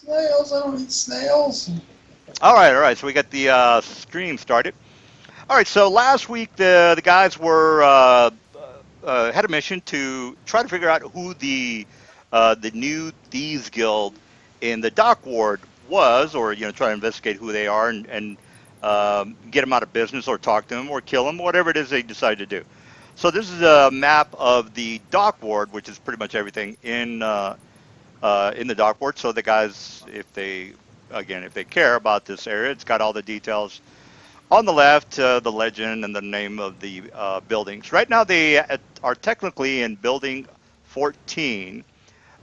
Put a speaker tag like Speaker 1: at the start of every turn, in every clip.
Speaker 1: Snails. I don't eat snails.
Speaker 2: All right, all right. So we got the stream started. All right. So last week the guys were had a mission to try to figure out who the new thieves guild in the dock ward was, or try to investigate who they are and get them out of business, or talk to them, or kill them, whatever it is they decide to do. So this is a map of the dock ward, which is pretty much everything in the dock ward. So the guys, if they care about this area, it's got all the details on the left, the legend and the name of the buildings. Right now, they are technically in building 14.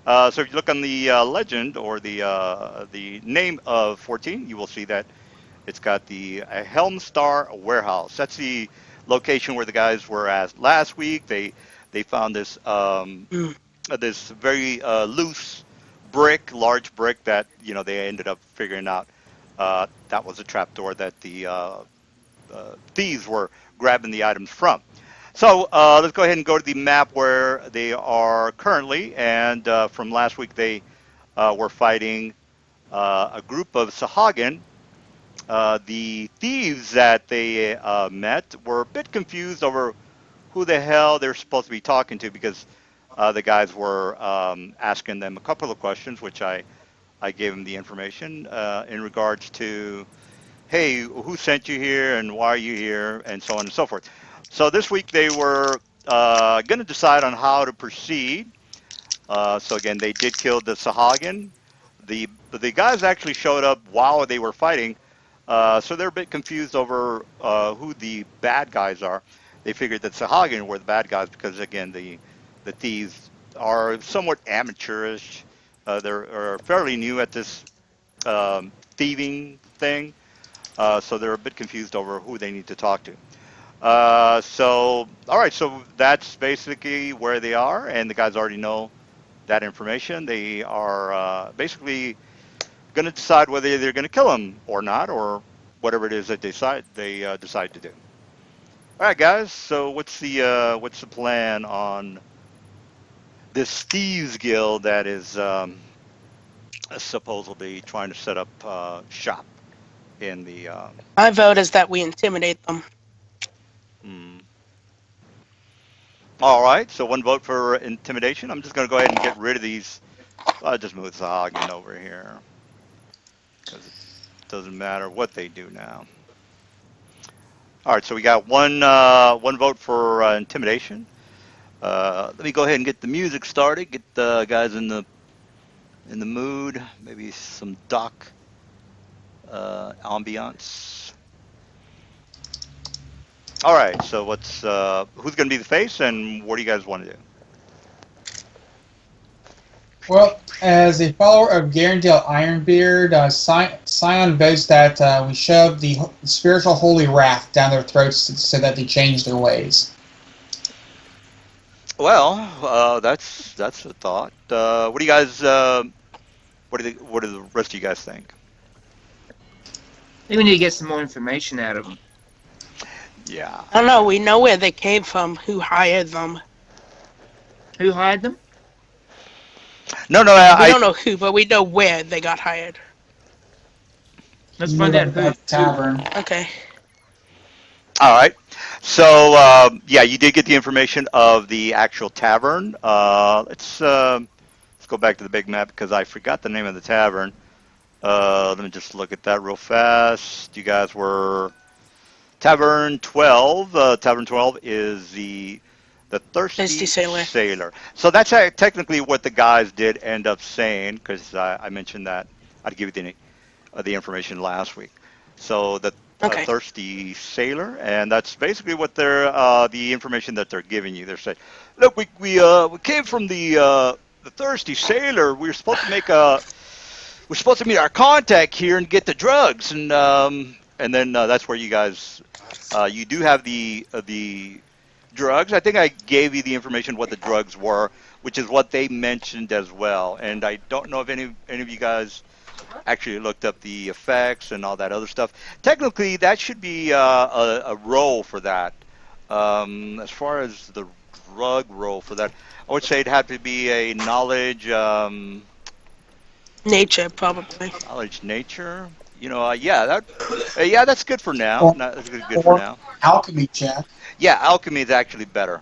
Speaker 2: So if you look on the legend or the name of 14, you will see that it's got the Helmstar warehouse. That's the location where the guys were at last week. They found
Speaker 3: Mm.
Speaker 2: this very loose brick, large brick that they ended up figuring out that was a trapdoor that the thieves were grabbing the items from. So let's go ahead and go to the map where they are currently. And from last week, they were fighting a group of Sahagin. The thieves that they met were a bit confused over who the hell they're supposed to be talking to, because the guys were asking them a couple of questions, which I gave them the information in regards to, hey, who sent you here and why are you here, and so on and so forth. So this week they were going to decide on how to proceed. So again, they did kill the Sahagin. The guys actually showed up while they were fighting, so they're a bit confused over who the bad guys are. They figured that Sahagin were the bad guys because again the thieves are somewhat amateurish. They're fairly new at this thieving thing. So they're a bit confused over who they need to talk to. All right, so that's basically where they are, and the guys already know that information. They are basically going to decide whether they're going to kill him or not, or whatever it is that they decide to do. All right, guys. So what's the plan on this thieves guild that is supposedly trying to set up shop in the
Speaker 3: My vote is that we intimidate them.
Speaker 2: hmm. All right, so one vote for intimidation. I'm just going to go ahead and get rid of these. I'll just move Sahagin over here because it doesn't matter what they do now. All right, so we got one vote for intimidation. Let me go ahead and get the music started. Get the guys in the mood. Maybe some dock ambiance. All right, so who's going to be the face, and what do you guys want to do?
Speaker 1: Well, as a follower of Garandale Ironbeard, Sion votes that we shove the spiritual holy wrath down their throats so that they change their ways.
Speaker 2: Well, that's a thought. What do you guys? What do the rest of you guys think?
Speaker 4: I think we need to get some more information out of them.
Speaker 2: Yeah.
Speaker 3: I don't know. We know where they came from, who hired them.
Speaker 4: Who hired them?
Speaker 2: No, no,
Speaker 3: We don't know who, but we know where they got hired.
Speaker 4: Let's
Speaker 1: You
Speaker 4: find
Speaker 1: know
Speaker 4: out who.
Speaker 1: that tavern.
Speaker 3: Okay.
Speaker 2: All right. So yeah, you did get the information of the actual tavern. Let's go back to the big map because I forgot the name of the tavern. Let me just look at that real fast. You guys were Tavern 12. Tavern 12 is the Thirsty Sailor. So that's technically what the guys did end up saying, because I mentioned that I'd give you the information last week. So the
Speaker 3: Okay.
Speaker 2: Thirsty Sailor, and that's basically what they're the information that they're giving you. They're saying, look, we came from the Thirsty Sailor. We're supposed to meet our contact here and get the drugs, and then that's where you guys you do have the drugs. I think I gave you the information what the drugs were, which is what they mentioned as well. And I don't know if any of you guys actually looked up the effects and all that other stuff. Technically, that should be a roll for that. As far as the drug roll for that, I would say it'd have to be a knowledge.
Speaker 3: Nature, probably.
Speaker 2: Knowledge, nature. Yeah, that's good for now.
Speaker 1: Or,
Speaker 2: That's good for
Speaker 1: or
Speaker 2: now.
Speaker 1: alchemy check.
Speaker 2: Yeah, alchemy is actually better.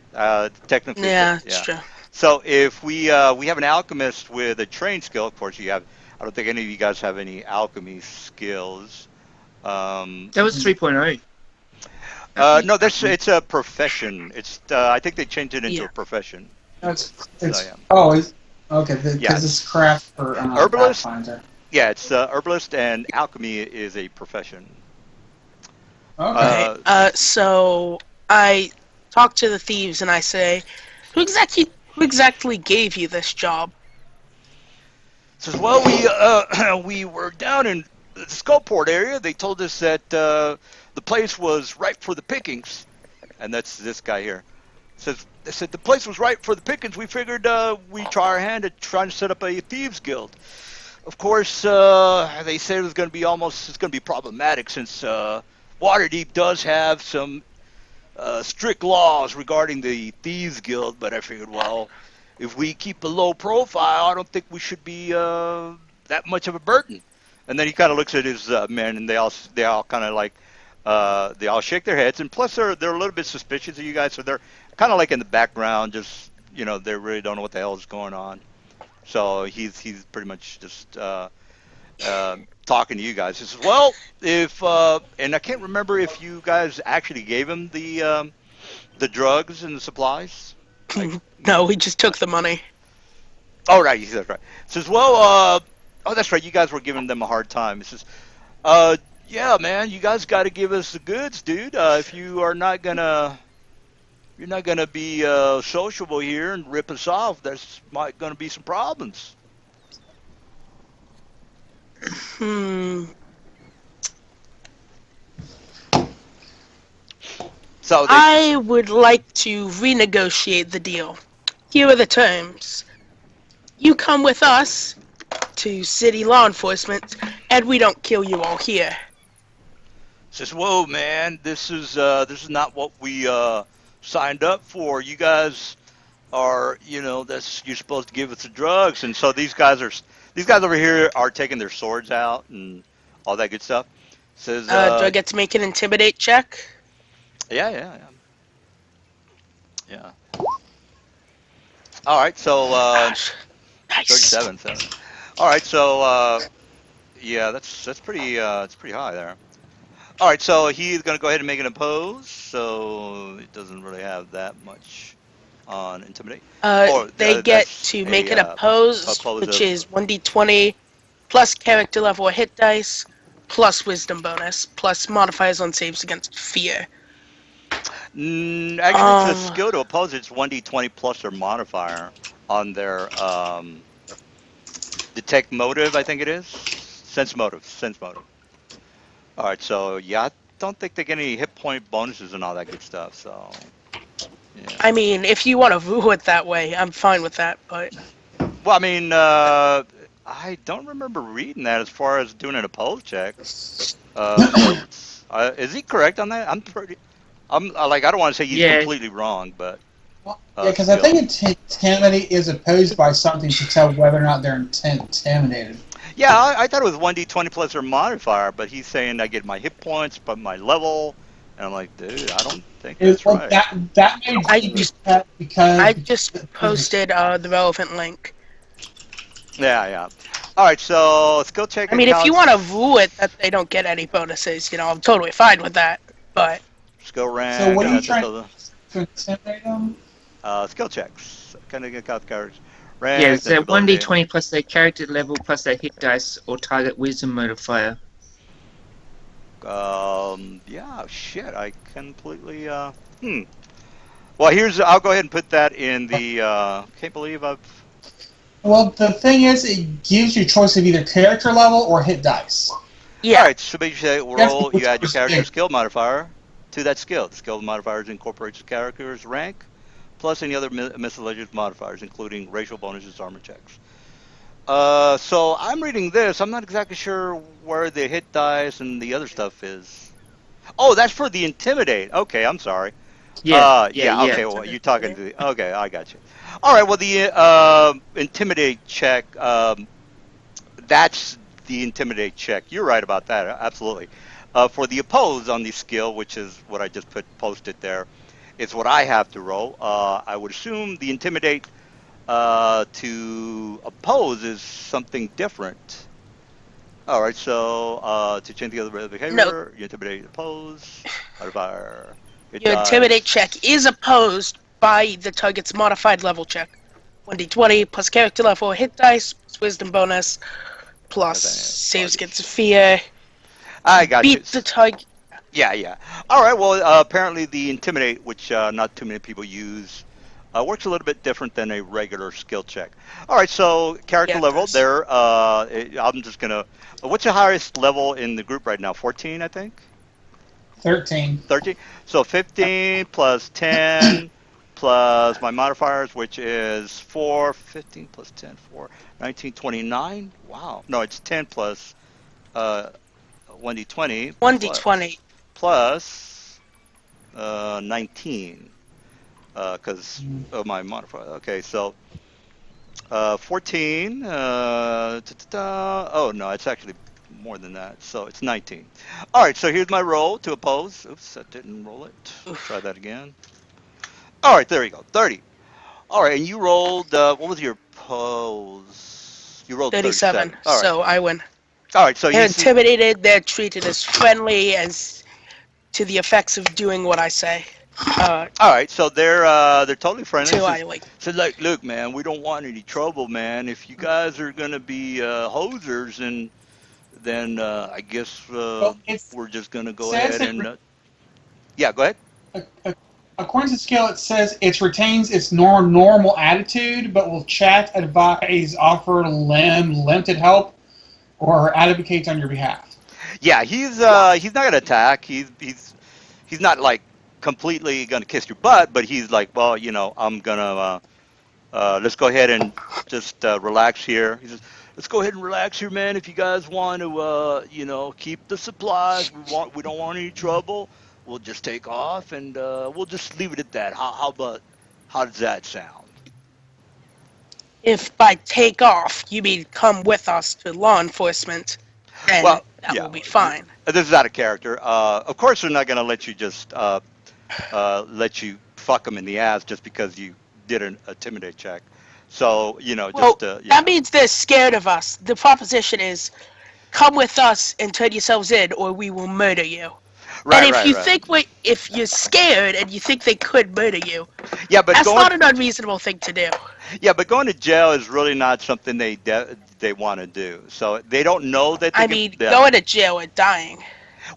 Speaker 2: Technically,
Speaker 3: Yeah, it's
Speaker 2: yeah.
Speaker 3: true.
Speaker 2: So if we have an alchemist with a trained skill, of course you have. I don't think any of you guys have any alchemy skills.
Speaker 4: That was 3.0.
Speaker 2: No, it's a profession. I think they changed it into
Speaker 3: Yeah.
Speaker 2: a profession.
Speaker 1: It's
Speaker 2: So yeah,
Speaker 1: okay because
Speaker 2: yeah.
Speaker 1: it's craft for
Speaker 2: Herbalist.
Speaker 1: Pathfinder.
Speaker 2: Yeah, it's herbalist and alchemy is a profession.
Speaker 1: Okay.
Speaker 3: Okay. So I talk to the thieves and I say, who exactly gave you this job?
Speaker 2: Says, well, we were down in the Skullport area. They told us that the place was ripe for the pickings, and that's this guy here. They said the place was ripe for the pickings. We figured we'd try our hand at trying to set up a thieves guild. Of course, they said it's going to be problematic since Waterdeep does have some strict laws regarding the thieves guild. But I figured, well, if we keep a low profile, I don't think we should be that much of a burden. And then he kind of looks at his men, and they all kind of like they all shake their heads. And plus, they're a little bit suspicious of you guys, so they're kind of like in the background, just they really don't know what the hell is going on. So he's pretty much just talking to you guys. He says, "Well, if and I can't remember if you guys actually gave him the drugs and the supplies."
Speaker 3: No, we just took the money.
Speaker 2: Oh, right, that's right. Says, "Well, oh, that's right. You guys were giving them a hard time." He says, yeah, man, you guys got to give us the goods, dude. If you're not gonna be sociable here and rip us off, there's gonna be some problems." So
Speaker 3: I would like to renegotiate the deal. Here are the terms. You come with us to city law enforcement, and we don't kill you all here.
Speaker 2: says, "Whoa, man, this is not what we signed up for. You guys are, you're supposed to give us the drugs." And so these guys over here are taking their swords out and all that good stuff. Says,
Speaker 3: Do I get to make an intimidate check?
Speaker 2: yeah. All right, so
Speaker 3: Gosh. Nice.
Speaker 2: 37. All right, so yeah, that's pretty high there. All right, so he's gonna go ahead and make an oppose. So it doesn't really have that much on intimidate.
Speaker 3: They get
Speaker 2: That's
Speaker 3: to make an oppose, which is 1d20 plus character level or hit dice plus wisdom bonus plus modifiers on saves against fear.
Speaker 2: Actually, it's a skill to oppose. It's 1d20 plus their modifier on their detect motive. I think it is sense motive. All right, so yeah, I don't think they get any hit point bonuses and all that good stuff. So yeah.
Speaker 3: I mean, if you want to rule it that way, I'm fine with that. But
Speaker 2: Well, I mean, I don't remember reading that as far as doing an oppose check. Is he correct on that? I don't want to say he's completely wrong, but
Speaker 1: yeah, because I think intimidate is opposed by something to tell whether or not they're intimidated.
Speaker 2: Yeah, I thought it was 1d20 plus their modifier, but he's saying I get my hit points, but my level, and I'm like, dude, I don't think that's right.
Speaker 1: That may be because
Speaker 3: I just posted the relevant link.
Speaker 2: Yeah. All right, so skill check.
Speaker 3: I mean, if you want to rule it that they don't get any bonuses, I'm totally fine with that. But
Speaker 2: skill rank.
Speaker 1: So what are you trying to intimidate them?
Speaker 2: Skill checks. Kind of get characters.
Speaker 4: Yeah, it's 1d20 plus their character level plus their hit dice or target wisdom modifier.
Speaker 2: Yeah, shit, I completely, Well, I'll go ahead and put that in the, can't believe I've...
Speaker 1: Well, the thing is, it gives you a choice of either character level or hit dice.
Speaker 3: Yeah.
Speaker 2: Alright, so basically roll, you add your character skill modifier to that skill. The skill modifier incorporates the character's rank, plus any other miscellaneous modifiers, including racial bonuses, armor checks. So I'm reading this. I'm not exactly sure where the hit dice and the other stuff is. Oh, that's for the intimidate. Okay, I'm sorry.
Speaker 4: Yeah.
Speaker 2: Okay, well, you're talking to the... Okay, I got you. All right, well, the intimidate check, That's the intimidate check. You're right about that. Absolutely. For the oppose on the skill, which is what I just posted there, is what I have to roll. I would assume the intimidate to oppose is something different. All right, so to change the other
Speaker 3: No,
Speaker 2: behavior, you intimidate, oppose, modifier. It
Speaker 3: your intimidate check
Speaker 2: does.
Speaker 3: is opposed by the target's modified level check. 1d20 plus character level hit dice, plus wisdom bonus, plus saves against fear.
Speaker 2: I got you.
Speaker 3: Beat the target.
Speaker 2: Yeah. All right. Well, apparently the intimidate, which not too many people use, works a little bit different than a regular skill check. All right. So character
Speaker 3: Yeah, it
Speaker 2: level
Speaker 3: does.
Speaker 2: there. I'm just gonna. What's your highest level in the group right now? 14, I think.
Speaker 1: 13.
Speaker 2: 13. So 15 plus 10 plus my modifiers, which is 4. 15 plus 10, 4. 19, 29. Wow. No, it's 10 plus 1d20
Speaker 3: 1d20.
Speaker 2: plus 19 because of my modifier. Okay, so 14. Oh no, it's actually more than that. So it's 19. All right, so here's my roll to oppose. Oops, that didn't roll it. Try that again. All right, there you go. 30. All right, and you rolled. What was your pose? You rolled
Speaker 3: 37.
Speaker 2: 37. All right.
Speaker 3: So I win.
Speaker 2: All right, so
Speaker 3: They're
Speaker 2: you see.
Speaker 3: intimidated. They're treated as friendly as to the effects of doing what I say.
Speaker 2: All right, so they're totally friendly.
Speaker 3: Too I like.
Speaker 2: Said like, look, man, we don't want any trouble, man. If you guys are gonna be hosers, and then I guess
Speaker 1: Well,
Speaker 2: we're just gonna go
Speaker 1: says
Speaker 2: ahead
Speaker 1: it
Speaker 2: and yeah, go ahead.
Speaker 1: according to the skill, it says it retains its normal attitude, but will chat, advise, offer limited help, or advocate on your behalf.
Speaker 2: Yeah, he's not gonna attack. He's not like completely gonna kiss your butt, but he's like, well, I'm gonna let's go ahead and just relax here. He says, let's go ahead and relax here, man. If you guys want to, keep the supplies, we don't want any trouble. We'll just take off and we'll just leave it at that. How does that sound?
Speaker 3: If by take off you mean come with us to law enforcement, then
Speaker 2: Well,
Speaker 3: that
Speaker 2: yeah,
Speaker 3: will be fine.
Speaker 2: this is out of character. Of course, they're not gonna let you just let you fuck them in the ass just because you did an intimidate check. So
Speaker 3: Well,
Speaker 2: just
Speaker 3: that means they're scared of us. The proposition is, come with us and turn yourselves in, or we will murder you.
Speaker 2: right,
Speaker 3: And if
Speaker 2: right,
Speaker 3: you
Speaker 2: right.
Speaker 3: think if you're scared and you think they could murder you,
Speaker 2: Yeah, but
Speaker 3: that's
Speaker 2: going
Speaker 3: not an unreasonable thing to do.
Speaker 2: yeah, but going to jail is really not something they want to do. So they don't know that they
Speaker 3: I
Speaker 2: can.
Speaker 3: mean,
Speaker 2: Yeah.
Speaker 3: going to jail and dying.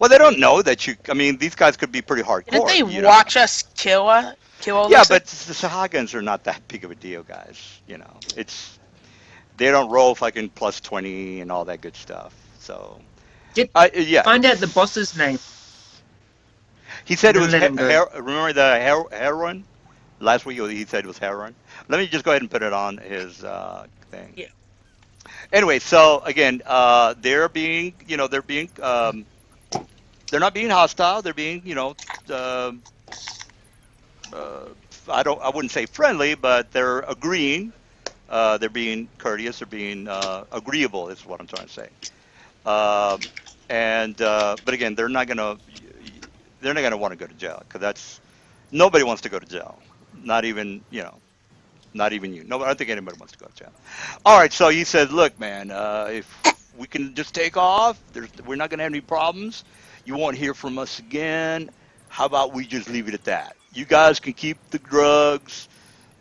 Speaker 2: Well, they don't know that you. I mean, these guys could be pretty
Speaker 3: Didn't
Speaker 2: hardcore.
Speaker 3: they watch us kill
Speaker 2: Yeah,
Speaker 3: Alyssa?
Speaker 2: but the Sahagins are not that big of a deal, guys. It's they don't roll fucking plus 20 and all that good stuff. So,
Speaker 4: Get
Speaker 2: yeah.
Speaker 4: find out the boss's name.
Speaker 2: He said it
Speaker 4: Then
Speaker 2: was
Speaker 4: let him go.
Speaker 2: remember the heroin? Last week he said it was heroin. Let me just go ahead and put it on his thing.
Speaker 3: Yeah.
Speaker 2: Anyway, so again, they're being, they're not being hostile. They're being, uh, I wouldn't say friendly, but they're agreeing. They're being courteous. They're being agreeable. Is what I'm trying to say. But again, they're not gonna want to go to jail because nobody wants to go to jail. Not even, not even you. No, I don't think anybody wants to go to jail. All right, so he said, look, man, if we can just take off, we're not going to have any problems. You won't hear from us again. How about we just leave it at that? You guys can keep the drugs,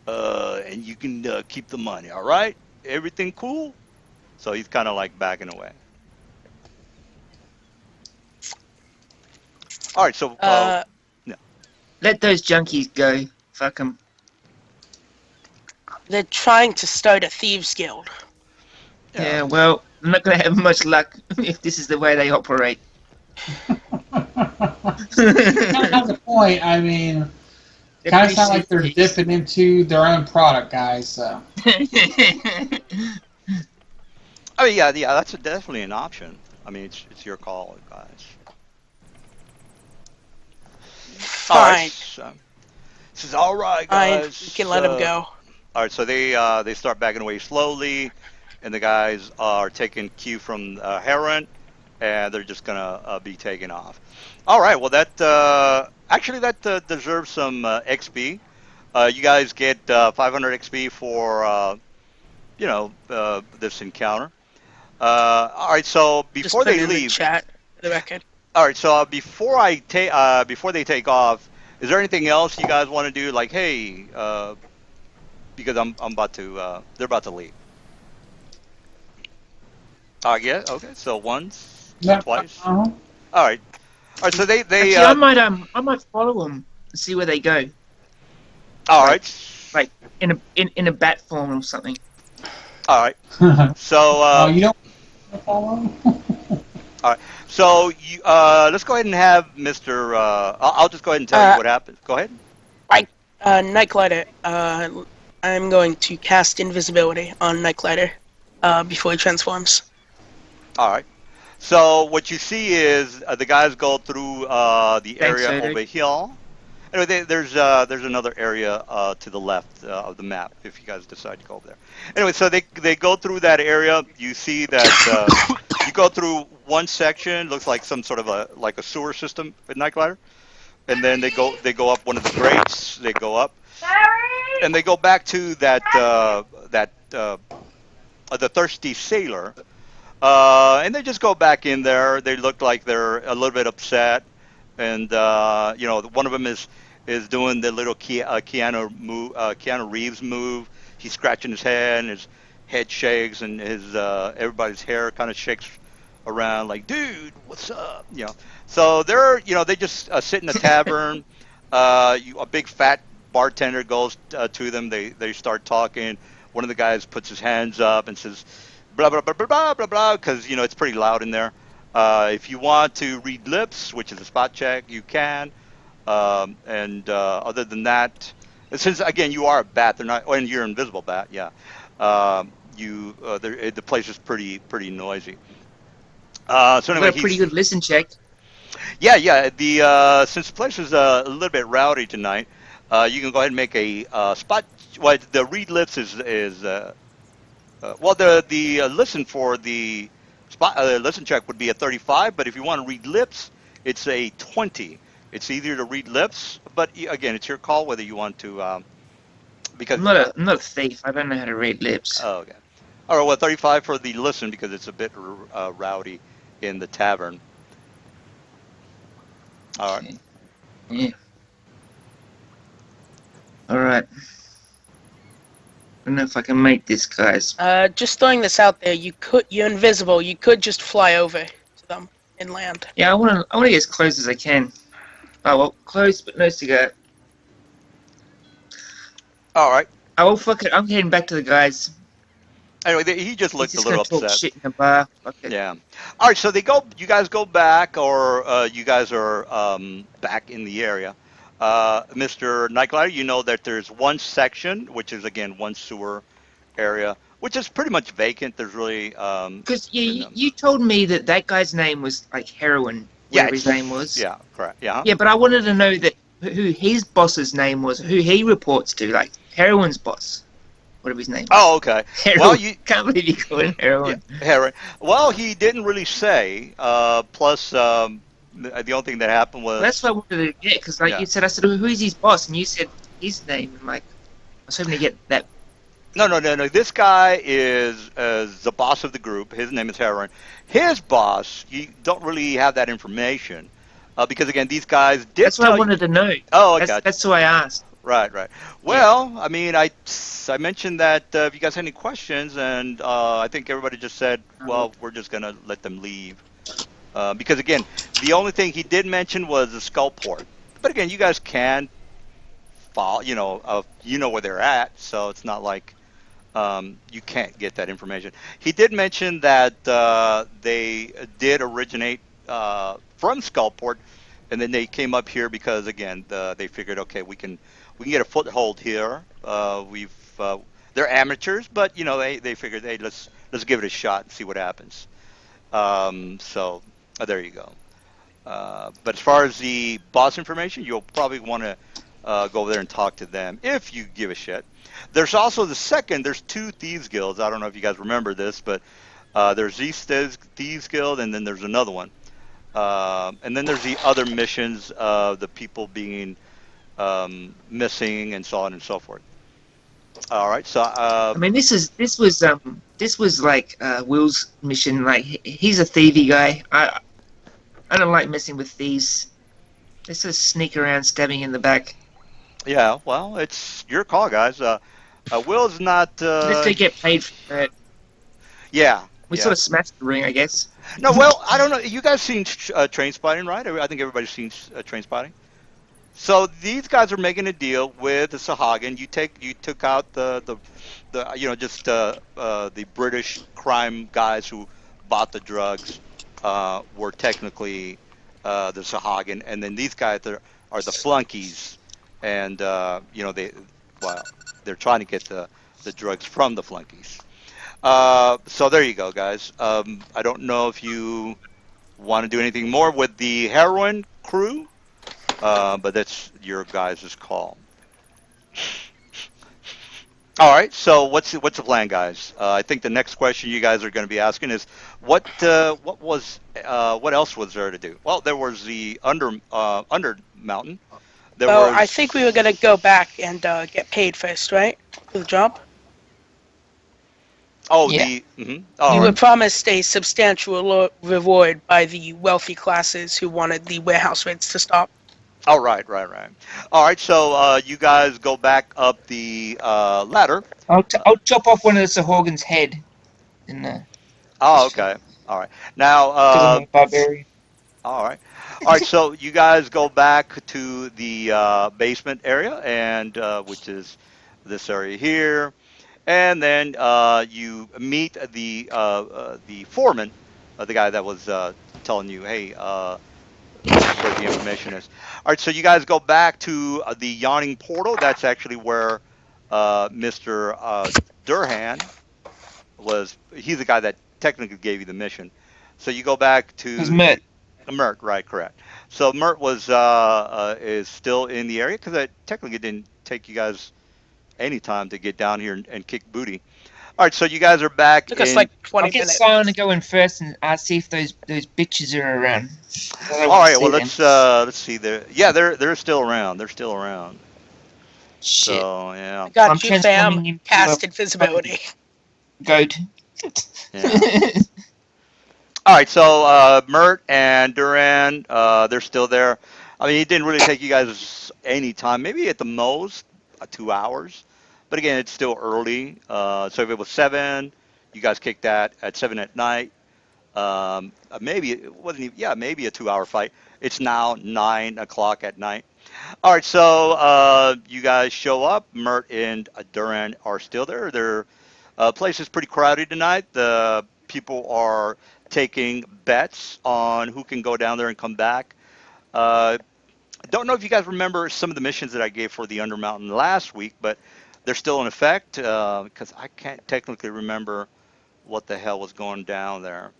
Speaker 2: and you can keep the money, all right? Everything cool? So he's kind of like backing away. All right, so
Speaker 4: Let those junkies go. Fuck them.
Speaker 3: They're trying to start a thieves guild.
Speaker 4: Yeah, well, I'm not going to have much luck if this is the way they operate.
Speaker 1: Kind of has a point. I mean, kind of sound like they're dipping into their own product, guys. So.
Speaker 2: I mean, yeah, that's definitely an option. I mean, it's your call, guys.
Speaker 3: Fine.
Speaker 2: All right, so, this is all right,
Speaker 3: Fine.
Speaker 2: guys.
Speaker 3: We can let them go.
Speaker 2: All right, so they start backing away slowly. and the guys are taking cue from Heron, and they're just gonna be taking off. All right. Well, that actually that deserves some XP. You guys get 500 XP for this encounter. All right. So
Speaker 3: Just
Speaker 2: before
Speaker 3: put
Speaker 2: they
Speaker 3: it in the
Speaker 2: leave,
Speaker 3: chat for the record.
Speaker 2: all right. So before they take off, is there anything else you guys want to do? Like, hey, because I'm about to they're about to leave. Yeah. Okay. So once,
Speaker 1: Yeah.
Speaker 2: twice.
Speaker 1: Uh-huh.
Speaker 2: All right. All right. So they
Speaker 4: Actually, I might follow them and see where they go.
Speaker 2: all
Speaker 4: like-
Speaker 2: right.
Speaker 4: Like in a bat form or something.
Speaker 2: All right. So
Speaker 1: You don't follow?
Speaker 2: so you let's go ahead and have Mr. I'll just go ahead and tell you what happened. Go ahead.
Speaker 3: Nightglider, I'm going to cast invisibility on Nightglider before he transforms.
Speaker 2: All right. So what you see is the guys go through the
Speaker 4: Thanks,
Speaker 2: area
Speaker 4: Odo.
Speaker 2: over here. Anyway, there's another area to the left of the map if you guys decide to go over there. Anyway, so they go through that area. You see that you go through one section, looks like some sort of a sewer system with Nightglider, and then they go up one of the grates. They go up, and they go back to the thirsty sailor. And they just go back in there. They look like they're a little bit upset, and one of them is doing the little Keanu Reeves move. He's scratching his head, and his head shakes, and his everybody's hair kind of shakes around, like, dude, what's up? So they just sit in the tavern. A big fat bartender goes to them. They start talking. One of the guys puts his hands up and says, blah blah blah blah blah blah blah, because it's pretty loud in there. If you want to read lips, which is a spot check, you can. And other than that, since again you are a bat, they're not, and you're an invisible bat, yeah. The place is pretty noisy. So
Speaker 4: I've
Speaker 2: anyway,
Speaker 4: got a pretty good listen check.
Speaker 2: yeah. Since the place is a little bit rowdy tonight, you can go ahead and make a spot. Well, the read lips is the listen for the spot listen check would be a 35, but if you want to read lips, it's a 20. It's easier to read lips, but again, it's your call whether you want to. Because
Speaker 4: I'm not a thief. I don't know how to read lips.
Speaker 2: Oh, okay. All right. Well, 35 for the listen because it's a bit rowdy in the tavern. All right.
Speaker 4: Okay. Yeah. All right. I don't know if I can make this, guys.
Speaker 3: Just throwing this out there, you're invisible. You could just fly over to them inland.
Speaker 4: Yeah, I want to get as close as I can. Oh well, close but no cigar.
Speaker 2: All right.
Speaker 4: Oh well, fuck it. I'm heading back to the guys.
Speaker 2: Anyway, he just looked
Speaker 4: He's just
Speaker 2: a little
Speaker 4: gonna talk
Speaker 2: upset.
Speaker 4: shit in the bar. Fuck it.
Speaker 2: Yeah. All right. So you guys go back, or you guys are back in the area. Mr. Nightglider, you know that there's one section, which is again one sewer area, which is pretty much vacant. There's really
Speaker 4: Because you told me that guy's name was like Heroin, whatever his name was.
Speaker 2: Yeah, correct. Yeah.
Speaker 4: Yeah, but I wanted to know that who his boss's name was, who he reports to, like Heroin's boss, whatever his name.
Speaker 2: Oh, okay.
Speaker 4: Heroin.
Speaker 2: Well, you
Speaker 4: Can't believe you call him Heroin.
Speaker 2: Yeah, Heron. Well, he didn't really say. Plus, the only thing that happened was
Speaker 4: That's what I wanted to get, because like
Speaker 2: Yeah.
Speaker 4: you said, I said, who's his boss? And you said his name. And like, I was hoping to get that.
Speaker 2: no. This guy is the boss of the group. His name is Heron. His boss, you don't really have that information because again, these guys did.
Speaker 4: That's what I wanted to know.
Speaker 2: Oh, okay.
Speaker 4: That's why I asked.
Speaker 2: Right. Well, I mean, I mentioned that if you guys had any questions, and I think everybody just said, well, we're just gonna let them leave because again, the only thing he did mention was the skull port. But again, you guys can follow, you know where they're at, so it's not like you can't get that information. He did mention that they did originate from Skullport, and then they came up here because again they figured, okay, we can get a foothold here. They're amateurs, but they figured, hey, let's give it a shot and see what happens. So there you go. But as far as the boss information, you'll probably want to go over there and talk to them if you give a shit. There's also the second. There's two thieves guilds. I don't know if you guys remember this, but there's East Thieves Guild, and then there's another one. And then there's the other missions of the people being missing and so on and so forth. All right, so
Speaker 4: I mean, this was like Will's mission. Like he's a thievy guy. I don't like messing with thieves. They just sneak around, stabbing in the back.
Speaker 2: yeah, well, it's your call, guys. Will's not.
Speaker 4: Unless they get paid for it.
Speaker 2: Yeah,
Speaker 4: We
Speaker 2: yeah.
Speaker 4: sort of smashed the ring, I guess.
Speaker 2: No, well, I don't know. You guys seen Train Spotting, right? I think everybody's seen Train Spotting. So these guys are making a deal with the Sahagin. You took out the just the British crime guys who bought the drugs were technically the Sahagin, and then these guys are the flunkies, and they're trying to get the drugs from the flunkies. So there you go, guys. I don't know if you want to do anything more with the heroin crew, but that's your guys' call. All right. So what's the plan, guys? I think the next question you guys are going to be asking is what else was there to do? Well, there was the under mountain. There
Speaker 3: Well,
Speaker 2: was
Speaker 3: I think we were gonna go back and get paid first, right? For the job.
Speaker 4: Yeah.
Speaker 3: We
Speaker 2: All
Speaker 3: were
Speaker 2: right.
Speaker 3: promised a substantial reward by the wealthy classes who wanted the warehouse raids to stop.
Speaker 2: All right. All right. So you guys go back up the ladder.
Speaker 4: I'll chop off one of the Sahorgan's head. In the
Speaker 2: Oh, okay. All right. Now,
Speaker 4: because I'm a barbarian.
Speaker 2: all right. All right. So you guys go back to the basement area, and which is this area here, and then you meet the foreman, the guy that was telling you, hey, this is where the information is. All right. So you guys go back to the yawning portal. That's actually where Mr. Durhan was. He's the guy that technically gave you the mission. So you go back
Speaker 4: It was
Speaker 2: to
Speaker 4: Mert.
Speaker 2: Mert, right? Correct. So Mert was is still in the area because it technically didn't take you guys any time to get down here and kick booty. All right, so you guys are back
Speaker 3: Took us
Speaker 2: in.
Speaker 3: like
Speaker 4: I'll
Speaker 3: 20
Speaker 4: get
Speaker 3: minutes.
Speaker 4: Sion to go in first and see if those bitches are around. I don't
Speaker 2: All
Speaker 4: want to
Speaker 2: right, well
Speaker 4: see them.
Speaker 2: let's see there. Yeah, they're still around. They're still around.
Speaker 4: Shit.
Speaker 2: So yeah,
Speaker 3: Got
Speaker 4: I'm
Speaker 3: you, fam.
Speaker 4: transforming into
Speaker 3: Cast
Speaker 4: a
Speaker 3: invisibility.
Speaker 4: goat.
Speaker 2: yeah. All right, so Mert and Duran, they're still there. I mean, it didn't really take you guys any time, maybe at the most 2 hours. But again, it's still early. So if it was 7, you guys kicked that at 7 at night. Maybe it wasn't even, yeah, maybe a 2 hour fight. It's now 9 o'clock at night. All right, so you guys show up. Mert and Duran are still there. Their place is pretty crowded tonight. The people are taking bets on who can go down there and come back. I don't know if you guys remember some of the missions that I gave for the Undermountain last week, but they're still in effect because I can't technically remember what the hell was going down there.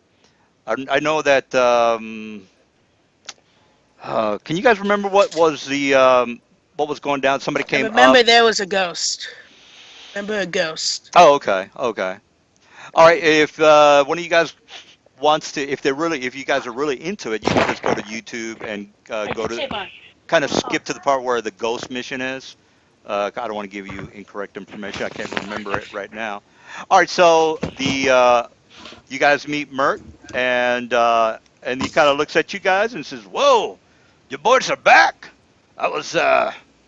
Speaker 2: I know that. Can you guys remember what was going down? Somebody
Speaker 3: I
Speaker 2: came
Speaker 3: remember
Speaker 2: up.
Speaker 3: there was a ghost. Remember a ghost.
Speaker 2: Oh, okay, okay. All right. If one of you guys wants to, if you guys are really into it, you can just go to YouTube and go to kind of skip to the part where the ghost mission is. I don't want to give you incorrect information. I can't remember it right now. All right. So you guys meet Mert, and he kind of looks at you guys and says, "Whoa, your boys are back. I was.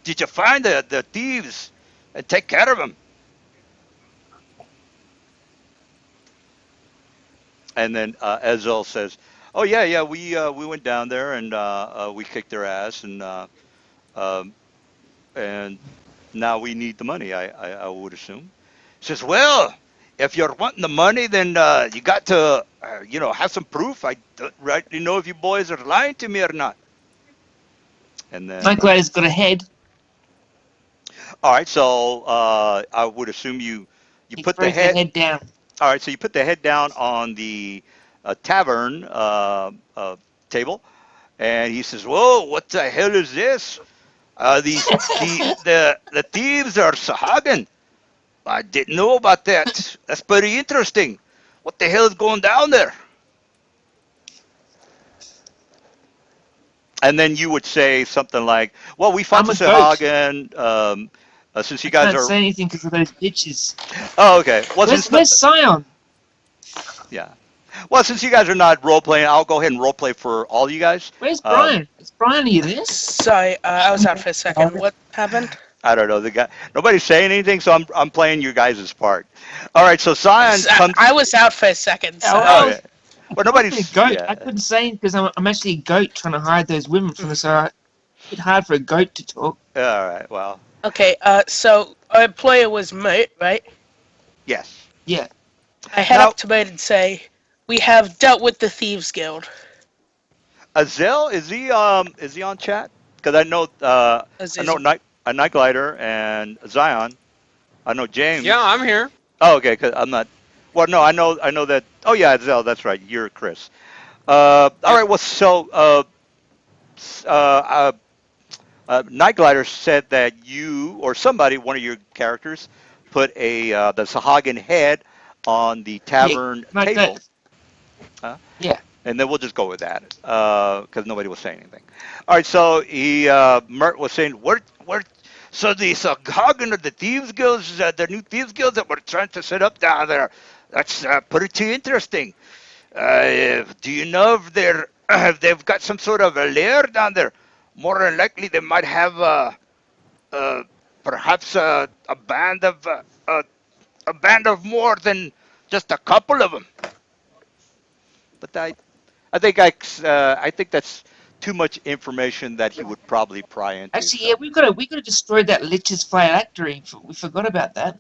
Speaker 2: Did you find the thieves and take care of them?" And then Ezel says, "Oh yeah, we went down there and we kicked their ass um, and now we need the money. I would assume." He says, "Well, if you're wanting the money, then you got to have some proof. I don't rightly know if you boys are lying to me or not." And
Speaker 4: I'm
Speaker 2: then
Speaker 4: glad he's got a head.
Speaker 2: all right, so I would assume you
Speaker 4: He
Speaker 2: put the
Speaker 4: throws the
Speaker 2: head.
Speaker 4: head down.
Speaker 2: All right, so you put the head down on the tavern table, and he says, "Whoa, what the hell is this? The thieves are Sahagan. I didn't know about that. That's pretty interesting. What the hell is going down there? And then you would say something like, "Well, we fought
Speaker 4: I'm
Speaker 2: the
Speaker 4: a goat.
Speaker 2: Sahagan. Since you
Speaker 4: I
Speaker 2: guys
Speaker 4: can't
Speaker 2: are,
Speaker 4: say anything because of those bitches.
Speaker 2: oh, okay. Well,
Speaker 4: Where's Scion?
Speaker 2: yeah. Well, since you guys are not role playing, I'll go ahead and role play for all you guys.
Speaker 4: Where's Brian? Is Brian, are you there?
Speaker 3: Sorry, I was out for a second. What happened?
Speaker 2: I don't know the guy. Nobody's saying anything, so I'm playing your guys' part. All right. So Scion comes.
Speaker 3: I was out for a second. So.
Speaker 4: Oh,
Speaker 2: Okay. Well,
Speaker 4: I'm actually
Speaker 2: nobody's.
Speaker 4: a goat.
Speaker 2: Yeah.
Speaker 4: I couldn't say anything because I'm actually a goat trying to hide those women from the Sahara. It's a bit hard for a goat to talk.
Speaker 2: All right. Well.
Speaker 3: Okay, so our employer was Mert, right?
Speaker 2: Yes.
Speaker 4: Yeah.
Speaker 3: I head
Speaker 2: Now-
Speaker 3: up to Mert and say, "We have dealt with the Thieves Guild."
Speaker 2: Azel, is he on chat? Because I know Night Glider and Zion. I know James.
Speaker 5: Yeah, I'm here.
Speaker 2: Oh, okay. Cause I'm not. Well, no, I know that. Oh yeah, Azel. That's right. You're Chris. All right. Well, so Night Glider said that you or somebody, one of your characters, put the Sahagan head on the tavern
Speaker 4: like
Speaker 2: table.
Speaker 4: that.
Speaker 2: Huh?
Speaker 4: Yeah.
Speaker 2: And then we'll just go with that because nobody was saying anything. All right, so Mert was saying, so the Sahagan of the Thieves Guilds, the new Thieves Guilds that we're trying to set up down there, that's pretty interesting. Do you know if they've got some sort of a lair down there? More than likely, they might have perhaps a band of more than just a couple of them. But I think that's too much information that he would probably pry into.
Speaker 4: Actually, yeah, we could have destroyed that Lich's phylactery. We forgot about that.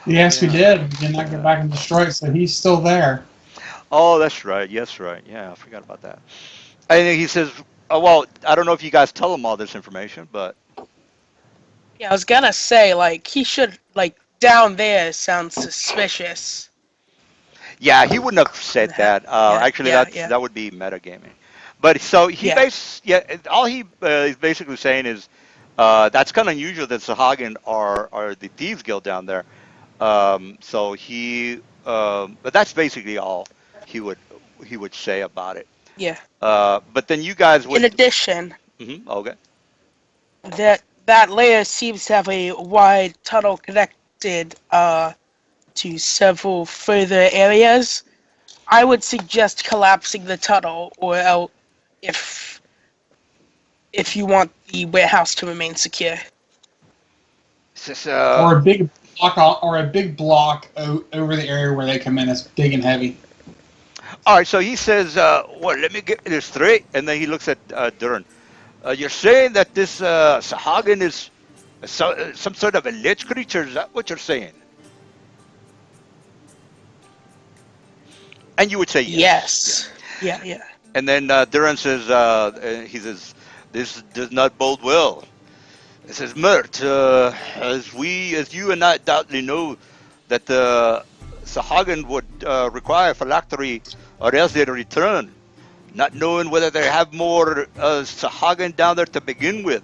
Speaker 1: Yes, we did. We did not get back and destroy it, so he's still there.
Speaker 2: Oh, that's right. Yes, right. Yeah, I forgot about that. And he says, "Oh well, I don't know if you guys tell him all this information, but
Speaker 3: Yeah, I was gonna say, like, he should, like, down there sounds suspicious.
Speaker 2: yeah, he wouldn't have said that. Actually, that would be metagaming. But so all he is basically saying is that's kind of unusual that Sahagan are the Thieves Guild down there. So but that's basically all he would say about it.
Speaker 3: Yeah.
Speaker 2: But then you guys would.
Speaker 3: In addition,
Speaker 2: Okay.
Speaker 3: that layer seems to have a wide tunnel connected to several further areas. I would suggest collapsing the tunnel, or else if you want the warehouse to remain secure.
Speaker 1: Or a big block over the area where they come in that's big and heavy.
Speaker 2: All right, so he says, well, let me get this straight. And then he looks at Duran. You're saying that this Sahagan is some sort of a lich creature? Is that what you're saying? And you would say yes.
Speaker 3: Yeah.
Speaker 2: And then Duran says, this does not bode well. It says, Mert, as you and I doubtlessly know, that the Sahagan would require phylactery or else they'd return, not knowing whether they have more Sahagan down there to begin with.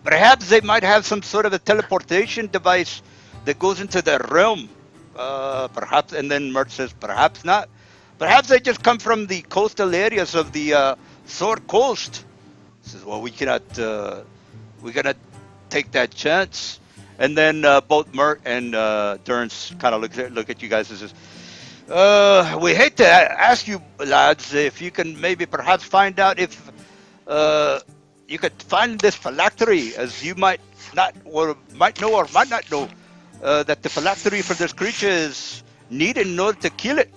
Speaker 2: Perhaps they might have some sort of a teleportation device that goes into their realm. Perhaps, and then Mert says, perhaps not. Perhaps they just come from the coastal areas of the Sword Coast. He says, well, we cannot take that chance. And then both Mert and Durance kind of look at you guys and says, we hate to ask you, lads, if you can maybe perhaps find out if you could find this phylactery, as you might know or might not know that the phylactery for this creature is needed in order to kill it.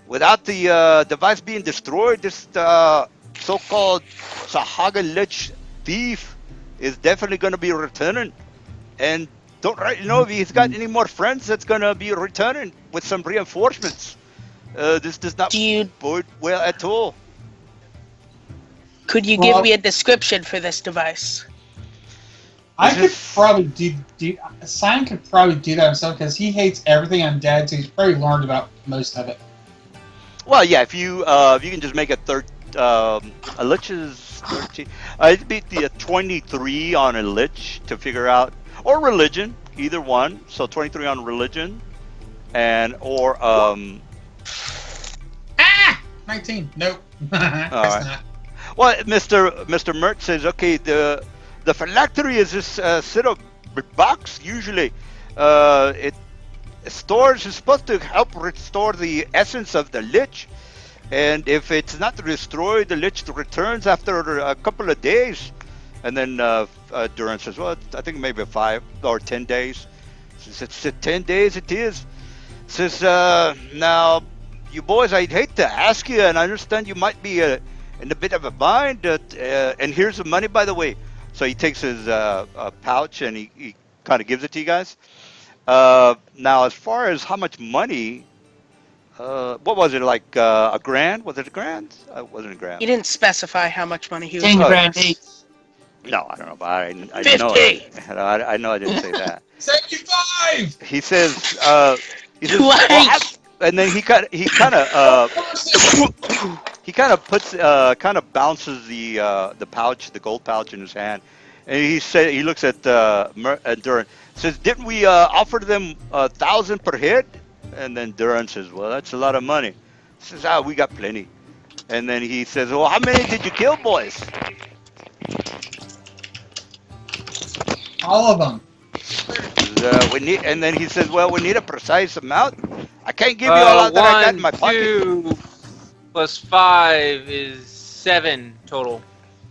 Speaker 2: Without the device being destroyed, this so-called Sahagan Lich thief is definitely going to be returning. And don't really know if he's got any more friends that's going to be returning with some reinforcements. This does not bode well at all.
Speaker 3: Could you give me a description for this device?
Speaker 1: I could probably do Simon could probably do that himself because he hates everything undead, so he's probably learned about most of it.
Speaker 2: Well, yeah, if you can just make a Lich's 13. I'd beat the 23 on a lich to figure out, or religion, either one. So 23 on religion, and or
Speaker 1: 19. Nope.
Speaker 2: All
Speaker 1: It's
Speaker 2: right.
Speaker 1: not.
Speaker 2: Well, Mr. Mert says, okay, the phylactery is this set of box. Usually, it stores is supposed to help restore the essence of the lich, and if it's not destroyed, the lich returns after a couple of days. And then Duran says, well, I think maybe 5 or 10 days. Says, it's 10 days it is. Says, now, you boys, I'd hate to ask you, and I understand you might be in a bit of a bind, and here's the money, by the way. So he takes his pouch and he kind of gives it to you guys. Now, as far as how much money, what was it, like a grand? Was it a grand? Wasn't a grand.
Speaker 3: He didn't specify how much money he was
Speaker 4: 10
Speaker 3: giving
Speaker 4: grand
Speaker 3: us.
Speaker 4: each.
Speaker 2: No, I don't know, but I know
Speaker 3: 50.
Speaker 2: I know I didn't say that.
Speaker 1: 75!
Speaker 2: He says,
Speaker 3: What?
Speaker 2: well, and then he kind of he kind of puts kind of bounces the pouch, the gold pouch in his hand, and he looks at Duran, says, didn't we offer them 1,000 per head? And then Duran says, well, that's a lot of money. He says, we got plenty. And then he says, well, how many did you kill, boys?
Speaker 1: All of them.
Speaker 2: We need, and then he says, well, we need a precise amount. I can't give you all that I got in my pocket.
Speaker 5: 2 plus 5 is 7 total.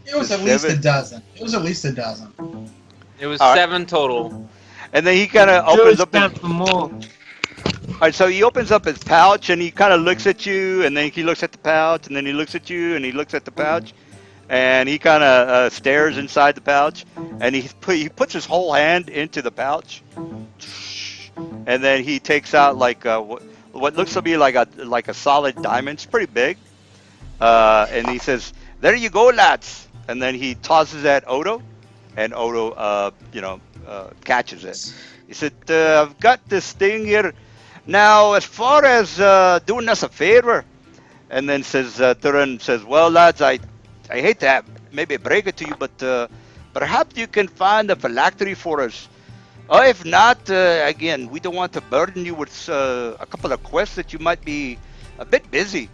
Speaker 1: It was at least a dozen. It was at least a dozen.
Speaker 5: It was
Speaker 2: All right.
Speaker 5: 7 total.
Speaker 2: And then he kind of opens up his,
Speaker 4: for more.
Speaker 2: all right, so he opens up his pouch and he kind of looks at you, and then he looks at the pouch, and then he looks at you, and he looks at the pouch, and he kind of stares inside the pouch, and he puts his whole hand into the pouch, and then he takes out like what looks to be like a solid diamond. It's pretty big, and he says, "There you go, lads." And then he tosses at Odo, and Odo, catches it. He said, "I've got this thing here. Now, as far as doing us a favor," and then Turin says, "Well, lads, I hate to maybe break it to you, but perhaps you can find a phylactery for us. Or if not, again, we don't want to burden you with a couple of quests that you might be a bit busy."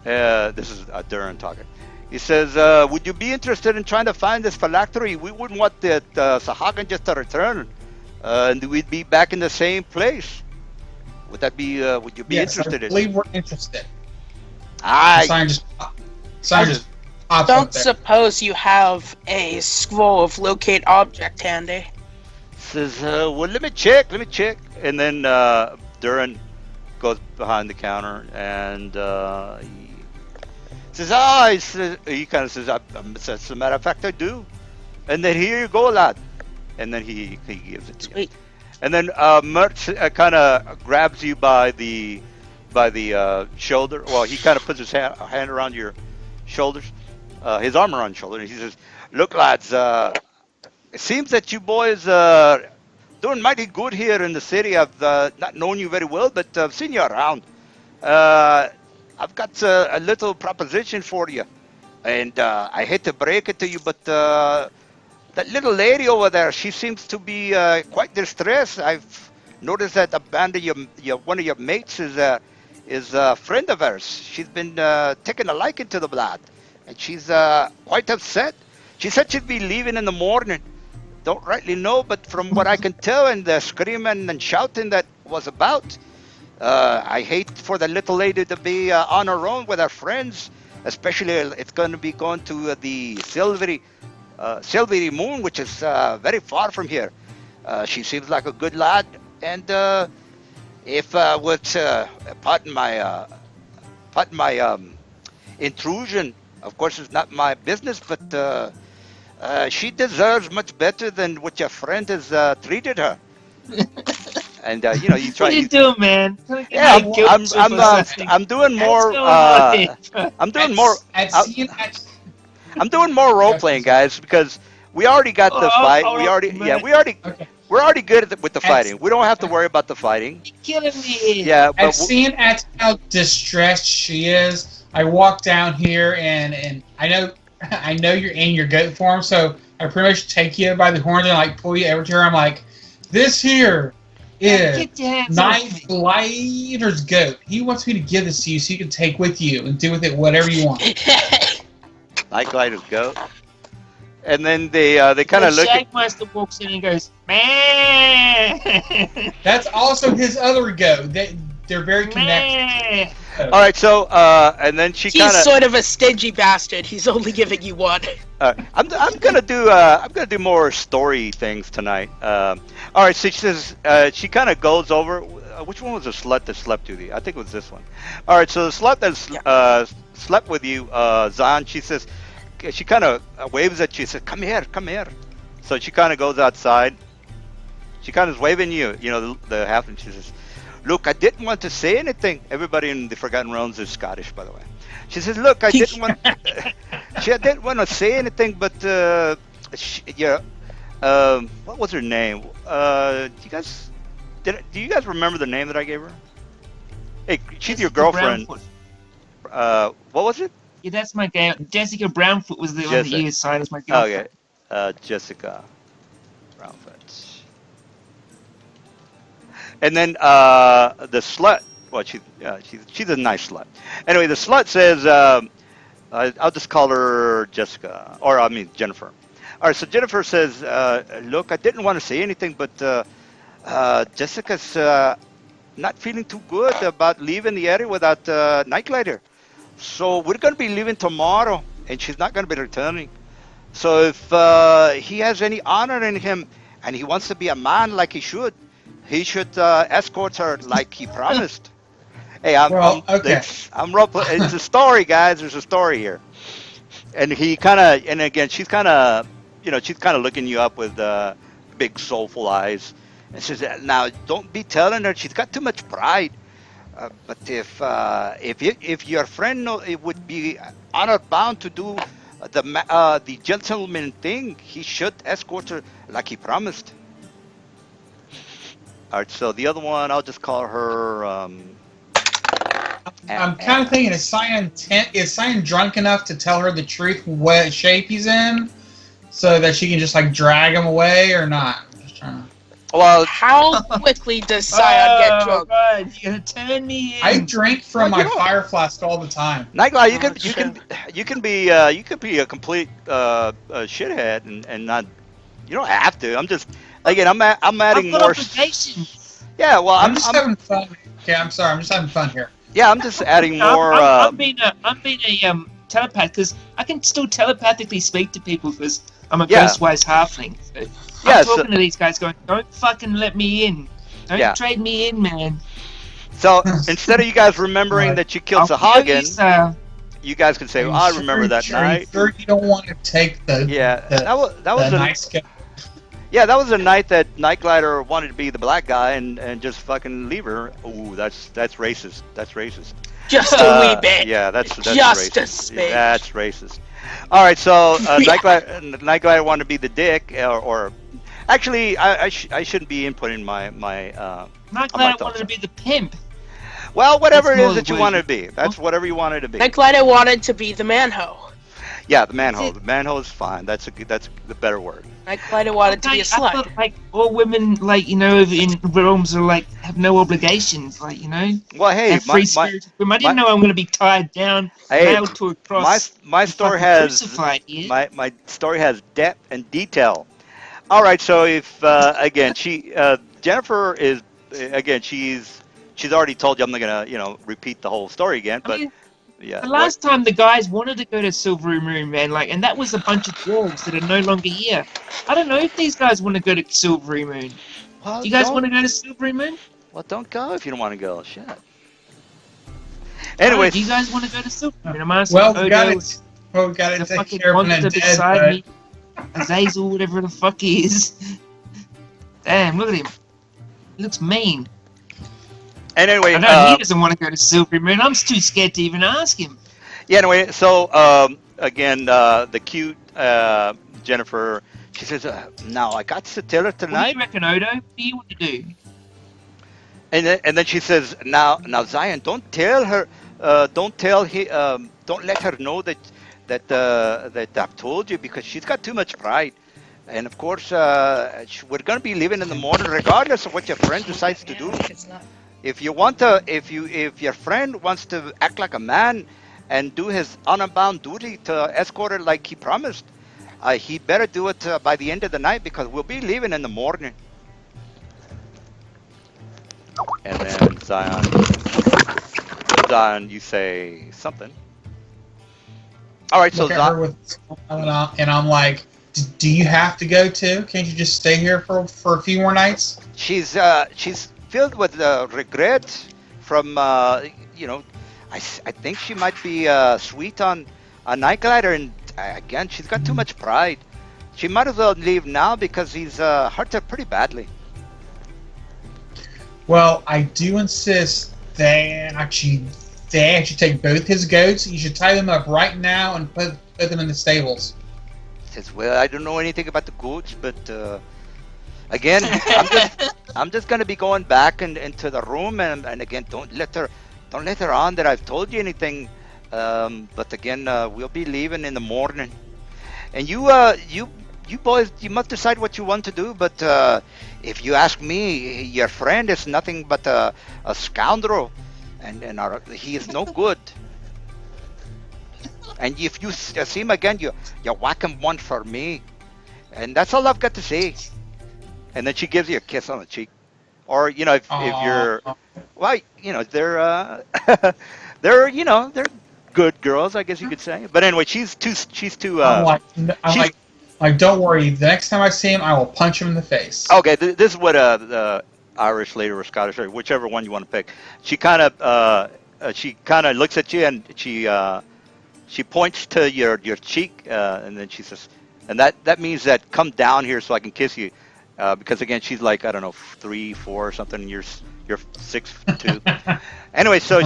Speaker 2: This is Duran talking. He says, would you be interested in trying to find this phylactery? We wouldn't want that Sahagan just to return, and we'd be back in the same place. Would that be? Would you be interested
Speaker 1: I
Speaker 2: in?
Speaker 1: believe we're interested.
Speaker 2: I
Speaker 1: Sign just pops up
Speaker 3: Don't
Speaker 1: there.
Speaker 3: suppose you have a scroll of locate object handy.
Speaker 2: says, well, let me check. And then Duran goes behind the counter and he says, he kind of says, as a matter of fact, I do. And then here you go, lad. And then he gives it to you.
Speaker 3: Sweet.
Speaker 2: And then Mert kind of grabs you by the shoulder. Well, he kind of puts his hand around your shoulders, his arm around your shoulder, and he says, "Look, lads, it seems that you boys doing mighty good here in the city. I've not known you very well, but I've seen you around. I've got a little proposition for you, and I hate to break it to you, but that little lady over there, she seems to be quite distressed. I've noticed that a band of one of your mates is a friend of hers. She's been taking a liking to the lad, and she's quite upset. She said she'd be leaving in the morning. Don't rightly know, but from what I can tell and the screaming and shouting that was about, I hate for the little lady to be on her own with her friends, especially it's going to be going to the Silvery Moon, which is very far from here. She seems like a good lad, and if pardon my intrusion, of course it's not my business, but she deserves much better than what your friend has treated her. And you know, you try.
Speaker 4: What are you doing, man?
Speaker 2: Yeah, I'm doing more. I'm doing more. I'm doing more role playing, guys, because we already got the fight. We're already good with the fighting. We don't have to worry about the fighting.
Speaker 4: You're killing me.
Speaker 2: Yeah, but
Speaker 1: I've seen how distressed she is. I walk down here and I know I know you're in your goat form, so I pretty much take you by the horns and like pull you over to her. I'm like, this here is
Speaker 4: Get your hands
Speaker 1: Night
Speaker 4: off me.
Speaker 1: Glider's goat. He wants me to give this to you so you can take with you and do with it whatever you want.
Speaker 2: Night Glider's goat. And then they kind
Speaker 4: The
Speaker 2: of look at.
Speaker 4: Shagmaster walks in and goes, man.
Speaker 1: That's also his other goat. They're very connected.
Speaker 2: All right, so and then she kind
Speaker 3: He's
Speaker 2: of.
Speaker 3: sort of a stingy bastard. He's only giving you one.
Speaker 2: I'm gonna do more story things tonight. All right, so she says she kind of goes over. Which one was the slut that slept with you? I think it was this one. All right, so the slut that slept with you, Zan. She says she kind of waves at you. Says, "Come here, come here." So she kind of goes outside. She kind of is waving you. You know the half, and she says, "Look, I didn't want to say anything." Everybody in the Forgotten Realms is Scottish, by the way. She says, "Look, I didn't want. She didn't want to say anything, but what was her name? Do you guys remember the name that I gave her? Hey, she's your girlfriend. What was it?
Speaker 4: Yeah, that's my girl. Jessica Brownfoot was the one that you assigned as my girlfriend.
Speaker 2: Okay, Jessica Brownfoot. And then the slut. Well, she's a nice slut. Anyway, the slut says, I'll just call her Jessica, or I mean Jennifer. All right, so Jennifer says, "Look, I didn't want to say anything, but Jessica's not feeling too good about leaving the area without Nightglider. So we're going to be leaving tomorrow, and she's not going to be returning. So if he has any honor in him, and he wants to be a man like he should escort her like he promised." Hey, it's a story, guys. There's a story here. And he kind of, and again, she's kind of looking you up with big soulful eyes, and says, "Now, don't be telling her. She's got too much pride. But if your friend would be honor bound to do the gentleman thing, he should escort her like he promised." All right. So the other one, I'll just call her.
Speaker 1: I'm kind of thinking, is Cyan drunk enough to tell her the truth, what shape he's in, so that she can just like drag him away, or not? I'm just trying to.
Speaker 2: Well,
Speaker 3: How quickly does Scion get drunk?
Speaker 4: God, you're gonna turn me in.
Speaker 1: I drink from my fire flask all the time.
Speaker 2: Nightlight, you can be a complete shithead and not. You don't have to. I'm just again. I'm adding
Speaker 4: I've got
Speaker 2: more.
Speaker 4: obligations.
Speaker 2: Yeah, well,
Speaker 1: I'm just having fun. Okay, I'm sorry. I'm just having fun here.
Speaker 2: Yeah, I'm just adding more.
Speaker 4: I'm being a telepath because I can still telepathically speak to people because I'm a ghostwise halfling. So I'm talking to these guys, going, "Don't fucking let me in. Don't trade me in, man."
Speaker 2: So instead of you guys remembering that you killed Sahagin, you guys can say, "I remember that night."
Speaker 1: Sure, you don't want to take the
Speaker 2: that was a
Speaker 1: nice guy.
Speaker 2: Yeah, that was a night that Nightglider wanted to be the black guy and just fucking leave her. Ooh, that's racist. That's racist.
Speaker 3: Just a wee bit.
Speaker 2: Yeah, that's
Speaker 3: just
Speaker 2: racist.
Speaker 3: a smidge.
Speaker 2: That's racist. All right, so Nightglider wanted to be the dick, or actually, I shouldn't be inputting my
Speaker 4: Nightglider wanted to be the pimp.
Speaker 2: Well, whatever it is that you want to be, that's whatever you wanted to be.
Speaker 3: Nightglider wanted to be the manho.
Speaker 2: Yeah, the manhole. The manhole is fine. That's the better word.
Speaker 3: Nightglider wanted to be a slut.
Speaker 4: I thought, like, all women, like, you know, in realms are like have no obligations, like, you know.
Speaker 2: Well, hey,
Speaker 4: free spirit. I didn't know I'm going to be tied down, nailed to a cross.
Speaker 2: My story has my story has depth and detail. All right, so if again, Jennifer is again, she's already told you. I'm not gonna repeat the whole story again, but. Yeah.
Speaker 4: The last time the guys wanted to go to Silvery Moon, man, and that was a bunch of dwarves that are no longer here. I don't know if these guys want to go to Silvery Moon.
Speaker 2: Well,
Speaker 4: do you guys want to go to Silvery Moon?
Speaker 2: Well, don't go if you don't want to go. Shit. Anyway,
Speaker 4: do you guys want to go to Silvery Moon? I'm asking
Speaker 1: we got to take care of him beside me.
Speaker 4: Azazel, whatever the fuck he is. Damn, look at him. He looks mean.
Speaker 2: And anyway,
Speaker 4: I know he doesn't want to go to Silvery Moon. I'm too scared to even ask him.
Speaker 2: Yeah, anyway, so again, the cute Jennifer, she says, "Now I got to tell her tonight."
Speaker 4: What do you reckon, Odo? What do you want to do?
Speaker 2: And then she says, "Now Zion, don't let her know that that I've told you because she's got too much pride. And of course, we're gonna be leaving in the morning, regardless of what your friend decides to do. If you want to, if your friend wants to act like a man and do his unbound duty to escort her like he promised, he better do it by the end of the night because we'll be leaving in the morning. And then Zion, you say something. All right, so
Speaker 1: Look at her with, and I'm like, do you have to go too? Can't you just stay here for a few more nights?
Speaker 2: she's filled with regret from I think she might be sweet on a night glider, and again she's got too much pride. She might as well leave now because he's hurt her pretty badly.
Speaker 1: Well, I do insist they actually take both his goats. You should tie them up right now and put them in the stables.
Speaker 2: Says, well, I don't know anything about the goats, but again, I'm just gonna be going back into the room, and again, don't let her on that I've told you anything. But again, we'll be leaving in the morning, and you boys, you must decide what you want to do. But if you ask me, your friend is nothing but a scoundrel, and he is no good. And if you see him again, you whack him one for me. And that's all I've got to say. And then she gives you a kiss on the cheek. Or, if you're, well, they're good girls, I guess you could say. But anyway, she's too,
Speaker 1: I'm like, don't worry. The next time I see him, I will punch him in the face.
Speaker 2: Okay, this is what the Irish lady or Scottish lady, whichever one you want to pick. She kind of looks at you and she points to your cheek, and then she says, and that means that come down here so I can kiss you, because again she's like, I don't know, 3, 4 or something. And you're 6'2". Anyway, so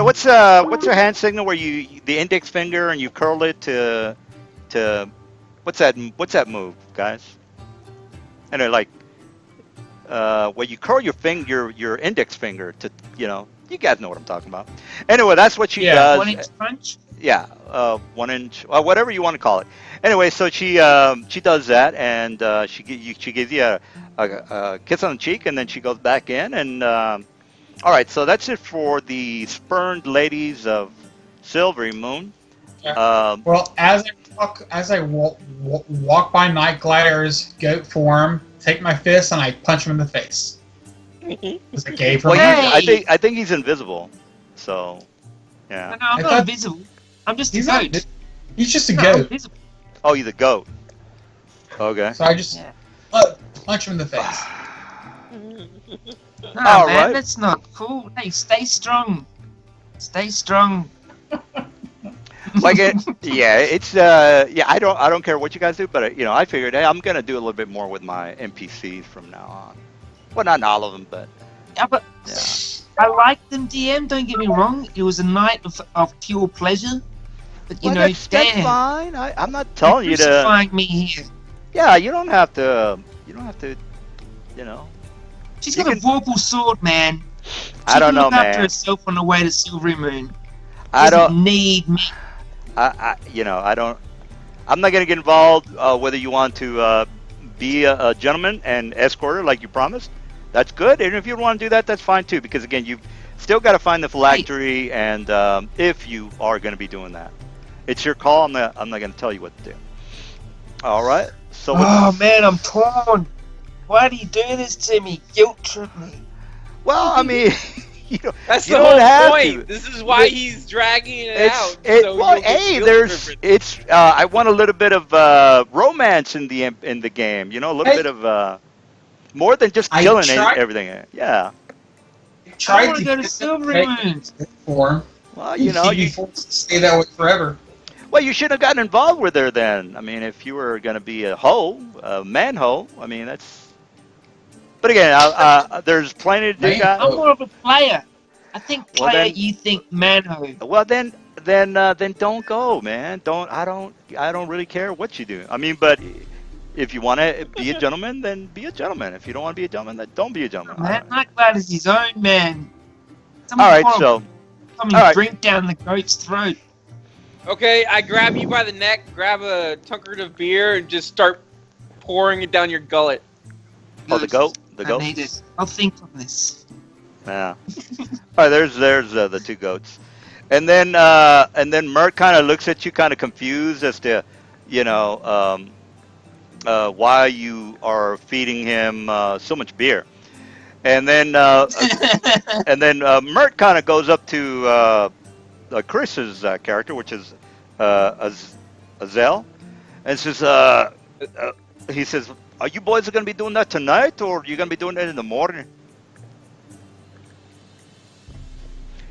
Speaker 2: what's her hand signal where you the index finger and you curl it to what's that move, guys? Anyway, like where you curl your index finger to you guys know what I'm talking about. Anyway, that's what she does.
Speaker 4: 1-inch punch?
Speaker 2: Yeah, 1 inch, whatever you want to call it. Anyway, so she does that, and she gives you a kiss on the cheek, and then she goes back in. And all right, so that's it for the spurned ladies of Silvery Moon.
Speaker 1: Yeah. Well, as I walk by Night Glider's goat form, take my fist and I punch him in the face. Was it gay for me?
Speaker 2: I think he's invisible. So, yeah.
Speaker 4: No, I'm not invisible. I'm just a goat.
Speaker 1: He's just a goat.
Speaker 4: Invisible.
Speaker 2: Oh, he's a goat. Okay.
Speaker 1: So I just punch him in the face.
Speaker 4: No,
Speaker 2: All
Speaker 4: man,
Speaker 2: right.
Speaker 4: that's not cool. Hey, stay strong. Stay strong.
Speaker 2: Like it's I don't care what you guys do, but I figured, hey, I'm gonna do a little bit more with my NPCs from now on. Well, not all of them, but
Speaker 4: Yeah, but I liked them, DM. Don't get me wrong. It was a night of pure pleasure. But
Speaker 2: that's fine. I'm not telling you to.
Speaker 4: Crucifying me here.
Speaker 2: Yeah, you don't have to.
Speaker 4: She's
Speaker 2: You
Speaker 4: got
Speaker 2: can-
Speaker 4: a vorpal sword, man.
Speaker 2: I don't know,
Speaker 4: She can look after
Speaker 2: man.
Speaker 4: herself on the way to Silvery Moon.
Speaker 2: I
Speaker 4: Doesn't
Speaker 2: don't.
Speaker 4: need me.
Speaker 2: I don't. I'm not gonna get involved. Whether you want to be a gentleman and escort her like you promised, that's good. And if you want to do that, that's fine too. Because again, you've still got to find the phylactery, and if you are going to be doing that, it's your call. I'm not going to tell you what to do. All right. So.
Speaker 4: Oh man, I'm torn. Why do you do this to me? Guilt trip me.
Speaker 2: Well, I mean,
Speaker 5: That's
Speaker 2: you
Speaker 5: the
Speaker 2: don't have
Speaker 5: whole point.
Speaker 2: to.
Speaker 5: This is why he's dragging it out.
Speaker 2: Well, hey, I want a little bit of romance in the game. A little bit of more than just killing everything. Yeah.
Speaker 4: I want to go to Silvery Moon.
Speaker 1: Form.
Speaker 2: Well,
Speaker 1: You'd be forced to stay that way forever.
Speaker 2: Well, you shouldn't have gotten involved with her then. I mean, if you were going to be a man hoe, I mean, that's. But again, there's plenty to do.
Speaker 4: I'm more of a player. I think
Speaker 2: Well,
Speaker 4: player,
Speaker 2: then-
Speaker 4: you think manhood.
Speaker 2: Well, then don't go, man. I don't really care what you do. I mean, but if you want to be a gentleman, then be a gentleman. If you don't want to be a gentleman, then don't be a gentleman.
Speaker 4: Man, Nightblade is his own man.
Speaker 2: All right, so.
Speaker 4: Somebody
Speaker 2: all right.
Speaker 4: drink down the goat's throat.
Speaker 5: Okay, I grab you by the neck, grab a tankard of beer, and just start pouring it down your gullet.
Speaker 2: Oh, the
Speaker 4: Good.
Speaker 2: goat. The
Speaker 4: I
Speaker 2: goat.
Speaker 4: need it. I'll think on this.
Speaker 2: Yeah. All right. There's the two goats, and then Mert kind of looks at you, kind of confused as to, why you are feeding him so much beer, and then Mert kind of goes up to Chris's character, which is Azel, and says, he says, "Are you boys going to be doing that tonight, or are you going to be doing it in the morning?"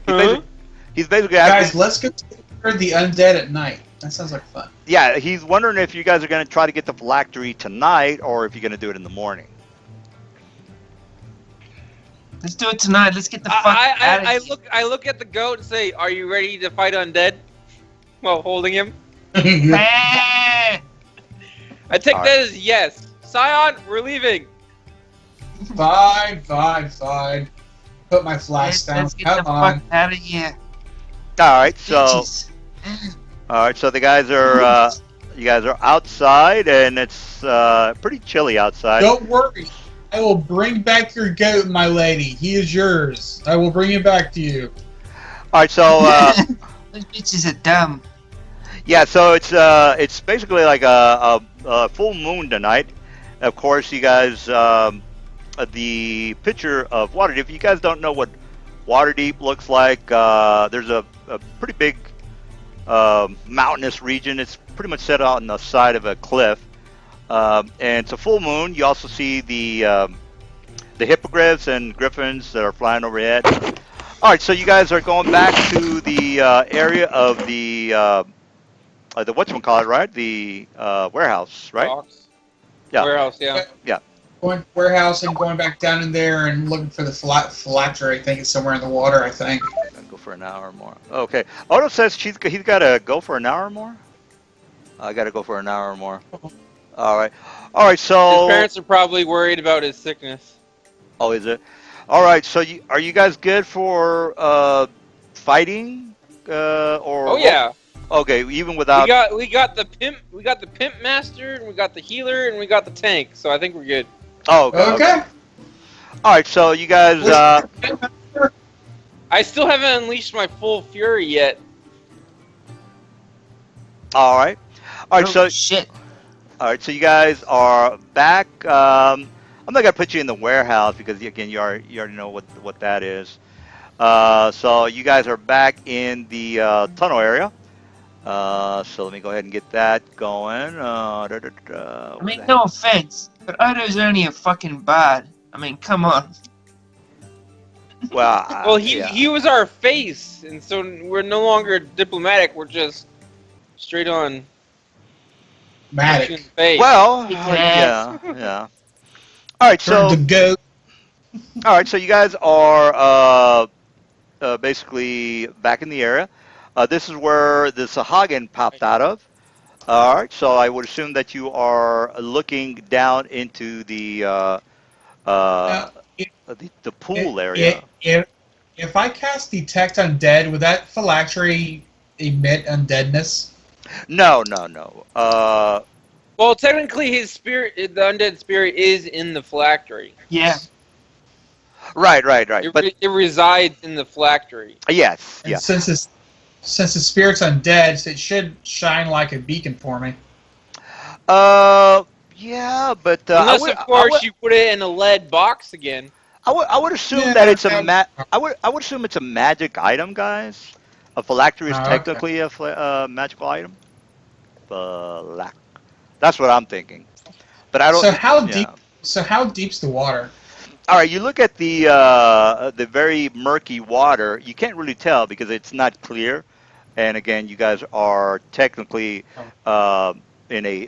Speaker 2: He's
Speaker 5: Huh?
Speaker 2: basically, he's basically asking.
Speaker 1: Guys, let's go to the undead at night. That sounds like fun.
Speaker 2: Yeah, he's wondering if you guys are going to try to get the phylactery tonight, or if you're going to do it in the morning.
Speaker 4: Let's do it tonight. Let's get the fuck out of
Speaker 5: I
Speaker 4: here.
Speaker 5: look at the goat and say, "Are you ready to fight undead?" While holding him.
Speaker 4: Ah!
Speaker 5: I take
Speaker 2: All
Speaker 5: that as yes. Scion, we're leaving.
Speaker 1: Fine. Put my flask down.
Speaker 4: Let's get
Speaker 1: Come
Speaker 4: the
Speaker 1: on.
Speaker 4: fuck out of here.
Speaker 2: All right, so
Speaker 4: Bitches.
Speaker 2: the guys are you guys are outside, and it's pretty chilly outside.
Speaker 1: Don't worry. I will bring back your goat, my lady. He is yours. I will bring him back to you.
Speaker 2: All right, so
Speaker 4: Those bitches are dumb.
Speaker 2: yeah, so it's basically like a full moon tonight. Of course, you guys the picture of Waterdeep. If you guys don't know what Waterdeep looks like, there's a pretty big mountainous region. It's pretty much set out on the side of a cliff, and it's a full moon. You also see the hippogriffs and griffins that are flying overhead. All right, so you guys are going back to the area of the whatchamacallit, right? The warehouse, right?
Speaker 5: Box.
Speaker 2: Yeah.
Speaker 5: Warehouse, yeah.
Speaker 1: Going to warehouse and going back down in there and looking for the phylactery. I think it's somewhere in the water. I think.
Speaker 2: Gotta go for an hour more. Okay. Odo says he's got to go for an hour more. I got to go for an hour more. All right.
Speaker 5: His
Speaker 2: So.
Speaker 5: parents are probably worried about his sickness.
Speaker 2: Oh, is it? All right. So are you guys good for fighting? Or.
Speaker 5: Oh yeah.
Speaker 2: Okay. Even without.
Speaker 5: We got the pimp master, and we got the healer, and we got the tank. So I think we're good.
Speaker 2: Oh. Okay. All right. So you guys.
Speaker 5: I still haven't unleashed my full fury yet.
Speaker 2: All right. All right.
Speaker 4: Oh,
Speaker 2: So.
Speaker 4: shit.
Speaker 2: All right, so you guys are back. I'm not gonna put you in the warehouse because again, you already know what that is. So you guys are back in the tunnel area. So let me go ahead and get that going.
Speaker 4: I mean, no offense, but Odo's only a fucking bard. I mean, come on.
Speaker 2: Well,
Speaker 5: Well, he was our face, and so we're no longer diplomatic. We're just straight on.
Speaker 1: Matic.
Speaker 5: Face.
Speaker 2: Well,
Speaker 4: Yeah.
Speaker 2: yeah. All right, so
Speaker 1: Turn to goat.
Speaker 2: all right, so you guys are basically back in the area. This is where the Sahagin popped out of. All right, so I would assume that you are looking down into the pool area.
Speaker 1: If I cast Detect Undead, would that phylactery emit undeadness?
Speaker 2: No.
Speaker 5: Well, technically, his spirit, the undead spirit, is in the phylactery.
Speaker 4: Yeah.
Speaker 2: Right. But
Speaker 5: It resides in the phylactery.
Speaker 2: yes,
Speaker 1: And
Speaker 2: yeah.
Speaker 1: since the spirit's undead, it should shine like a beacon for me.
Speaker 2: Yeah, but
Speaker 5: Unless, of course, you put it in a lead box again.
Speaker 2: I would assume
Speaker 1: Yeah,
Speaker 2: that it's a
Speaker 1: that-
Speaker 2: I would assume it's a magic item, guys. A phylactery is
Speaker 1: Okay.
Speaker 2: technically a magical item. That's what I'm thinking. But I don't.
Speaker 1: So how
Speaker 2: yeah.
Speaker 1: deep? So how deep's the water?
Speaker 2: All right, you look at the very murky water. You can't really tell because it's not clear. And again, you guys are technically in a.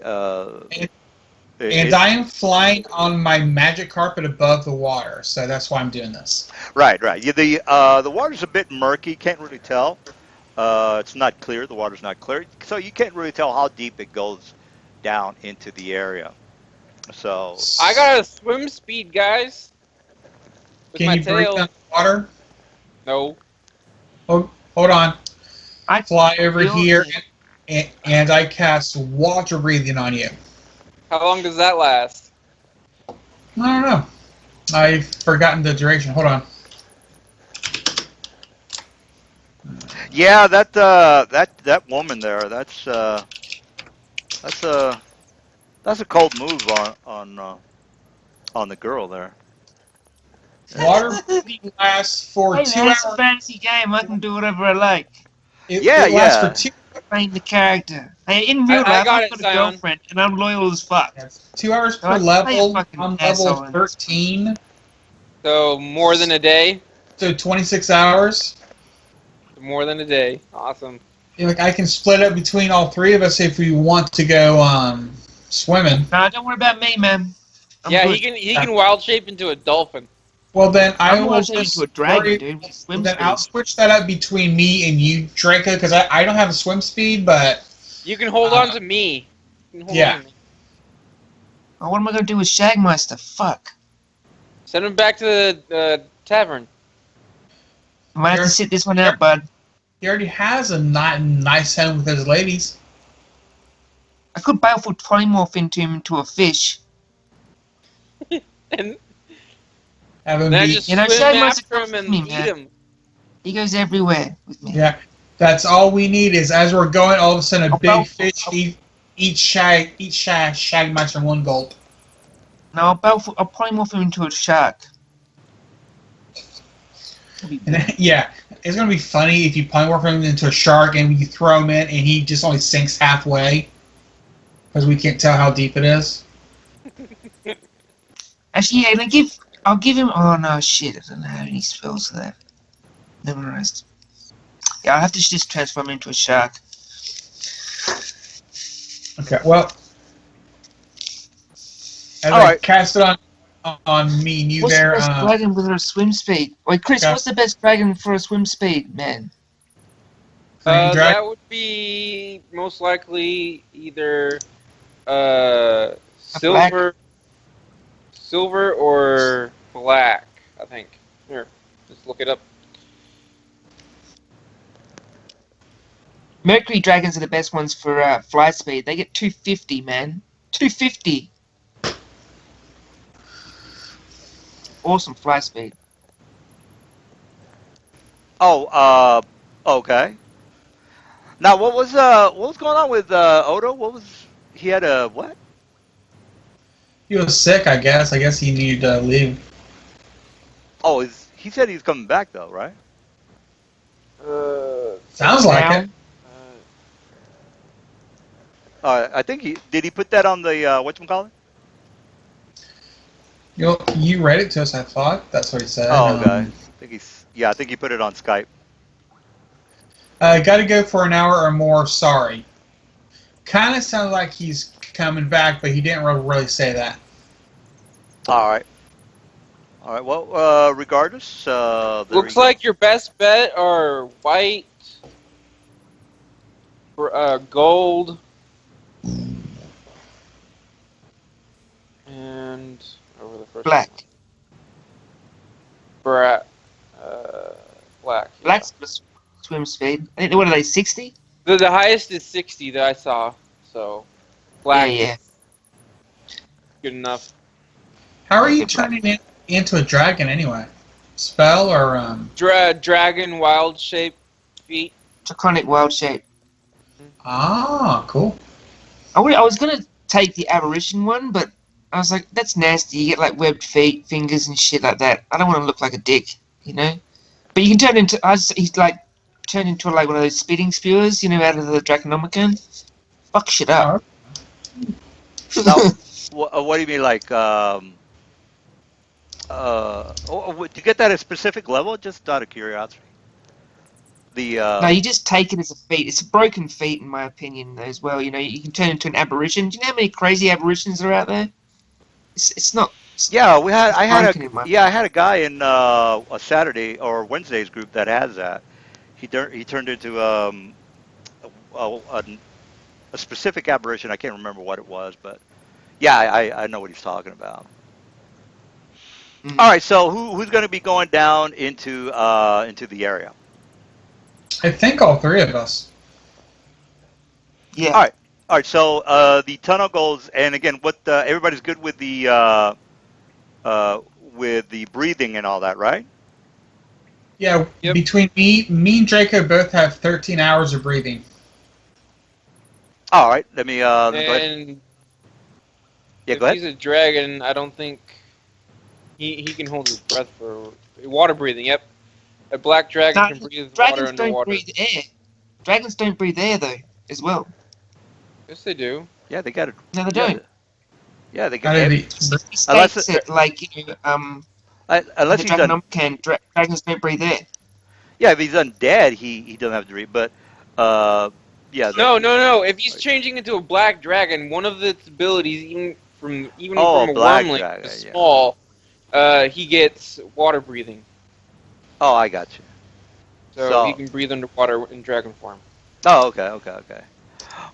Speaker 1: And I am flying on my magic carpet above the water, so that's why I'm doing this.
Speaker 2: Right. Yeah, the water's a bit murky. Can't really tell. It's not clear. The water's not clear, so you can't really tell how deep it goes down into the area. So
Speaker 5: I got a swim speed, guys. With
Speaker 1: Can
Speaker 5: my
Speaker 1: you break
Speaker 5: tail.
Speaker 1: down the water?
Speaker 5: No.
Speaker 1: Hold on.
Speaker 4: I
Speaker 1: Fly over
Speaker 4: Really?
Speaker 1: here. and I cast water breathing on you.
Speaker 5: How long does that last?
Speaker 1: I don't know. I've forgotten the duration. Hold on.
Speaker 2: Yeah, that woman there. That's a that's a cold move on the girl there.
Speaker 1: Water breathing lasts for
Speaker 4: Hey,
Speaker 1: 2
Speaker 4: man, it's a
Speaker 1: hours.
Speaker 4: fantasy game. I can do whatever I like.
Speaker 2: Yeah,
Speaker 1: It lasts for
Speaker 2: yeah.
Speaker 1: two.
Speaker 4: Playing the character. Hey, in real
Speaker 5: I
Speaker 4: life,
Speaker 5: got
Speaker 4: I've
Speaker 5: it,
Speaker 4: got a
Speaker 5: Zion.
Speaker 4: girlfriend, and I'm loyal as fuck.
Speaker 1: Yes, 2 hours
Speaker 4: So
Speaker 1: per
Speaker 4: I can play a
Speaker 1: level.
Speaker 4: fucking
Speaker 1: I'm
Speaker 4: asshole
Speaker 1: level
Speaker 4: in this.
Speaker 1: 13,
Speaker 5: So more than a day.
Speaker 1: so 26 hours.
Speaker 5: More than a day. Awesome.
Speaker 1: Like I can split up between all three of us if we want to go swimming.
Speaker 4: Nah, don't worry about me, man. I'm
Speaker 5: Yeah,
Speaker 4: good.
Speaker 5: he can wild shape into a dolphin.
Speaker 1: Well, then I
Speaker 4: I'm
Speaker 1: will
Speaker 4: watching
Speaker 1: just
Speaker 4: into a dragon,
Speaker 1: worry-
Speaker 4: dude. With swim
Speaker 1: Then I'll
Speaker 4: speed.
Speaker 1: switch that up between me and you, Draco, because I don't have a swim speed, but
Speaker 5: You can hold on to me. You can hold
Speaker 1: yeah.
Speaker 5: on to me.
Speaker 4: Oh, what am I gonna do with Shagmeister? Fuck.
Speaker 5: Send him back to the tavern.
Speaker 4: I might have to
Speaker 1: Sure.
Speaker 4: sit this one out, bud.
Speaker 1: he already has a nice home with his ladies.
Speaker 4: I could baleful polymorph into a fish.
Speaker 5: And
Speaker 1: Have him
Speaker 5: then
Speaker 1: be,
Speaker 5: just
Speaker 4: You know,
Speaker 5: swim
Speaker 4: Shagmeister
Speaker 5: after
Speaker 4: comes
Speaker 5: him
Speaker 4: with
Speaker 5: and
Speaker 4: me,
Speaker 5: eat
Speaker 4: man.
Speaker 5: him.
Speaker 4: He goes everywhere with me.
Speaker 1: yeah. That's all we need is as we're going, all of a sudden a
Speaker 4: I'll
Speaker 1: big
Speaker 4: baleful-
Speaker 1: fish eats Shagmeister in one gulp.
Speaker 4: No, I'll polymorph him into a shark. That'd be
Speaker 1: And
Speaker 4: good.
Speaker 1: then, yeah, it's gonna be funny if you polymorph him into a shark and you throw him in and he just only sinks halfway because we can't tell how deep it is.
Speaker 4: Actually, yeah, I'll give him. Oh no, shit! I don't have any spells for that memorized. Yeah, I'll have to just transform him into a shark.
Speaker 1: Okay, well, as
Speaker 2: All
Speaker 1: I
Speaker 2: right.
Speaker 1: cast it on me and you
Speaker 4: What's
Speaker 1: there,
Speaker 4: the best dragon with a swim speed? Wait, Chris,
Speaker 1: Okay.
Speaker 4: what's the best dragon for a swim speed, man?
Speaker 1: Green Dragon.
Speaker 5: That would be most likely either silver or black. I think. Here, just look it up.
Speaker 4: Mercury dragons are the best ones for flight speed. They get 250, man. 250. Awesome flight speed.
Speaker 2: Oh, okay. Now, what was going on with Odo? He had a what?
Speaker 1: He was sick, I guess. I guess he needed to leave.
Speaker 2: Oh, he said he's coming back though, right?
Speaker 1: Sounds like it.
Speaker 2: I think he put that on the whatchamacallit?
Speaker 1: You read it to us, I thought. That's what he said.
Speaker 2: Oh, okay. I think he put it on Skype.
Speaker 1: Got to go for an hour or more. Sorry. Kind of sounds like he's coming back, but he didn't really say that.
Speaker 2: All right. Well, regardless,
Speaker 5: Looks like your best bet are white, gold, and over the first
Speaker 4: Black.
Speaker 5: black. Yeah.
Speaker 4: Black's plus swim speed. I think, what are they, 60?
Speaker 5: The highest is 60 that I saw. So black
Speaker 4: Yeah.
Speaker 5: is good enough.
Speaker 1: How are you turning it into a dragon anyway? Spell or
Speaker 5: Dragon wild shape feet.
Speaker 4: Draconic wild shape.
Speaker 1: Ah, cool.
Speaker 4: I was gonna take the apparition one, but I was like, that's nasty. You get like webbed feet, fingers, and shit like that. I don't want to look like a dick, you know. But you can turn into. He's like turned into like one of those spitting spewers, you know, out of the Draconomicon. Fuck shit up.
Speaker 2: Now, what do you mean, like? Did you get that at a specific level? Just out of curiosity.
Speaker 4: No, you just take it as a feat. It's a broken feat, in my opinion, as well. You know, you can turn into an apparition. Do you know how many crazy apparitions are out there? It's not.
Speaker 2: Yeah, I had a guy in a Saturday or Wednesday's group that has that. He turned into a specific apparition. I can't remember what it was, but yeah, I know what he's talking about.
Speaker 4: Mm.
Speaker 2: All right, so who's going to be going down into the area?
Speaker 1: I think all three of us.
Speaker 4: Yeah.
Speaker 2: All right. So the tunnel goes, and again, what everybody's good with the breathing and all that, right?
Speaker 1: Yeah,
Speaker 5: Yep.
Speaker 1: between me and Draco both have 13 hours of breathing.
Speaker 2: All right. Let me go ahead.
Speaker 5: And
Speaker 2: Yeah,
Speaker 5: if
Speaker 2: go ahead.
Speaker 5: he's a dragon, I don't think he can hold his breath for water breathing. Yep, a black dragon
Speaker 4: No,
Speaker 5: can breathe water
Speaker 4: dragons don't
Speaker 5: underwater.
Speaker 4: breathe air. Dragons don't breathe air though, as well.
Speaker 5: Yes, they do.
Speaker 2: Yeah, they got it.
Speaker 4: No, they
Speaker 2: Yeah,
Speaker 4: don't.
Speaker 2: yeah, they
Speaker 1: How
Speaker 2: got
Speaker 1: did
Speaker 2: it.
Speaker 1: he?
Speaker 4: He
Speaker 2: Unless
Speaker 4: states it like in
Speaker 2: unless
Speaker 4: the
Speaker 2: he's un,
Speaker 4: Dragonomicon, dragons don't breathe air.
Speaker 2: yeah, if he's undead, he doesn't have to read. But uh, yeah,
Speaker 5: No. If he's changing into a black dragon, one of its abilities, even
Speaker 2: oh,
Speaker 5: from a
Speaker 2: black
Speaker 5: wormling,
Speaker 2: dragon.
Speaker 5: is
Speaker 2: Yeah.
Speaker 5: small. He gets water breathing,
Speaker 2: Oh, I got you.
Speaker 5: so he
Speaker 2: So,
Speaker 5: can breathe underwater in dragon form.
Speaker 2: oh, okay.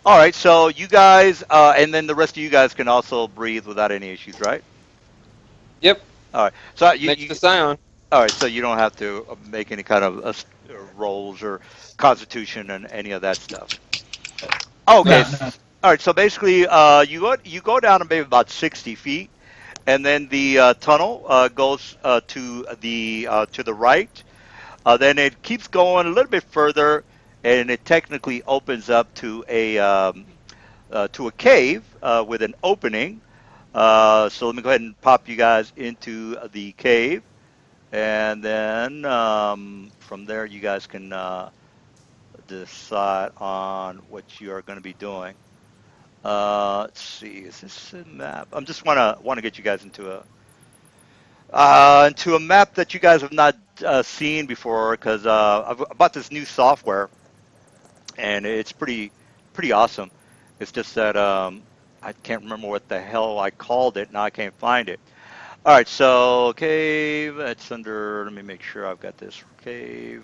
Speaker 2: All right. So you guys, and then the rest of you guys can also breathe without any issues, right?
Speaker 5: Yep,
Speaker 2: All right. So
Speaker 5: next to Scion.
Speaker 2: all right. So you don't have to make any kind of rolls or constitution and any of that stuff. Okay.
Speaker 1: No, no.
Speaker 2: All right. So basically, you go down maybe about 60 feet, and then the tunnel goes to the right. Then it keeps going a little bit further, and it technically opens up to a cave with an opening. So let me go ahead and pop you guys into the cave, and then from there you guys can decide on what you are going to be doing. Let's see, is this a map? I'm just want to get you guys into a map that you guys have not seen before, because I bought this new software, and it's pretty awesome. It's just that I can't remember what the hell I called it. Now I can't find it. All right, so cave. It's under. Let me make sure I've got this cave.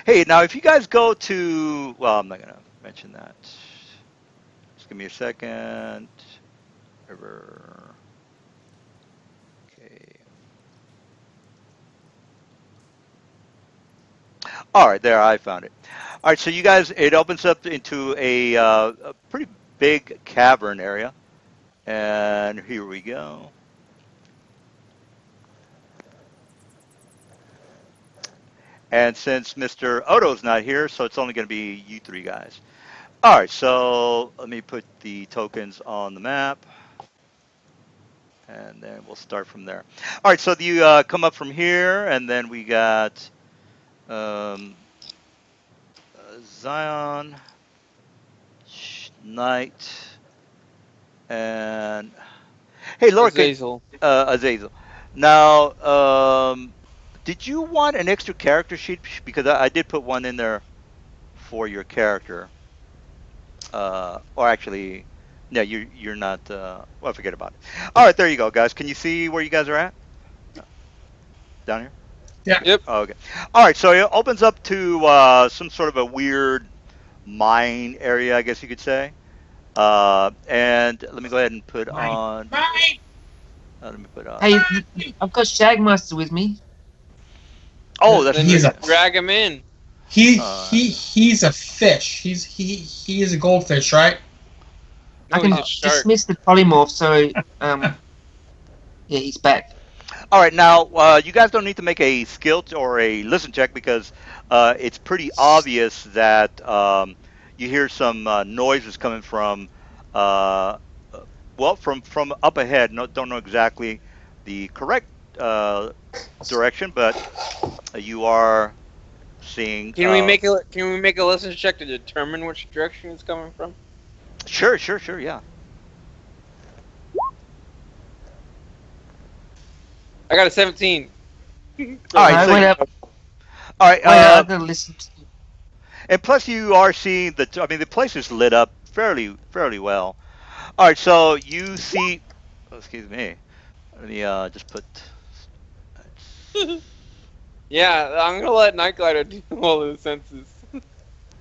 Speaker 2: Hey, now if you guys go to, well, I'm not gonna mention that. Just give me a second. River. Okay. All right, there, I found it. All right, so you guys, it opens up into a pretty big cavern area. And here we go. And since Mr. Odo's not here, so it's only going to be you three guys. All right, so let me put the tokens on the map. And then we'll start from there. All right, so you come up from here, and then we got um, Zion, Knight, and hey, Lorcan,
Speaker 5: Azazel.
Speaker 2: Azazel. Now, did you want an extra character sheet? Because I did put one in there for your character. Or actually, no, you're not. Well, forget about it. All right, there you go, guys. Can you see where you guys are at? Down here.
Speaker 1: Yeah.
Speaker 5: Yep.
Speaker 2: Oh, okay. All right, so it opens up to some sort of a weird mine area, I guess you could say. And let me go ahead and put on.
Speaker 1: Mine.
Speaker 2: Let me put on.
Speaker 4: Hey, I've got Shagmaster with me.
Speaker 2: Oh, that's
Speaker 5: Then
Speaker 1: He's
Speaker 5: you
Speaker 1: a-
Speaker 5: drag him in.
Speaker 1: He's a fish. He is a goldfish, right?
Speaker 4: I
Speaker 5: No,
Speaker 4: can
Speaker 5: he's a shark.
Speaker 4: dismiss the polymorph, so yeah, he's back.
Speaker 2: All right, now you guys don't need to make a skill or a listen check, because it's pretty obvious that you hear some noises coming from, well, from up ahead. No, don't know exactly the correct direction, but you are seeing.
Speaker 5: Can we make a listen check to determine which direction it's coming from?
Speaker 2: Sure, yeah.
Speaker 5: I got a 17.
Speaker 2: All right, so
Speaker 4: wait
Speaker 2: you,
Speaker 4: up,
Speaker 2: all right,
Speaker 4: wait up. I've got to listen to you.
Speaker 2: and plus you are seeing the. I mean, the place is lit up fairly well. All right, so you see. Oh, excuse me. Let me just put.
Speaker 5: Yeah, I'm gonna let Night Glider do all of the senses.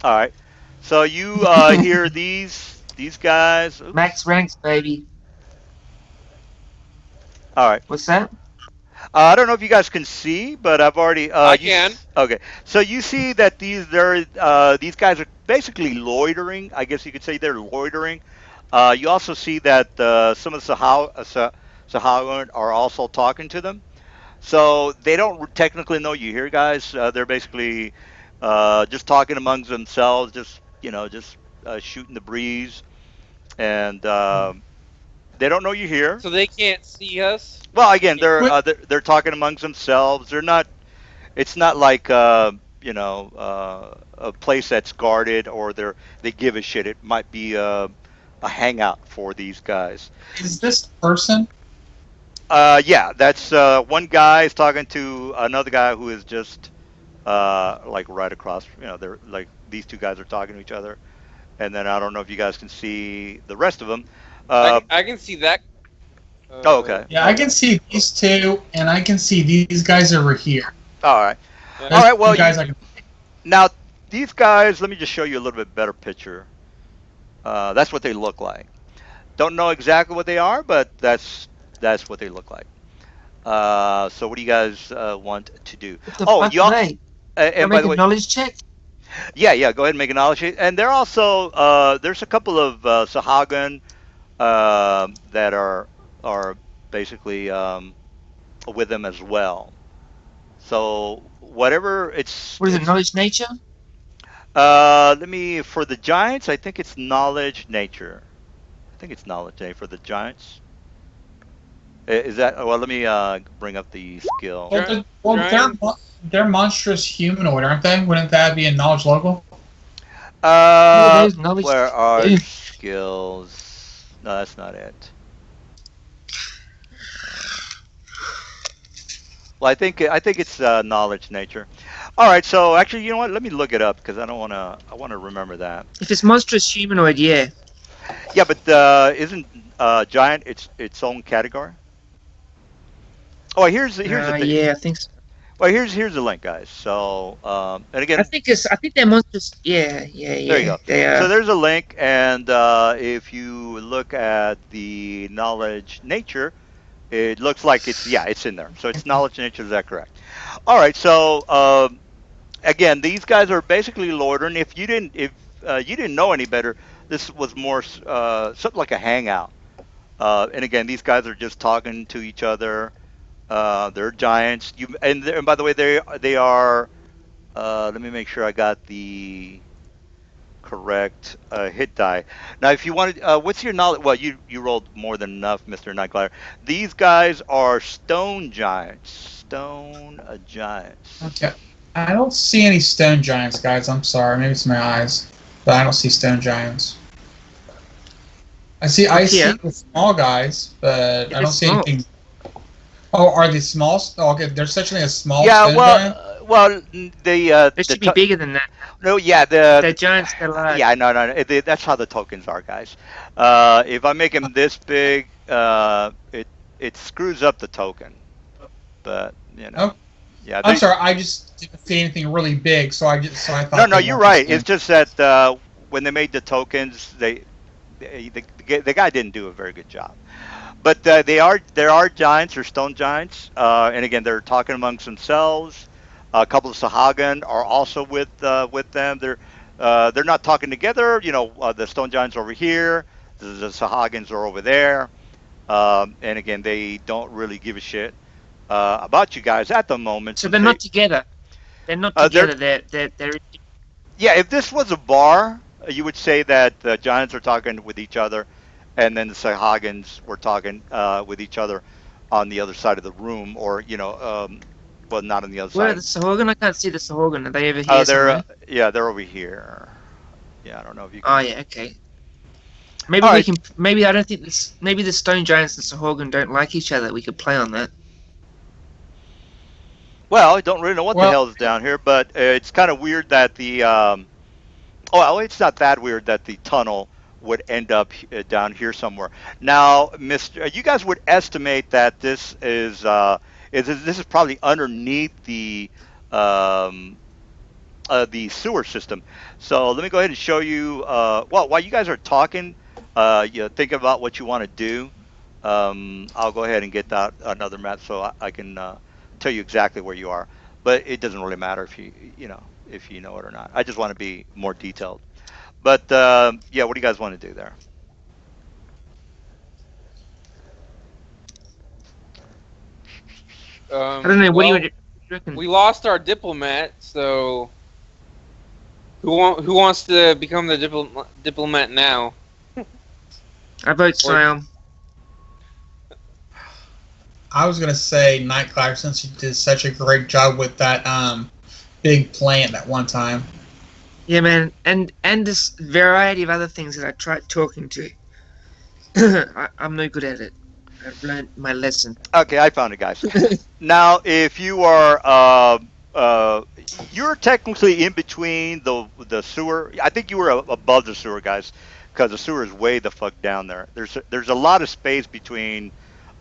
Speaker 2: All right. So you hear these guys. Oops.
Speaker 4: Max ranks, baby.
Speaker 2: All right.
Speaker 4: What's that?
Speaker 2: I don't know if you guys can see, but I've already.
Speaker 5: I can.
Speaker 2: Okay, so you see that these guys are basically loitering. I guess you could say they're loitering. You also see that some of the Saharan are also talking to them. So they don't technically know you here, guys. They're basically just talking amongst themselves, just just shooting the breeze, and they don't know you here.
Speaker 5: So they can't see us.
Speaker 2: Well,
Speaker 5: They
Speaker 2: again,
Speaker 5: can't.
Speaker 2: they're talking amongst themselves. They're not. It's not like a place that's guarded or they give a shit. It might be a hangout for these guys.
Speaker 1: Is this person?
Speaker 2: Yeah, that's one guy is talking to another guy who is just like right across. They're like these two guys are talking to each other, and then I don't know if you guys can see the rest of them. Uh,
Speaker 5: I can see that.
Speaker 2: oh, okay,
Speaker 1: Yeah, I
Speaker 2: okay,
Speaker 1: can see these two, and I can see these guys over here.
Speaker 2: all right, all
Speaker 1: Those
Speaker 2: right.
Speaker 1: two
Speaker 2: Well,
Speaker 1: guys I can.
Speaker 2: now these guys. Let me just show you a little bit better picture. That's what they look like. Don't know exactly what they are, but that's what they look like. So what do you guys want to do?
Speaker 4: What the
Speaker 2: Oh,
Speaker 4: fuck are they? Can I
Speaker 2: and by
Speaker 4: make
Speaker 2: the
Speaker 4: a
Speaker 2: way,
Speaker 4: knowledge check?
Speaker 2: yeah, yeah. Go ahead and make an knowledge check. And they're also there's a couple of Sahagan that are basically with them as well. So whatever
Speaker 4: What is it?
Speaker 2: it's
Speaker 4: Knowledge nature?
Speaker 2: let me for the giants. I think it's knowledge nature. I think it's knowledge nature for the giants. Is that well? Let me bring up the skill.
Speaker 1: They're monstrous humanoid, aren't they? Wouldn't that be a knowledge local?
Speaker 4: Yeah, there's knowledge.
Speaker 2: Where are
Speaker 4: Yeah.
Speaker 2: skills? No, that's not it. Well, I think it's knowledge nature. All right, so actually, you know what? Let me look it up because I don't want to. I want to remember that.
Speaker 4: If it's monstrous humanoid, yeah.
Speaker 2: Yeah, but isn't giant its own category? Oh, here's the thing.
Speaker 4: Yeah, I think so.
Speaker 2: Well, here's the link, guys. So and
Speaker 4: I
Speaker 2: again,
Speaker 4: think it's. I think they're monstrous. Yeah, yeah,
Speaker 2: there you
Speaker 4: yeah.
Speaker 2: go.
Speaker 4: They
Speaker 2: So
Speaker 4: are.
Speaker 2: there's a link, and if you look at the knowledge nature, it looks like it's in there. So it's knowledge nature. Is that correct? All right. So again, these guys are basically loitering. If you didn't know any better, this was more something like a hangout. And again, these guys are just talking to each other. They're giants. And by the way, they are. Let me make sure I got the correct hit die. Now, if you wanted, what's your knowledge? Well, you rolled more than enough, Mister Nightglider. These guys are stone giants. Stone giants.
Speaker 1: Okay. I don't see any stone giants, guys. I'm sorry. Maybe it's my eyes, but I don't see stone giants. I
Speaker 4: Up
Speaker 1: see
Speaker 4: here.
Speaker 1: the small guys, but
Speaker 4: Yeah,
Speaker 1: I
Speaker 4: they're
Speaker 1: don't see
Speaker 4: small.
Speaker 1: anything. Oh, are they small? Oh, okay, there's essentially a small
Speaker 2: Yeah.
Speaker 1: stone giant.
Speaker 2: Well,
Speaker 4: They should be bigger than that.
Speaker 2: no, yeah,
Speaker 4: They're giants. They're large.
Speaker 2: yeah, no, no, no. That's how the tokens are, guys. If I make them this big, it screws up the token. But
Speaker 1: Oh,
Speaker 2: yeah,
Speaker 1: I'm sorry. I just didn't see anything really big, so I
Speaker 2: no,
Speaker 1: thought
Speaker 2: no,
Speaker 1: they
Speaker 2: you're
Speaker 1: weren't
Speaker 2: right. It's
Speaker 1: stone.
Speaker 2: just that when they made the tokens, the guy didn't do a very good job. But there are giants or stone giants, and again, they're talking amongst themselves. A couple of Sahagan are also with them. They're not talking together. The stone giants are over here. The Sahagins are over there. And again, they don't really give a shit about you guys at the moment
Speaker 4: So
Speaker 2: since
Speaker 4: they're not together. They're not
Speaker 2: they're
Speaker 4: together. They're.
Speaker 2: yeah. If this was a bar, you would say that the giants are talking with each other, and then the Sahagins were talking with each other on the other side of the room, or well, not on the other
Speaker 4: Where are
Speaker 2: side.
Speaker 4: the Sahorgan? I can't see the Sahorgan. Are they over here
Speaker 2: They're
Speaker 4: somewhere?
Speaker 2: yeah, they're over here. Yeah, I don't know if you
Speaker 4: Oh
Speaker 2: can.
Speaker 4: yeah. Okay. Maybe
Speaker 2: All
Speaker 4: we
Speaker 2: right.
Speaker 4: can. Maybe I don't think this. Maybe the Stone Giants and Sahorgan don't like each other. We could play on that.
Speaker 2: Well, I don't really know what the
Speaker 1: Well,
Speaker 2: hell is down here, but it's kind of weird that the oh, well, it's not that weird that the tunnel would end up down here somewhere. Now, Mister, you guys would estimate that this is probably underneath um, the sewer system. So let me go ahead and show you. Well, while you guys are talking, thinking about what you want to do. I'll go ahead and get that another map so I can tell you exactly where you are. But it doesn't really matter if if you know it or not. I just want to be more detailed. But yeah, what do you guys want to do there?
Speaker 4: I don't know. What do
Speaker 5: Well,
Speaker 4: you reckon?
Speaker 5: we lost our diplomat, so who wants to become the diplomat now?
Speaker 4: I vote
Speaker 5: Or-
Speaker 4: Sion.
Speaker 1: I was gonna say Nightclap since you did such a great job with that big plant at one time.
Speaker 4: Yeah, man, and this variety of other things that I tried talking to. I'm no good at it. I've learned my lesson.
Speaker 2: Okay, I found it, guys. Now, if you are you're technically in between the sewer. I think you were above the sewer, guys, because the sewer is way the fuck down there. There's a lot of space between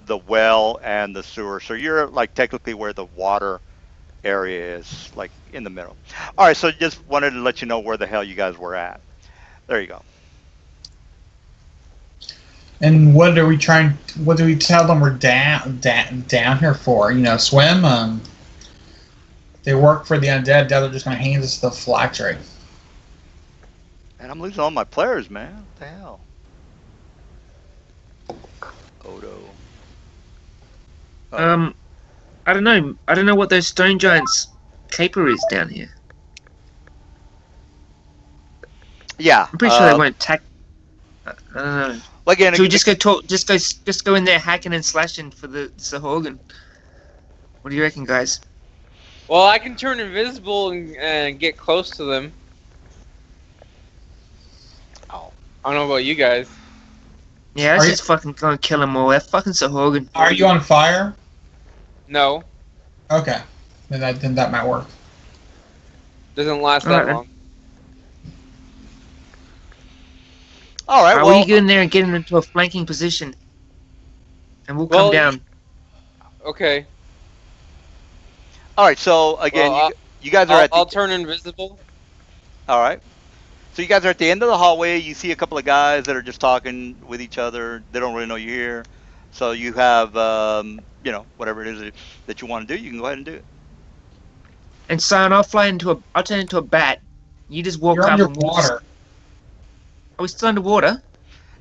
Speaker 2: the well and the sewer, so you're like technically where the water area is, like in the middle. All right, so just wanted to let you know where the hell you guys were at. There you go.
Speaker 1: And what are we trying? What do we tell them we're down here for? You know, swim. They work for the undead. They're just gonna hand us the flag trade.
Speaker 2: And I'm losing all my players, man. What the hell? Odo. Oh.
Speaker 4: I don't know. I don't know what those stone giants' caper is down here.
Speaker 2: Yeah.
Speaker 4: I'm pretty sure they won't attack. I don't know.
Speaker 2: Well, again,
Speaker 4: Should we just go talk? Just go in there hacking and slashing for the Sahorgan. What do you reckon, guys?
Speaker 5: Well, I can turn invisible and get close to them.
Speaker 2: Oh.
Speaker 5: I don't know about you guys.
Speaker 4: Yeah, let's just fucking go and kill them all. They're fucking Sahorgan.
Speaker 1: Are you on fire?
Speaker 5: No,
Speaker 1: Okay, then that might work.
Speaker 5: doesn't last
Speaker 4: Alright,
Speaker 5: that long.
Speaker 2: All right.
Speaker 4: Well,
Speaker 2: Well,
Speaker 4: we go in there and get them into a flanking position, and we'll
Speaker 5: Well,
Speaker 4: come down.
Speaker 5: Okay.
Speaker 2: all right. So again,
Speaker 5: Well,
Speaker 2: you guys are
Speaker 5: I'll
Speaker 2: at the.
Speaker 5: turn invisible.
Speaker 2: All right. So you guys are at the end of the hallway. You see a couple of guys that are just talking with each other. They don't really know you're here. So you have, whatever it is that you want to do, you can go ahead and do it.
Speaker 4: And Sion, I'll turn into a bat. You just walk
Speaker 1: You're
Speaker 4: up and
Speaker 1: underwater.
Speaker 4: Are we still underwater?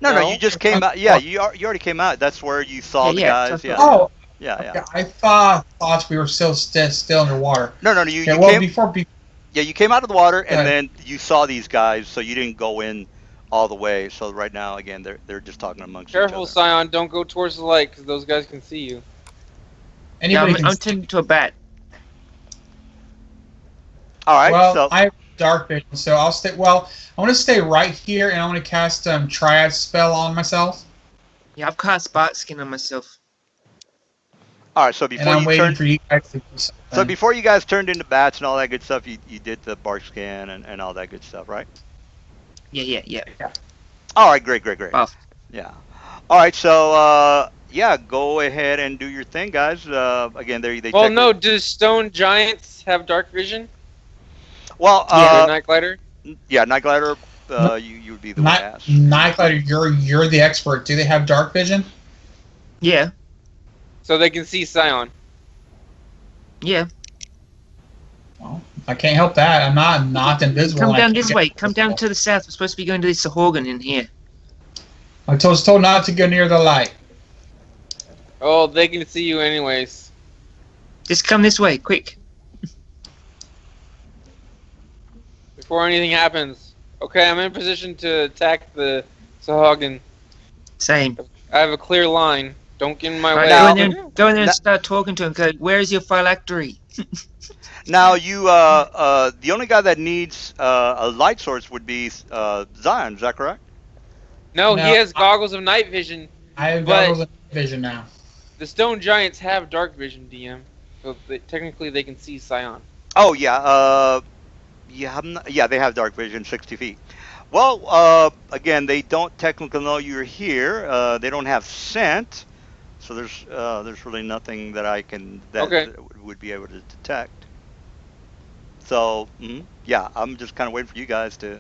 Speaker 2: No,
Speaker 5: No.
Speaker 2: you just came out. Yeah, you already came out. That's where you saw the
Speaker 4: Yeah,
Speaker 2: guys.
Speaker 4: yeah.
Speaker 2: Yeah,
Speaker 1: Oh,
Speaker 2: yeah,
Speaker 1: okay.
Speaker 2: yeah.
Speaker 1: I thought we were still underwater.
Speaker 2: No, you,
Speaker 1: Okay,
Speaker 2: you
Speaker 1: well,
Speaker 2: came.
Speaker 1: before
Speaker 2: Yeah, you came out of the water and
Speaker 1: Okay.
Speaker 2: then you saw these guys, so you didn't go in all the way. So right now, again, they're just talking amongst
Speaker 5: Careful,
Speaker 2: each other.
Speaker 5: Sion. Don't go towards the light, because those guys can see you.
Speaker 1: anybody
Speaker 4: Yeah,
Speaker 1: can.
Speaker 4: I'm turning into a bat.
Speaker 2: All right.
Speaker 1: Well,
Speaker 2: So
Speaker 1: I have dark vision, so I'll stay. Well, I want to stay right here, and I want to cast Triad spell on myself.
Speaker 4: Yeah, I've cast Spark Skin on myself.
Speaker 2: all right. So
Speaker 1: And
Speaker 2: before
Speaker 1: I'm
Speaker 2: you
Speaker 1: waiting
Speaker 2: turn,
Speaker 1: for you guys to do
Speaker 2: so
Speaker 1: something.
Speaker 2: before you guys turned into bats and all that good stuff, you did the bark scan and all that good stuff, right?
Speaker 4: Yeah.
Speaker 2: All right. Great.
Speaker 4: Buff.
Speaker 2: Yeah. All right. So yeah, go ahead and do your thing, guys. Again, they.
Speaker 5: Well,
Speaker 2: technically-
Speaker 5: no. Do stone giants have dark vision?
Speaker 2: Well,
Speaker 5: The Night Glider?
Speaker 2: yeah, Night Glider. You would be the one to ask.
Speaker 1: Nightlighter, you're the expert. Do they have dark vision?
Speaker 4: Yeah.
Speaker 5: So they can see Sion.
Speaker 4: Yeah.
Speaker 1: Well, I can't help that. I'm not invisible.
Speaker 4: Come
Speaker 1: and I
Speaker 4: down
Speaker 1: can't
Speaker 4: this
Speaker 1: get
Speaker 4: way. Come down
Speaker 1: invisible.
Speaker 4: to the south. We're supposed to be going to the Sahorgan in here.
Speaker 1: I was told not to go near the light.
Speaker 5: Oh, they can see you anyways.
Speaker 4: Just come this way, quick.
Speaker 5: Before anything happens. Okay, I'm in position to attack the Sahagin.
Speaker 4: Same.
Speaker 5: I have a clear line. Don't get in my
Speaker 4: Right,
Speaker 5: way.
Speaker 2: now-
Speaker 4: go in there and
Speaker 2: now-
Speaker 4: start talking to him. Go, where is your phylactery?
Speaker 2: Now you the only guy that needs a light source would be Zion. Is that correct?
Speaker 5: No,
Speaker 1: No,
Speaker 5: he has goggles of night vision.
Speaker 1: I have
Speaker 5: But-
Speaker 1: goggles of vision now.
Speaker 5: The stone giants have dark vision, DM. So technically they can see Sion.
Speaker 2: Oh yeah. Yeah, they have dark vision, 60 feet. Well, again, they don't technically know you're here. They don't have scent, so there's really nothing that
Speaker 5: Okay.
Speaker 2: would be able to detect. So yeah, I'm just kind of waiting for you guys to.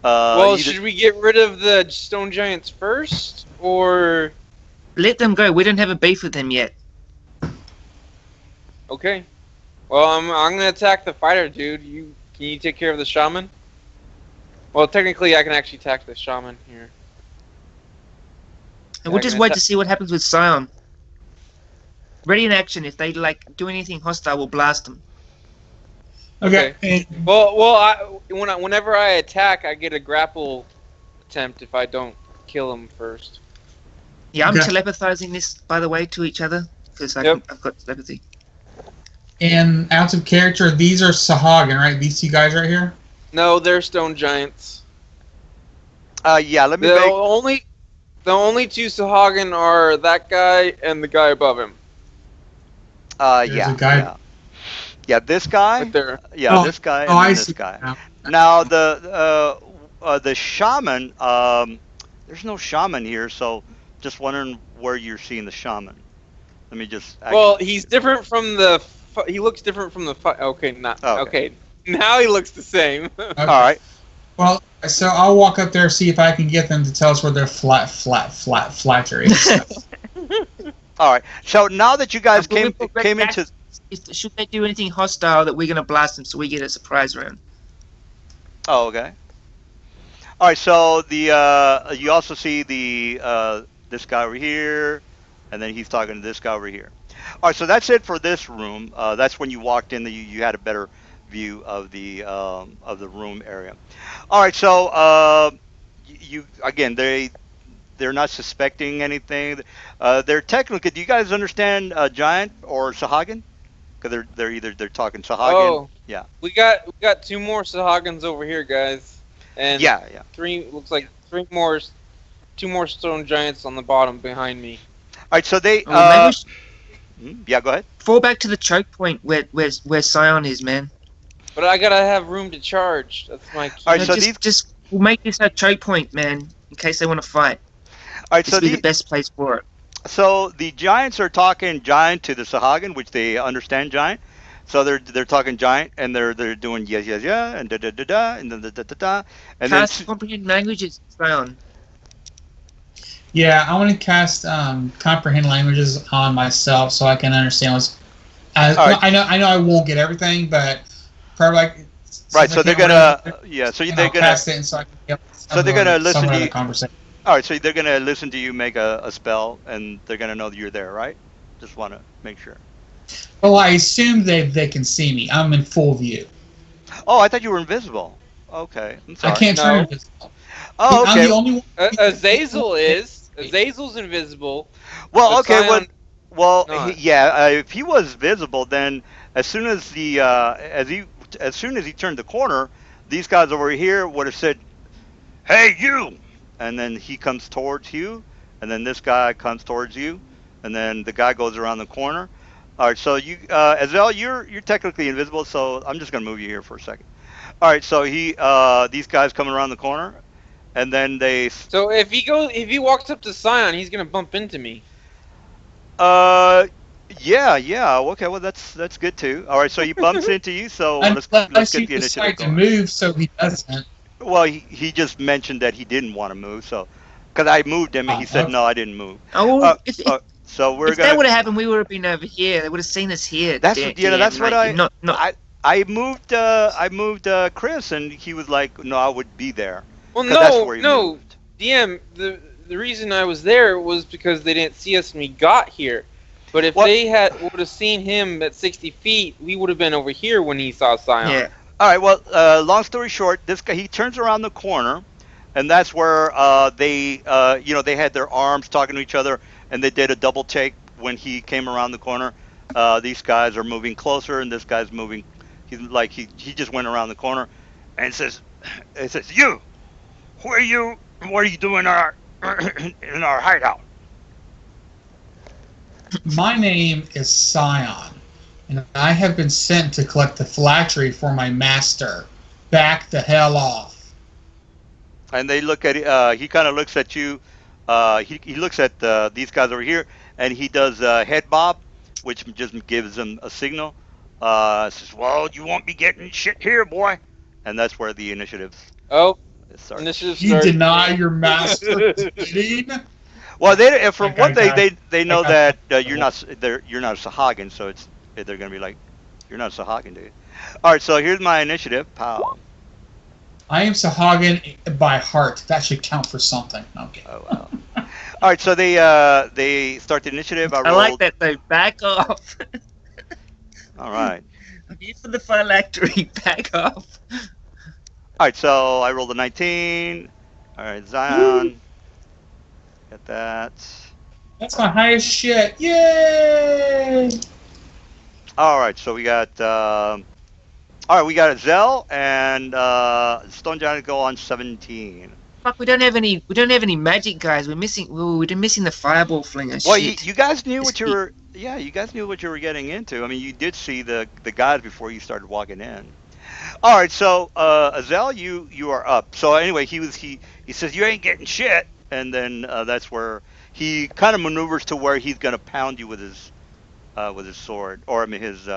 Speaker 5: Well,
Speaker 2: either-
Speaker 5: should we get rid of the stone giants first, or
Speaker 4: Let them go. We don't have a beef with them yet.
Speaker 5: Okay. Well, I'm gonna attack the fighter, dude. Can you take care of the shaman? Well, technically, I can actually attack the shaman here.
Speaker 4: And we'll
Speaker 5: I
Speaker 4: just
Speaker 5: can
Speaker 4: wait
Speaker 5: atta-
Speaker 4: to see what happens with Scion. Ready in action. If they do anything hostile, we'll blast them.
Speaker 1: Okay.
Speaker 5: Whenever I attack, I get a grapple attempt if I don't kill him first.
Speaker 4: Yeah, I'm
Speaker 1: Okay.
Speaker 4: telepathizing this, by the way, to each other because
Speaker 5: Yep.
Speaker 4: I've got telepathy.
Speaker 1: And out of character, these are Sahagin, right? These two guys right here.
Speaker 5: No, they're stone giants.
Speaker 2: Yeah, let me
Speaker 5: The
Speaker 2: make.
Speaker 5: only two Sahagin are that guy and the guy above him.
Speaker 1: There's
Speaker 2: Yeah,
Speaker 1: a guy.
Speaker 2: yeah, yeah. This guy.
Speaker 5: Right there.
Speaker 2: Yeah,
Speaker 1: Oh,
Speaker 2: this guy,
Speaker 1: oh,
Speaker 2: and
Speaker 1: I
Speaker 2: then this
Speaker 1: see
Speaker 2: guy.
Speaker 1: now.
Speaker 2: Now the shaman. There's no shaman here, so just wondering where you're seeing the shaman. Let me just.
Speaker 5: Well,
Speaker 2: Actually,
Speaker 5: he's different from the. He looks different from the. Okay, not
Speaker 2: Oh,
Speaker 5: okay. Now he looks the same.
Speaker 1: Okay.
Speaker 2: All right.
Speaker 1: Well, so I'll walk up there, see if I can get them to tell us where their flattery is.
Speaker 2: All right. So now that you guys
Speaker 4: But we've
Speaker 2: came
Speaker 4: got
Speaker 2: came
Speaker 4: red
Speaker 2: into.
Speaker 4: should they do anything hostile, that we're gonna blast them, so we get a surprise round.
Speaker 2: Oh, okay. All right. So the you also see the this guy over here, and then he's talking to this guy over here. All right. So that's it for this room. That's when you walked in. You had a better view of the room area. All right. So you again they're not suspecting anything. They're technically. Do you guys understand giant or Sahagin? Because they're talking Sahagin.
Speaker 5: Oh,
Speaker 2: Yeah.
Speaker 5: we got two more Sahagins over here, guys, and
Speaker 2: Yeah. Yeah.
Speaker 5: three more, two more stone giants on the bottom behind me.
Speaker 2: All right. So they.
Speaker 4: Maybe we should
Speaker 2: Yeah. Go ahead.
Speaker 4: fall back to the choke point where Scion is, man.
Speaker 5: But I gotta have room to charge. That's my key.
Speaker 2: All right,
Speaker 4: No,
Speaker 2: so
Speaker 4: just we'll make this our choke point, man, in case they want to fight.
Speaker 2: All right.
Speaker 4: This will be the best place for it.
Speaker 2: So the giants are talking giant to the Sahagin, which they understand giant. So they're talking giant, and they're doing yes yes yeah and da da da da and then da da da da and then
Speaker 4: Cast comprehend languages, Scion.
Speaker 1: Yeah, I want to cast comprehend languages on myself so I can understand what's.
Speaker 2: All right.
Speaker 1: I know I won't get everything, but probably like.
Speaker 2: Right. So they're gonna yeah. So they're
Speaker 1: I'll
Speaker 2: gonna
Speaker 1: cast it and so I can get.
Speaker 2: So they're gonna listen to
Speaker 1: the
Speaker 2: you.
Speaker 1: conversation.
Speaker 2: All right. So they're gonna listen to you make a spell, and they're gonna know that you're there, right? Just want to make sure.
Speaker 1: Well, I assume they can see me. I'm in full view.
Speaker 2: Oh, I thought you were invisible. Okay. I'm sorry.
Speaker 1: I can't
Speaker 5: No.
Speaker 1: turn invisible.
Speaker 2: Oh,
Speaker 1: I'm
Speaker 2: okay.
Speaker 1: the only one.
Speaker 5: Azazel is. Azazel's invisible.
Speaker 2: Well,
Speaker 5: But
Speaker 2: okay.
Speaker 5: Scion-
Speaker 2: Well,
Speaker 5: not.
Speaker 2: yeah. If he was visible, then as soon as as soon as he turned the corner, these guys over here would have said, "Hey, you!" And then he comes towards you, and then this guy comes towards you, and then the guy goes around the corner. All right. So you, Azel, you're technically invisible. So I'm just gonna move you here for a second. All right. So these guys coming around the corner, and then they.
Speaker 5: So if he walks up to Scion, he's gonna bump into me.
Speaker 2: Yeah, yeah. Okay, well that's good too. All right, so he bumps into you. So let's
Speaker 1: Unless
Speaker 2: get
Speaker 1: you
Speaker 2: the initiative
Speaker 1: decide to
Speaker 2: going.
Speaker 1: move, so he doesn't.
Speaker 2: Well, he just mentioned that he didn't want to move, so because I moved him and he said
Speaker 1: Okay.
Speaker 2: no, I didn't move.
Speaker 4: Oh, well,
Speaker 2: So we're
Speaker 4: if that
Speaker 2: gonna.
Speaker 4: would have happened, we would have been over here. They would have seen us here.
Speaker 2: That's
Speaker 4: Dan-
Speaker 2: what, you know.
Speaker 4: Dan,
Speaker 2: That's what
Speaker 4: like, not.
Speaker 2: I moved. I moved Chris, and he was like, no, I would be there.
Speaker 5: Well,
Speaker 2: 'Cause that's
Speaker 5: no,
Speaker 2: where he
Speaker 5: no.
Speaker 2: moved.
Speaker 5: DM. The reason I was there was because they didn't see us when we got here. But if
Speaker 2: What?
Speaker 5: they would have seen him at 60 feet, we would have been over here when he saw Scion.
Speaker 4: Yeah.
Speaker 2: All right. Well, long story short, this guy he turns around the corner, and that's where they they had their arms talking to each other, and they did a double take when he came around the corner. These guys are moving closer, and this guy's moving. He's like he just went around the corner, and it says you, who are you? What are you doing in our in our hideout?
Speaker 1: My name is Scion, and I have been sent to collect the phylactery for my master. Back the hell off.
Speaker 2: And they look at he kind of looks at you. He looks at these guys over here, and he does a head bob, which just gives them a signal. Says, "Well, you won't be getting shit here, boy." And that's where the initiative
Speaker 5: Oh,
Speaker 2: starts.
Speaker 5: initiative
Speaker 1: You
Speaker 5: starts.
Speaker 1: deny your master kidding?
Speaker 2: Well, they from
Speaker 1: Like
Speaker 2: one thing they
Speaker 1: I
Speaker 2: know
Speaker 1: got
Speaker 2: that
Speaker 1: that.
Speaker 2: you're not a Sahagin, so they're gonna be like, you're not a Sahagin, dude. All right, so here's my initiative. Pow.
Speaker 1: I am Sahagin by heart. That should count for something. Okay.
Speaker 2: Oh wow. All right, so they start the initiative. I
Speaker 4: I like
Speaker 2: rolled.
Speaker 4: that though. Back off.
Speaker 2: All right.
Speaker 4: I'm here for the phylactery. Back off.
Speaker 2: All right, so I rolled a 19. All right,
Speaker 1: Woo!
Speaker 2: Zion. Get that.
Speaker 1: That's my highest shit. Yay!
Speaker 2: All right, so we got. All right, we got a Zell and Stone Giant go on 17.
Speaker 4: Fuck, we don't have any. We don't have any magic guys. We're missing. We're missing the fireball flinger.
Speaker 2: Well,
Speaker 4: Shit.
Speaker 2: you guys knew what you
Speaker 4: This-
Speaker 2: were. Yeah, you guys knew what you were getting into. I mean, you did see the guys before you started walking in. All right, so Azel, you are up. So anyway, he says you ain't getting shit, and then that's where he kind of maneuvers to where he's gonna pound you with his sword, or I mean his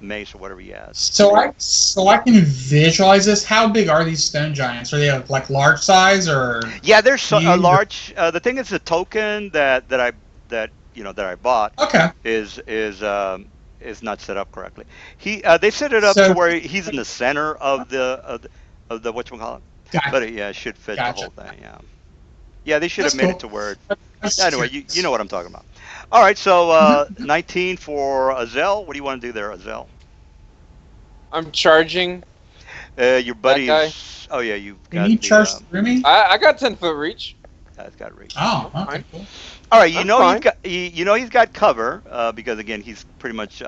Speaker 2: mace or whatever he has.
Speaker 1: So I can visualize this. How big are these stone giants? Are they like large size or?
Speaker 2: Yeah, there's so, a
Speaker 1: huge?
Speaker 2: large. The thing is, the token that I bought
Speaker 1: Okay.
Speaker 2: is not set up correctly. They set it up
Speaker 1: So-
Speaker 2: to where he's in the center of the whatchamacallit.
Speaker 1: Gotcha.
Speaker 2: But it should fit
Speaker 1: Gotcha.
Speaker 2: the whole thing. Yeah. Yeah, they should
Speaker 1: That's
Speaker 2: have made
Speaker 1: cool.
Speaker 2: it to where.
Speaker 1: That's
Speaker 2: Anyway,
Speaker 1: curious.
Speaker 2: you know what I'm talking about. All right, so
Speaker 1: Mm-hmm.
Speaker 2: 19 for Azel. What do you want to do there, Azel?
Speaker 5: I'm charging.
Speaker 2: Your buddy
Speaker 5: guy?
Speaker 2: is. Oh yeah, you've
Speaker 1: Can
Speaker 2: got
Speaker 1: you
Speaker 2: the.
Speaker 1: charge through me?
Speaker 5: I got 10-foot reach.
Speaker 2: It's got reach.
Speaker 1: Oh, okay,
Speaker 5: Fine.
Speaker 1: cool.
Speaker 2: All right, you
Speaker 5: I'm
Speaker 2: know
Speaker 5: fine.
Speaker 2: he's got cover because again he's pretty much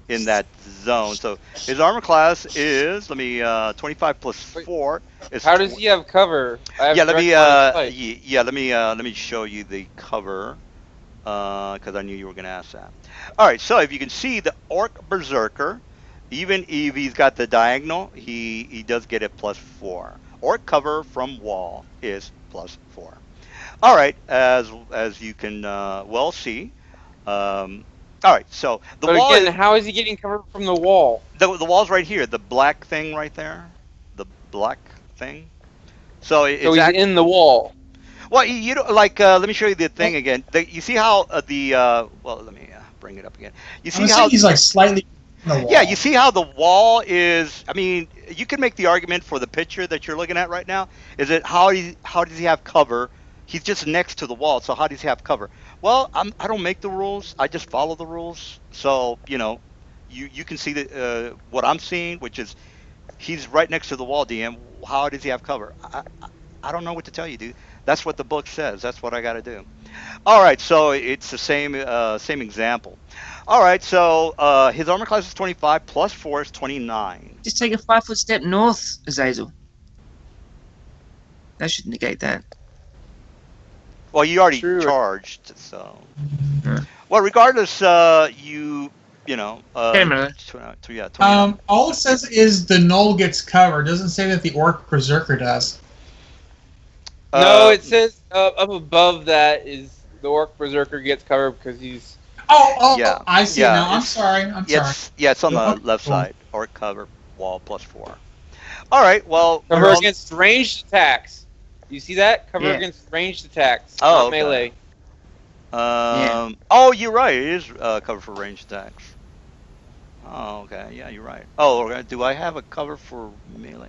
Speaker 2: in that zone. So his armor class is 25 plus
Speaker 5: Wait,
Speaker 2: 4 is.
Speaker 5: How does he have cover? I have
Speaker 2: Yeah, let me
Speaker 5: direct line of sight.
Speaker 2: yeah let me show you the cover because I knew you were gonna ask that. All right, so if you can see the orc berserker, even if he's got the diagonal, he does get it plus 4. Orc cover from wall is plus 4. All right, as you can well see. All right, so the
Speaker 5: But
Speaker 2: wall
Speaker 5: again, how is he getting cover from the wall?
Speaker 2: the wall's right here, the black thing right there, the black thing. So it's
Speaker 5: So he's in the wall.
Speaker 2: well, you know, like let me show you the thing again. You see how well, let me bring it up again. You
Speaker 1: I'm
Speaker 2: see
Speaker 1: saying
Speaker 2: how
Speaker 1: he's like slightly on the wall.
Speaker 2: yeah, you see how the wall is. I mean, you can make the argument for the picture that you're looking at right now. Is it how does he have cover? He's just next to the wall, so how does he have cover? Well, I don't make the rules. I just follow the rules. So you know, you can see what I'm seeing, which is he's right next to the wall. DM, how does he have cover? I don't know what to tell you, dude. That's what the book says. That's what I got to do. All right, so it's the same example. All right, so his armor class is 25 plus 4 is 29.
Speaker 4: Just take a 5-foot step north, Azazel. That should negate that.
Speaker 2: Well, you already
Speaker 5: True.
Speaker 2: charged, so.
Speaker 4: Yeah.
Speaker 2: Well, regardless, you know.
Speaker 4: Camera.
Speaker 2: Yeah, 29.
Speaker 1: All it says is the knoll gets covered. It doesn't say that the orc berserker does.
Speaker 5: No, it says up above that is the orc berserker gets covered because he's.
Speaker 1: Oh,
Speaker 2: Yeah,
Speaker 1: I see
Speaker 2: yeah,
Speaker 1: now. I'm
Speaker 2: it's-
Speaker 1: sorry.
Speaker 2: it's on the
Speaker 1: Oh,
Speaker 2: left
Speaker 1: cool.
Speaker 2: side. Or cover wall plus 4. All right, well.
Speaker 5: Cover
Speaker 2: we're on-
Speaker 5: against ranged attacks. You see that? Cover
Speaker 4: Yeah.
Speaker 5: against ranged attacks.
Speaker 2: Oh,
Speaker 5: not
Speaker 2: okay.
Speaker 5: melee.
Speaker 2: Oh, you're right. It is cover for ranged attacks. Oh, okay. Yeah, you're right. Oh, okay. Do I have a cover for melee?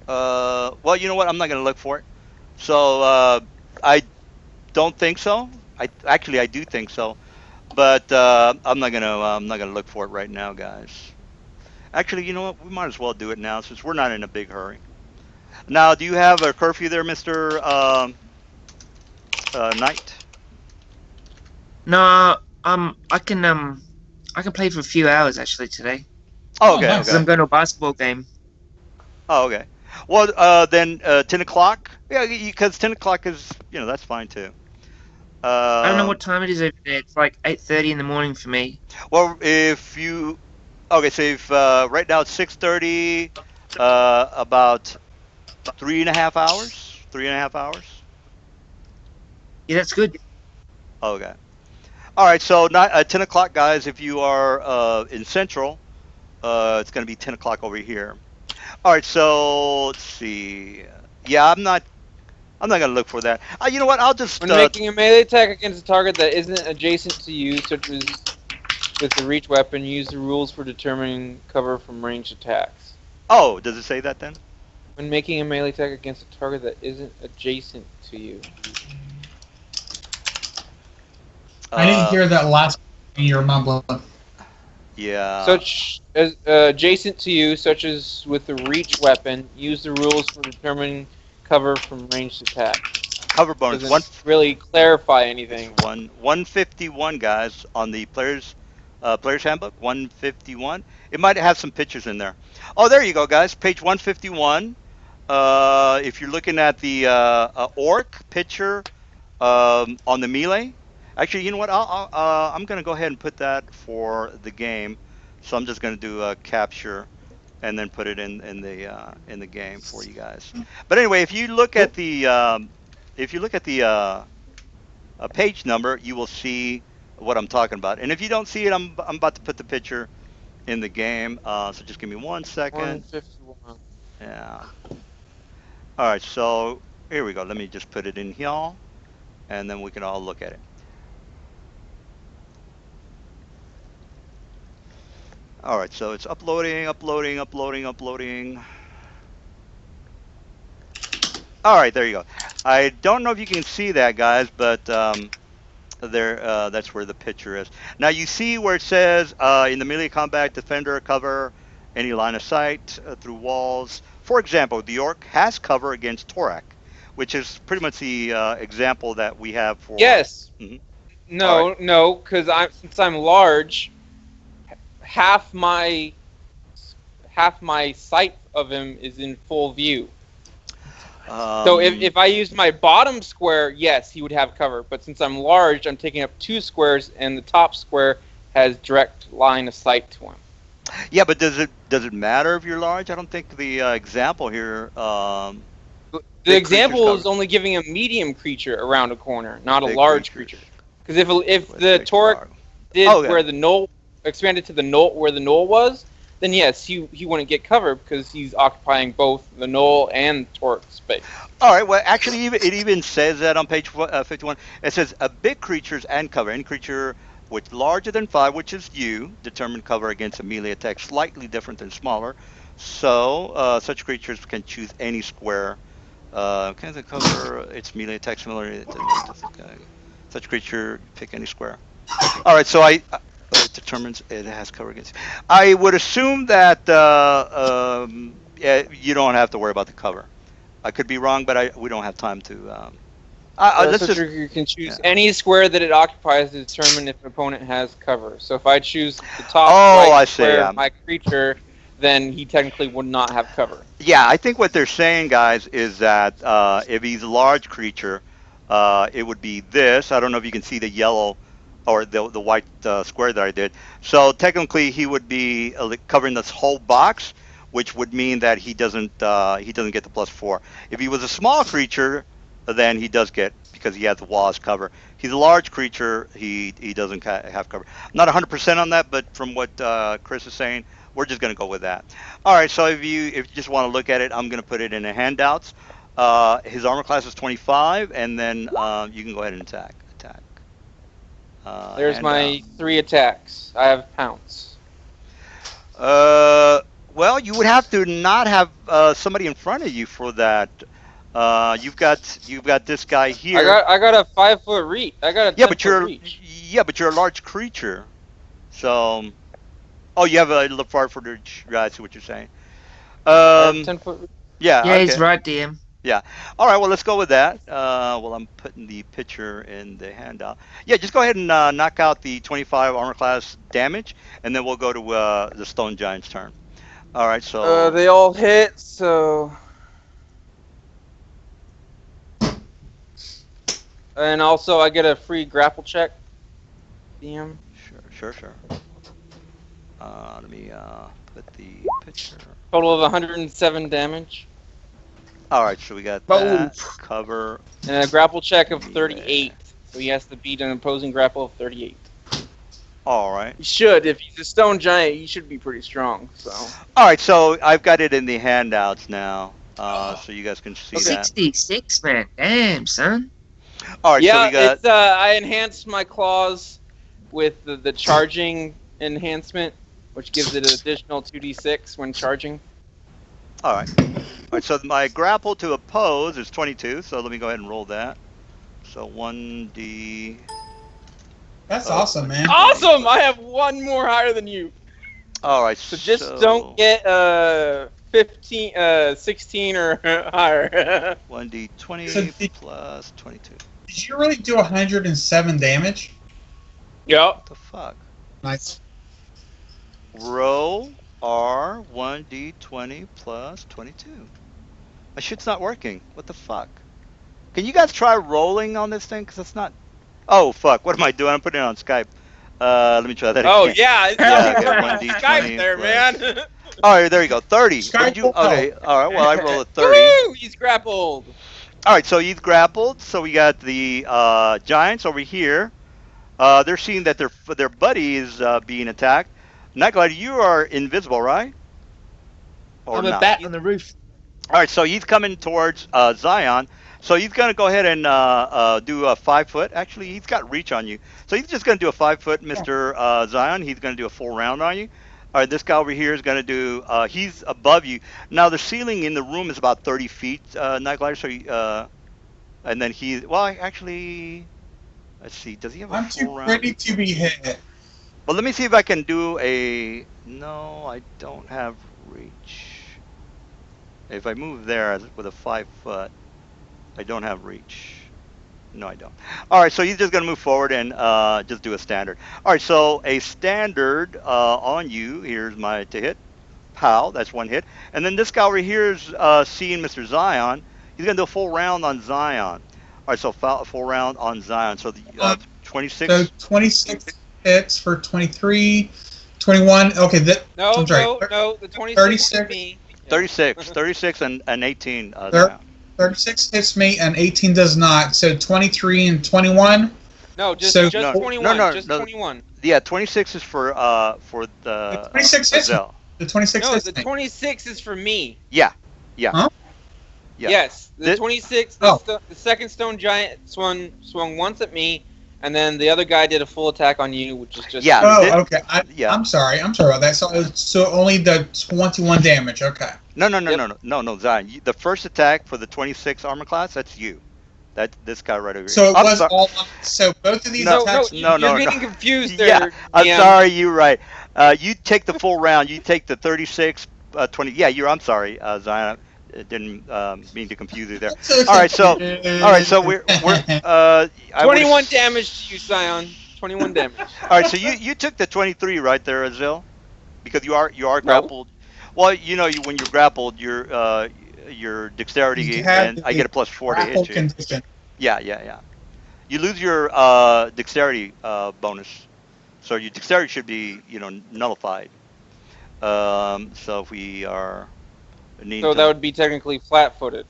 Speaker 2: Well, you know what? I'm not gonna look for it. So I don't think so. I do think so, but I'm not gonna look for it right now, guys. Actually, you know what? We might as well do it now since we're not in a big hurry. Now, do you have a curfew there, Mr. Knight?
Speaker 4: No, I can play for a few hours actually today.
Speaker 2: Oh,
Speaker 1: Oh,
Speaker 2: okay,
Speaker 1: nice.
Speaker 4: Because
Speaker 2: okay.
Speaker 4: I'm going to a basketball game.
Speaker 2: Oh, okay. Well, then 10 o'clock? Yeah, because 10 o'clock is, that's fine too.
Speaker 4: I don't know what time it is over there. It's like 8:30 in the morning for me.
Speaker 2: Well, if you... Okay, so if right now it's 6:30, about 3.5 hours? 3.5 hours?
Speaker 4: Yeah, that's good.
Speaker 2: Okay. All right, so 10 o'clock, guys, if you are in Central, it's going to be 10 o'clock over here. All right, so let's see. Yeah, I'm not I'm not gonna look for that. You know what? I'll just.
Speaker 5: When making a melee attack against a target that isn't adjacent to you, such as with the reach weapon, use the rules for determining cover from ranged attacks.
Speaker 2: Oh, does it say that then?
Speaker 5: When making a melee attack against a target that isn't adjacent to you.
Speaker 1: I didn't hear that last thing you were mumbling.
Speaker 2: Yeah.
Speaker 5: Such as adjacent to you, such as with the reach weapon, use the rules for determining cover from ranged attacks.
Speaker 2: Cover bonus.
Speaker 5: Doesn't really clarify anything.
Speaker 2: 151, guys, on the player's handbook. 151. It might have some pictures in there. Oh, there you go, guys. Page 151. If you're looking at the orc picture on the melee, actually, you know what? I'm going to go ahead and put that for the game. So I'm just going to do a capture and then put it in the game for you guys. But anyway, if you look at the page number, you will see what I'm talking about. And if you don't see it, I'm about to put the picture in the game. So just give me 1 second.
Speaker 5: 151.
Speaker 2: Yeah. All right. So here we go. Let me just put it in here, and then we can all look at it. All right. So it's uploading. All right, there you go. I don't know if you can see that, guys, but that's where the picture is. Now you see where it says in the melee combat, defender cover any line of sight through walls. For example, the orc has cover against Torak, which is pretty much the example that we have for.
Speaker 5: Yes.
Speaker 2: Mhm.
Speaker 5: No, no, because since I'm large, half my sight of him is in full view. So if I used my bottom square, yes, he would have cover. But since I'm large, I'm taking up 2 squares, and the top square has direct line of sight to him.
Speaker 2: Yeah, but does it matter if you're large? I don't think the example here.
Speaker 5: The example is only giving a medium creature around a corner, not a large creature. Because if the Torque did where the knoll expanded to the knoll where the knoll was, then yes, he wouldn't get cover because he's occupying both the knoll and Torque space.
Speaker 2: All right. Well, actually, it even says that on page 51. It says big creatures and cover. Any creature with larger than 5, which is you, determine cover against a melee attack slightly different than smaller. So such creatures can choose any square. Can the cover its melee attack similar? Such creature pick any square. All right. So it determines it has cover against. I would assume that you don't have to worry about the cover. I could be wrong, but we don't have time to.
Speaker 5: You can choose any square that it occupies to determine if an opponent has cover. So if I choose the top square of my creature, then he technically would not have cover.
Speaker 2: Yeah, I think what they're saying, guys, is that if he's a large creature, it would be this. I don't know if you can see the yellow or the white square that I did. So technically, he would be covering this whole box, which would mean that he doesn't get the +4. If he was a small creature, then he does get, because he has the walls cover. He's a large creature, he doesn't have cover. I'm not 100% on that, but from what Chris is saying, we're just going to go with that. All right, so if you just want to look at it, I'm going to put it in the handouts. His armor class is 25, and then you can go ahead and attack.
Speaker 5: There's my 3 attacks. I have pounce.
Speaker 2: Well, you would have to not have somebody in front of you for that. You've got this guy here.
Speaker 5: I got a 5-foot reach. I got a 10-foot reach.
Speaker 2: Yeah, but you're a large creature. So, you have a far-foot reach. I see what you're saying.
Speaker 5: 10-foot reach.
Speaker 2: Yeah.
Speaker 4: Yeah,
Speaker 2: okay.
Speaker 4: he's right, DM.
Speaker 2: Yeah. All right. Well, let's go with that. Well, I'm putting the picture in the handout. Yeah, just go ahead and knock out the 25 armor class damage, and then we'll go to the Stone Giant's turn. All right. So
Speaker 5: they all hit. So. And also, I get a free grapple check. DM.
Speaker 2: Sure. Let me put the picture.
Speaker 5: Total of 107 damage.
Speaker 2: All right, so we got that cover.
Speaker 5: And a grapple check of 38. So he has to beat an opposing grapple of 38.
Speaker 2: All right.
Speaker 5: He should. If he's a stone giant, he should be pretty strong. So.
Speaker 2: All right, so I've got it in the handouts now. so you guys can see that.
Speaker 4: 66, man. Damn, son.
Speaker 2: All right, so we got.
Speaker 5: It's I enhanced my claws with the charging enhancement, which gives it an additional 2d6 when charging.
Speaker 2: All right. So my grapple to oppose is 22. So let me go ahead and roll that. So 1d.
Speaker 1: That's awesome, man.
Speaker 5: Awesome! I have one more higher than you.
Speaker 2: All right.
Speaker 5: So just don't get 16 or higher.
Speaker 2: 1d20 plus 22.
Speaker 1: Did you really do 107 damage?
Speaker 5: Yep.
Speaker 2: What the fuck?
Speaker 1: Nice.
Speaker 2: Roll R 1d20 plus 22. My shit's not working. What the fuck? Can you guys try rolling on this thing? Because it's not. Oh, fuck. What am I doing? I'm putting it on Skype. Let me try that again.
Speaker 5: Oh, yeah.
Speaker 2: Yeah,
Speaker 5: okay, 1d20 Skype there,
Speaker 2: plus...
Speaker 5: man.
Speaker 2: All right, there you go. 30. Okay. All right. Well, I roll a 30.
Speaker 5: Woo! He's grappled.
Speaker 2: All right. So he's grappled. So we got the giants over here. They're seeing that their buddy is being attacked. Nightglider, you are invisible, right? Or
Speaker 4: I'm a
Speaker 2: not?
Speaker 4: bat on the roof.
Speaker 2: All right. So he's coming towards Zion. So he's going to go ahead and do a 5 foot. Actually, he's got reach on you. So he's just going to do a 5 foot, Mr. Zion. He's going to do a full round on you. All right, this guy over here is going to do, he's above you. Now, the ceiling in the room is about 30 feet, Nightglider. So, and then actually, let's see. Does he have a full round?
Speaker 1: I'm too pretty to be hit.
Speaker 2: Well, let me see if I can do a, no, I don't have reach. If I move there with a 5 foot. I don't have reach. No, I don't. All right, so he's just going to move forward and just do a standard. All right, so a standard on you. Here's my to hit. Pow, that's one hit. And then this guy over here is seeing Mr. Zion. He's going to do a full round on Zion. All right, so full round on Zion. So the 26.
Speaker 1: So 26 hits for 23, 21. Okay,
Speaker 5: no,
Speaker 1: I'm sorry.
Speaker 5: no, the 26
Speaker 1: 36.
Speaker 5: is me.
Speaker 2: 36 and 18.
Speaker 1: 36 hits me and 18 does not. So 23 and 21.
Speaker 5: No, just 21.
Speaker 2: No,
Speaker 5: just 21.
Speaker 2: Yeah, 26 is for the
Speaker 1: 26 hits me. The 26
Speaker 5: No,
Speaker 1: hits
Speaker 5: the
Speaker 1: me.
Speaker 5: 26 is for me.
Speaker 2: Yeah.
Speaker 1: Huh?
Speaker 2: Yeah.
Speaker 5: Yes, the 26. The second stone giant swung once at me, and then the other guy did a full attack on you, which is just.
Speaker 2: Yeah.
Speaker 1: Okay. I'm sorry about that. So only the 21 damage. Okay.
Speaker 2: No, Zion. The first attack for the 26 armor class, that's you. This guy right over here.
Speaker 1: So it was all. So both of these attacks.
Speaker 5: You're getting confused there.
Speaker 2: Yeah, I'm sorry. You're right. You take the full round. You take the 36, 20. Yeah, I'm sorry, Zion. I didn't mean to confuse you there. All right, so we're
Speaker 5: 21 damage to you, Zion. 21 damage.
Speaker 2: All right, so you took the 23 right there, Azil, because you are grappled. Well, when you're grappled, your dexterity and I get a +4 to hit you.
Speaker 1: Condition.
Speaker 2: Yeah. You lose your dexterity bonus, so your dexterity should be nullified. So if we are.
Speaker 5: So that would be technically flat-footed.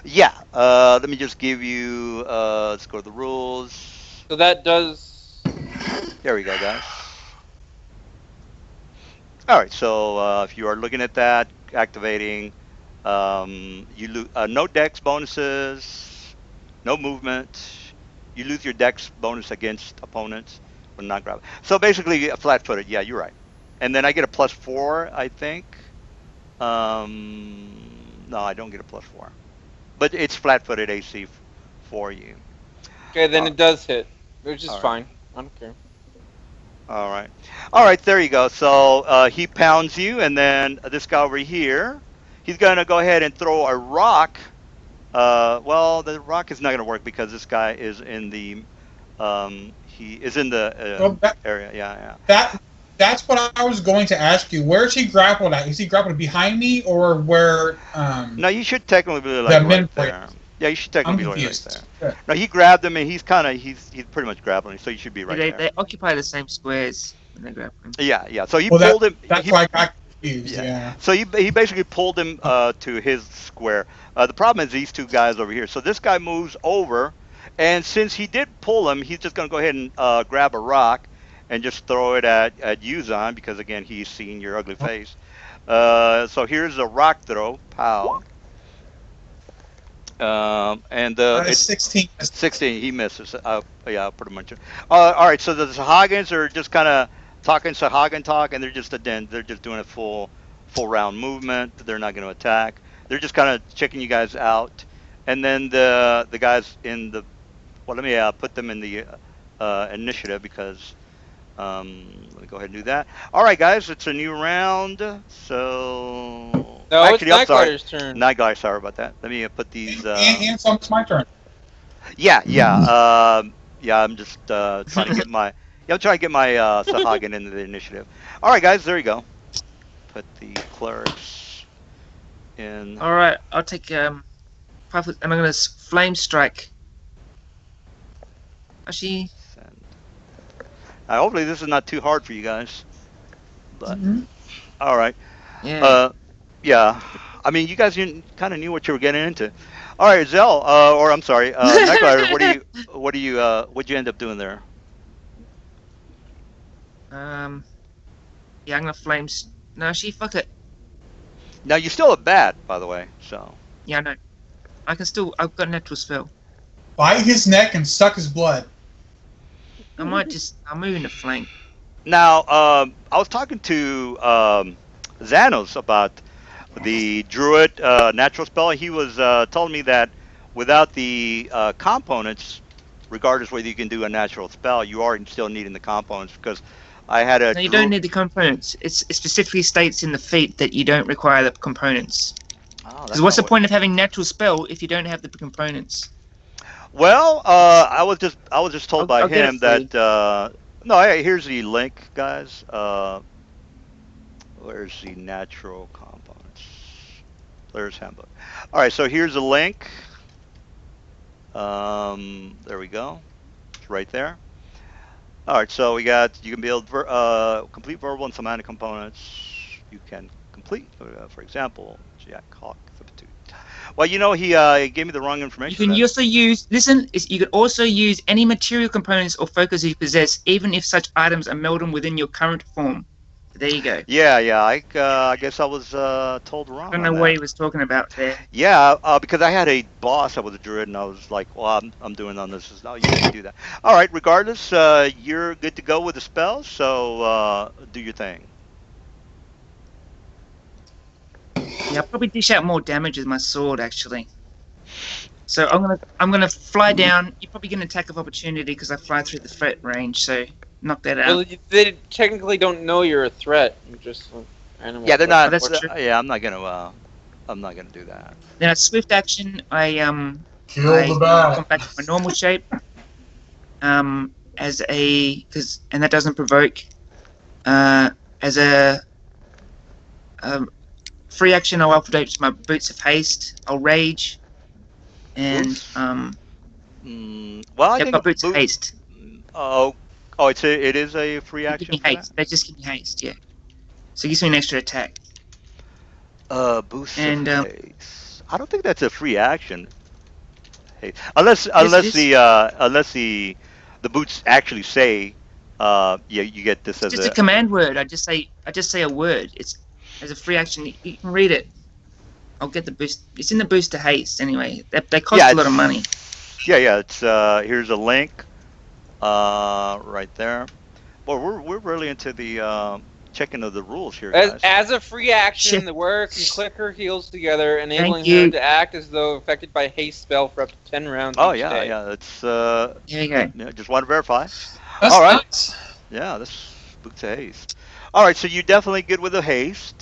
Speaker 2: Yeah. Let me just give you. Let's go to the rules.
Speaker 5: So that does.
Speaker 2: There we go, guys. All right. So if you are looking at that, activating, you lose no dex bonuses, no movement. You lose your dex bonus against opponents when not grabbing. So basically, flat-footed. Yeah, you're right. And then I get a +4, I think. No, I don't get a +4, but it's flat-footed AC for you.
Speaker 5: Okay, then it does hit, which is fine. I don't care.
Speaker 2: All right. There you go. So he pounds you, and then this guy over here, he's gonna go ahead and throw a rock. Well, the rock is not gonna work because this guy is in the he is in the area. Yeah.
Speaker 1: That's what I was going to ask you. Where is he grappled at? Is he grappled behind me or where?
Speaker 2: No, you should technically be like right there. Yeah, you should technically be right there. Good. No, he grabbed him and he's pretty much grappling, so you should be right there.
Speaker 4: They occupy the same squares when they grapple him.
Speaker 2: Yeah. So he pulled him.
Speaker 1: That's why I got confused. Yeah.
Speaker 2: So he basically pulled him to his square. The problem is these two guys over here. So this guy moves over, and since he did pull him, he's just gonna go ahead and grab a rock. And just throw it at you, Zion, because again he's seeing your ugly face. So here's a rock throw, pow. And
Speaker 1: 16.
Speaker 2: 16, he misses. Yeah, pretty much. All right, so the Sahagins are just kind of talking Sahagin talk, and they're just doing a full round movement. They're not going to attack. They're just kind of checking you guys out, and then the guys in the let me put them in the initiative because let me go ahead and do that. All right, guys, it's a new round. So
Speaker 5: No,
Speaker 2: actually,
Speaker 5: it's
Speaker 2: I'm sorry.
Speaker 5: Nightglider's turn.
Speaker 2: Nightglider, sorry about that. Let me put these.
Speaker 1: And it's almost my turn.
Speaker 2: Yeah. I'm just trying to get my. Yeah, I'm trying to get my Sahagin into the initiative. All right, guys, there you go. Put the clerics in.
Speaker 4: All right, I'll take 5 foot, and I'm gonna flame strike. Actually,
Speaker 2: hopefully this is not too hard for you guys. But all right.
Speaker 4: yeah.
Speaker 2: Yeah. I mean, you guys kind of knew what you were getting into. All right, Zell, or I'm sorry, Nightglider, what'd you end up doing there?
Speaker 4: Yeah, I'm gonna flame. No, fuck it.
Speaker 2: Now you still have bat, by the way. So.
Speaker 4: Yeah, no, I can still. I've got a natural spell.
Speaker 1: Bite his neck and suck his blood.
Speaker 4: I might just. I'm moving to flank.
Speaker 2: Now, I was talking to Xanos about the druid natural spell. He was telling me that without the components, regardless whether you can do a natural spell, you are still needing the components because I had a.
Speaker 4: No, you don't need the components. It specifically states in the feat that you don't require the components. Because what's the point of having natural spell if you don't have the components?
Speaker 2: Well, I was just told by him that. No, here's the link, guys. Where's the natural components? Player's handbook. All right, so here's a link. There we go. It's right there. All right, so you can build complete verbal and somatic components. You can complete, for example, Jack Hawk substitute. Well, he gave me the wrong information.
Speaker 4: You can also use you can also use any material components or focus you possess, even if such items are melded within your current form. There you go.
Speaker 2: Yeah. I guess I was told wrong.
Speaker 4: I don't know what he was talking about there.
Speaker 2: Yeah, because I had a boss that was a druid, and I was like, "Well, I'm doing on this." No, you can't do that. All right. Regardless, you're good to go with the spell. So do your thing.
Speaker 4: Yeah, I'll probably dish out more damage with my sword, actually. So I'm gonna fly down. You're probably gonna attack of opportunity because I fly through the threat range. So knock that out.
Speaker 5: Well, they technically don't know you're a threat. You're just animal.
Speaker 2: Yeah, they're not.
Speaker 4: That's true.
Speaker 2: Yeah, I'm not gonna do that.
Speaker 4: Then a swift action. I
Speaker 1: Kill the bat.
Speaker 4: come back to my normal shape. And that doesn't provoke. As a free action, I'll update my boots of haste. I'll rage, and
Speaker 2: well, I
Speaker 4: yeah,
Speaker 2: think
Speaker 4: my boots of haste.
Speaker 2: Oh, it is a free action.
Speaker 4: Give me haste. They just give me haste. Yeah. So it gives me an extra attack.
Speaker 2: Boost
Speaker 4: and
Speaker 2: of haste. I don't think that's a free action. Hey, unless the boots actually say, you get this
Speaker 4: it's
Speaker 2: as
Speaker 4: just a command word. I just say a word. It's as a free action. You can read it. I'll get the boost. It's in the boost to haste anyway. They cost a lot of money.
Speaker 2: Yeah. It's here's a link. Right there. Well, we're really into the checking of the rules here, guys.
Speaker 5: As a free action, the wearer can click her heels together, enabling her to act as though affected by a haste spell for up to 10 rounds.
Speaker 2: Oh,
Speaker 5: each day.
Speaker 2: yeah. That's
Speaker 4: Here you go.
Speaker 2: yeah, just want to verify.
Speaker 1: That's
Speaker 2: all right.
Speaker 1: Nice.
Speaker 2: Yeah, this boots of haste. All right, so you're definitely good with the haste.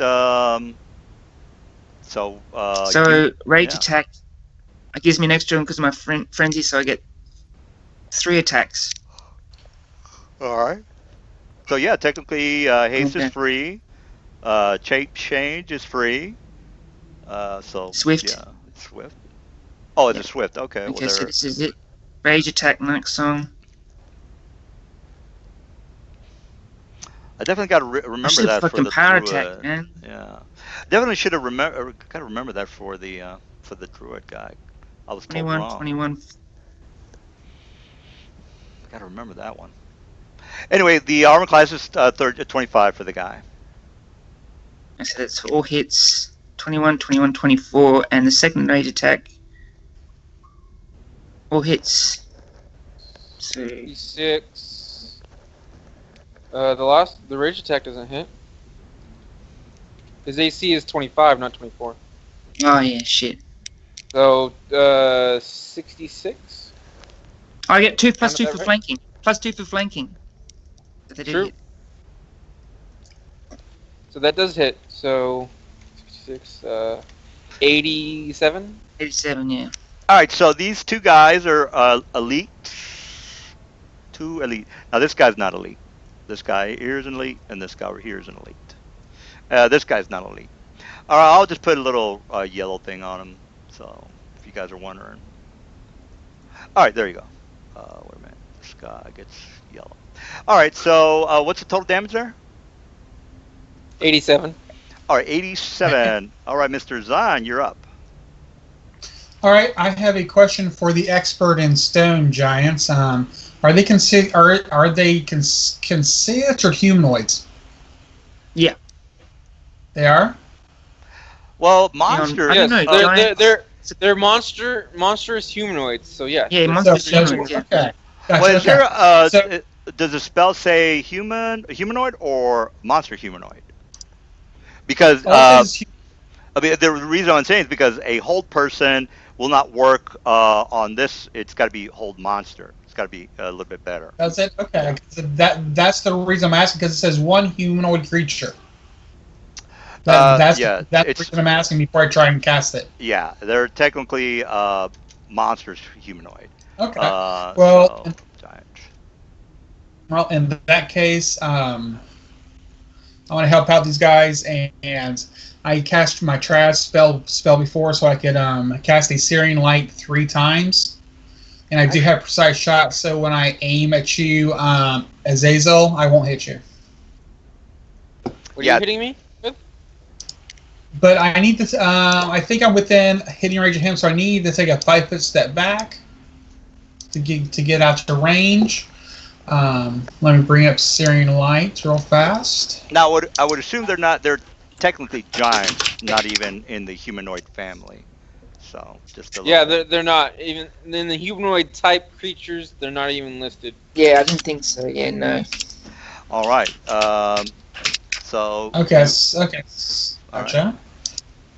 Speaker 4: Rage attack. It gives me an extra one because of my frenzy, so I get 3 attacks.
Speaker 2: All right. So yeah, technically, haste is free. Shape change is free.
Speaker 4: Swift.
Speaker 2: Yeah, it's swift. Oh, it's a swift. Okay.
Speaker 4: Okay, so this is it. Rage attack next song.
Speaker 2: I definitely got to remember that for the
Speaker 4: power
Speaker 2: druid.
Speaker 4: attack, man.
Speaker 2: Yeah, definitely should have got to remember that for the druid guy. I was told wrong.
Speaker 4: 21.
Speaker 2: Got to remember that one. Anyway, the armor class is 25 for the guy.
Speaker 4: So that's all hits. 21, 21, 24, and the second rage attack All hits. So
Speaker 5: 56. The rage attack doesn't hit. His AC is 25, not 24.
Speaker 4: oh yeah, shit.
Speaker 5: So 66.
Speaker 4: I get 2 + 2
Speaker 5: Sound
Speaker 4: for
Speaker 5: about right?
Speaker 4: flanking. +2 for flanking. But they do
Speaker 5: True.
Speaker 4: hit.
Speaker 5: So that does hit. So 66, 87.
Speaker 4: 87, yeah.
Speaker 2: All right, so these two guys are elite. Two elite. Now this guy's not elite. This guy here is an elite, and this guy over here is an elite. This guy's not elite. All right, I'll just put a little yellow thing on him. So if you guys are wondering. All right, there you go. Wait a minute. This guy gets yellow. All right, so what's the total damage there?
Speaker 5: 87.
Speaker 2: All right, 87. All right, Mr. Zion, you're up.
Speaker 1: All right, I have a question for the expert in stone giants. Are they considered humanoids?
Speaker 4: Yeah.
Speaker 1: They are.
Speaker 2: Well, monsters.
Speaker 4: I don't know,
Speaker 5: Yes, they're monstrous humanoids. So yeah.
Speaker 4: Yeah, monsters are humanoids, yeah.
Speaker 1: Okay. Gotcha,
Speaker 2: Well, is there
Speaker 1: So-
Speaker 2: does the spell say humanoid or monster humanoid? Because
Speaker 1: all it is
Speaker 2: I mean, the reason I'm saying is because a hold person will not work on this. It's got to be hold monster. It's got to be a little bit better.
Speaker 1: That's it. Okay. That's the reason I'm asking, because it says one humanoid creature. That's the reason I'm asking before I try and cast it.
Speaker 2: Yeah, they're technically monsters humanoid.
Speaker 1: Okay.
Speaker 2: So, giant.
Speaker 1: Well, in that case, I want to help out these guys, and I cast my trash spell before, so I could cast a Searing Light 3 times, and I do have precise shot. So when I aim at you, Azazel, I won't hit you.
Speaker 5: What are you hitting me with?
Speaker 1: But I need to. I think I'm within hitting range of him, so I need to take a 5-foot step back to get out to range. Let me bring up Searing Light real fast.
Speaker 2: Now, I would assume they're technically giants, not even in the humanoid family. So just a little.
Speaker 5: They're not even in the humanoid type creatures. They're not even listed.
Speaker 4: Yeah, I didn't think so. Yeah, no.
Speaker 2: All right. So.
Speaker 1: Okay. Gotcha.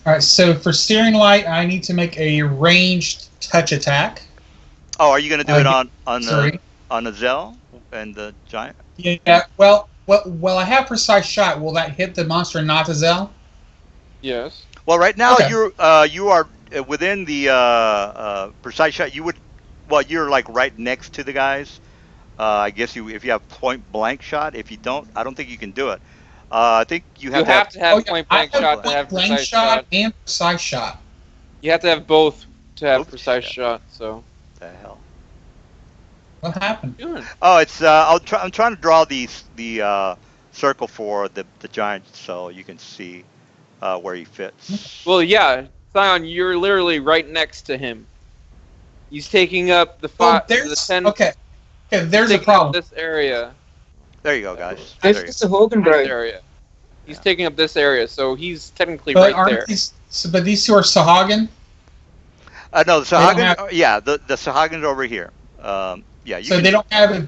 Speaker 1: All right. So for Searing Light, I need to make a ranged touch attack.
Speaker 2: Oh, are you going to do it on the Zell and the giant?
Speaker 1: Yeah. Well, I have precise shot. Will that hit the monster and not the Zell?
Speaker 5: Yes.
Speaker 2: Well, right now
Speaker 1: Okay.
Speaker 2: you are within the precise shot. You're like right next to the guys. I guess if you have point blank shot. If you don't, I don't think you can do it. I think you have
Speaker 5: to have point blank shot to have
Speaker 1: blank
Speaker 5: precise
Speaker 1: shot
Speaker 5: shot.
Speaker 1: and precise shot.
Speaker 5: You have to have both to have
Speaker 2: Oops,
Speaker 5: precise
Speaker 2: yeah.
Speaker 5: shot. So.
Speaker 2: What the hell?
Speaker 1: What happened?
Speaker 5: Doing?
Speaker 2: Oh, it's I'm trying to draw the circle for the giant so you can see where he fits.
Speaker 5: Well, yeah, Zion, you're literally right next to him. He's taking up the the 10.
Speaker 1: Okay, there's a
Speaker 5: taking
Speaker 1: problem.
Speaker 5: up this area.
Speaker 2: There you go, guys.
Speaker 4: There's
Speaker 2: There you
Speaker 4: just a Hogan, bro.
Speaker 5: This area. He's taking up this area, so he's technically
Speaker 1: But
Speaker 5: right there.
Speaker 1: but these two are Sahagin?
Speaker 2: go. No, the
Speaker 1: They don't
Speaker 2: Sahagin. Yeah, the Sahagin's over here. Yeah.
Speaker 1: So they don't have a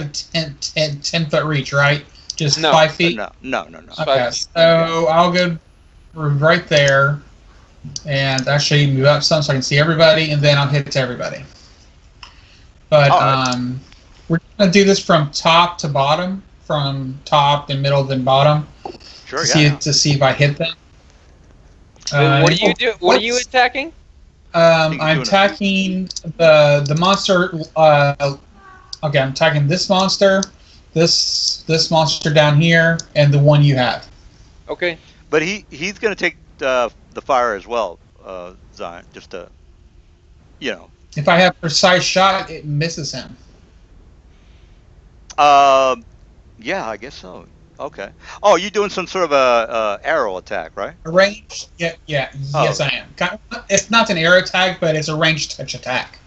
Speaker 1: 10-foot reach, right? Just
Speaker 5: No.
Speaker 1: 5 feet.
Speaker 2: No.
Speaker 5: It's
Speaker 1: Okay,
Speaker 5: 5 feet.
Speaker 1: so I'll go right there, and actually move up some so I can see everybody, and then I'll hit to everybody. But
Speaker 2: Alright.
Speaker 1: we're gonna do this from top to bottom, from top, then middle, then bottom,
Speaker 2: Sure.
Speaker 1: to see if I hit them.
Speaker 5: What do you do? What are you attacking?
Speaker 1: I'm attacking the monster. Okay, I'm attacking this monster, this monster down here, and the one you have.
Speaker 5: Okay.
Speaker 2: But he's going to take the fire as well, Zion. Just to,
Speaker 1: If I have precise shot, it misses him.
Speaker 2: Yeah, I guess so. Okay. Oh, you're doing some sort of a arrow attack, right?
Speaker 1: A range? Yeah, yes, I am. It's not an arrow attack, but it's a ranged touch attack.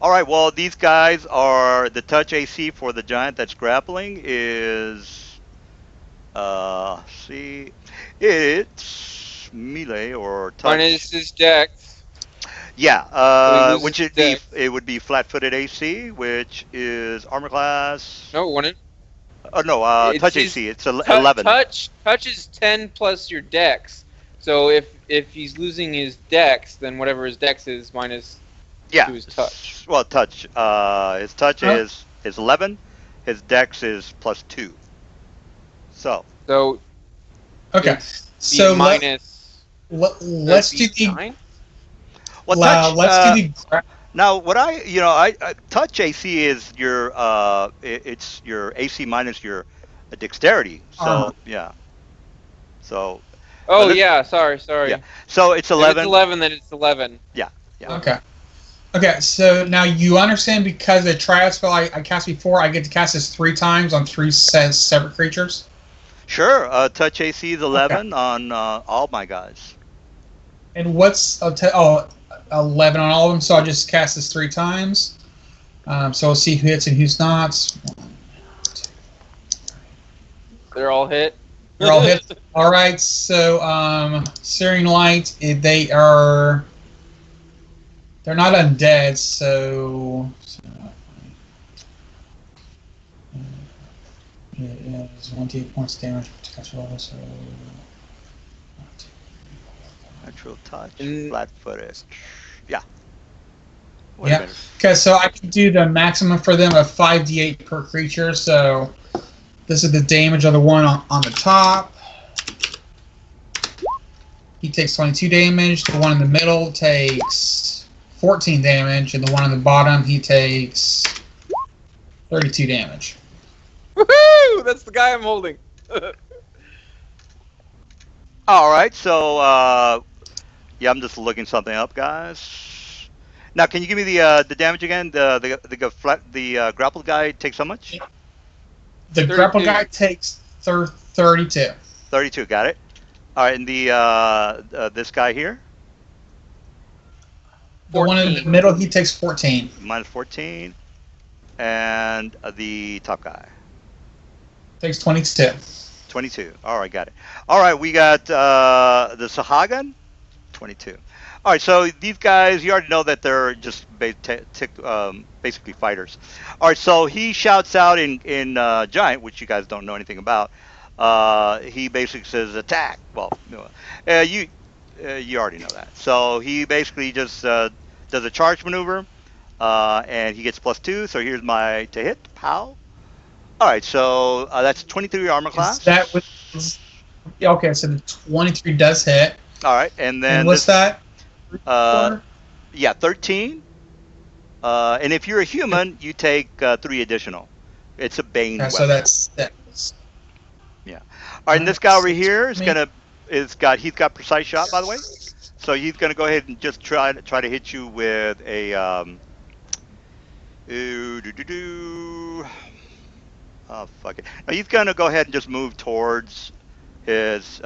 Speaker 2: All right. Well, these guys are the touch AC for the giant that's grappling is. See, it's melee or touch.
Speaker 5: Mine is his dex.
Speaker 2: Yeah,
Speaker 5: So
Speaker 2: which it would be flat-footed AC, which is armor class.
Speaker 5: No, it wouldn't.
Speaker 2: Oh no, touch AC. It's 11.
Speaker 5: Touch is 10 plus your dex. So if he's losing his dex, then whatever his dex is minus to his touch.
Speaker 2: Well, touch. His touch is 11. His dex is +2. So.
Speaker 1: Okay. So
Speaker 5: minus.
Speaker 1: Let's do the.
Speaker 2: 9? Well, touch.
Speaker 1: Let's do the.
Speaker 2: Now, what I touch AC is your it's your AC minus your dexterity. So yeah. So.
Speaker 5: Oh yeah, sorry.
Speaker 2: Yeah. So it's 11.
Speaker 5: If it's 11, then it's 11.
Speaker 2: Yeah.
Speaker 1: Okay. Okay. So now you understand because the triad spell I cast before, I get to cast this 3 times on 3 separate creatures.
Speaker 2: Sure. Touch AC is 11 on all my guys.
Speaker 1: And what's 11 on all of them? So I just cast this 3 times. So we'll see who hits and who's not.
Speaker 5: They're all hit.
Speaker 1: They're all hit. All right. So Searing Light, they're not undead. So it is 1d8 points damage. So
Speaker 2: natural touch, flat-footed. Yeah.
Speaker 1: Yeah. Okay, so I can do the maximum for them of 5d8 per creature. So this is the damage of the one on the top. He takes 22 damage. The one in the middle takes 14 damage, and the one on the bottom he takes 32 damage.
Speaker 5: Woohoo! That's the guy I'm holding.
Speaker 2: All right, so yeah, I'm just looking something up, guys. Now, can you give me the damage again? The grappled guy takes how much?
Speaker 1: The grappled guy takes 32.
Speaker 2: 32, got it. All right, and the this guy here?
Speaker 1: The one in the middle, he takes 14.
Speaker 2: Minus 14. And the top guy?
Speaker 1: Takes 22.
Speaker 2: 22. All right, got it. All right, we got the Sahagan, 22. All right, so these guys, you already know that they're just basically fighters. All right, so he shouts out in Giant, which you guys don't know anything about. He basically says attack. Well, you already know that. So he basically just does a charge maneuver, and he gets +2. So here's my to hit. Pow. All right, so that's 23 armor class.
Speaker 1: Okay, so the 23 does hit.
Speaker 2: All right, and then
Speaker 1: and what's that?
Speaker 2: Yeah, 13. And if you're a human, you take 3 additional. It's a Bane weapon.
Speaker 1: So that's.
Speaker 2: Yeah. All right, and this guy over here he's got precise shot, by the way. So he's gonna go ahead and just try to hit you with a oh fuck it. Now he's gonna go ahead and just move towards his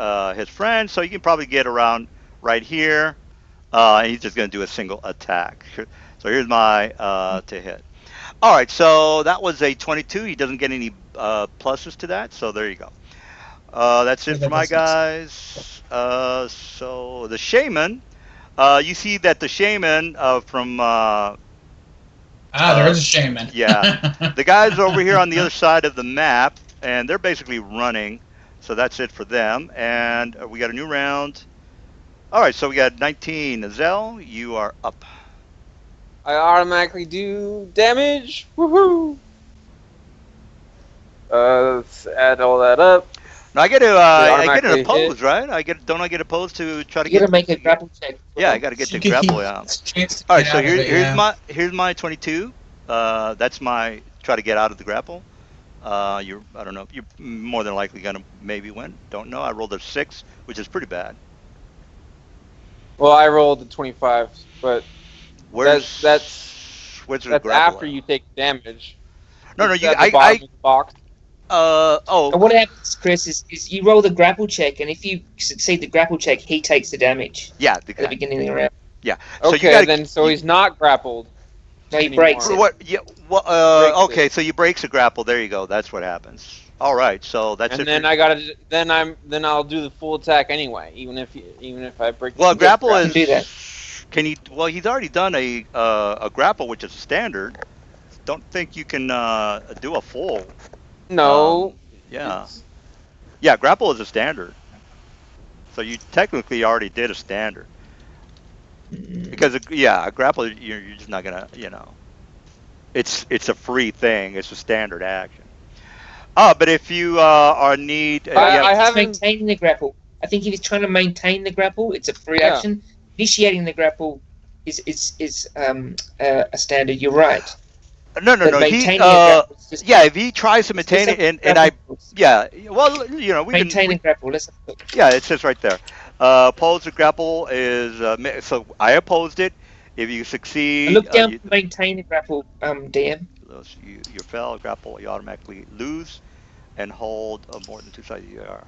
Speaker 2: friend, so you can probably get around right here. And he's just gonna do a single attack. So here's my to hit. All right, so that was a 22. He doesn't get any pluses to that, so there you go. That's it for my guys. So the shaman, you see that the shaman from
Speaker 1: there is a shaman.
Speaker 2: Yeah, the guys over here on the other side of the map, and they're basically running. So that's it for them, and we got a new round. All right, so we got 19. Zell, you are up.
Speaker 5: I automatically do damage. Woohoo! Let's add all that up.
Speaker 2: No, I get to I get an oppose, right? Don't I get opposed to try to
Speaker 4: get to make a grapple check?
Speaker 2: Yeah, I got to get the grapple. Yeah. All right, so here's my 22. That's my try to get out of the grapple. I don't know. You're more than likely gonna maybe win. Don't know. I rolled a 6, which is pretty bad.
Speaker 5: Well, I rolled a 25, but that's after you take damage.
Speaker 2: No,
Speaker 5: box.
Speaker 4: What happens, Chris, is you roll the grapple check, and if you succeed the grapple check, he takes the damage.
Speaker 2: Yeah,
Speaker 4: at the beginning of the round.
Speaker 2: Yeah.
Speaker 5: So so he's not grappled.
Speaker 4: No, he breaks it.
Speaker 2: What? Yeah. Well, okay, so you breaks a grapple. There you go. That's what happens. All right, so that's it.
Speaker 5: And then I'll do the full attack anyway, even if I break.
Speaker 2: Well, grapple is.
Speaker 4: Do that.
Speaker 2: Can he? Well, he's already done a grapple, which is standard. Don't think you can do a full.
Speaker 5: No.
Speaker 2: Yeah. Yeah, grapple is a standard. So you technically already did a standard. Because a grapple, you're just not gonna, it's a free thing. It's a standard action. Oh, but if you are need,
Speaker 5: I
Speaker 4: he's
Speaker 5: haven't.
Speaker 4: maintaining the grapple. I think if he's trying to maintain the grapple, it's a free action. Initiating the grapple is a standard. You're right.
Speaker 2: No.
Speaker 4: But maintaining a grapple is just
Speaker 2: If he tries to maintain it, we
Speaker 4: maintain a grapple. Let's have a look.
Speaker 2: Yeah, it says right there. Oppose the grapple is so I opposed it. If you succeed,
Speaker 4: Look down for maintain the grapple, DM.
Speaker 2: You fail a grapple, you automatically lose and hold more than 2 sides of your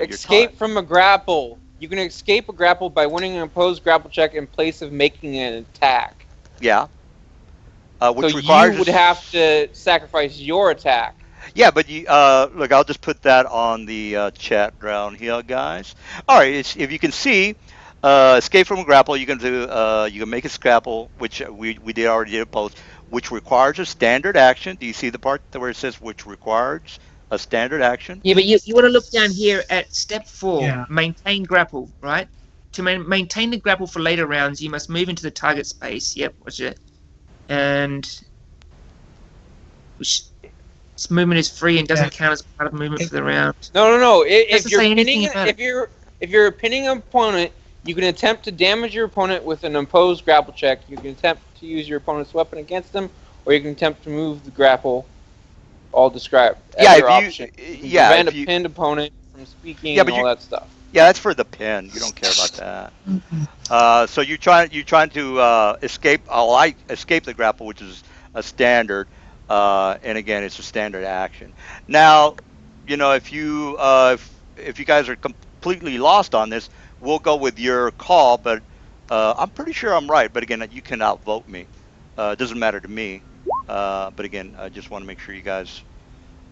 Speaker 5: Escape from a grapple. You can escape a grapple by winning an opposed grapple check in place of making an attack.
Speaker 2: Yeah. Which
Speaker 5: so
Speaker 2: requires
Speaker 5: you would have to sacrifice your attack.
Speaker 2: Yeah, but you look. I'll just put that on the chat down here, guys. All right. If you can see, escape from a grapple. You can do. You can make a grapple, which we already did a post, which requires a standard action. Do you see the part where it says which requires a standard action?
Speaker 4: Yeah, but you want to look down here at step 4.
Speaker 1: Yeah.
Speaker 4: Maintain grapple, right? To maintain the grapple for later rounds, you must move into the target space. Yep, watch it. And its movement is free and doesn't count as part of movement for the round.
Speaker 5: No. If you're pinning an opponent, you can attempt to damage your opponent with an opposed grapple check. You can attempt to use your opponent's weapon against them, or you can attempt to move the grapple. All described. Option. Prevent a pinned opponent from speaking and all that stuff.
Speaker 2: Yeah, that's for the pin. You don't care about that. So you're trying to escape. Escape the grapple, which is a standard. And again, it's a standard action. Now, if you guys are completely lost on this, we'll go with your call. But I'm pretty sure I'm right. But again, you can outvote me. It doesn't matter to me. But again, I just want to make sure you guys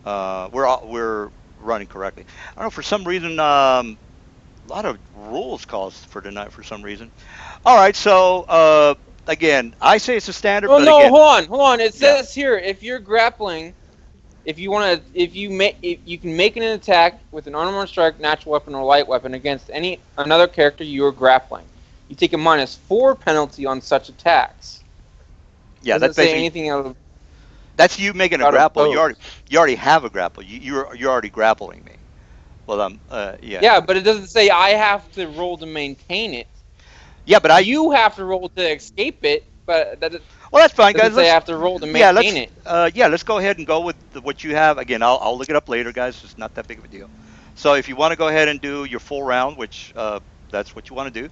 Speaker 2: we're running correctly. I don't know, for some reason, a lot of rules calls for tonight for some reason. All right, so again, I say it's a standard.
Speaker 5: Well,
Speaker 2: but
Speaker 5: no,
Speaker 2: again,
Speaker 5: hold on. It says here, if you're grappling, if you can make an attack with an armor strike, natural weapon, or light weapon against another character you are grappling, you take a -4 penalty on such attacks.
Speaker 2: Yeah,
Speaker 5: doesn't say anything out of.
Speaker 2: That's you making a grapple. You already have a grapple. You're already grappling me. Well, yeah.
Speaker 5: Yeah, but it doesn't say I have to roll to maintain it.
Speaker 2: Yeah, but
Speaker 5: you have to roll to escape it. But
Speaker 2: well, that's fine, guys.
Speaker 5: Say I have to roll to maintain it.
Speaker 2: Let's go ahead and go with what you have. Again, I'll look it up later, guys. It's not that big of a deal. So if you want to go ahead and do your full round, which that's what you want to do,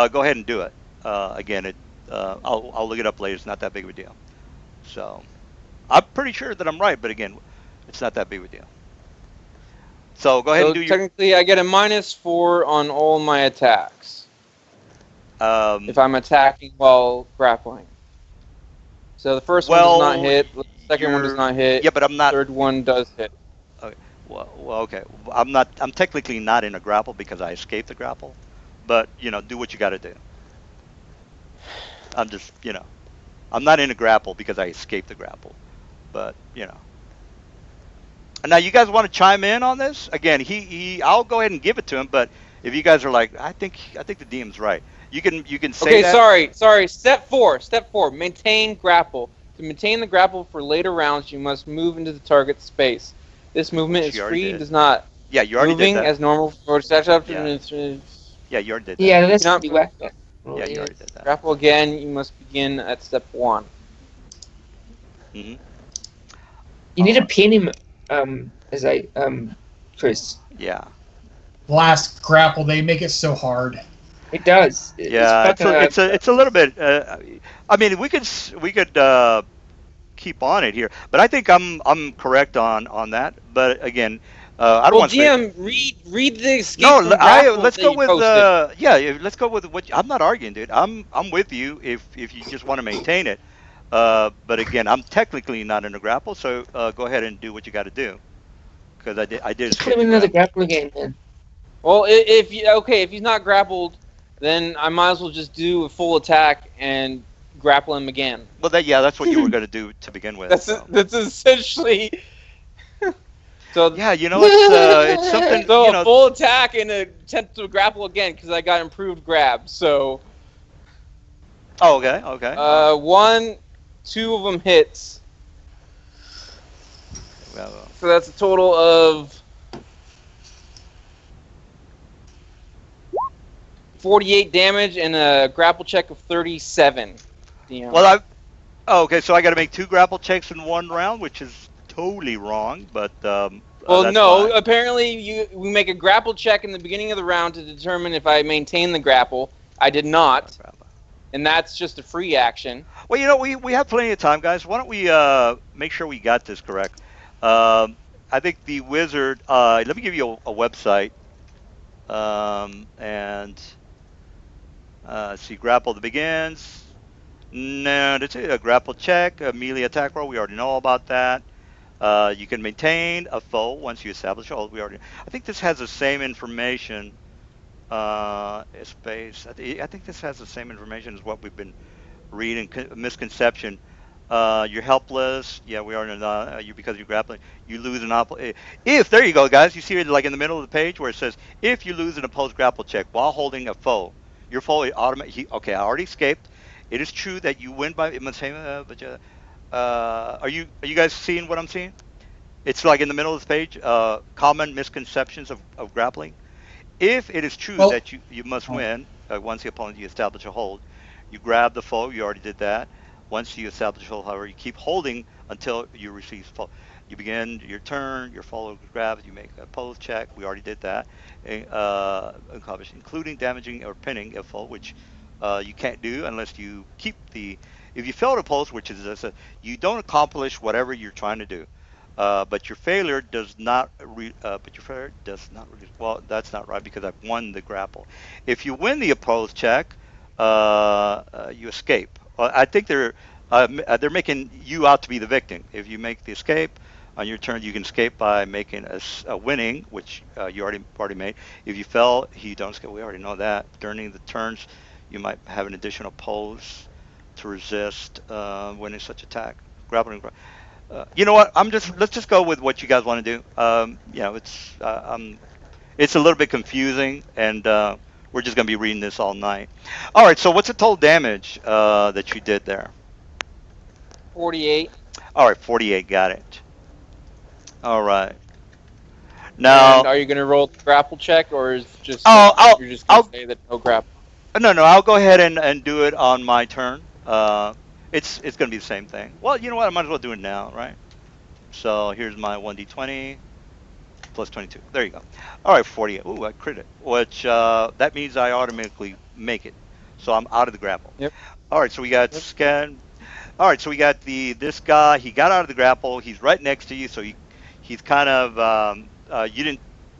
Speaker 2: go ahead and do it. Again, I'll look it up later. It's not that big of a deal. So I'm pretty sure that I'm right, but again, it's not that big of a deal. So go ahead and do your.
Speaker 5: Technically, I get a -4 on all my attacks. If I'm attacking while grappling. So the first one does not hit. The second one does not hit.
Speaker 2: Yeah, but I'm not.
Speaker 5: The third one does hit.
Speaker 2: Okay. Well, okay. I'm not. I'm technically not in a grapple because I escaped the grapple. But do what you got to do. I'm just, I'm not in a grapple because I escaped the grapple. But And now you guys want to chime in on this? Again, I'll go ahead and give it to him. But if you guys are like, I think the DM's right. You can say that.
Speaker 5: Okay, sorry. Step 4. Maintain grapple. To maintain the grapple for later rounds, you must move into the target space. This movement is free. Does not.
Speaker 2: Yeah, you already
Speaker 5: moving
Speaker 2: did that.
Speaker 5: As normal for such after.
Speaker 2: Yeah, you already did that.
Speaker 4: Yeah, that's pretty whack.
Speaker 2: Yeah, you already did that.
Speaker 5: Grapple again. You must begin at step 1.
Speaker 2: Mm-hmm.
Speaker 4: You need to pin him, Chris.
Speaker 2: Yeah.
Speaker 1: Last grapple, they make it so hard.
Speaker 4: It does.
Speaker 2: It's a little bit. I mean, we could keep on it here, but I think I'm correct on that. But again, I don't want to.
Speaker 5: GM, read the escape.
Speaker 2: No, let's go with let's go with what. I'm not arguing, dude. I'm with you if you just want to maintain it. But again, I'm technically not in a grapple, so go ahead and do what you got to do. Because I did.
Speaker 4: Just put him in another grapple game, then.
Speaker 5: Well, if he's not grappled, then I might as well just do a full attack and grapple him again.
Speaker 2: Well, that's what you were going to do to begin with.
Speaker 5: That's essentially. So
Speaker 2: yeah, it's something.
Speaker 5: So a full attack and attempt to grapple again because I got improved grab. So.
Speaker 2: Oh, okay.
Speaker 5: 2 of them hits.
Speaker 2: Well,
Speaker 5: so that's a total of 48 damage and a grapple check of 37.
Speaker 2: Well, okay, so I got to make 2 grapple checks in 1 round, which is totally wrong, but
Speaker 5: well, no.
Speaker 2: Fine.
Speaker 5: Apparently, we make a grapple check in the beginning of the round to determine if I maintain the grapple. I did not, and that's just a free action.
Speaker 2: Well, we have plenty of time, guys. Why don't we make sure we got this correct? I think the wizard. Let me give you a website, and see, grapple begins. No, that's a grapple check, a melee attack roll. We already know about that. You can maintain a foe once you establish a hold. I think this has the same information. Space. I think this has the same information as what we've been reading. Misconception. You're helpless. Yeah, we are not. Because you're grappling, you lose an If there you go, guys. You see it like in the middle of the page where it says, if you lose an opposed grapple check while holding a foe, your foe automatically. Okay, I already escaped. It is true that you win by. Are you guys seeing what I'm seeing? It's like in the middle of the page. Common misconceptions of grappling. If it is true that you must win once the opponent you establish a hold, you grab the foe. You already did that. Once you establish a hold, however, you keep holding until you receive foe. You begin your turn. Your foe grabs. You make a pose check. We already did that. Including damaging or pinning a foe, which you can't do unless you keep the. If you fail to pose, which is you don't accomplish whatever you're trying to do. But your failure does not. Well, that's not right because I've won the grapple. If you win the opposed check, you escape. I think they're making you out to be the victim. If you make the escape on your turn, you can escape by making a winning, which you already made. If you fell, you don't escape. We already know that. During the turns, you might have an additional pose to resist winning such attack. Grappling. You know what? Let's just go with what you guys want to do. It's a little bit confusing, and we're just gonna be reading this all night. All right. So what's the total damage that you did there?
Speaker 5: 48.
Speaker 2: All right, 48. Got it. All right. Now,
Speaker 5: and are you gonna roll the grapple check, or is just you're just gonna say that no grapple?
Speaker 2: No. I'll go ahead and do it on my turn. It's going to be the same thing. Well, you know what? I might as well do it now, right? So here's my 1d20 plus 22. There you go. All right, 48. Ooh, I crit it, which that means I automatically make it. So I'm out of the grapple.
Speaker 5: Yep.
Speaker 2: All right, so we got scan. All right, so we got this guy. He got out of the grapple. He's right next to you, so he's kind of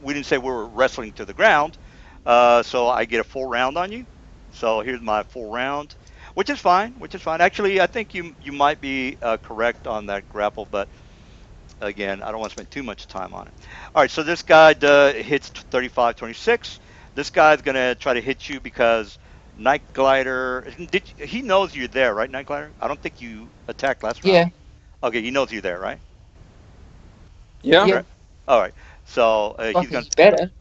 Speaker 2: we didn't say we were wrestling to the ground. So I get a full round on you. So here's my full round. Which is fine. Actually, I think you might be correct on that grapple, but again, I don't want to spend too much time on it. All right, so this guy hits 35, 26. This guy's going to try to hit you because Night Glider, he knows you're there, right, Night Glider? I don't think you attacked last round.
Speaker 4: Yeah.
Speaker 2: Okay, he knows you're there, right?
Speaker 5: Yeah.
Speaker 2: All right, so he's going to...
Speaker 4: better.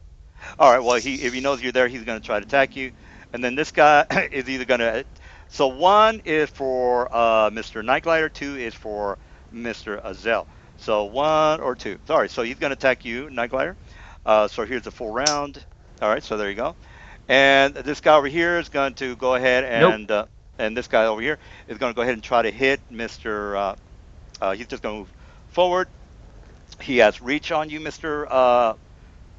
Speaker 2: All right, well, if he knows you're there, he's going to try to attack you. And then this guy is either going to... So 1 is for Mr. Nightglider, 2 is for Mr. Azel. So 1 or 2. Sorry, so he's going to attack you, Nightglider. So here's the full round. All right, so there you go. And this guy over here is going to go ahead and this guy over here is going to go ahead and try to hit Mr. He's just going to move forward. He has reach on you, Mr.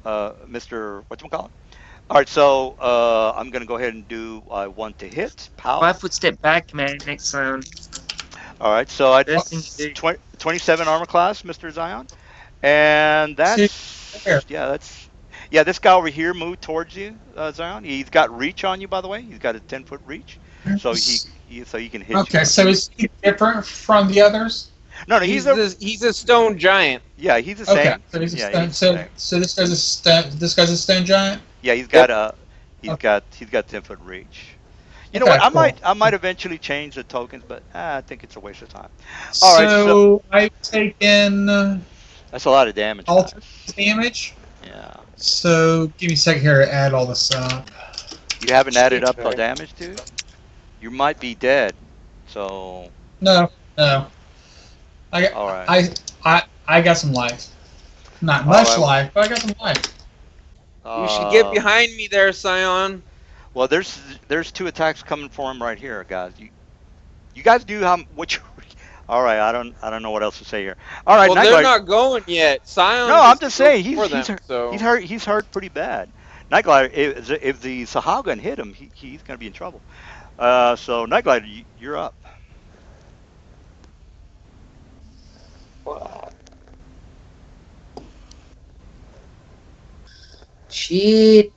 Speaker 2: Whatchamacallit? All right, so I'm going to go ahead and do 1 to hit. Pow.
Speaker 4: 5 foot step back, man. Next round.
Speaker 2: All right, so I 27 armor class, Mr. Zion. And that's... this guy over here moved towards you, Zion. He's got reach on you, by the way. He's got a 10-foot reach. So he can hit you.
Speaker 1: Okay, so is he different from the others?
Speaker 2: No,
Speaker 5: he's a stone giant.
Speaker 2: Yeah, he's the same.
Speaker 1: Okay, so this guy's a stone giant.
Speaker 2: Yeah, he's got He's got 10-foot reach. You know
Speaker 1: Okay,
Speaker 2: what?
Speaker 1: cool.
Speaker 2: I might eventually change the tokens, but I think it's a waste of time.
Speaker 1: All right, so I've taken
Speaker 2: that's a lot of damage.
Speaker 1: all damage.
Speaker 2: Yeah.
Speaker 1: So give me a second here to add all this up.
Speaker 2: You haven't added up the damage, dude? You might be dead. So.
Speaker 1: No. I
Speaker 2: All right.
Speaker 1: I got some life. Not much life, but I got some life.
Speaker 5: You should get behind me there, Scion.
Speaker 2: Well, there's 2 attacks coming for him right here, guys. You guys do what you. All right, I don't know what else to say here. All right,
Speaker 5: well, they're not going yet. Scion.
Speaker 2: No, I'm just saying he's
Speaker 5: hurt.
Speaker 2: He's hurt pretty bad. Nightglider, if the Sahuagin hit him, he's gonna be in trouble. So Nightglider, you're up.
Speaker 4: Shit.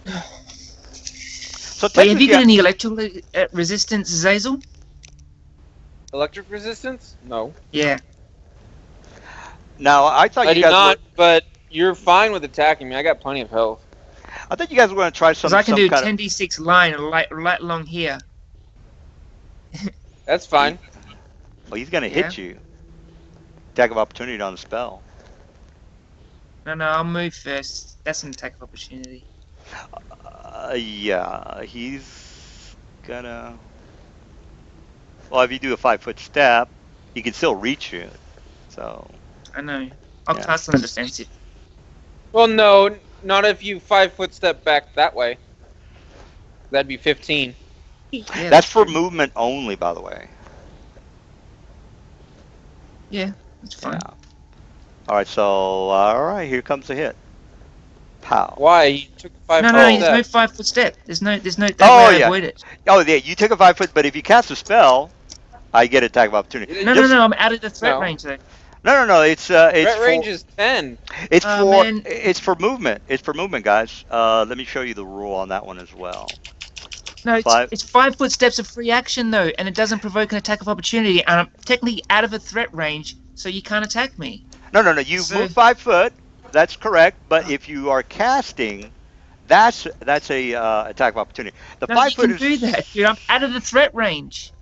Speaker 2: So
Speaker 4: wait, have you got any electrical resistance, Zazel?
Speaker 5: Electric resistance? No.
Speaker 4: Yeah.
Speaker 2: Now I thought you guys
Speaker 5: not, but you're fine with attacking me. I got plenty of health.
Speaker 2: I thought you guys were going to try something.
Speaker 4: Because I can do 10d6 line right along here.
Speaker 5: That's fine.
Speaker 2: Well, he's going to hit you. Attack of opportunity on the spell.
Speaker 4: No, I'll move first. That's an attack of opportunity.
Speaker 2: Yeah, he's gonna. Well, if you do a 5-foot step, he can still reach you. So.
Speaker 4: I know. I'll cast on the defensive.
Speaker 5: Well, no, not if you 5-foot step back that way. That'd be 15.
Speaker 4: Yeah,
Speaker 2: that's for movement only, by the way.
Speaker 4: Yeah, that's fine.
Speaker 2: Yeah. All right, here comes the hit. Pow.
Speaker 5: Why? You took a 5-foot
Speaker 4: step. No, there's no 5-foot step. There's no that way I avoid it.
Speaker 2: Oh, yeah, you took a 5-foot, but if you cast a spell, I get attack of opportunity.
Speaker 4: No, I'm out of the threat range though.
Speaker 2: No, it's
Speaker 5: threat range is 10.
Speaker 2: It's for movement. It's for movement, guys. Let me show you the rule on that one as well.
Speaker 4: No, it's 5-foot steps of free action though, and it doesn't provoke an attack of opportunity, and I'm technically out of a threat range, so you can't attack me.
Speaker 2: No. You've moved 5 foot. That's correct. But if you are casting, that's a attack of opportunity. The 5 foot
Speaker 4: you can do that, dude. I'm out of the threat range.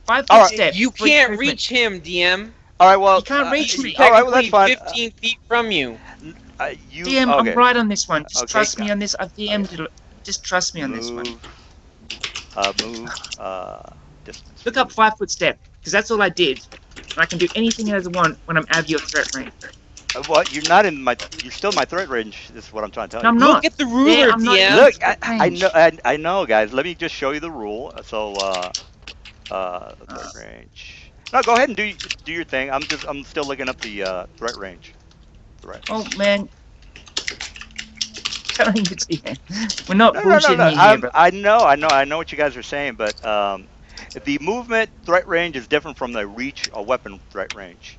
Speaker 4: 5-foot step.
Speaker 5: You can't reach him, DM.
Speaker 2: All right. Well,
Speaker 4: you can't reach me.
Speaker 5: All right. Well, that's fine. 15 feet from you.
Speaker 4: DM, okay. I'm right on this one. Just trust me on this. I've DM'd it. Just trust me on this one.
Speaker 2: Distance.
Speaker 4: Look up 5-foot step, because that's all I did. And I can do anything as I want when I'm out of your threat range.
Speaker 2: What? You're not in my. You're still in my threat range. This is what I'm trying to tell you.
Speaker 4: I'm not.
Speaker 5: Look at the ruler, DM.
Speaker 2: Look, I know, guys. Let me just show you the rule. So, threat range. No, go ahead and do your thing. I'm still looking up the threat range. Threat.
Speaker 4: Oh man. I don't even see it. We're not bullshitting here, bro.
Speaker 2: I know what you guys are saying, but the movement threat range is different from the reach or weapon threat range.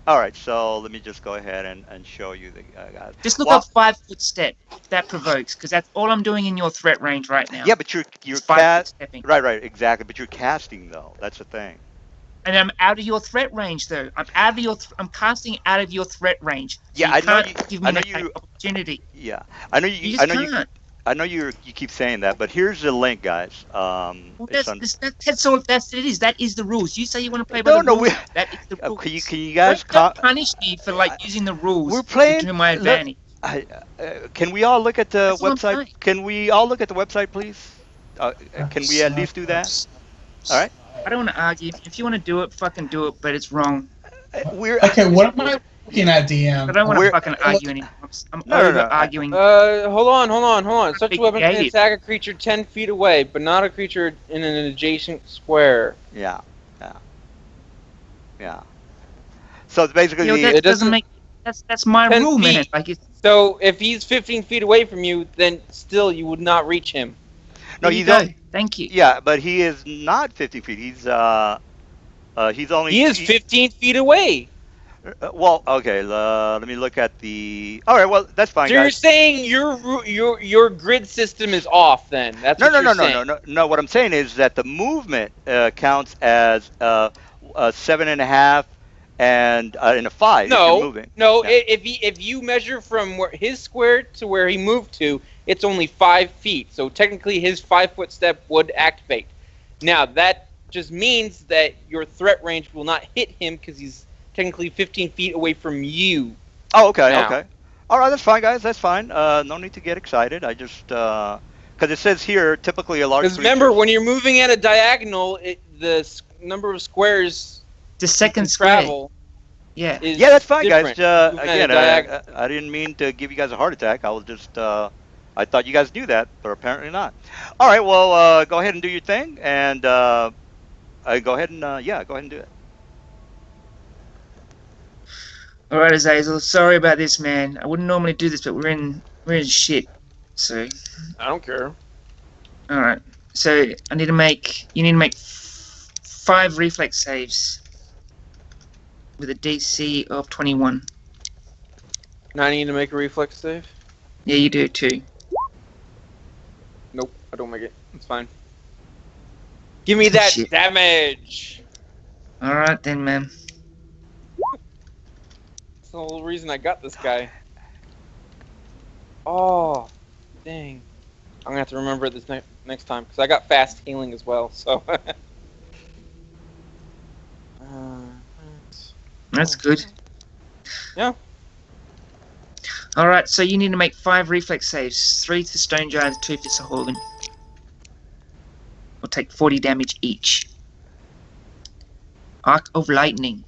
Speaker 2: All right, so let me just go ahead and show you the guys.
Speaker 4: Just look up 5-foot step. That provokes, because that's all I'm doing in your threat range right now.
Speaker 2: Yeah, but you're
Speaker 4: stepping.
Speaker 2: Right, exactly. But you're casting though. That's the thing.
Speaker 4: And I'm out of your threat range though. I'm casting out of your threat range. So
Speaker 2: yeah,
Speaker 4: you can't give me an opportunity.
Speaker 2: Yeah, I know you. I know you keep saying that, but here's the link, guys.
Speaker 4: That's all. That's it is. That is the rules. You say you want to play by the rules. That is the rules.
Speaker 2: Can you guys
Speaker 4: don't punish me for using the rules?
Speaker 2: We're playing
Speaker 4: to my advantage.
Speaker 2: Can we all look at the website? Can we all look at the website, please? Can we at least do that? All right.
Speaker 4: I don't want to argue. If you want to do it, fucking do it. But it's wrong.
Speaker 1: Okay. What am I looking at, DM?
Speaker 4: I don't want to fucking argue anymore. I'm arguing.
Speaker 5: Hold on. Such a weapon can attack a creature 10 feet away, but not a creature in an adjacent square.
Speaker 2: Yeah. So basically,
Speaker 4: it doesn't make. That's my rule, man.
Speaker 5: So if he's 15 feet away from you, then still you would not reach him.
Speaker 2: No, you don't.
Speaker 4: Thank you.
Speaker 2: Yeah, but he is not 50 feet. He's only.
Speaker 5: He is 15 feet away.
Speaker 2: Well, okay. Let me look at the. All right. Well, that's fine.
Speaker 5: So
Speaker 2: guys.
Speaker 5: You're saying your grid system is off? Then that's what you're saying.
Speaker 2: No. What I'm saying is that the movement counts as 7.5 and in a 5.
Speaker 5: No,
Speaker 2: if you're moving.
Speaker 5: no. Yeah. If you measure from his square to where he moved to, it's only 5 feet. So technically his 5-foot step would activate. Now, that just means that your threat range will not hit him because he's technically 15 feet away from you.
Speaker 2: Oh, okay,
Speaker 5: now.
Speaker 2: okay. All right, that's fine, guys. That's fine. No need to get excited. I just because it says here typically a large.
Speaker 5: Because remember, when you're moving at a diagonal, the number of squares
Speaker 4: The second square.
Speaker 5: travel.
Speaker 4: Yeah.
Speaker 2: Yeah, that's fine,
Speaker 5: different.
Speaker 2: guys. Again, I didn't mean to give you guys a heart attack. I was just I thought you guys knew that, but apparently not. All right, well, go ahead and do your thing, and go ahead and go ahead and do it.
Speaker 4: All right, Azazel. Sorry about this, man. I wouldn't normally do this, but we're in shit. So.
Speaker 5: I don't care.
Speaker 4: All right. So you need to make 5 reflex saves with a DC of 21.
Speaker 5: Now I need to make a reflex save?
Speaker 4: Yeah, you do too.
Speaker 5: Nope, I don't make it. It's fine. Give me that
Speaker 4: Shit.
Speaker 5: damage!
Speaker 4: All right then, man.
Speaker 5: That's the whole reason I got this guy. Oh, dang. I'm gonna have to remember it this next time, because I got fast healing as well, so...
Speaker 4: That's good.
Speaker 5: Yeah.
Speaker 4: All right, so you need to make 5 reflex saves: 3 for Stone Giant, 2 for Sahorgan. Will take 40 damage each. Arc of Lightning.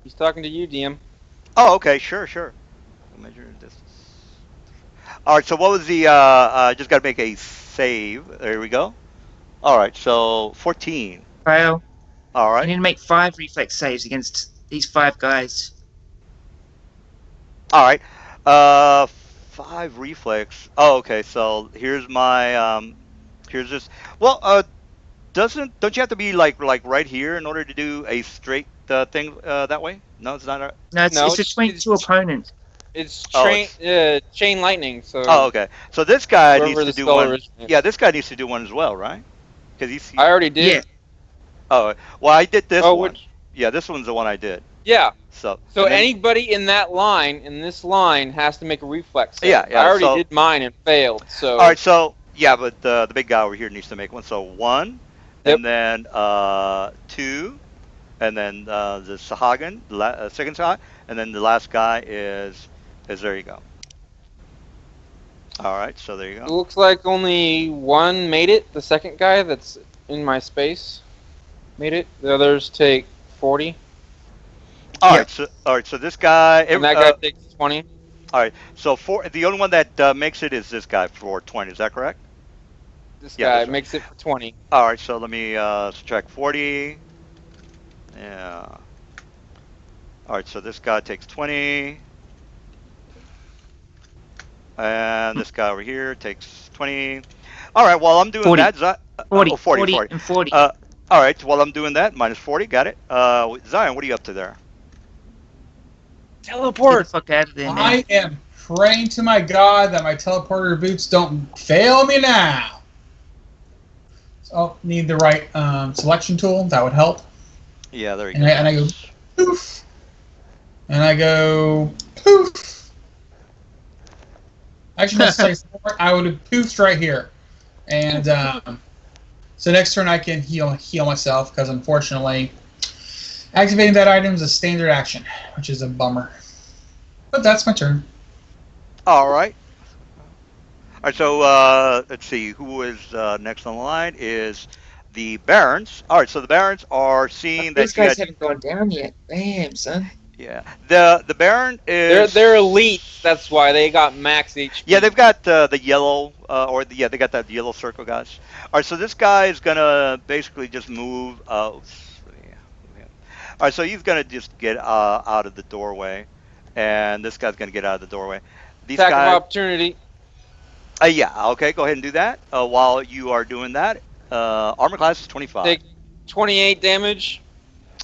Speaker 5: He's talking to you, DM.
Speaker 2: Oh, okay, sure. Measure distance. All right, so what was the? Just got to make a save. There we go. All right, so 14.
Speaker 4: Fail.
Speaker 2: All
Speaker 4: You
Speaker 2: right.
Speaker 4: need to make 5 reflex saves against these 5 guys.
Speaker 2: All right. 5 reflex. Oh, okay. So here's my here's this. Well, don't you have to be like right here in order to do a straight thing that way? No, it's not.
Speaker 4: No, it's between 2 opponents.
Speaker 5: It's
Speaker 2: Oh,
Speaker 5: chain lightning, so...
Speaker 2: Oh, okay. So this guy needs
Speaker 5: whoever
Speaker 2: to
Speaker 5: the
Speaker 2: do
Speaker 5: spell
Speaker 2: one.
Speaker 5: originates.
Speaker 2: Yeah, this guy needs to do one as well, right? Because he's.
Speaker 5: I already did.
Speaker 4: Yeah.
Speaker 2: Oh, well, I did this one.
Speaker 5: Which...
Speaker 2: Yeah, this one's the one I did.
Speaker 5: Yeah.
Speaker 2: So
Speaker 5: So
Speaker 2: and then-
Speaker 5: anybody in this line, has to make a reflex save.
Speaker 2: Yeah,
Speaker 5: I already
Speaker 2: so-
Speaker 5: did mine and failed, so...
Speaker 2: All right, so yeah, but the big guy over here needs to make one. So 1,
Speaker 5: Yep.
Speaker 2: and then 2, and then the Sahagin, second Sahagin, and then the last guy is there you go. All right, so there you
Speaker 5: It
Speaker 2: go.
Speaker 5: looks like only one made it. The second guy that's in my space made it. The others take 40.
Speaker 2: All
Speaker 4: Yeah.
Speaker 2: right, so this guy.
Speaker 5: And that guy takes 20.
Speaker 2: All right, so the only one that makes it is this guy for 20. Is that correct?
Speaker 5: This
Speaker 2: Yeah,
Speaker 5: guy
Speaker 2: that's right.
Speaker 5: makes it for 20.
Speaker 2: All right, so let me subtract 40. Yeah. All right, so this guy takes 20. And this guy over here takes 20. All right, while I'm doing
Speaker 4: 40.
Speaker 2: that,
Speaker 4: 40,
Speaker 2: 40.
Speaker 4: and 40.
Speaker 2: All right, while I'm doing that, minus 40, got it. Zion, what are you up to there?
Speaker 4: Get the
Speaker 5: Teleport!
Speaker 4: fuck out of there, man.
Speaker 1: I am praying to my God that my teleporter boots don't fail me now. So need the right selection tool. That would help.
Speaker 2: Yeah, there you
Speaker 1: And
Speaker 2: go.
Speaker 1: I go poof. And I go poof. Actually, let's say I would have poofed right here. And so next turn I can heal myself because unfortunately activating that item is a standard action, which is a bummer. But that's my turn.
Speaker 2: All right. All right, so let's see. Who is next on the line is the Barons. All right, so the Barons are seeing that
Speaker 4: These
Speaker 2: you
Speaker 4: guys
Speaker 2: had...
Speaker 4: haven't gone down yet. Damn, son.
Speaker 2: Yeah. The Baron is...
Speaker 5: They're elites, that's why they got max HP.
Speaker 2: Yeah, they've got the yellow, they got that yellow circle, guys. All right, so this guy is gonna basically just move. All right, so he's gonna just get out of the doorway, and this guy's gonna get out of the doorway. These
Speaker 5: Attack
Speaker 2: guys.
Speaker 5: of opportunity.
Speaker 2: Yeah. Okay, go ahead and do that. While you are doing that, armor class is 25.
Speaker 5: Take 28 damage.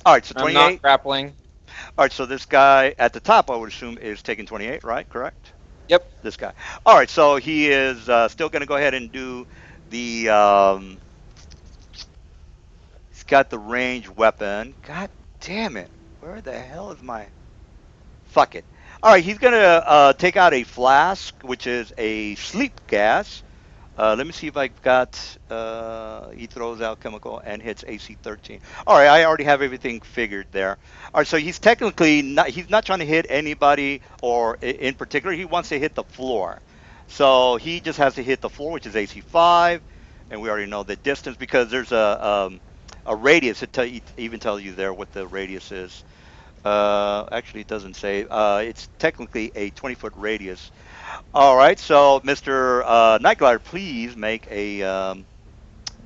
Speaker 2: All right, so
Speaker 5: I'm
Speaker 2: 28.
Speaker 5: not grappling.
Speaker 2: All right, so this guy at the top, I would assume, is taking 28, right? Correct?
Speaker 5: Yep.
Speaker 2: This guy. All right, so he is still going to go ahead and do the... he's got the range weapon. God damn it. Where the hell is my... Fuck it. All right, he's gonna take out a flask, which is a sleep gas. Let me see if I've got. He throws out chemical and hits AC 13. All right, I already have everything figured there. All right, so he's technically not. He's not trying to hit anybody, or in particular, he wants to hit the floor. So he just has to hit the floor, which is AC 5, and we already know the distance because there's a radius. Even tell you there what the radius is. Actually, it doesn't say. It's technically a 20-foot radius. All right, so Mr. Nightglider, please make a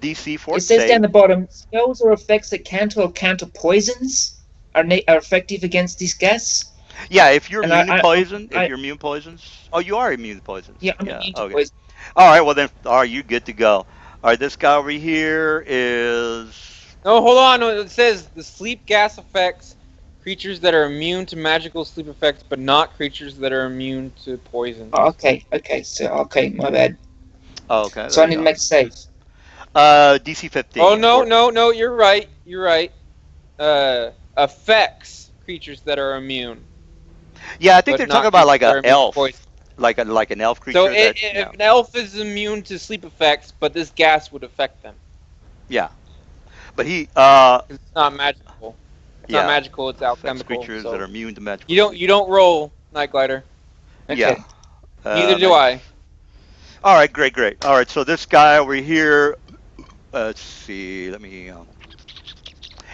Speaker 2: DC
Speaker 4: It
Speaker 2: force
Speaker 4: says
Speaker 2: save.
Speaker 4: down the bottom, spells or effects that counter poisons are effective against this gas.
Speaker 2: Yeah, if you're
Speaker 4: And
Speaker 2: immune to poison,
Speaker 4: I-
Speaker 2: if you're immune to poisons. Oh, you are immune to poisons.
Speaker 4: Yeah, I'm
Speaker 2: Yeah.
Speaker 4: immune to
Speaker 2: Okay.
Speaker 4: poison.
Speaker 2: All right. Well then, all right, you good to go. All right, this guy over here is.
Speaker 5: No, hold on. It says the sleep gas affects creatures that are immune to magical sleep effects, but not creatures that are immune to poison.
Speaker 4: Oh, okay, my bad.
Speaker 2: Oh, okay.
Speaker 4: So I need to make a save.
Speaker 2: DC 15.
Speaker 5: Oh no, you're right. You're right. Affects creatures that are immune.
Speaker 2: Yeah, I think they're
Speaker 5: but
Speaker 2: talking
Speaker 5: not
Speaker 2: about like
Speaker 5: creatures that
Speaker 2: an
Speaker 5: are immune to
Speaker 2: elf,
Speaker 5: poison.
Speaker 2: like an elf creature.
Speaker 5: So
Speaker 2: that,
Speaker 5: if an elf is immune to sleep effects, but this gas would affect them.
Speaker 2: Yeah, but he.
Speaker 5: It's not magical. It's
Speaker 2: Yeah.
Speaker 5: not magical. It's
Speaker 2: Affects
Speaker 5: alchemical.
Speaker 2: creatures
Speaker 5: So
Speaker 2: that are immune to magical.
Speaker 5: you don't roll Night Glider.
Speaker 4: Okay.
Speaker 2: Yeah.
Speaker 5: Neither do I.
Speaker 2: All right, great. All right, so this guy over here. Let's see. Let me.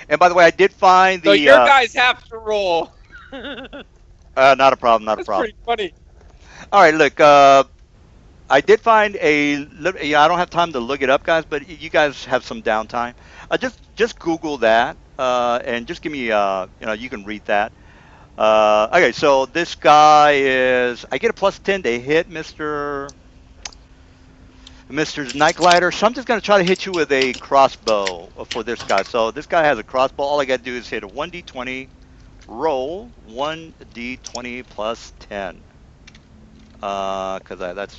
Speaker 2: And by the way, I did find the.
Speaker 5: So your guys have to roll.
Speaker 2: Not a problem. Not a
Speaker 5: That's
Speaker 2: problem.
Speaker 5: pretty funny.
Speaker 2: All right, look. I did find a. Yeah, I don't have time to look it up, guys. But you guys have some downtime. Just Google that, and just give me. You can read that. Okay, so this guy is. I get a +10 to hit, Mr. Nightglider. So I'm just going to try to hit you with a crossbow for this guy. So this guy has a crossbow. All I got to do is hit a 1d20, roll 1d20 +10. Because that's...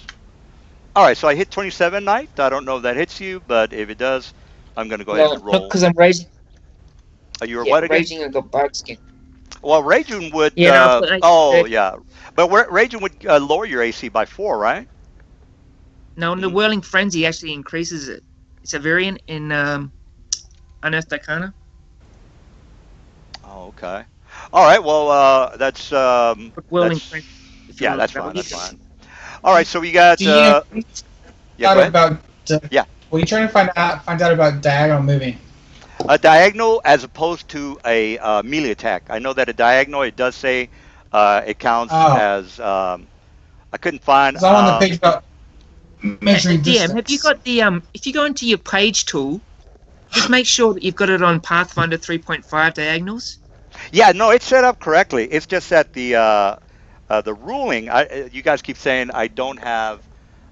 Speaker 2: All right, so I hit 27, Knight. I don't know if that hits you, but if it does, I'm going to go ahead and roll.
Speaker 4: Because I'm raging.
Speaker 2: You were what again?
Speaker 4: Raging and got bug skin.
Speaker 2: Well, Raging would...
Speaker 4: Yeah,
Speaker 2: yeah. But Raging would lower your AC by 4, right?
Speaker 4: No, the Whirling Frenzy actually increases it. It's a variant in Unearthed Arcana.
Speaker 2: Oh, okay. All right, well, that's...
Speaker 4: Whirling Frenzy.
Speaker 2: Yeah, that's fine. All right, so we got...
Speaker 1: yeah,
Speaker 2: go ahead.
Speaker 1: Yeah. Were you trying to find out about diagonal moving?
Speaker 2: A diagonal as opposed to a melee attack. I know that a diagonal, it does say it counts as... I couldn't find...
Speaker 1: I'm on the page about... measuring distance.
Speaker 4: DM, have you got the if you go into your page tool, just make sure that you've got it on Pathfinder 3.5 diagonals.
Speaker 2: Yeah, no, it's set up correctly. It's just that the ruling. You guys keep saying I don't have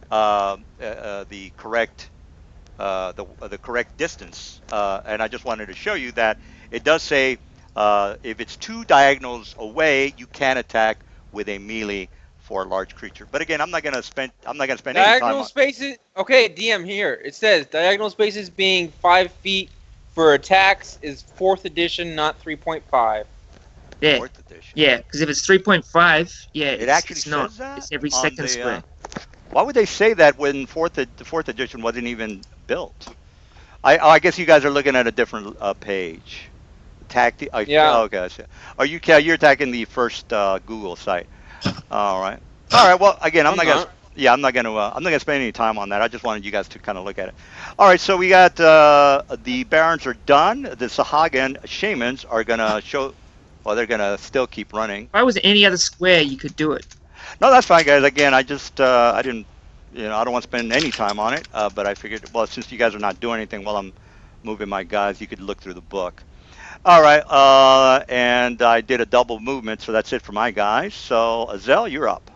Speaker 2: the correct the correct distance, and I just wanted to show you that it does say if it's 2 diagonals away, you can attack with a melee for a large creature. But again, I'm not gonna spend any time
Speaker 5: Diagonal
Speaker 2: on...
Speaker 5: spaces. Okay, DM here. It says diagonal spaces being 5 feet for attacks is 4th edition, not 3.5.
Speaker 4: Yeah.
Speaker 2: 4th edition.
Speaker 4: Yeah, because if it's 3.5, yeah,
Speaker 2: It actually
Speaker 4: it's
Speaker 2: says
Speaker 4: not.
Speaker 2: that
Speaker 4: It's every
Speaker 2: on
Speaker 4: second
Speaker 2: the,
Speaker 4: square.
Speaker 2: Why would they say that when the 4th edition wasn't even built? I guess you guys are looking at a different page.
Speaker 5: Yeah.
Speaker 2: Okay. I see. You're attacking the first Google site. All right. Well, again, I'm not gonna spend any time on that. I just wanted you guys to kind of look at it. All right. So we got the Barons are done. The Sahagan Shamans are gonna show. Well, they're gonna still keep running.
Speaker 4: If I was any other square, you could do it.
Speaker 2: No, that's fine, guys. Again, I just I didn't, I don't want to spend any time on it. But I figured, well, since you guys are not doing anything while I'm moving my guys, you could look through the book. All right, and I did a double movement, so that's it for my guys. So, Azel, you're up.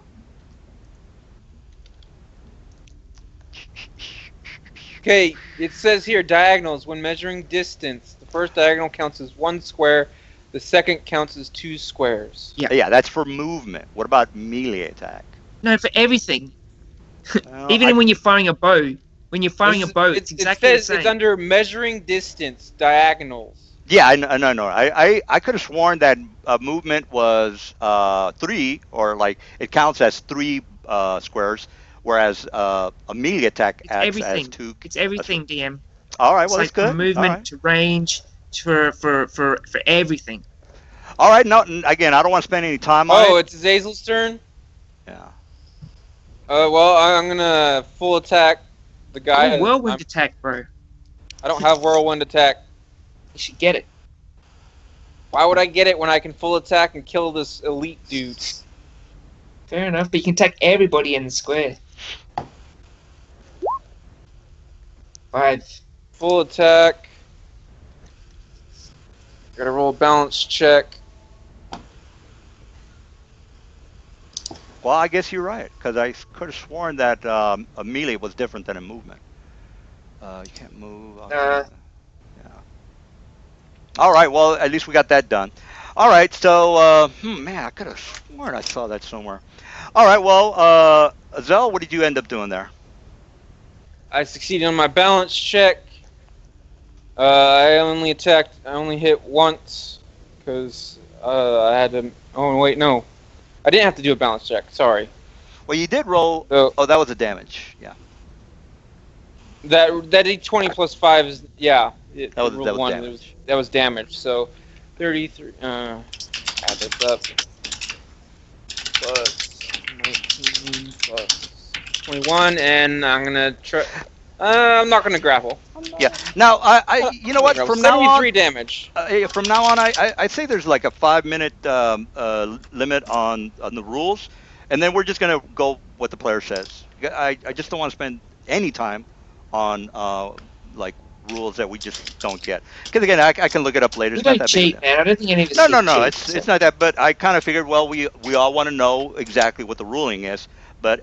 Speaker 5: Okay, it says here diagonals. When measuring distance, the first diagonal counts as 1 square. The second counts as 2 squares.
Speaker 2: Yeah, that's for movement. What about melee attack?
Speaker 4: No, for everything.
Speaker 2: Well,
Speaker 4: Even when you're firing a bow. When you're firing a bow, it's exactly the same.
Speaker 5: It's under measuring distance, diagonals.
Speaker 2: Yeah, I know. I could have sworn that movement was 3, or like it counts as 3 squares, whereas a melee attack
Speaker 4: It's
Speaker 2: acts as
Speaker 4: everything.
Speaker 2: 2.
Speaker 4: It's everything, DM.
Speaker 2: All right,
Speaker 4: It's
Speaker 2: well that's
Speaker 4: like from
Speaker 2: good. All
Speaker 4: movement
Speaker 2: right,
Speaker 4: to range for everything.
Speaker 2: all right. No, again, I don't want to spend any time on
Speaker 5: Oh,
Speaker 2: it.
Speaker 5: it's Azazel's turn.
Speaker 2: Yeah.
Speaker 5: Well, I'm gonna full attack the guy.
Speaker 4: Oh, whirlwind attack, bro.
Speaker 5: I don't have whirlwind attack.
Speaker 4: You should get it.
Speaker 5: Why would I get it when I can full attack and kill this elite dude?
Speaker 4: Fair enough, but you can attack everybody in the square. 5.
Speaker 5: Full attack. Gotta roll a balance check.
Speaker 2: Well, I guess you're right, because I could have sworn that a melee was different than a movement. You can't move. Yeah. All right. Well, at least we got that done. All right. So, man, I could have sworn I saw that somewhere. All right. Well, Zell, what did you end up doing there?
Speaker 5: I succeeded on my balance check. I only hit once because I had to. Oh wait, no, I didn't have to do a balance check. Sorry.
Speaker 2: Well, you did roll.
Speaker 5: So,
Speaker 2: oh, that was a damage. Yeah.
Speaker 5: That D20 plus 5 is
Speaker 2: That was damage.
Speaker 5: That was damage. So 33. Add this up. Plus 19 plus 21, and I'm gonna try. I'm not gonna grapple.
Speaker 2: Yeah. Now, you know what? From now on,
Speaker 5: 73 damage.
Speaker 2: From now on, I say there's like a 5-minute limit on the rules, and then we're just gonna go what the player says. I just don't want to spend any time on like rules that we just don't get. Because again, I can look it up later.
Speaker 4: You
Speaker 2: It's not
Speaker 4: don't
Speaker 2: that big.
Speaker 4: cheat, man. I don't think any of us
Speaker 2: No.
Speaker 4: cheat,
Speaker 2: It's not that. But I kind of figured, well, we all want to know exactly what the ruling is. But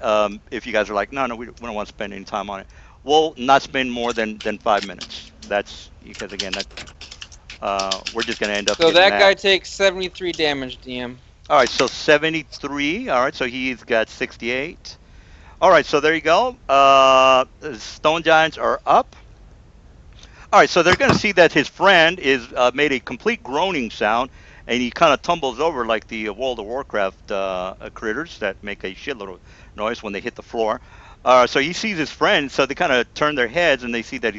Speaker 2: if you guys are like, no, we don't want to spend any time on it, we'll not spend more than 5 minutes. That's because again, that we're just gonna end up.
Speaker 5: So that
Speaker 2: mad.
Speaker 5: guy takes 73 damage, DM.
Speaker 2: All right, so 73. All right, so he's got 68. All right, so there you go. Stone giants are up. All right, so they're going to see that his friend is made a complete groaning sound, and he kind of tumbles over like the World of Warcraft critters that make a shitload of noise when they hit the floor. So he sees his friend, so they kind of turn their heads, and they see that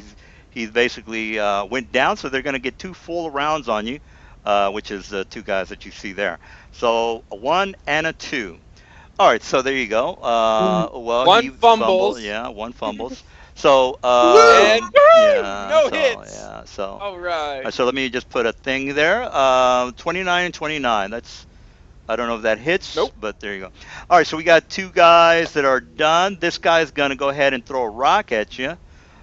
Speaker 2: he's basically went down. So they're going to get 2 full rounds on you, which is the 2 guys that you see there. So a 1 and a 2. All right, so there you go. Well,
Speaker 5: One
Speaker 2: he
Speaker 5: fumbles.
Speaker 2: Yeah, 1 fumbles. So
Speaker 5: And
Speaker 2: yeah,
Speaker 5: no
Speaker 2: so,
Speaker 5: hits.
Speaker 2: Yeah, so
Speaker 5: All right.
Speaker 2: so let me just put a thing there. 29 and 29. That's, I don't know if that hits.
Speaker 5: Nope.
Speaker 2: But there you go. All right, so we got 2 guys that are done. This guy's gonna go ahead and throw a rock at you.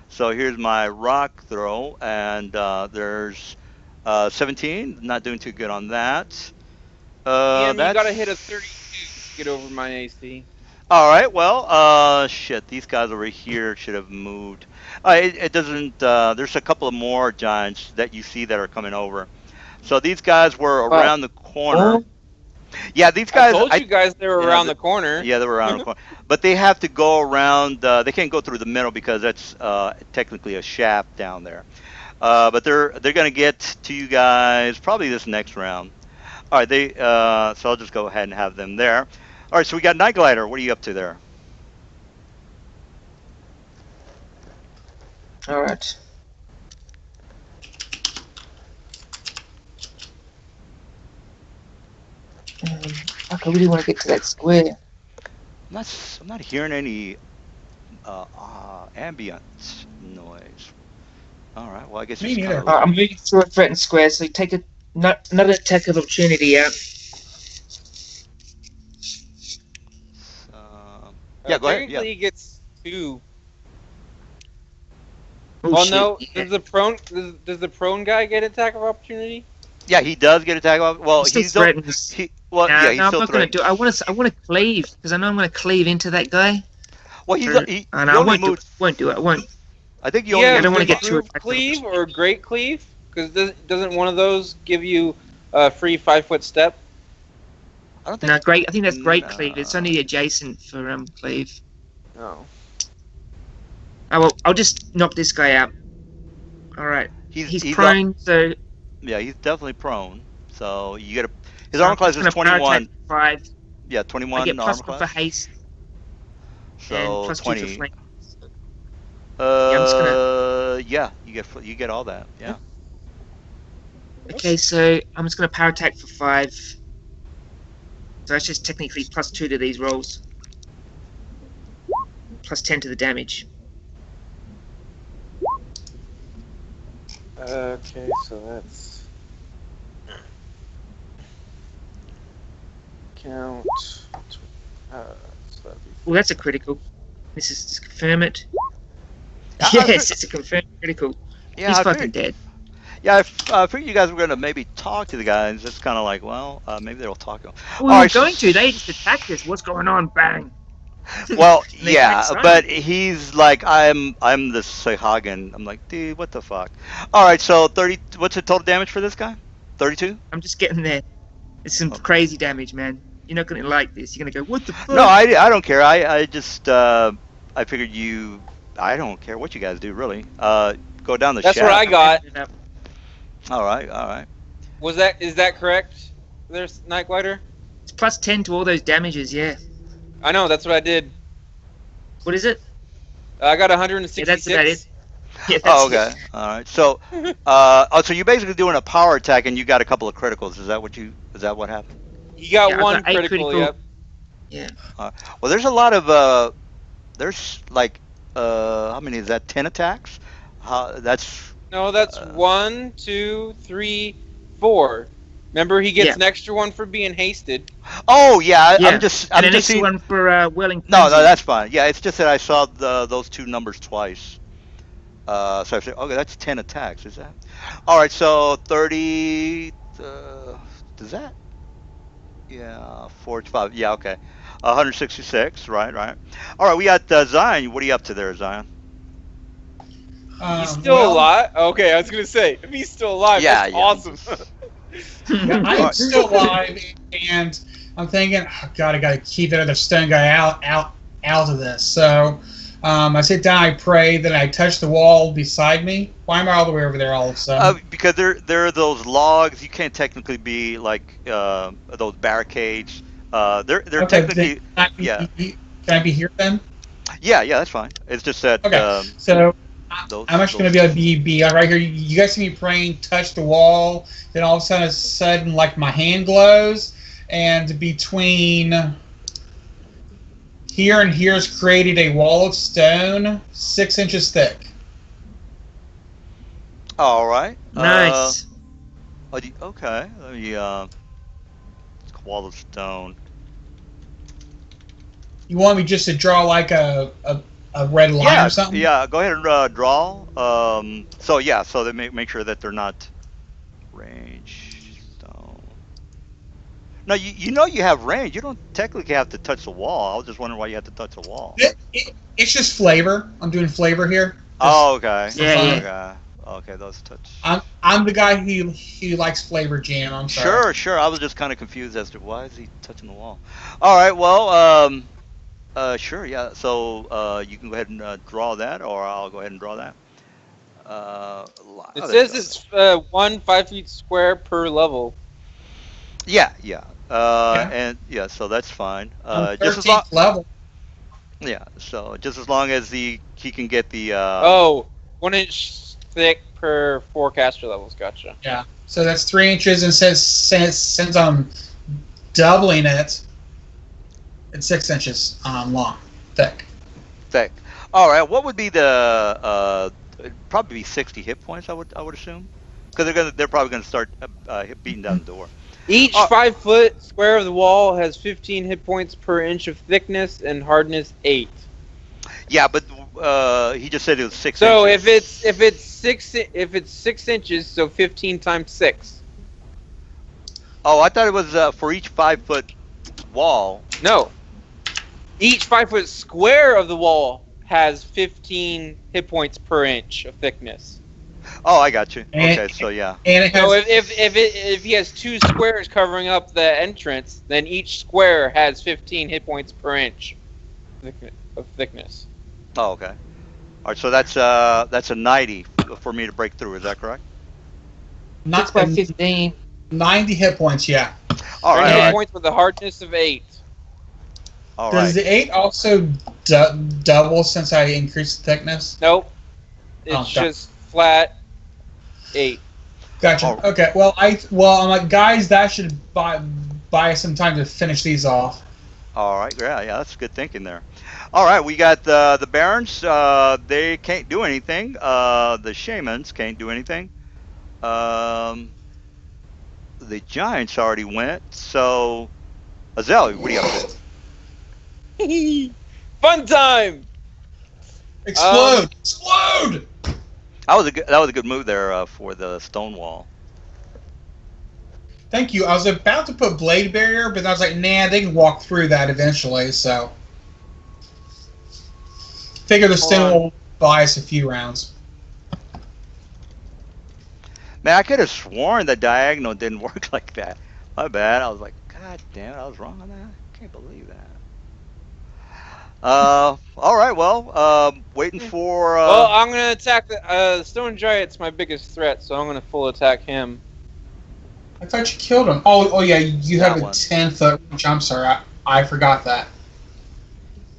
Speaker 2: So here's my rock throw, and there's 17. Not doing too good on that.
Speaker 5: DM,
Speaker 2: That's...
Speaker 5: you gotta hit a 32 to get over my AC.
Speaker 2: All right, well, shit, these guys over here should have moved. It doesn't, there's a couple of more giants that you see that are coming over. So these guys were around the corner.
Speaker 4: Oh.
Speaker 2: Yeah, these guys...
Speaker 5: I told you guys they were around the corner.
Speaker 2: Yeah, they were around the corner. But they have to go around, they can't go through the middle because that's technically a shaft down there. But they're going to get to you guys probably this next round. All right, so I'll just go ahead and have them there. All right, so we got Night Glider. What are you up to there?
Speaker 4: All right. Fuck, I really want to get to that square.
Speaker 2: I'm not hearing any ambient noise. All right, well, I guess
Speaker 1: Me
Speaker 2: it's
Speaker 1: neither.
Speaker 2: kind of...
Speaker 4: I'm moving through a threatened square, so you take another attack of opportunity out.
Speaker 2: Yeah, go ahead.
Speaker 5: Technically,
Speaker 2: Yeah.
Speaker 5: he gets 2.
Speaker 4: Oh,
Speaker 5: No,
Speaker 4: shit.
Speaker 5: does the prone guy get attack of opportunity?
Speaker 2: Yeah, he does get attack off. Well,
Speaker 4: He
Speaker 2: he's
Speaker 4: still threatens.
Speaker 2: he's
Speaker 4: No,
Speaker 2: still
Speaker 4: I'm not going to
Speaker 2: threatened.
Speaker 4: do it. I want to cleave, because I know I'm going to cleave into that guy.
Speaker 2: Well, he
Speaker 4: And I
Speaker 2: only
Speaker 4: won't do it.
Speaker 2: moved.
Speaker 4: Won't do it. I won't.
Speaker 2: I think you
Speaker 5: Yeah,
Speaker 2: only...
Speaker 4: I don't wanna get too
Speaker 5: improved
Speaker 4: attacked.
Speaker 5: cleave or great cleave, because doesn't one of those give you a free 5-foot step?
Speaker 2: I don't think...
Speaker 4: No, great. I think that's great
Speaker 2: No.
Speaker 4: cleave. It's only adjacent for cleave.
Speaker 5: No.
Speaker 4: Oh well, I'll just knock this guy out. All right. He's
Speaker 2: up.
Speaker 4: prone, so
Speaker 2: Yeah, he's definitely prone. So you get his
Speaker 4: So
Speaker 2: armor
Speaker 4: I'm
Speaker 2: class
Speaker 4: just
Speaker 2: is
Speaker 4: going to power attack
Speaker 2: 21.
Speaker 4: 5.
Speaker 2: Yeah,
Speaker 4: I
Speaker 2: 21
Speaker 4: get
Speaker 2: armor
Speaker 4: +1 for
Speaker 2: class.
Speaker 4: haste and
Speaker 2: So
Speaker 4: +2 for
Speaker 2: 20.
Speaker 4: flank. Yeah, I'm just going to...
Speaker 2: Yeah, you get all that. Yeah.
Speaker 4: Okay, so I'm just going to power attack for 5. So that's just technically +2 to these rolls. +10 to the damage.
Speaker 5: Okay, so that's count. So that'd be
Speaker 4: Well, that's a critical. This is just confirm it.
Speaker 2: I
Speaker 4: Yes, it's a confirmed critical.
Speaker 2: yeah,
Speaker 4: He's
Speaker 2: I
Speaker 4: fucking
Speaker 2: figured.
Speaker 4: dead.
Speaker 2: Yeah, I figured you guys were gonna maybe talk to the guys. It's kind of like, well, maybe they'll talk to them.
Speaker 4: We
Speaker 2: All
Speaker 4: were
Speaker 2: right.
Speaker 4: going to. They just attacked us. What's going on? Bang.
Speaker 2: Well,
Speaker 4: And they went
Speaker 2: yeah, but
Speaker 4: silent.
Speaker 2: he's like, I'm the Sahagan. I'm like, dude, what the fuck? All right, so 30. What's the total damage for this guy? 32.
Speaker 4: I'm just getting there. It's some
Speaker 2: Okay.
Speaker 4: crazy damage, man. You're not going to like this. You're going to go, what the fuck?
Speaker 2: No, I don't care. I just I figured you. I don't care what you guys do really. Go down the
Speaker 5: That's
Speaker 2: shaft.
Speaker 5: what I got.
Speaker 2: All right, all right.
Speaker 5: Is that correct? There's Nightglider?
Speaker 4: It's +10 to all those damages, yeah.
Speaker 5: I know, that's what I did.
Speaker 4: What is it?
Speaker 5: I got
Speaker 4: Yeah,
Speaker 5: 166.
Speaker 4: that's about it. Yeah, that's
Speaker 2: Oh, okay. All right. So, so you're basically doing a power attack, and you got a couple of criticals. Is that what happened?
Speaker 5: You got
Speaker 4: Yeah, I've
Speaker 5: one
Speaker 4: got 8
Speaker 5: critical,
Speaker 4: critical.
Speaker 5: yep.
Speaker 4: Yeah.
Speaker 2: Well, there's a lot of there's like how many is that? 10 attacks? That's
Speaker 5: No, that's 1, 2, 3, 4. Remember, he gets
Speaker 4: Yeah.
Speaker 5: an extra one for being hasted.
Speaker 2: Oh yeah.
Speaker 4: Yeah.
Speaker 2: I'm just
Speaker 4: And an
Speaker 2: just
Speaker 4: extra
Speaker 2: seeing.
Speaker 4: one for Welling.
Speaker 2: No, that's fine. Yeah, it's just that I saw those two numbers twice. So I said, okay, that's 10 attacks. Is that? All right. So 30. Does that? Yeah, 45. Yeah, okay. 166. Right, right. All right. We got Zion. What are you up to there, Zion?
Speaker 5: He's still alive? Okay, I was going to say, if he's still alive,
Speaker 2: Yeah,
Speaker 5: that's
Speaker 2: yeah.
Speaker 5: awesome.
Speaker 1: Yeah, I'm still alive, and I'm thinking, oh, God, I got to keep that other stone guy out of this. So I sit down, I pray, then I touch the wall beside me. Why am I all the way over there all of a sudden?
Speaker 2: Because there are those logs. You can't technically be like those barricades. They're
Speaker 1: Okay,
Speaker 2: technically
Speaker 1: can I be here then?
Speaker 2: yeah, that's fine. It's just that
Speaker 1: Okay, so
Speaker 2: those,
Speaker 1: I'm actually going to be right here. You guys see me praying, touch the wall, then all of a sudden, like my hand glows, and between here and here is created a wall of stone, 6 inches thick.
Speaker 2: All right.
Speaker 4: Nice.
Speaker 2: Okay. Let me wall of stone.
Speaker 1: You want me just to draw like a red line or something?
Speaker 2: Yeah. Go ahead and draw. So yeah. So they make sure that they're not range stone. No, you know you have range. You don't technically have to touch the wall. I was just wondering why you had to touch the wall.
Speaker 1: It's just flavor. I'm doing flavor here.
Speaker 2: Oh, okay.
Speaker 4: Yeah.
Speaker 2: Okay, those touch.
Speaker 1: I'm the guy who likes flavor jam. I'm sorry.
Speaker 2: Sure. I was just kind of confused as to why is he touching the wall. All right. Well, sure. Yeah. So you can go ahead and draw that, or I'll go ahead and draw that.
Speaker 5: It says it's 1 5 feet square per level.
Speaker 2: Yeah. And yeah, so that's fine. Just as long
Speaker 1: level.
Speaker 2: Yeah. So just as long as he can get the
Speaker 5: 1 inch thick per 4 caster levels. Gotcha.
Speaker 1: Yeah. So that's 3 inches, and since I'm doubling it, it's 6 inches long, thick.
Speaker 2: All right. What would be the it'd probably be 60 hit points? I would assume, because they're probably gonna start beating down the door.
Speaker 5: Each 5 foot square of the wall has 15 hit points per inch of thickness and hardness 8.
Speaker 2: Yeah, but he just said it was 6
Speaker 5: so
Speaker 2: inches.
Speaker 5: So if it's 6 inches, so 15 times 6.
Speaker 2: Oh, I thought it was for each 5 foot wall.
Speaker 5: No. Each 5 foot square of the wall has 15 hit points per inch of thickness.
Speaker 2: Oh, I got you. Okay, so yeah.
Speaker 1: And it has,
Speaker 5: so if he has 2 squares covering up the entrance, then each square has 15 hit points per inch of thickness.
Speaker 2: Oh, okay. All right, so that's a 90 for me to break through. Is that correct?
Speaker 1: Not
Speaker 4: 6 by 15.
Speaker 1: 90 hit points. Yeah.
Speaker 2: All right.
Speaker 5: 90
Speaker 2: All
Speaker 5: hit
Speaker 2: right.
Speaker 5: points with a hardness of 8.
Speaker 2: All
Speaker 1: Does
Speaker 2: right.
Speaker 1: the 8 also double since I increased the thickness?
Speaker 5: Nope. It's
Speaker 1: Oh,
Speaker 5: just flat 8.
Speaker 1: Gotcha.
Speaker 2: Oh.
Speaker 1: Okay. Well, I'm like, guys, that should buy us some time to finish these off.
Speaker 2: All right. Yeah. That's good thinking there. All right. We got the barons. They can't do anything. The shamans can't do anything. The giants already went. So, Azalea, what are you up to?
Speaker 5: Fun time!
Speaker 1: Explode! Explode!
Speaker 2: That was a good move there for the stone wall.
Speaker 1: Thank you. I was about to put blade barrier, but I was like, nah, they can walk through that eventually. So, figure the stone will buy us a few rounds.
Speaker 2: Man, I could have sworn the diagonal didn't work like that. My bad. I was like, God damn it, I was wrong on that. I can't believe that. All right. Well, waiting for.
Speaker 5: Well, I'm gonna attack the stone giant's my biggest threat, so I'm gonna full attack him.
Speaker 1: I thought you killed him. Oh yeah, you have a
Speaker 2: one.
Speaker 1: 10-foot reach. I'm sorry, I forgot that.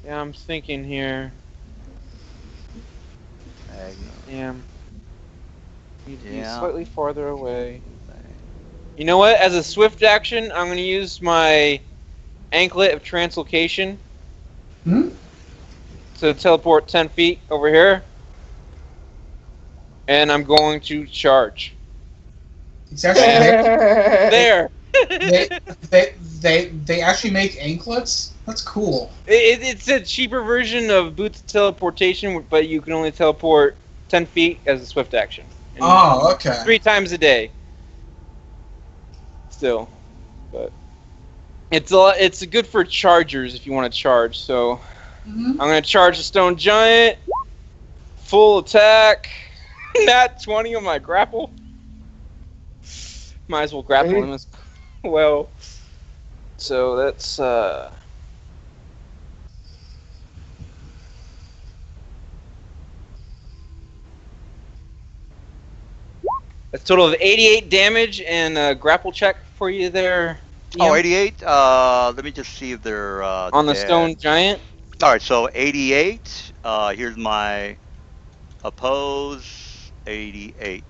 Speaker 5: Yeah, I'm thinking here. Yeah. Need to be slightly farther away. You know what? As a swift action, I'm going to use my anklet of translocation to teleport 10 feet over here. And I'm going to charge.
Speaker 1: It's actually
Speaker 5: There!
Speaker 1: they actually make anklets? That's cool.
Speaker 5: It's a cheaper version of boots of teleportation, but you can only teleport 10 feet as a swift action. And
Speaker 1: Oh, okay.
Speaker 5: 3 times a day. Still, but it's good for chargers if you want to charge. So I'm gonna charge the stone giant. Full attack. Nat 20 on my grapple. Might as well grapple him as well. So that's a total of 88 damage and a grapple check for you there.
Speaker 2: Oh, 88. Let me just see if they're
Speaker 5: on the
Speaker 2: dead.
Speaker 5: stone giant.
Speaker 2: All right, so 88. Here's my oppose. 88.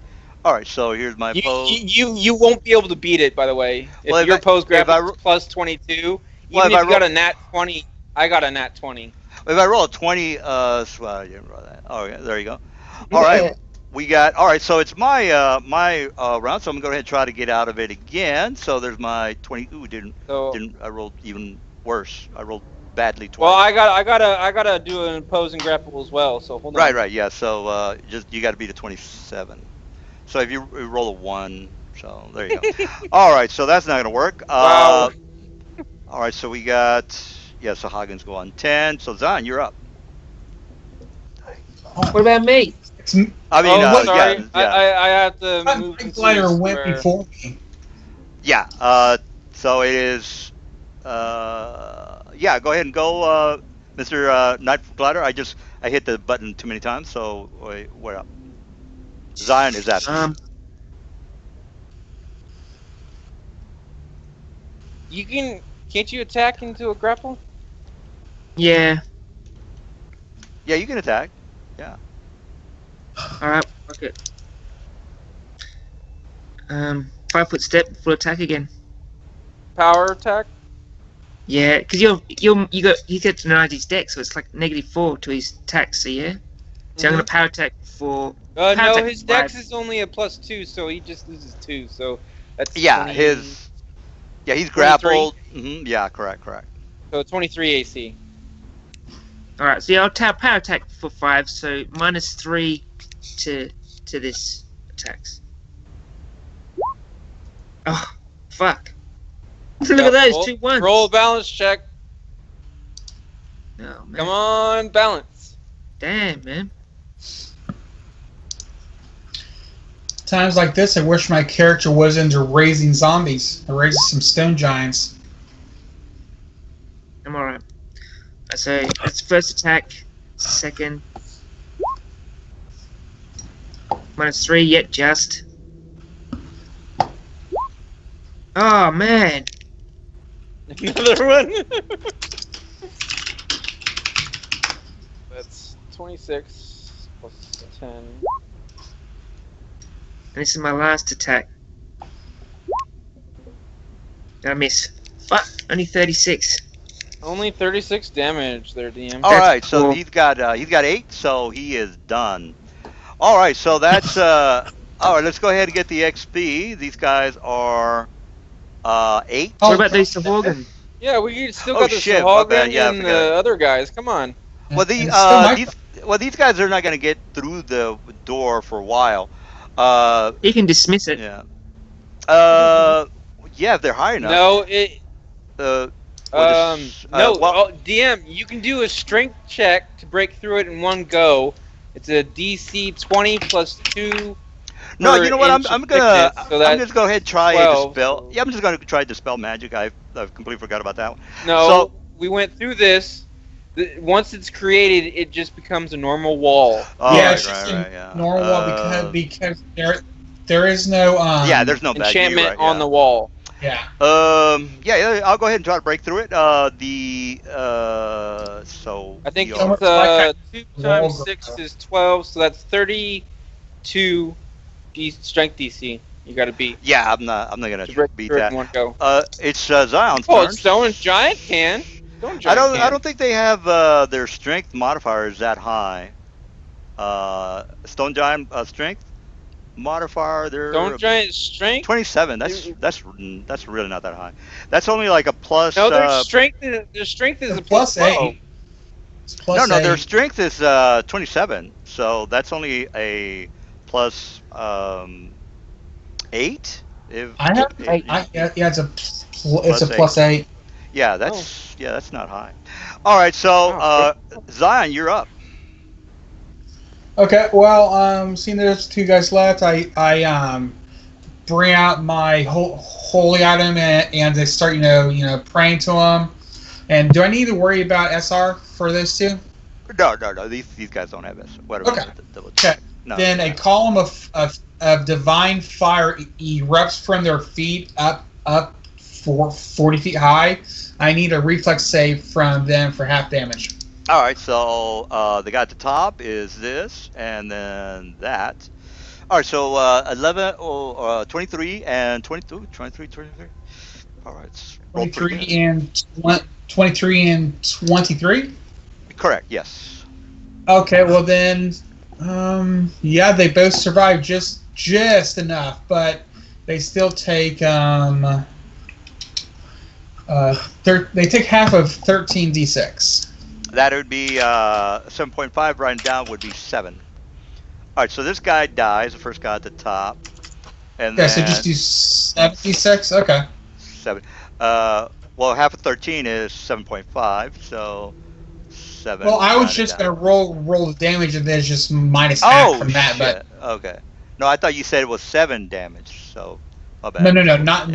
Speaker 2: All right, so here's my oppose.
Speaker 5: You won't be able to beat it, by the way. If your oppose grapple is plus 22, even if you got a nat 20, I got a nat 20.
Speaker 2: If I roll a 20, well, I didn't roll that. Oh, yeah, there you go. All right. We got, all right, so it's my round, so I'm going to go ahead and try to get out of it again. So there's my 20. Ooh, I rolled even worse. I rolled badly twice.
Speaker 5: Well, I gotta do an opposing grapple as well, so hold on.
Speaker 2: Right, yeah, so you got to beat a 27. So if you roll a 1, so there you go. All right, so that's not going to work.
Speaker 5: Wow.
Speaker 2: All right, so we got, so Hagen's go on 10. So Zion, you're up.
Speaker 4: What about me?
Speaker 5: Sorry.
Speaker 2: Yeah.
Speaker 5: I have to move.
Speaker 1: My glider went before me.
Speaker 2: Yeah. So it is. Go ahead and go, Mr. Night Glider. I hit the button too many times. So we're up. Zion is after.
Speaker 5: Can't you attack into a grapple?
Speaker 4: Yeah.
Speaker 2: Yeah, you can attack. Yeah.
Speaker 4: Alright, okay. 5-foot step, full attack again.
Speaker 5: Power attack?
Speaker 4: Yeah, because he gets 90's deck, so it's like -4 to his attack, so yeah. So I'm gonna power attack for.
Speaker 5: No, his dex is only a +2, so he just loses 2, so that's 20,
Speaker 2: he's grappled. Yeah, correct.
Speaker 5: So 23 AC.
Speaker 4: Alright, so yeah, I'll power attack for 5, so -3 to this attacks. Oh, fuck. Look at those, 2 1s.
Speaker 5: Roll a balance check.
Speaker 4: Oh, man.
Speaker 5: Come on, balance.
Speaker 4: Damn, man.
Speaker 1: Times like this, I wish my character was into raising zombies. Or raising some stone giants.
Speaker 4: I'm alright. So, that's first attack, second. -3, yet just. Oh man.
Speaker 5: Another one. That's 26 plus 10.
Speaker 4: And this is my last attack. I miss. Fuck. Only 36.
Speaker 5: Only 36 damage there, DM.
Speaker 2: All
Speaker 4: That's
Speaker 2: right, so
Speaker 4: cool.
Speaker 2: he's got 8, so he is done. All right, so that's all right. Let's go ahead and get the XP. These guys are 8.
Speaker 4: What about these Sahorgan?
Speaker 5: Yeah, we still
Speaker 2: Oh,
Speaker 5: got the
Speaker 2: shit, my bad.
Speaker 5: Sahagin
Speaker 2: Yeah, I
Speaker 5: and
Speaker 2: forgot.
Speaker 5: the other guys. Come on.
Speaker 2: Well, these guys are not going to get through the door for a while.
Speaker 4: You can dismiss it.
Speaker 2: Yeah. Yeah, if they're high enough.
Speaker 5: No, it.
Speaker 2: No.
Speaker 5: DM, you can do a strength check to break through it in one go. It's a DC 20 plus 2.
Speaker 2: No, you know what? I'm just gonna go ahead and try
Speaker 5: 12,
Speaker 2: to dispel.
Speaker 5: so-
Speaker 2: Yeah, I'm just gonna try to dispel magic. I've completely forgot about that one.
Speaker 5: No,
Speaker 2: So-
Speaker 5: we went through this. Once it's created, it just becomes a normal wall.
Speaker 2: Oh,
Speaker 1: yeah,
Speaker 2: right,
Speaker 1: it's just
Speaker 2: right,
Speaker 1: a
Speaker 2: yeah.
Speaker 1: normal wall because there is no
Speaker 2: yeah, there's no
Speaker 5: enchantment
Speaker 2: right,
Speaker 5: on the wall.
Speaker 1: yeah.
Speaker 2: Yeah, I'll go ahead and try to break through it. So
Speaker 5: I think
Speaker 2: we
Speaker 1: are-
Speaker 5: it's 2
Speaker 1: Wall
Speaker 5: times 6 is 12, so that's 32 strength DC. You got to beat.
Speaker 2: Yeah, I'm not gonna
Speaker 5: To break
Speaker 2: beat
Speaker 5: through it
Speaker 2: that.
Speaker 5: in one go.
Speaker 2: It's Zion's
Speaker 5: Oh,
Speaker 2: turn.
Speaker 5: Stone Giant can. Stone Giant
Speaker 2: I don't think they have their strength modifiers that high. Stone Giant strength modifier. They're
Speaker 5: Stone Giant strength.
Speaker 2: 27. That's really not that high. That's only like a plus.
Speaker 5: No, their strength is a plus
Speaker 1: 8. It's plus
Speaker 2: No,
Speaker 1: 8.
Speaker 2: their strength is 27. So that's only a plus 8.
Speaker 1: It's a
Speaker 2: Plus
Speaker 1: plus 8.
Speaker 2: Yeah, that's not high. All right, so Zion, you're up.
Speaker 1: Okay, well, seeing there's 2 guys left, I bring out my holy item and they start praying to them. And do I need to worry about SR for those 2?
Speaker 2: No. These guys don't have this. Whatever.
Speaker 1: Okay.
Speaker 2: Okay. No,
Speaker 1: then a column of divine fire erupts from their feet up for 40 feet high. I need a reflex save from them for half damage.
Speaker 2: All right, so the guy at the top is this, and then that. All right, so 23 and 22, 23. All right.
Speaker 1: 23 and 23 and 23.
Speaker 2: Correct. Yes.
Speaker 1: Okay, well then, yeah, they both survive just enough, but they still take they take half of 13d6.
Speaker 2: That would be 7.5. Writing down would be 7. All right, so this guy dies, the first guy at the top, and
Speaker 1: Okay,
Speaker 2: then
Speaker 1: so just do 76. Okay.
Speaker 2: 7. Well, half of 13 is 7.5, so 7.
Speaker 1: Well, I was just gonna roll the damage and then just minus half from that,
Speaker 2: shit. Okay. No, I thought you said it was 7 damage. So, my bad.
Speaker 1: No, not.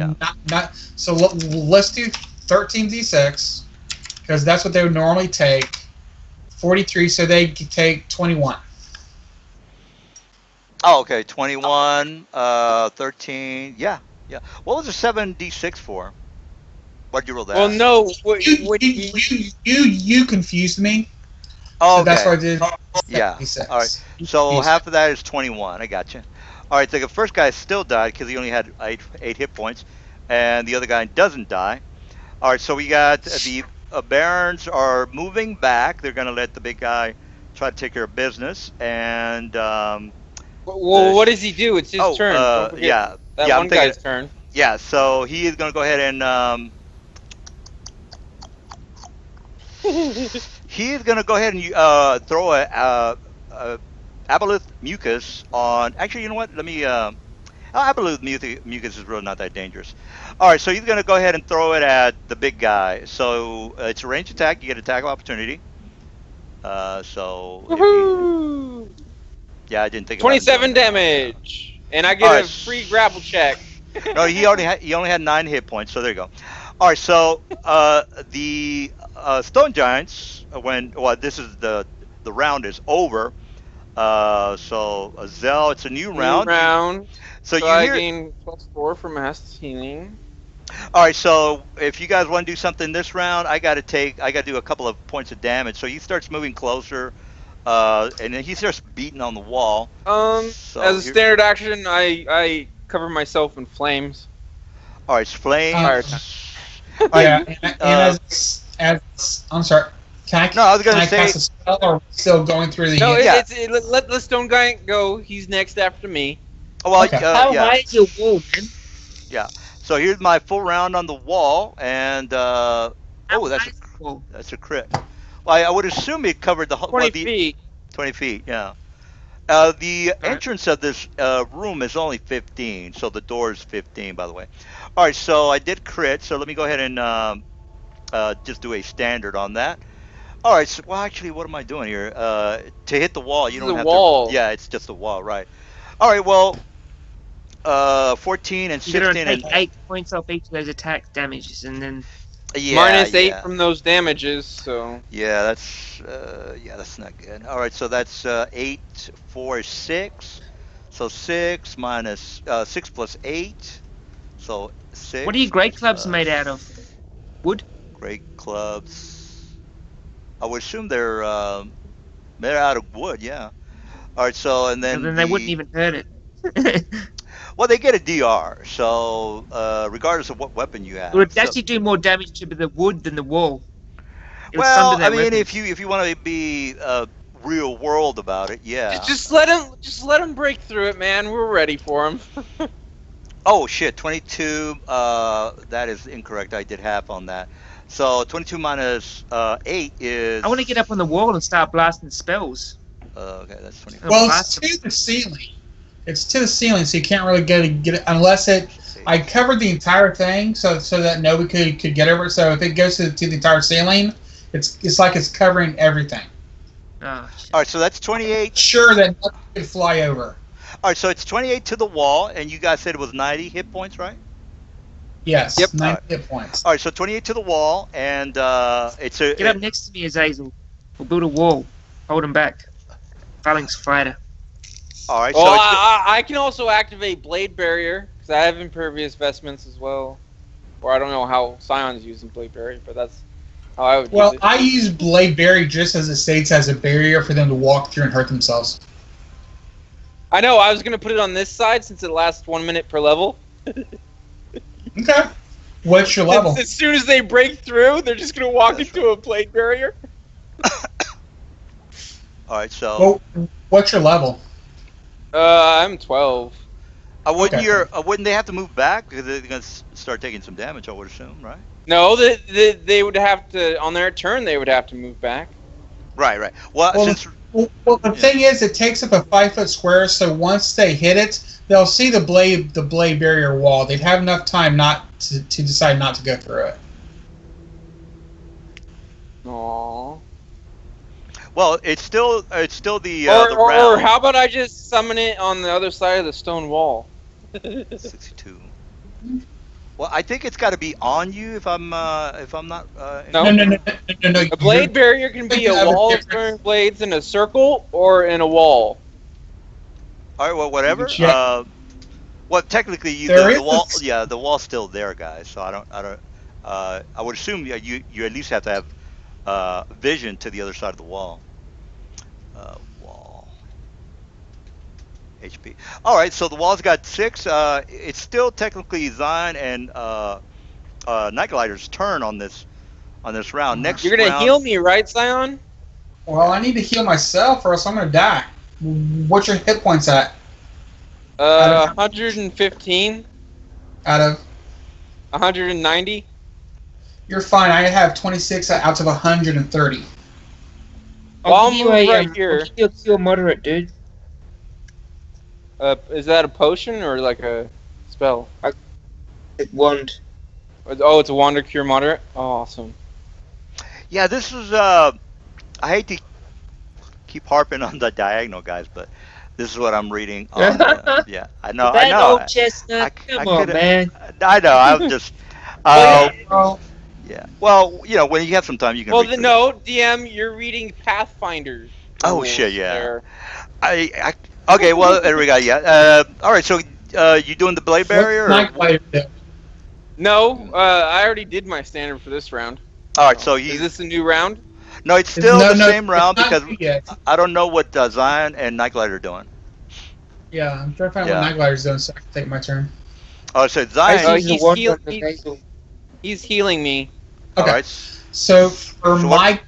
Speaker 1: So let's do 13d6 because that's what they would normally take. 43, so they take 21.
Speaker 2: Oh, okay. 21, 13. Yeah. What was the 7d6 for? What'd you roll that?
Speaker 5: Well, no.
Speaker 1: You confused me.
Speaker 2: Oh,
Speaker 1: so
Speaker 2: okay.
Speaker 1: that's why I did.
Speaker 2: Yeah.
Speaker 1: 76.
Speaker 2: All right. So half of that is 21. I got you. All right. So the first guy still died because he only had 8 hit points, and the other guy doesn't die. All right. So we got the Barons are moving back. They're gonna let the big guy try to take care of business, and
Speaker 5: well, what does he do? It's his turn. Don't forget that one guy's turn.
Speaker 2: Yeah. So he is gonna go ahead and he's gonna go ahead and throw a aboleth mucus on. Actually, you know what? Let me. Aboleth mucus is really not that dangerous. All right, so he's gonna go ahead and throw it at the big guy. So it's a ranged attack. You get attack of opportunity. So. Yeah, I didn't think.
Speaker 5: 27 damage, and I get a free grapple check.
Speaker 2: No, he only had 9 hit points. So there you go. All right, so the stone giants this is the round is over. So Zell, it's a new round.
Speaker 5: New round.
Speaker 2: So
Speaker 5: I gain +4 for mass healing.
Speaker 2: All right, so if you guys want to do something this round, I got to do a couple of points of damage. So he starts moving closer, and then he starts beating on the wall. So
Speaker 5: as a standard action, I cover myself in flames.
Speaker 2: All right, flames.
Speaker 1: Yeah, and as I'm sorry. Can
Speaker 2: I was gonna say,
Speaker 1: cast a spell, or are we still going through the?
Speaker 5: No, let the stone guy go. He's next after me.
Speaker 2: Oh, well,
Speaker 1: okay.
Speaker 4: How high is your wall, man?
Speaker 2: Yeah. So here's my full round on the wall, and that's a crit. Well, I would assume it covered the whole
Speaker 5: 20 feet.
Speaker 2: 20 feet, yeah. The entrance of this room is only 15, so the door is 15, by the way. All right, so I did crit, so let me go ahead and just do a standard on that. All right, so, well, actually, what am I doing here? To hit the wall, you don't have to. Yeah, it's just a wall, right. All right, well, 14 and 16
Speaker 4: You're gonna take 8 points off each of those attack damages, and then
Speaker 5: minus 8 from those damages. So
Speaker 2: yeah, that's not good. All right, so that's 8, 4, 6. So 6 minus 6 plus 8. So 6.
Speaker 4: What are your great clubs made out of? Wood.
Speaker 2: Great clubs. I would assume they're made out of wood. Yeah. All right, so and then
Speaker 4: they wouldn't even hurt it.
Speaker 2: Well, they get a DR, so regardless of what weapon you have.
Speaker 4: It would actually do more damage to the wood than the wall.
Speaker 2: Well, I mean, if you want to be real world about it, yeah.
Speaker 5: Just let him break through it, man. We're ready for him.
Speaker 2: Oh shit, 22. That is incorrect. I did half on that. So 22 minus 8 is.
Speaker 4: I want to get up on the wall and start blasting spells.
Speaker 2: Okay, that's 24.
Speaker 1: Well, it's to the ceiling. It's to the ceiling, so you can't really get it unless it. I covered the entire thing so that nobody could get over it. So if it goes to the entire ceiling, it's like it's covering everything.
Speaker 2: Oh, all right, so that's 28.
Speaker 1: Sure that nothing could fly over.
Speaker 2: All right, so it's 28 to the wall, and you guys said it was 90 hit points, right?
Speaker 1: Yes.
Speaker 2: Yep.
Speaker 1: 90 hit points.
Speaker 2: All right, so 28 to the wall, and it's a.
Speaker 4: Get up next to me, Azazel. We'll build a wall. Hold him back. Phalanx fighter.
Speaker 2: All right.
Speaker 5: Well, so I can also activate Blade Barrier because I have impervious vestments as well. Or I don't know how Scion's using Blade Barrier, but that's how I would.
Speaker 1: Well,
Speaker 5: use it.
Speaker 1: I use Blade Barrier just as it states as a barrier for them to walk through and hurt themselves.
Speaker 5: I know. I was gonna put it on this side since it lasts 1 minute per level.
Speaker 1: Okay. What's your level?
Speaker 5: As soon as they break through, they're just gonna walk into a Blade Barrier.
Speaker 2: All right. So.
Speaker 1: Well, what's your level?
Speaker 5: I'm 12.
Speaker 2: Wouldn't they have to move back because they're gonna start taking some damage? I would assume, right?
Speaker 5: No, they would have to on their turn. They would have to move back.
Speaker 2: Right. Well,
Speaker 1: the thing is, it takes up a 5-foot square. So once they hit it, they'll see the blade barrier wall. They'd have enough time not to decide not to go through it.
Speaker 5: Aww.
Speaker 2: Well, it's still the
Speaker 5: round. Or how about I just summon it on the other side of the stone wall?
Speaker 2: 62. Well, I think it's got to be on you if I'm not.
Speaker 5: No. A blade barrier can be a wall of burning blades in a circle or in a wall.
Speaker 2: All right. Well, whatever. Well, technically, the wall. Yeah, the wall's still there, guys. So I don't. I would assume you at least have to have vision to the other side of the wall. Wall. HP. All right, so the wall's got 6. It's still technically Zion and Nightglider's turn on this round. Next,
Speaker 5: you're gonna heal me, right, Zion?
Speaker 1: Well, I need to heal myself, or else I'm gonna die. What's your hit points at?
Speaker 5: 115.
Speaker 1: Out of
Speaker 5: 190.
Speaker 1: You're fine. I have 26 out of 130.
Speaker 5: I'll move right here.
Speaker 4: You're moderate, dude.
Speaker 5: Is that a potion or like a spell?
Speaker 4: Wand.
Speaker 5: Oh, it's a Wander Cure Moderate? Oh, awesome.
Speaker 2: Yeah, this is, I hate to keep harping on the diagonal, guys, but this is what I'm reading on, yeah, I know.
Speaker 4: Old chestnut, come on, man.
Speaker 2: I know, I'm just, yeah. Well, when you have some time, you can read
Speaker 5: no, DM, you're reading Pathfinder.
Speaker 2: Oh, shit, yeah. There. Okay, well, there we go, yeah. All right, so you doing the blade barrier?
Speaker 5: No, I already did my standard for this round.
Speaker 2: All right, so
Speaker 5: is this a new round?
Speaker 2: No, it's still the same round
Speaker 1: it's
Speaker 2: because
Speaker 1: not yet.
Speaker 2: I don't know what Zion and Nightglider are doing.
Speaker 1: Yeah, I'm trying to find what Nightglider's doing so I can take my turn.
Speaker 2: Oh, so Zion.
Speaker 5: He's healing me.
Speaker 1: Okay.
Speaker 2: Right.
Speaker 1: So for my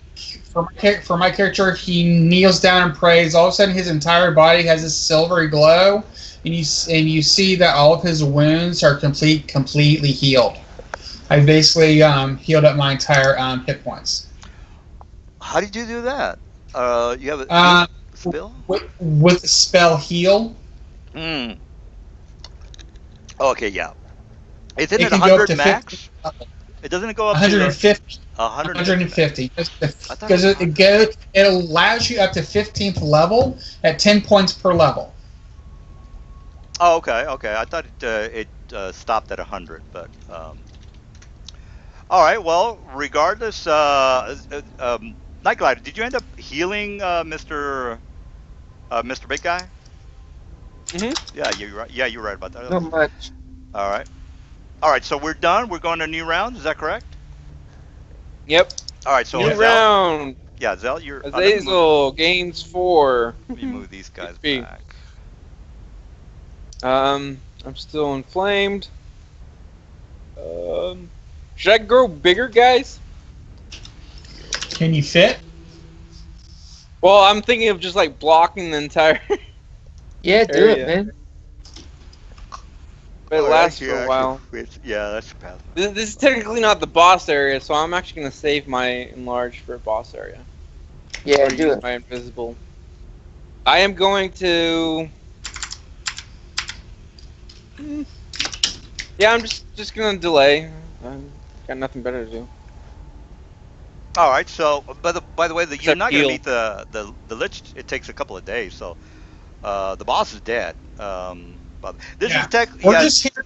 Speaker 1: character, he kneels down and prays. All of a sudden, his entire body has this silvery glow, and you see that all of his wounds are completely healed. I basically healed up my entire hit points.
Speaker 2: How did you do that? You have a spell?
Speaker 1: With the spell heal.
Speaker 2: Hmm. Okay, yeah. Isn't it 100 max? It doesn't go up
Speaker 1: 150.
Speaker 2: to 150.
Speaker 1: Because it allows you up to 15th level at 10 points per level.
Speaker 2: Oh, okay. I thought it stopped at 100, but all right. Well, regardless, Nightglider, did you end up healing Mr. Big Guy?
Speaker 5: Mm-hmm.
Speaker 2: Yeah, you're right. Yeah, you're right about that.
Speaker 4: Not much.
Speaker 2: All right. So we're done. We're going to a new round. Is that correct?
Speaker 5: Yep.
Speaker 2: All right. So
Speaker 5: new round.
Speaker 2: Yeah, Zell, you're.
Speaker 5: Azazel gains 4.
Speaker 2: Let me move these guys back.
Speaker 5: I'm still inflamed. Should I grow bigger, guys?
Speaker 1: Can you fit?
Speaker 5: Well, I'm thinking of just like blocking the entire.
Speaker 4: Yeah, do it, man.
Speaker 5: But it lasts for a while.
Speaker 2: Yeah, that's bad.
Speaker 5: This is technically not the boss area, so I'm actually gonna save my enlarge for boss area.
Speaker 4: Yeah, do it.
Speaker 5: My invisible. I am going to. Yeah, I'm just gonna delay. Got nothing better to do.
Speaker 2: All right. So, by the way, you're not gonna
Speaker 5: heal.
Speaker 2: meet the lich. It takes a couple of days. So, the boss is dead. But this is
Speaker 1: just here.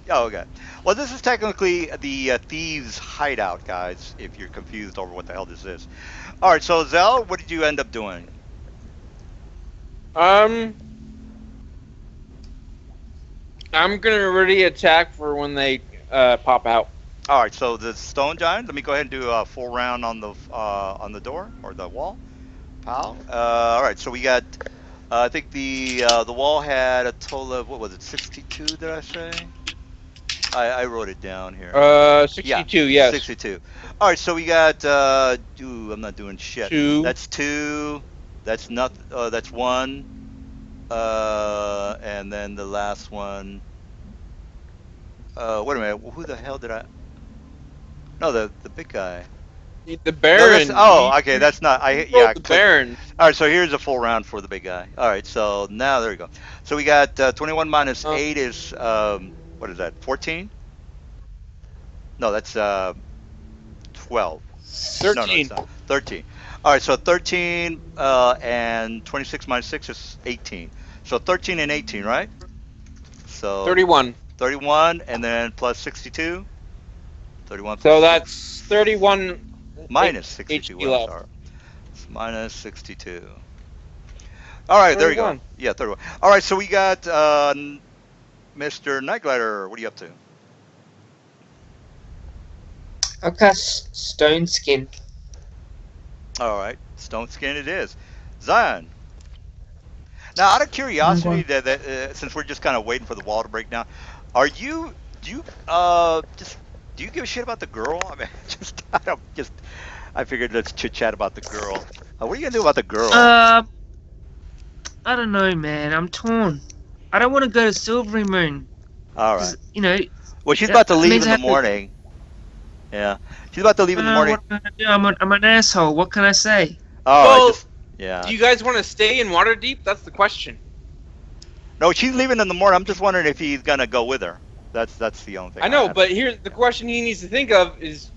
Speaker 2: Oh, okay. Well, this is technically the thieves' hideout, guys. If you're confused over what the hell this is. All right. So, Zell, what did you end up doing?
Speaker 5: I'm gonna ready attack for when they pop out.
Speaker 2: All right. So the stone giant. Let me go ahead and do a full round on the door or the wall. Pow. All right. So we got. I think the wall had a total of, what was it, 62? Did I say? I wrote it down here.
Speaker 5: 62. Yes.
Speaker 2: 62. All right. So we got. I'm not doing shit.
Speaker 5: 2.
Speaker 2: That's 2. That's nothing. That's 1. And then the last one. Wait a minute. Who the hell did I? No, the big guy.
Speaker 5: The Baron.
Speaker 2: No, okay. That's not.
Speaker 5: The Baron.
Speaker 2: All right. So here's a full round for the big guy. All right. So now there we go. So we got 21 minus 8 is what is that? 14? No, that's 12.
Speaker 5: 13.
Speaker 2: No, it's not. 13. All right. So 13 and 26 minus 6 is 18. So 13 and 18, right? So
Speaker 5: 31.
Speaker 2: 31 and then plus 62. 31.
Speaker 5: So that's 31
Speaker 2: minus 62.
Speaker 5: HP left.
Speaker 2: Sorry. It's minus 62. All right, 31. There you go. Yeah, 31. All right, so we got Mr. Nightglider. What are you up to?
Speaker 4: I'll cast Stone Skin.
Speaker 2: All right, Stone Skin it is. Zion. Now, out of curiosity, since we're just kind of waiting for the wall to break down, do you give a shit about the girl? I mean, I figured let's chit chat about the girl. What are you gonna do about the girl?
Speaker 4: I don't know, man. I'm torn. I don't want to go to Silvery Moon.
Speaker 2: All right.
Speaker 4: You know.
Speaker 2: Well, she's about to leave in the morning. Yeah, she's about to leave in the morning.
Speaker 4: What can I do? I'm an asshole. What can I say?
Speaker 2: Oh, yeah.
Speaker 5: Do you guys want to stay in Waterdeep? That's the question.
Speaker 2: No, she's leaving in the morning. I'm just wondering if he's gonna go with her. That's the only thing.
Speaker 5: I know, but here's the question he needs to think of is: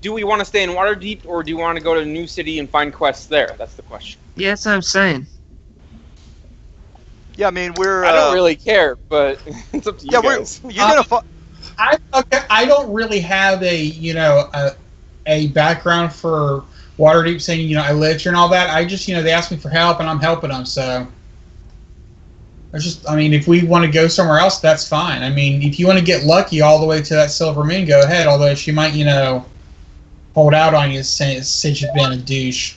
Speaker 5: do we want to stay in Waterdeep, or do you want to go to a new city and find quests there? That's the question.
Speaker 4: Yeah, that's what I'm saying.
Speaker 2: Yeah, I mean I
Speaker 5: don't really care, but it's up to you guys.
Speaker 2: You're gonna.
Speaker 1: I don't really have a background for Waterdeep, saying I live here and all that. I just they asked me for help and I'm helping them, so I mean, if we want to go somewhere else, that's fine. I mean, if you want to get lucky all the way to that Silver Moon, go ahead. Although she might, hold out on you since you've been a douche.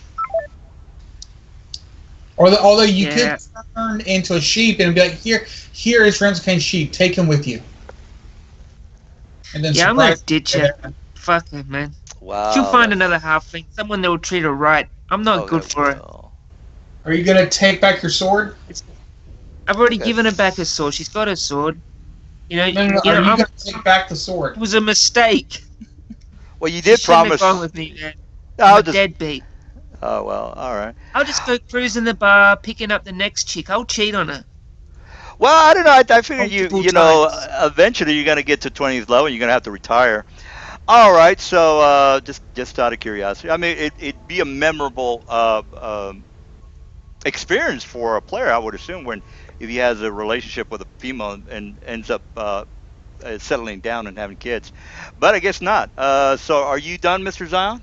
Speaker 1: Although you could turn into a sheep and be like, here is Remscane's sheep. Take him with you. And then
Speaker 4: I'm gonna ditch her. Fuck her, man.
Speaker 2: Wow.
Speaker 4: She'll find another halfling, someone that will treat her right. I'm not good for her.
Speaker 1: Are you gonna take back your sword?
Speaker 4: I've already given her back her sword. She's got her sword.
Speaker 1: No, are you gonna take back the sword?
Speaker 4: It was a mistake.
Speaker 2: Well, you did promise.
Speaker 4: Have gone with me, man.
Speaker 2: I'm
Speaker 4: a deadbeat.
Speaker 2: Oh well, all right.
Speaker 4: I'll just go cruising the bar, picking up the next chick. I'll cheat on her.
Speaker 2: Well, I don't know. I figured eventually you're gonna get to 20th level and you're gonna have to retire. All right. So just out of curiosity, I mean, it'd be a memorable experience for a player, I would assume, if he has a relationship with a female and ends up settling down and having kids. But I guess not. So are you done, Mr. Zion?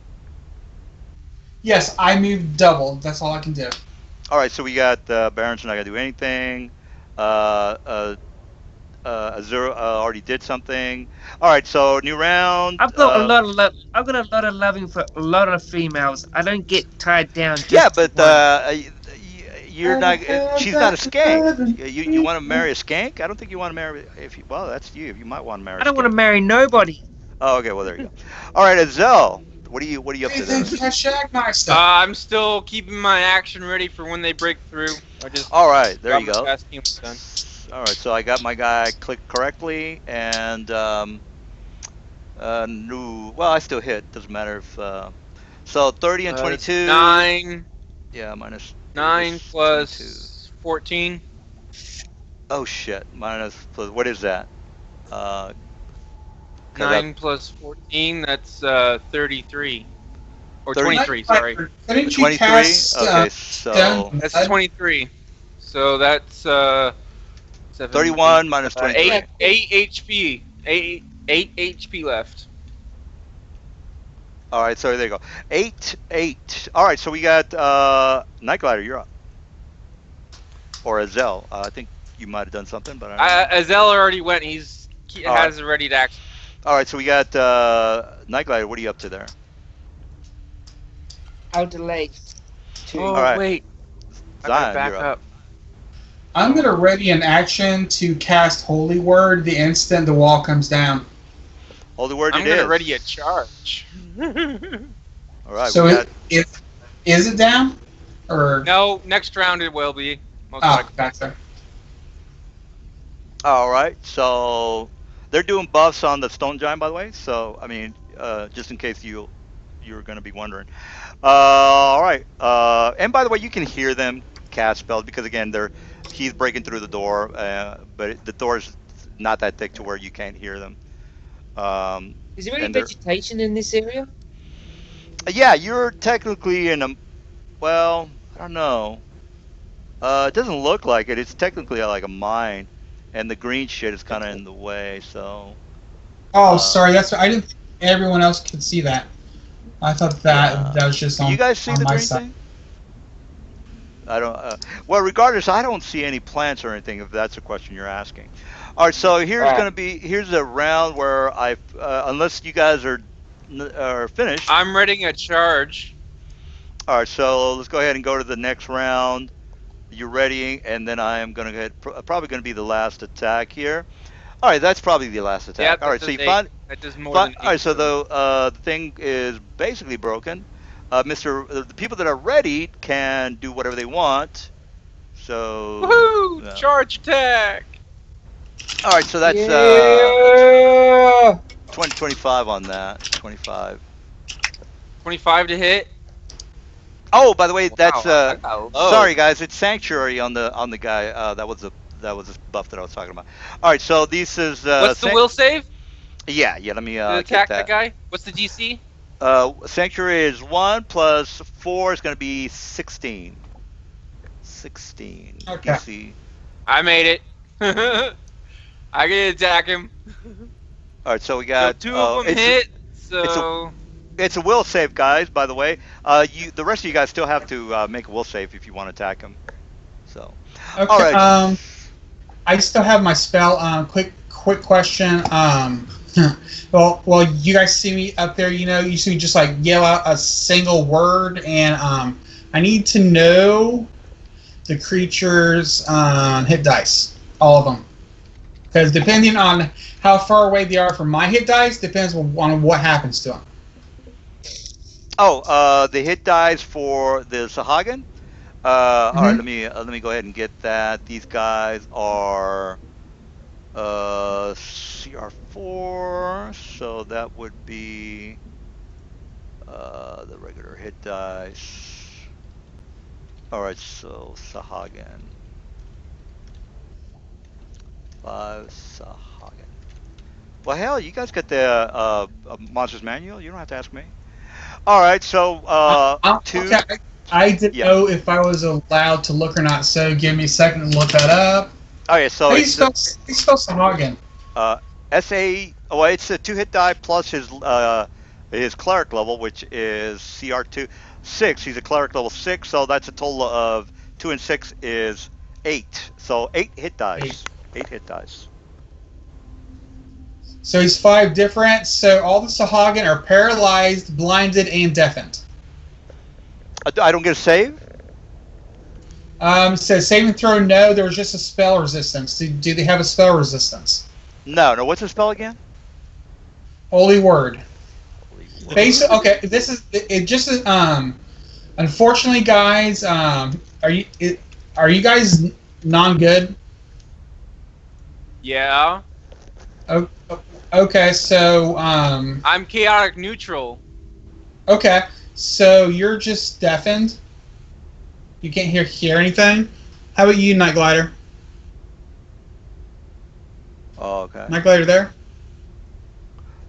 Speaker 1: Yes, I moved double. That's all I can do.
Speaker 2: All right, so we got Barron's not gonna do anything. Azura already did something. All right, so new round.
Speaker 4: I've got a lot of loving for a lot of females. I don't get tied down.
Speaker 2: But you're not. She's not a skank. You want to marry a skank? I don't think you want to marry. Well, that's you. You might want to marry.
Speaker 4: I don't want to marry nobody.
Speaker 2: Oh, okay. Well, there you go. All right, Azel. What are you up to there?
Speaker 5: I'm still keeping my action ready for when they break through.
Speaker 2: All right, there you go.
Speaker 5: Done.
Speaker 2: All right, so I got my guy clicked correctly, and well, I still hit. Doesn't matter if. So 30 and 22.
Speaker 5: 9.
Speaker 2: Yeah, minus.
Speaker 5: 9 plus 14.
Speaker 2: Oh shit! Plus what is that?
Speaker 5: 9 plus 14, that's 33. Or 23, sorry.
Speaker 1: Couldn't you
Speaker 2: 23?
Speaker 1: cast,
Speaker 2: okay, so...
Speaker 5: That's 23. So that's...
Speaker 2: 31 minus 23.
Speaker 5: 8 HP. 8 HP left.
Speaker 2: Alright, so there you go. 8. Alright, so we got Night Glider, you're up. Or Azel. I think you might have done something, but I don't know.
Speaker 5: Azel already went. He has it ready to act.
Speaker 2: Alright, so we got Night Glider. What are you up to there?
Speaker 4: I'll delay.
Speaker 5: Oh,
Speaker 2: right.
Speaker 5: wait.
Speaker 2: Zion,
Speaker 5: back
Speaker 2: you're
Speaker 5: up.
Speaker 1: I'm going to ready an action to cast Holy Word the instant the wall comes down.
Speaker 2: Holy Word
Speaker 5: I'm going to ready a charge.
Speaker 2: Alright,
Speaker 1: so is it down? Or
Speaker 5: no, next round it will be. Most
Speaker 1: likely. Gotcha.
Speaker 2: Alright, so... They're doing buffs on the Stone Giant, by the way. So, I mean, just in case you're going to be wondering. All right. And by the way, you can hear them cast spells because, again, he's breaking through the door, but the door's not that thick to where you can't hear them.
Speaker 4: Is there any vegetation in this area?
Speaker 2: Yeah, you're technically in a... Well, I don't know. It doesn't look like it. It's technically like a mine. And the green shit is kind of in the way, so...
Speaker 1: Oh, sorry, that's... I didn't think everyone else could see that. I thought that was just on,
Speaker 2: you guys see the green thing? I don't... well, regardless, I don't see any plants or anything, if that's a question you're asking. Alright, so here's going to be... Here's a round where unless you guys are finished...
Speaker 5: I'm readying a charge.
Speaker 2: Alright, so let's go ahead and go to the next round. You're ready, and then I am going to get probably going to be the last attack here. All right, that's probably the last attack.
Speaker 5: Yeah,
Speaker 2: all right, so you find
Speaker 5: that does more than
Speaker 2: all right, so the thing is basically broken. The people that are ready can do whatever they want. So
Speaker 5: woohoo! Charge attack.
Speaker 2: All right, so that's 25 on that. 25.
Speaker 5: 25 to hit.
Speaker 2: Oh, by the way, that's
Speaker 5: sorry
Speaker 2: guys, it's Sanctuary on the guy. That was a buff that I was talking about. All right, so this is
Speaker 5: what's the will save?
Speaker 2: Yeah, let me
Speaker 5: attack that guy. What's the DC?
Speaker 2: Sanctuary is 1 plus 4 is going to be 16. 16
Speaker 1: okay.
Speaker 2: DC.
Speaker 5: I made it. I can attack him.
Speaker 2: All right, so we got
Speaker 5: so 2 of them hit. So
Speaker 2: it's a will save, guys. By the way, the rest of you guys still have to make a will save if you want to attack him. So,
Speaker 1: okay,
Speaker 2: all right.
Speaker 1: I still have my spell. Quick question. Well, you guys see me up there. You see me just like yell out a single word, and I need to know the creature's hit dice, all of them, because depending on how far away they are from my hit dice, depends on what happens to them.
Speaker 2: Oh, the hit dice for the Sahagin. All right, let me go ahead and get that. These guys are CR4, so that would be the regular hit dice. All right, so Sahagin. 5 Sahagin. Well, hell, you guys got the Monsters Manual. You don't have to ask me. All right, so 2.
Speaker 1: Okay. I didn't know if I was allowed to look or not, so give me a second to look that up.
Speaker 2: Okay, so
Speaker 1: how do you spell Sahagin?
Speaker 2: SA. Well, it's a 2 hit die plus his cleric level, which is CR2 6. He's a cleric level 6, so that's a total of 2 and 6 is 8. So 8 hit dice. 8 hit dice.
Speaker 1: So he's 5 different. So all the Sahagin are paralyzed, blinded, and deafened.
Speaker 2: I don't get a save?
Speaker 1: Says saving throw, no. There was just a spell resistance. Do they have a spell resistance?
Speaker 2: No. What's the spell again?
Speaker 1: Holy Word. Okay, this is it. Just unfortunately, guys, are you guys non-good?
Speaker 5: Yeah.
Speaker 1: Okay, so
Speaker 5: I'm chaotic neutral.
Speaker 1: Okay, so you're just deafened. You can't hear anything. How about you, Night Glider?
Speaker 2: Oh, okay.
Speaker 1: Night Glider there?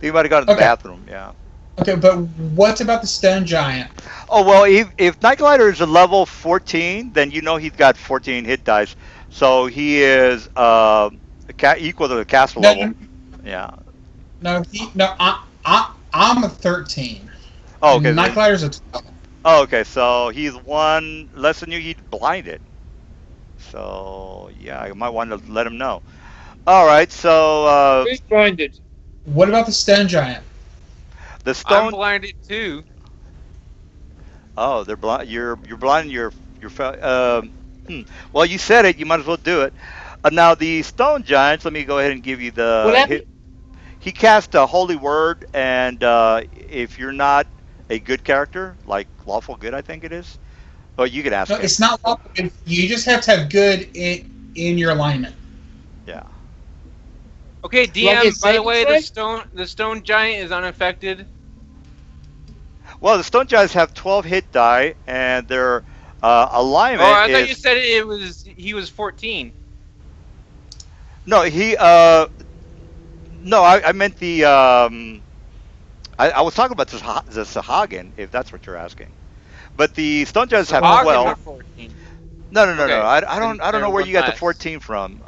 Speaker 2: You might have gone to the bathroom, yeah.
Speaker 1: Okay, but what about the Stone Giant?
Speaker 2: Oh, well, if Night Glider is a level 14, then you know he's got 14 hit dice. So he is equal to the caster level. Yeah.
Speaker 1: No, I'm a 13.
Speaker 2: Oh, okay.
Speaker 1: Night Glider's a 12.
Speaker 2: Oh, okay. So he's 1 less than you. He's blinded. So yeah, I might want to let him know. All right. So
Speaker 4: who's blinded?
Speaker 1: What about the Stone Giant?
Speaker 2: The stone.
Speaker 5: I'm blinded too.
Speaker 2: Oh, they're blind. You're blind. Well, you said it. You might as well do it. Now the stone giants. Let me go ahead and give you the.
Speaker 4: What happened?
Speaker 2: He cast a holy word, and if you're not a good character, like lawful good, I think it is. Well, you could ask.
Speaker 1: No, it's not lawful good. You just have to have good in your alignment.
Speaker 2: Yeah.
Speaker 5: Okay, DM. By the way, the stone giant is unaffected.
Speaker 2: Well, the stone giants have 12 hit die, and their alignment.
Speaker 5: Oh, I thought you said he was 14.
Speaker 2: No, No, I meant the. I was talking about the Sahagin, if that's what you're asking. But the stone giants have 12.
Speaker 5: 14.
Speaker 2: No. I don't know where you got the 14 from.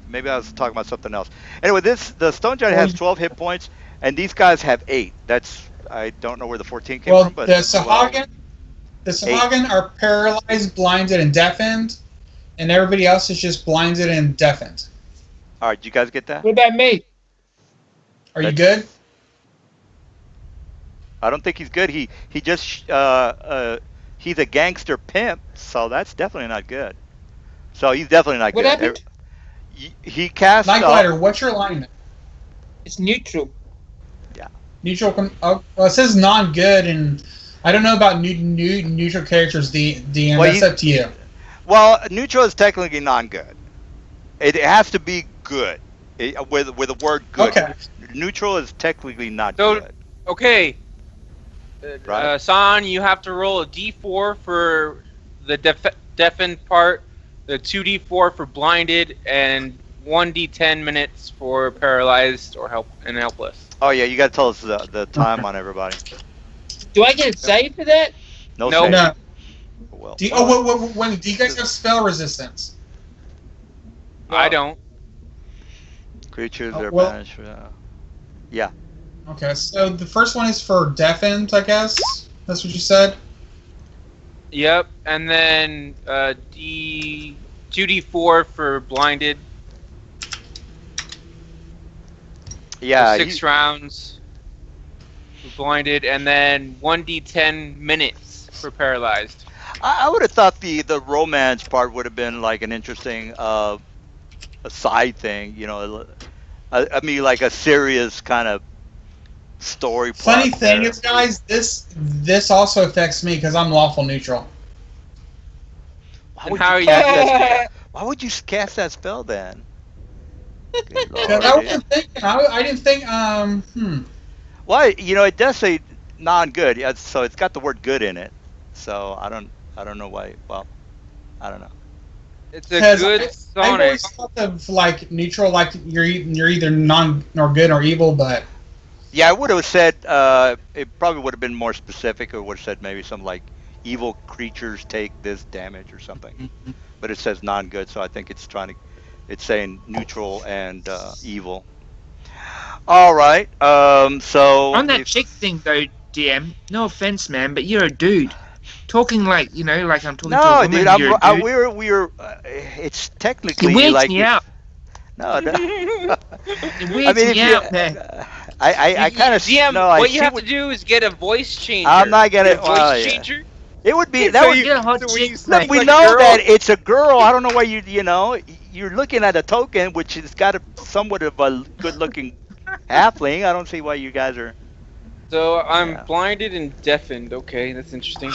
Speaker 2: Maybe I was talking about something else. Anyway, the stone giant has 12 hit points, and these guys have 8. I don't know where the 14 came from, but
Speaker 1: the Sahagin are paralyzed, blinded, and deafened, and everybody else is just blinded and deafened.
Speaker 2: All right, you guys get that?
Speaker 4: What about me?
Speaker 1: Are you good?
Speaker 2: I don't think he's good. He just he's a gangster pimp, so that's definitely not good. So he's definitely not good.
Speaker 4: What happened?
Speaker 2: He cast.
Speaker 1: Night Glider, what's your alignment?
Speaker 4: It's neutral.
Speaker 2: Yeah.
Speaker 1: Neutral. Well, it says non-good, and I don't know about neutral characters. DM, well, that's up to you.
Speaker 2: Well, neutral is technically non-good. It has to be good with the word good.
Speaker 1: Okay.
Speaker 2: Neutral is technically not good.
Speaker 5: Okay.
Speaker 2: Right.
Speaker 5: San, you have to roll a d4 for the deafened part, the 2d4 for blinded, and 1d10 minutes for paralyzed or helpless.
Speaker 2: Oh yeah, you got to tell us the time on everybody.
Speaker 4: Do I get a save for that?
Speaker 2: No.
Speaker 1: Well, do you guys have spell resistance?
Speaker 5: No. I don't.
Speaker 2: Creatures are banished. Yeah.
Speaker 1: Okay, so the first one is for deafened, I guess. That's what you said.
Speaker 5: Yep, and then 2d4 for blinded.
Speaker 2: Yeah.
Speaker 5: 6 rounds for blinded, and then 1d10 minutes for paralyzed.
Speaker 2: I would have thought the romance part would have been like an interesting a side thing, I mean, like a serious kind of story plot.
Speaker 1: Funny thing is, guys, this also affects me because I'm lawful neutral.
Speaker 2: Why
Speaker 5: And
Speaker 2: would
Speaker 5: how
Speaker 2: you
Speaker 5: are
Speaker 2: cast
Speaker 5: you?
Speaker 2: that? Why would you cast that spell then? Good
Speaker 1: Because I
Speaker 2: Lord.
Speaker 1: wasn't thinking. I didn't think.
Speaker 2: Well, it does say non-good, yeah, so it's got the word good in it. So I don't know why. Well, I don't know.
Speaker 5: It's a
Speaker 1: Because
Speaker 5: good
Speaker 1: I've
Speaker 5: Sonic.
Speaker 1: always thought of like neutral, like you're either non nor good or evil, but
Speaker 2: Yeah, I would have said it probably would have been more specific, or would have said maybe something like evil creatures take this damage or something. But it says non-good, so I think it's saying neutral and evil. All right. So
Speaker 4: On that chick thing though, DM. No offense, man, but you're a dude. Talking like like I'm talking to a
Speaker 2: no,
Speaker 4: woman.
Speaker 2: dude,
Speaker 4: You're a dude.
Speaker 2: we're. It's technically
Speaker 4: It weirds
Speaker 2: like
Speaker 4: me out.
Speaker 2: no.
Speaker 4: It
Speaker 2: I
Speaker 4: weirds
Speaker 2: mean,
Speaker 4: me
Speaker 2: if you,
Speaker 4: out, man.
Speaker 2: I kind of
Speaker 5: DM,
Speaker 2: no. I
Speaker 5: what you
Speaker 2: see
Speaker 5: have to do is get a voice changer.
Speaker 2: I'm not gonna.
Speaker 5: Get a voice
Speaker 2: Well, yeah.
Speaker 5: changer.
Speaker 2: It would be that
Speaker 5: So
Speaker 2: would.
Speaker 5: you-
Speaker 4: Get a hot
Speaker 5: so when
Speaker 4: chick.
Speaker 5: you
Speaker 2: Look,
Speaker 5: speak
Speaker 2: we
Speaker 5: like a
Speaker 2: know
Speaker 5: girl-
Speaker 2: that it's a girl. I don't know why you're looking at a token which has got somewhat of a good-looking halfling. I don't see why you guys are.
Speaker 5: So I'm
Speaker 2: Yeah.
Speaker 5: blinded and deafened. Okay, that's interesting.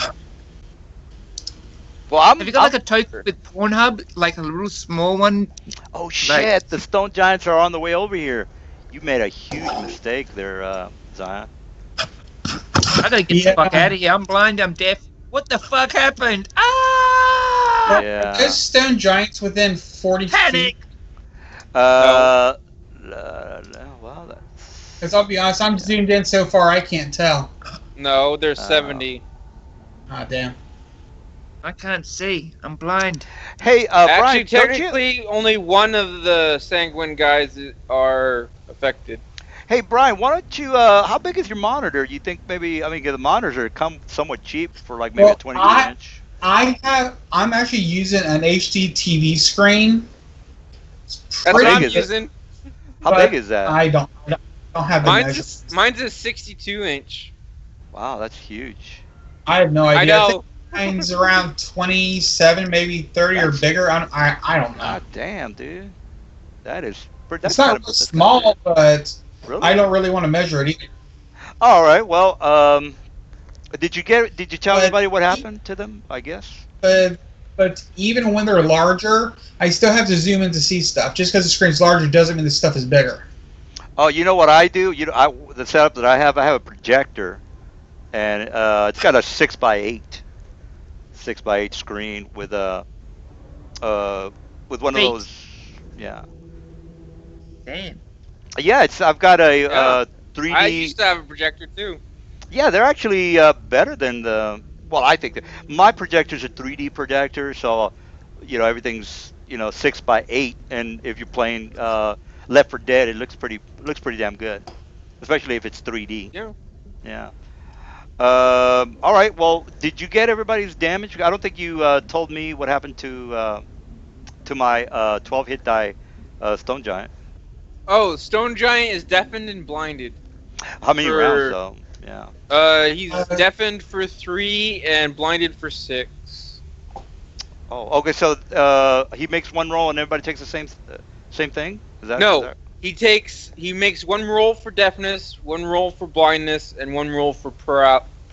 Speaker 2: Well,
Speaker 4: Have you got like a token with Pornhub, like a little small one?
Speaker 2: Oh shit! The stone giants are on the way over here. You made a huge mistake there, Zion.
Speaker 4: I gotta get the fuck out of here. I'm blind. I'm deaf. What the fuck happened? Ah!
Speaker 2: Yeah.
Speaker 1: there's stone giants within 40
Speaker 4: Panic!
Speaker 1: feet.
Speaker 2: Well, that's.
Speaker 1: Because I'll be honest, I'm zoomed in so far I can't tell.
Speaker 5: No, there's 70.
Speaker 1: Ah, damn.
Speaker 4: I can't see. I'm blind.
Speaker 2: Hey,
Speaker 5: Actually,
Speaker 2: Brian, don't you?
Speaker 5: technically, only one of the sanguine guys are affected.
Speaker 2: Hey, Brian, why don't you? How big is your monitor? You think maybe? I mean, the monitors are come somewhat cheap for like maybe
Speaker 1: Well,
Speaker 2: a 22-inch.
Speaker 1: I'm actually using an HD TV screen. It's
Speaker 5: That's what
Speaker 2: big
Speaker 5: I'm
Speaker 2: is it?
Speaker 5: using.
Speaker 2: How
Speaker 1: but
Speaker 2: big is that?
Speaker 1: I don't have the measurements.
Speaker 5: Mine's a 62-inch.
Speaker 2: Wow, that's huge.
Speaker 1: I have no idea.
Speaker 5: I know.
Speaker 1: think mine's around 27, maybe 30 or bigger. I don't know.
Speaker 2: God damn, dude. That's
Speaker 1: It's not real small, but
Speaker 2: Really?
Speaker 1: I don't really want to measure it either.
Speaker 2: All right. Well, did you tell
Speaker 1: But-
Speaker 2: anybody what happened to them? I guess.
Speaker 1: But even when they're larger, I still have to zoom in to see stuff. Just because the screen's larger doesn't mean the stuff is bigger.
Speaker 2: Oh, you know what I do? The setup that I have a projector, and it's got a 6x8 screen with a with one of
Speaker 4: Feet.
Speaker 2: those. Yeah.
Speaker 4: Damn.
Speaker 2: Yeah, I've got a
Speaker 5: Yeah.
Speaker 2: 3D.
Speaker 5: I used to have a projector too.
Speaker 2: Yeah, they're actually better than the. Well, I think my projector's a 3D projector, so everything's 6x8, and if you're playing Left 4 Dead, it looks pretty damn good, especially if it's 3D.
Speaker 5: Yeah.
Speaker 2: Yeah. All right. Well, did you get everybody's damage? I don't think you told me what happened to my 12 hit die stone giant.
Speaker 5: Oh, Stone Giant is deafened and blinded.
Speaker 2: How many
Speaker 5: For-
Speaker 2: rounds though? Yeah.
Speaker 5: He's deafened for 3 and blinded for 6.
Speaker 2: Oh, okay. So he makes one roll and everybody takes the same thing. Is that
Speaker 5: No.
Speaker 2: is that-
Speaker 5: He makes one roll for deafness, one roll for blindness, and one roll for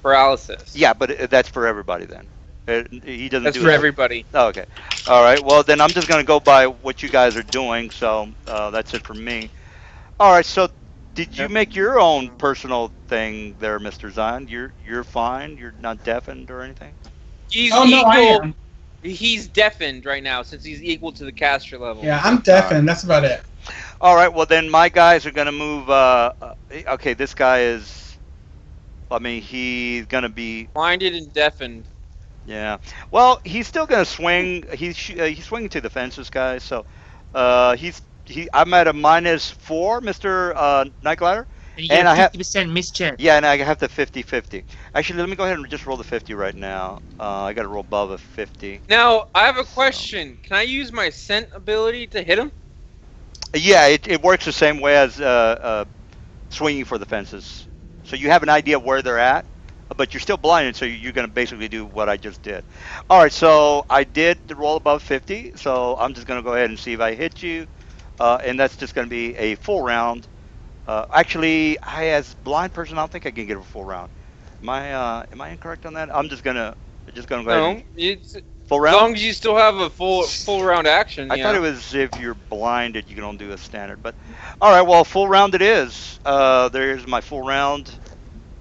Speaker 5: paralysis.
Speaker 2: Yeah, but that's for everybody then. He doesn't
Speaker 5: That's
Speaker 2: do
Speaker 5: for
Speaker 2: that.
Speaker 5: everybody.
Speaker 2: Oh, okay. All right. Well, then I'm just gonna go by what you guys are doing. So that's it for me. All right. So did you
Speaker 5: Yep.
Speaker 2: make your own personal thing there, Mr. Zion? You're fine. You're not deafened or anything.
Speaker 5: He's
Speaker 1: Oh no, I
Speaker 5: equal.
Speaker 1: am.
Speaker 5: He's deafened right now since he's equal to the caster level.
Speaker 1: Yeah, I'm deafened. That's about it.
Speaker 2: All right. Well, then my guys are gonna move. Okay. This guy is. I mean, he's gonna be.
Speaker 5: Blinded and deafened.
Speaker 2: Yeah. Well, he's still gonna swing. He's swinging to the fences, guys. So, I'm at a -4, Mr. Nightglider.
Speaker 4: And you
Speaker 2: And
Speaker 4: get
Speaker 2: I
Speaker 4: a
Speaker 2: have-
Speaker 4: 50% mischance.
Speaker 2: Yeah, and I have the 50-50. Actually, let me go ahead and just roll the 50 right now. I got to roll above a 50.
Speaker 5: Now, I have a question. Can I use my scent ability to hit him?
Speaker 2: Yeah, it works the same way as swinging for the fences. So you have an idea of where they're at, but you're still blinded, so you're going to basically do what I just did. All right, so I did the roll above 50, so I'm just going to go ahead and see if I hit you, and that's just going to be a full round. Actually, I as blind person, I don't think I can get a full round. Am I incorrect on that? I'm just gonna go ahead
Speaker 5: No,
Speaker 2: and
Speaker 5: it's
Speaker 2: full
Speaker 5: as
Speaker 2: round.
Speaker 5: long as you still have a full round action.
Speaker 2: I thought it was if you're blinded, you can only do a standard. But all right, well, full round it is. There's my full round,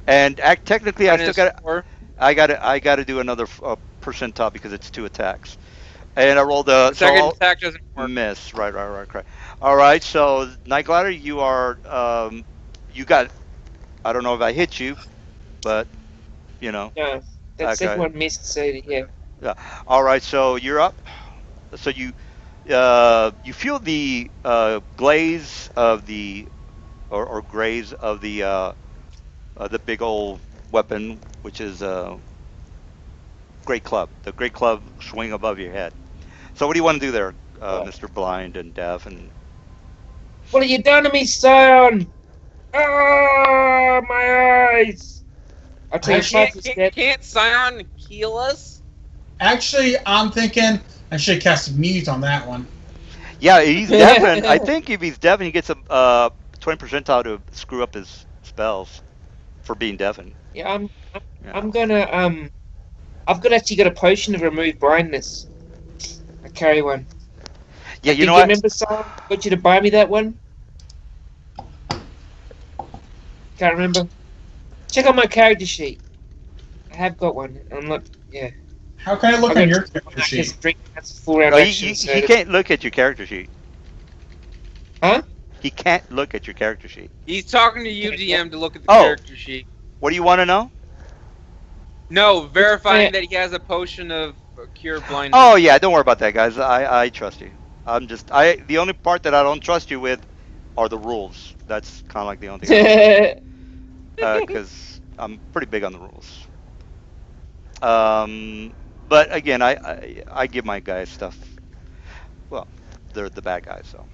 Speaker 2: and technically, I still got I got to do another percentile because it's 2 attacks, and I rolled a
Speaker 5: second attack doesn't work.
Speaker 2: Miss. Right, correct. All right, so Night Glider, you are you got. I don't know if I hit you, but you know.
Speaker 4: No, that's
Speaker 2: Okay.
Speaker 4: everyone missed. So yeah.
Speaker 2: Yeah. All right, so you're up. So you feel the glaze of the or graze of the big old weapon, which is a great club. The great club swing above your head. So what do you want to do there, Mr. Blind and Deaf and?
Speaker 4: What have you done to me, Scion? Ah, my eyes! I'll take
Speaker 5: Can't Scion heal us?
Speaker 1: Actually, I'm thinking I should have casted mute on that one.
Speaker 2: Yeah, he's deafened. I think if he's deafened, he gets a 20 percentile to screw up his spells for being deafened.
Speaker 4: Yeah, I'm gonna I've actually got a potion to remove blindness. I carry one.
Speaker 2: Yeah, you
Speaker 4: Did
Speaker 2: know
Speaker 4: you
Speaker 2: what?
Speaker 4: remember, Scion? Got you to buy me that one. Can't remember. Check on my character sheet. I have got one. I'm not. Yeah.
Speaker 1: How can I look on your character sheet?
Speaker 4: Just drink. That's full round
Speaker 2: No,
Speaker 4: action.
Speaker 2: he can't look at your character sheet.
Speaker 4: Huh?
Speaker 2: He can't look at your character sheet.
Speaker 5: He's talking to you, DM, to look at the character sheet.
Speaker 2: What do you want to know?
Speaker 5: No, verifying that he has a potion of cure blindness.
Speaker 2: Oh yeah, don't worry about that, guys. I trust you. The only part that I don't trust you with are the rules. That's kind of like the only thing. Because I'm pretty big on the rules. But again, I give my guys stuff. Well, they're the bad guys, so.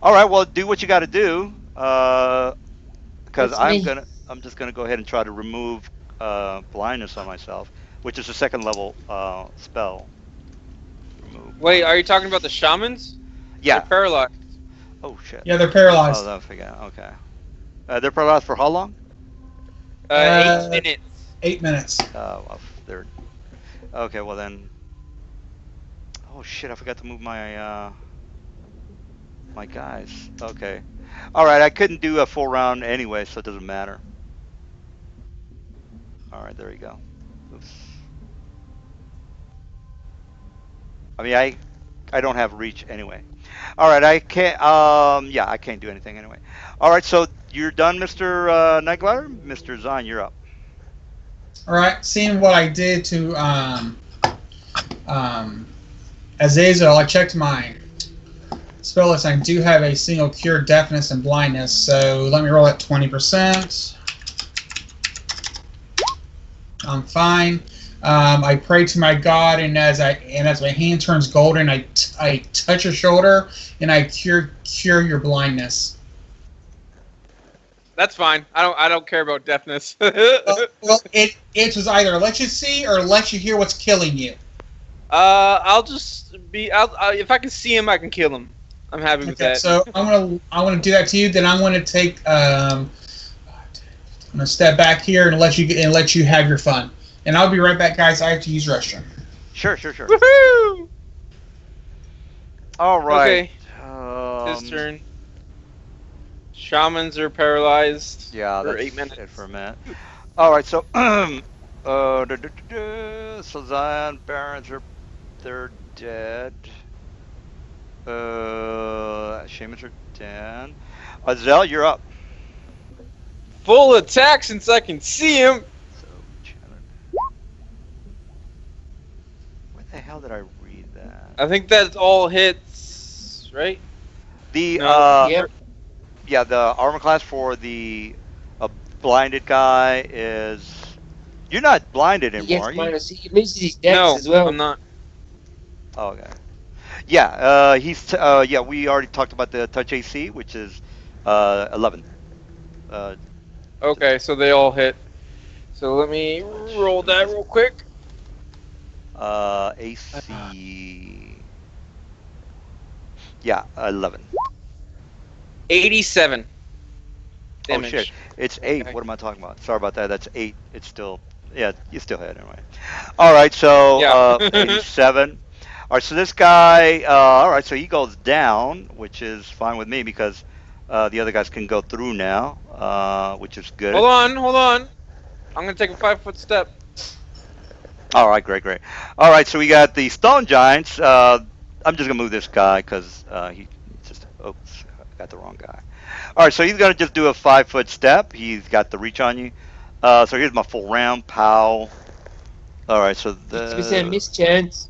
Speaker 2: All right, well, do what you got to do. Because I'm just gonna go ahead and try to remove blindness on myself, which is a 2nd level spell.
Speaker 5: Wait, are you talking about the shamans?
Speaker 2: Yeah.
Speaker 5: They're paralyzed.
Speaker 2: Oh shit.
Speaker 1: Yeah, they're paralyzed.
Speaker 2: Oh, I forgot. Okay. They're paralyzed for how long?
Speaker 5: 8 minutes.
Speaker 1: 8 minutes.
Speaker 2: Oh, well, they're. Okay, well then. Oh shit! I forgot to move my my guys. Okay. All right, I couldn't do a full round anyway, so it doesn't matter. All right, there you go. Oops. I mean, I don't have reach anyway. All right, I can't. Yeah, I can't do anything anyway. All right, so you're done, Mr. Nightglider. Mr. Zahn, you're up.
Speaker 1: All right, seeing what I did to Azazel, I checked my spell list. I do have a single cure deafness and blindness, so let me roll at 20%. I'm fine. I pray to my God, and as my hand turns golden, I touch your shoulder and I cure your blindness.
Speaker 5: That's fine. I don't care about deafness.
Speaker 1: well, it was either let you see or let you hear what's killing you.
Speaker 5: I'll just be. If I can see him, I can kill him. I'm happy with that.
Speaker 1: So I'm gonna do that to you. Then I'm gonna take. I'm gonna step back here and let you have your fun. And I'll be right back, guys. I have to use restroom.
Speaker 2: Sure.
Speaker 5: Woohoo!
Speaker 2: All right.
Speaker 5: Okay. His turn. Shamans are paralyzed.
Speaker 2: Yeah,
Speaker 5: for
Speaker 2: that's
Speaker 5: 8 minutes.
Speaker 2: it for a minute. All right, so so Zion Barons they're dead. Shamans are dead. Azel, you're up.
Speaker 5: Full attack since I can see him.
Speaker 2: So where the hell did I read that?
Speaker 5: I think that's all hits, right?
Speaker 2: The
Speaker 4: Yep.
Speaker 2: Yeah, the armor class for the blinded guy is. You're not blinded anymore, are you?
Speaker 4: He loses his dex as well.
Speaker 5: I'm not.
Speaker 2: Oh, okay. Yeah, he's. Yeah, we already talked about the touch AC, which is 11.
Speaker 5: Okay, so they all hit. So let me roll that real quick.
Speaker 2: AC. Yeah, 11.
Speaker 5: 87 damage.
Speaker 2: Oh shit, it's 8.
Speaker 5: Okay.
Speaker 2: What am I talking about? Sorry about that. That's 8. It's still, yeah, you still hit anyway. All right, so
Speaker 5: Yeah.
Speaker 2: 87. All right, so this guy, all right, so he goes down, which is fine with me because the other guys can go through now, which is good.
Speaker 5: Hold on. I'm gonna take a 5-foot step.
Speaker 2: All right, great. All right, so we got the stone giants. I'm just gonna move this guy because he's just. Oops, I got the wrong guy. All right, so he's gonna just do a 5-foot step. He's got the reach on you. So here's my full round, pow. All right, so
Speaker 4: 50% miss chance.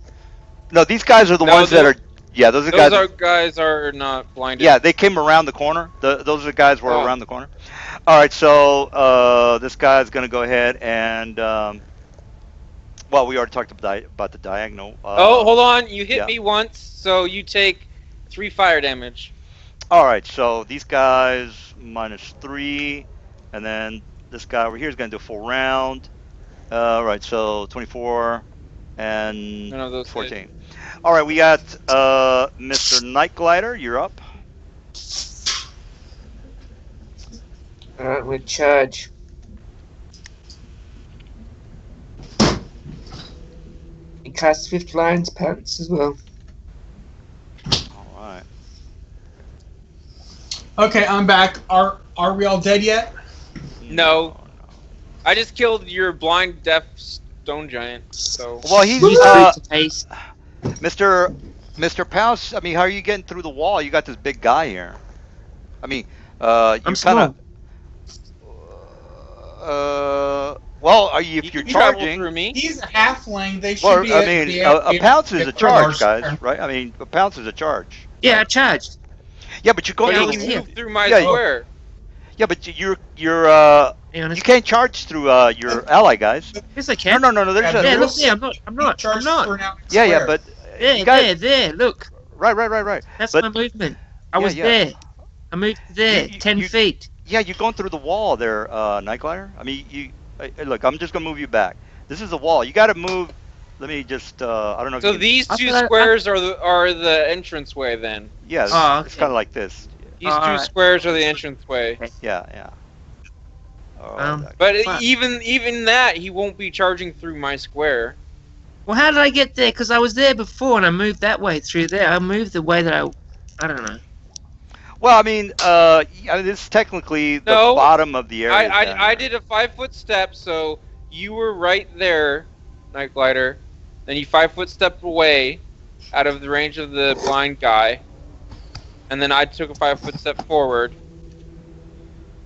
Speaker 2: no, these guys are the ones that are. Yeah, those are the guys.
Speaker 5: Guys are not blinded.
Speaker 2: Yeah, they came around the corner. Those are the guys who were around the corner. All right, so this guy's gonna go ahead and. Well, we already talked about the diagonal.
Speaker 5: Hold on. You hit
Speaker 2: yeah.
Speaker 5: me once, so you take 3 fire damage.
Speaker 2: All right, so these guys -3, and then this guy over here is going to do a full round. All right, so 24 and
Speaker 5: None of those
Speaker 2: 14.
Speaker 5: hit.
Speaker 2: All right, we got Mr. Night Glider. You're up.
Speaker 4: Alright, we'll charge. He casts Swift Lion's Pants as well.
Speaker 2: All right.
Speaker 1: Okay, I'm back. Are we all dead yet?
Speaker 5: No. I just killed your blind deaf stone giant. So.
Speaker 2: Well, he's Mr. Pounce. I mean, how are you getting through the wall? You got this big guy here. I mean, you're kind of. Well, are you? If you're charging,
Speaker 5: through me.
Speaker 1: He's a halfling. They should be.
Speaker 2: I mean, a pounce is a charge, guys, right? I mean, a pounce is a charge.
Speaker 4: Yeah, I charged.
Speaker 2: Yeah, but you're going
Speaker 5: through my square.
Speaker 2: Yeah, but you can't charge through your ally guys.
Speaker 4: Yes, I can.
Speaker 2: No. There's
Speaker 4: yeah, look there. I'm not.
Speaker 2: Yeah, but
Speaker 4: there. Look.
Speaker 2: Right.
Speaker 4: That's my movement. I was there. I moved there, 10 feet.
Speaker 2: Yeah, you're going through the wall there, Night Glider. I mean, look. I'm just gonna move you back. This is a wall. You got to move. Let me just. I don't know.
Speaker 5: So these 2 squares are the entranceway then.
Speaker 2: Yeah, it's kind of like this.
Speaker 5: These 2 squares are the entranceway.
Speaker 2: Yeah.
Speaker 5: But even that, he won't be charging through my square.
Speaker 4: Well, how did I get there? Because I was there before and I moved that way through there. I moved the way that I don't know.
Speaker 2: Well, I mean, this is technically the bottom of the area.
Speaker 5: I did a 5-foot step, so you were right there, Night Glider. Then you 5-foot step away, out of the range of the blind guy, and then I took a 5-foot step forward.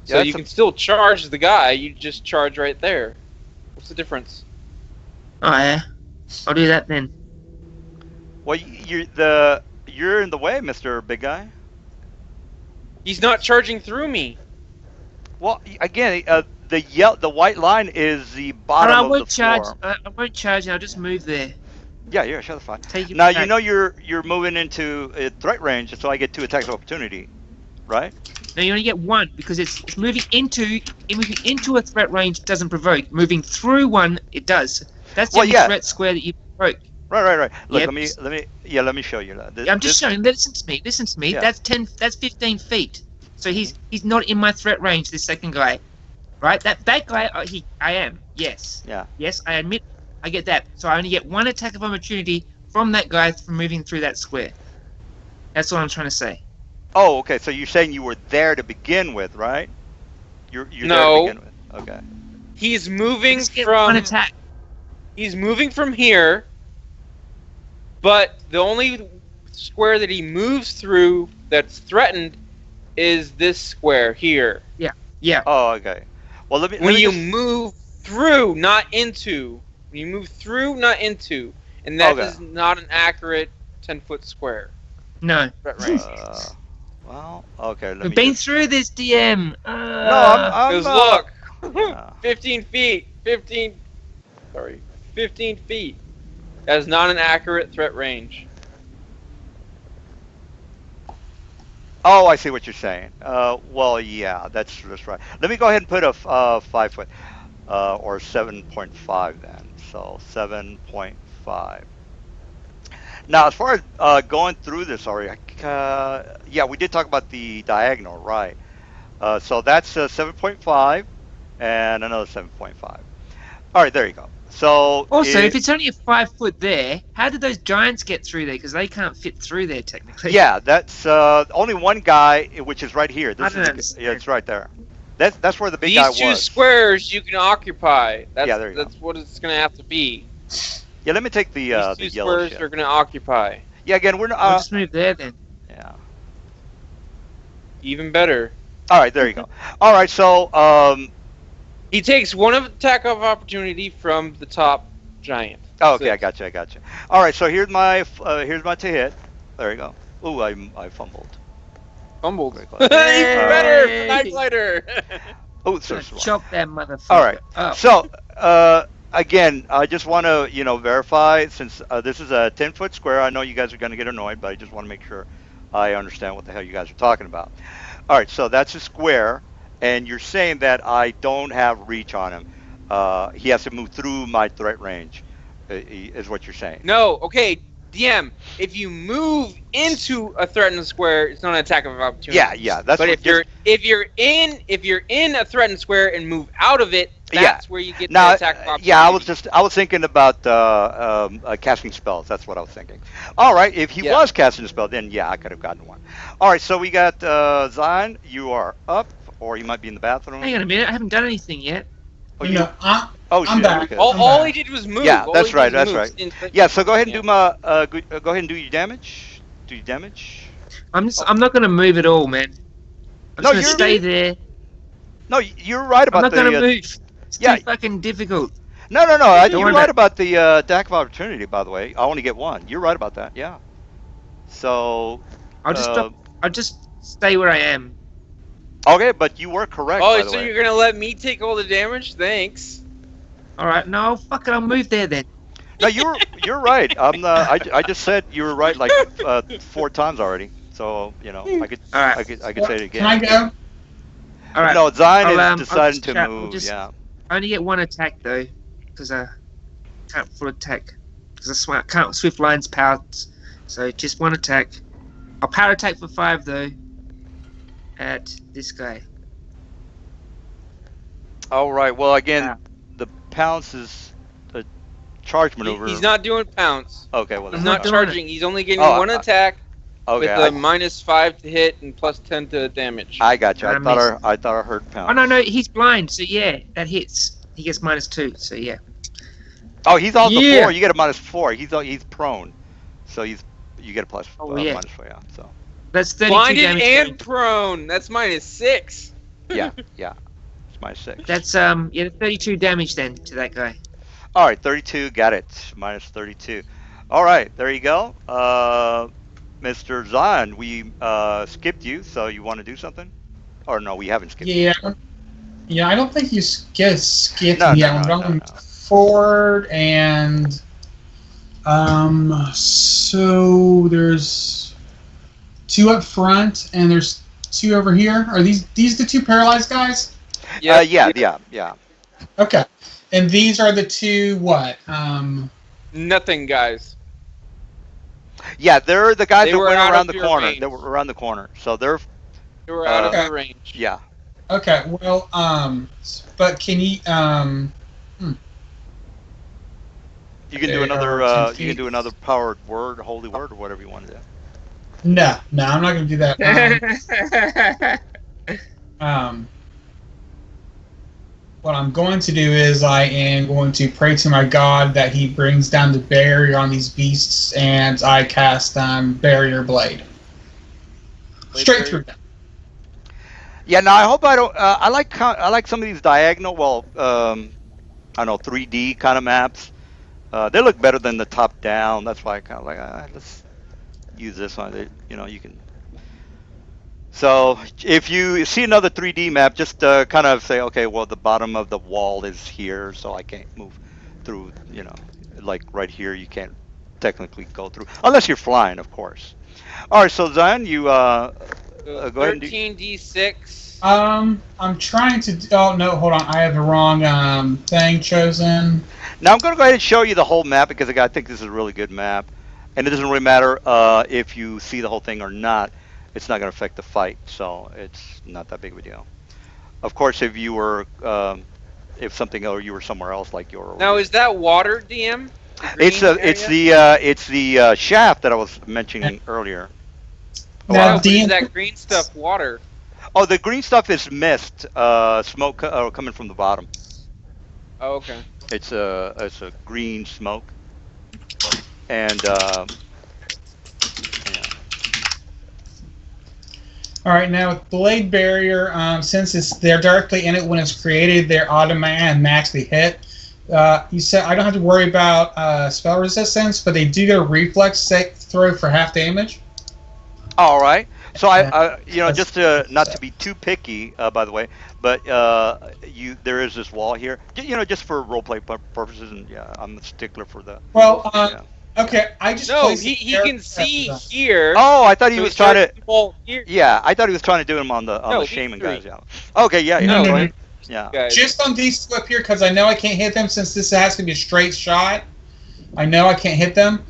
Speaker 5: So you can still charge the guy. You just charge right there. What's the difference?
Speaker 4: Oh yeah, I'll do that then.
Speaker 2: Well, you're in the way, Mr. Big Guy.
Speaker 5: He's not charging through me.
Speaker 2: Well, again, the white line is the bottom of the floor.
Speaker 4: I won't charge. I'll just move there.
Speaker 2: Yeah, sure, that's fine. Now you know you're moving into a threat range, so I get 2 attacks of opportunity, right?
Speaker 4: No, you only get 1 because it's moving into a threat range doesn't provoke. Moving through one, it does. That's the only threat square that you provoke.
Speaker 2: Right. Look, let me show you that.
Speaker 4: I'm just showing. Listen to me. Yeah. That's 15 feet. So he's not in my threat range. This second guy, right? That guy, I am. Yes.
Speaker 2: Yeah.
Speaker 4: Yes, I admit, I get that. So I only get 1 attack of opportunity from that guy from moving through that square. That's what I'm trying to say.
Speaker 2: Oh, okay. So you're saying you were there to begin with, right? You're there to begin with. Okay.
Speaker 5: He's moving
Speaker 4: from 1 attack.
Speaker 5: He's moving from here, but the only square that he moves through that's threatened is this square here.
Speaker 4: Yeah.
Speaker 2: Oh, okay. Well, let me.
Speaker 5: When you move through, not into. When you move through, not into, and that is not an accurate 10-foot square.
Speaker 4: No.
Speaker 2: Well, okay.
Speaker 4: We've been through this, DM.
Speaker 2: No, I'm
Speaker 5: look, 15 feet. 15 feet. That is not an accurate threat range.
Speaker 2: Oh, I see what you're saying. Well, yeah, that's right. Let me go ahead and put a 5 foot, or 7.5 then. So 7.5. Now, as far as going through this already, yeah, we did talk about the diagonal, right? So that's 7.5 and another 7.5. All right, there you go. So
Speaker 4: Also, if it's only a 5 foot there, how did those giants get through there? Because they can't fit through there technically.
Speaker 2: yeah, that's only one guy, which is right here.
Speaker 4: I
Speaker 2: This
Speaker 4: don't
Speaker 2: is
Speaker 4: understand.
Speaker 2: yeah, it's right there. That's where the big guy
Speaker 5: These two
Speaker 2: was.
Speaker 5: squares you can occupy.
Speaker 2: Yeah, there you go.
Speaker 5: That's what it's gonna have to be.
Speaker 2: Yeah, let me take the
Speaker 5: These two
Speaker 2: yellow
Speaker 5: squares
Speaker 2: ship.
Speaker 5: are gonna occupy.
Speaker 2: Yeah, again, we're
Speaker 4: I'll
Speaker 2: not.
Speaker 4: just move there then.
Speaker 2: Yeah.
Speaker 5: Even better.
Speaker 2: All right, there you go. All right, so
Speaker 5: He takes one attack of opportunity from the top giant.
Speaker 2: oh, okay,
Speaker 5: Six.
Speaker 2: I got you. All right, so here's my to hit. There you go. Ooh, I fumbled.
Speaker 5: Fumbled.
Speaker 2: Very
Speaker 5: Even
Speaker 2: close.
Speaker 5: better for
Speaker 4: Yay!
Speaker 5: Night Fighter.
Speaker 2: Oh, so
Speaker 4: Gonna
Speaker 2: slow.
Speaker 4: chop that motherfucker.
Speaker 2: All right.
Speaker 4: up.
Speaker 2: So, again, I just want to, verify since this is a 10-foot square. I know you guys are going to get annoyed, but I just want to make sure I understand what the hell you guys are talking about. All right, so that's a square, and you're saying that I don't have reach on him. He has to move through my threat range, is what you're saying.
Speaker 5: No, okay, DM. If you move into a threatened square, it's not an attack of opportunity.
Speaker 2: Yeah, that's
Speaker 5: But
Speaker 2: what
Speaker 5: if you're in a threatened square and move out of it, that's where you get
Speaker 2: now,
Speaker 5: the attack of opportunity.
Speaker 2: yeah, I was thinking about casting spells. That's what I was thinking. All right, if he was casting a spell, then yeah, I could have gotten one. All right, so we got Zion. You are up, or you might be in the bathroom.
Speaker 4: Hang on a minute, I haven't done anything yet.
Speaker 2: Oh,
Speaker 1: No,
Speaker 2: oh,
Speaker 1: I'm
Speaker 2: shit,
Speaker 1: back.
Speaker 2: okay.
Speaker 5: All he did was move.
Speaker 2: Yeah,
Speaker 5: All
Speaker 2: that's
Speaker 5: he did
Speaker 2: right.
Speaker 5: was
Speaker 2: That's
Speaker 5: move.
Speaker 2: right. Yeah, so go ahead and do my go ahead and do your damage. Do your damage.
Speaker 4: I'm not gonna move at all, man. I'm
Speaker 2: No,
Speaker 4: just gonna stay there.
Speaker 2: No, you're right
Speaker 4: I'm
Speaker 2: about
Speaker 4: not
Speaker 2: the.
Speaker 4: gonna move. It's
Speaker 2: yeah.
Speaker 4: too fucking difficult.
Speaker 2: No.
Speaker 4: Don't
Speaker 2: You're
Speaker 4: worry
Speaker 2: right
Speaker 4: about
Speaker 2: about the attack of opportunity. By the way, I only get one. You're right about that. Yeah. So.
Speaker 4: I'll just stop. I'll just stay where I am.
Speaker 2: Okay, but you were correct.
Speaker 5: Oh,
Speaker 2: by the
Speaker 5: so
Speaker 2: way.
Speaker 5: you're gonna let me take all the damage? Thanks.
Speaker 4: All right, no, fuck it. I'll move there then.
Speaker 2: No, you're right. I just said you were right like 4 times already. So I could
Speaker 4: All right.
Speaker 2: I could say it again.
Speaker 1: Can I go?
Speaker 4: All right.
Speaker 2: No, Zion
Speaker 4: I'll,
Speaker 2: is deciding
Speaker 4: just
Speaker 2: to
Speaker 4: chat.
Speaker 2: move. Yeah.
Speaker 4: I only get one attack though, because I can't full attack. Because I can't swift lines power. So just one attack. I'll power attack for 5 though. At this guy.
Speaker 2: All right. Well, again, the pounce is a charge maneuver.
Speaker 5: He's not doing pounce.
Speaker 2: Okay. Well,
Speaker 5: He's
Speaker 4: not
Speaker 5: not
Speaker 4: doing
Speaker 5: charging. He's only getting one attack
Speaker 2: okay.
Speaker 5: with a -5 to hit and +10 to damage.
Speaker 2: I got you. I thought I heard pounce.
Speaker 4: Oh no, he's blind. So yeah, that hits. He gets -2. So yeah.
Speaker 2: Oh, he's also
Speaker 1: Yeah.
Speaker 2: 4. You get a -4. He's prone, so you get a plus.
Speaker 4: Oh, yeah.
Speaker 2: -4. Yeah. So.
Speaker 4: That's 32
Speaker 5: Blinded
Speaker 4: damage.
Speaker 5: and prone. That's -6.
Speaker 2: Yeah. It's -6.
Speaker 4: That's 32 damage then to that guy.
Speaker 2: All right, 32. Got it. -32. All right, there you go. Mr. Zion, we skipped you, so you want to do something? Or no, we haven't skipped you.
Speaker 1: Yeah, I don't think you skipped
Speaker 2: No,
Speaker 1: me.
Speaker 2: no,
Speaker 1: I'm
Speaker 2: no,
Speaker 1: going
Speaker 2: no.
Speaker 1: forward, and so there's 2 up front, and there's 2 over here. Are these the 2 paralyzed guys?
Speaker 2: Yeah.
Speaker 1: Okay, and these are the 2 what?
Speaker 5: Nothing, guys.
Speaker 2: Yeah, they're the guys
Speaker 5: They
Speaker 2: that
Speaker 5: were
Speaker 2: went
Speaker 5: out
Speaker 2: around
Speaker 5: of
Speaker 2: the
Speaker 5: your
Speaker 2: corner.
Speaker 5: range.
Speaker 2: They were around the corner, so they're
Speaker 5: They were out of
Speaker 1: Okay.
Speaker 5: the range.
Speaker 2: yeah.
Speaker 1: Okay, well, but can you
Speaker 2: You can
Speaker 1: They
Speaker 2: do another.
Speaker 1: are 10
Speaker 2: You can
Speaker 1: feet.
Speaker 2: do another powered word, holy word, or whatever you want to do.
Speaker 1: No, I'm not going to do that. What I'm going to do is I am going to pray to my God that he brings down the barrier on these beasts, and I cast Barrier Blade. Straight through them.
Speaker 2: Yeah. Now I hope I don't. I like some of these diagonal. Well, I don't know, 3D kind of maps. They look better than the top down. That's why I kind of like let's use this one. You can. So if you see another 3D map, just kind of say, okay, well, the bottom of the wall is here, so I can't move through, like right here, you can't technically go through, unless you're flying, of course. All right, so Zion, you
Speaker 5: Go
Speaker 2: go ahead and do.
Speaker 5: 13d6.
Speaker 1: I'm trying to. Oh no, hold on. I have the wrong thing chosen.
Speaker 2: Now I'm going to go ahead and show you the whole map because I think this is a really good map, and it doesn't really matter if you see the whole thing or not. It's not going to affect the fight, so it's not that big of a deal. Of course, if you were, if something or you were somewhere else like your.
Speaker 5: Now is that water, DM?
Speaker 2: It's the shaft that I was mentioning earlier.
Speaker 1: Now,
Speaker 5: But is that green stuff water?
Speaker 2: Oh, the green stuff is mist, smoke coming from the bottom.
Speaker 5: Oh, okay.
Speaker 2: It's a green smoke, and yeah.
Speaker 1: All right, now with Blade Barrier, since they're directly in it when it's created, they're automatically hit. You said I don't have to worry about spell resistance, but they do get a reflex throw for half damage.
Speaker 2: All right. So I just not to be too picky, by the way, but there is this wall here, just for roleplay purposes, and yeah, I'm a stickler for the.
Speaker 1: Well,
Speaker 2: yeah.
Speaker 1: Okay, I just
Speaker 5: he can see here.
Speaker 2: Oh, I thought he was trying to.
Speaker 5: Here.
Speaker 2: Yeah, I thought he was trying to do him on the shaman guys. Yeah. Okay. Yeah.
Speaker 1: No.
Speaker 2: Yeah.
Speaker 3: Guys.
Speaker 1: Just on these two up here, because I know I can't hit them since this has to be a straight shot. I know I can't hit them.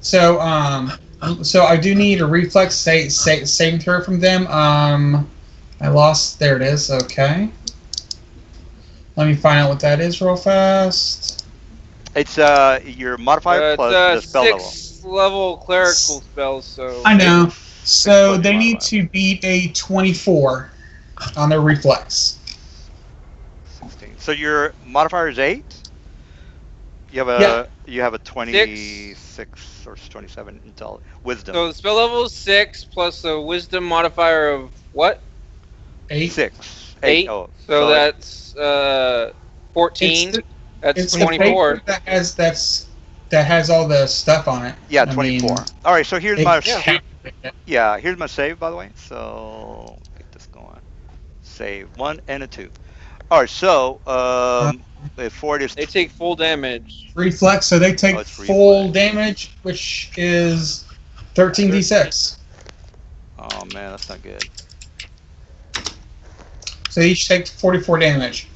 Speaker 1: So I do need a reflex saving throw from them. I lost. There it is. Okay. Let me find out what that is real fast.
Speaker 2: It's your modifier plus the spell level.
Speaker 5: 6th level clerical spells. So
Speaker 1: I know. So they need to beat a 24 on their reflex.
Speaker 2: 16. So your modifier is 8. You have a 26 or 27 until wisdom.
Speaker 5: So the spell level is 6 plus the wisdom modifier of what?
Speaker 1: 8.
Speaker 2: 6.
Speaker 5: 8.
Speaker 2: Oh,
Speaker 5: so that's 14. That's 24.
Speaker 1: That has all the stuff on it.
Speaker 2: Yeah, 24. All right, so here's my here's my save, by the way. So get this going. Save 1 and a 2. All right, so for it is
Speaker 5: they take full damage.
Speaker 1: Reflex, so they take full damage, which is 13d6.
Speaker 2: Oh man, that's not good.
Speaker 1: So they each take 44 damage.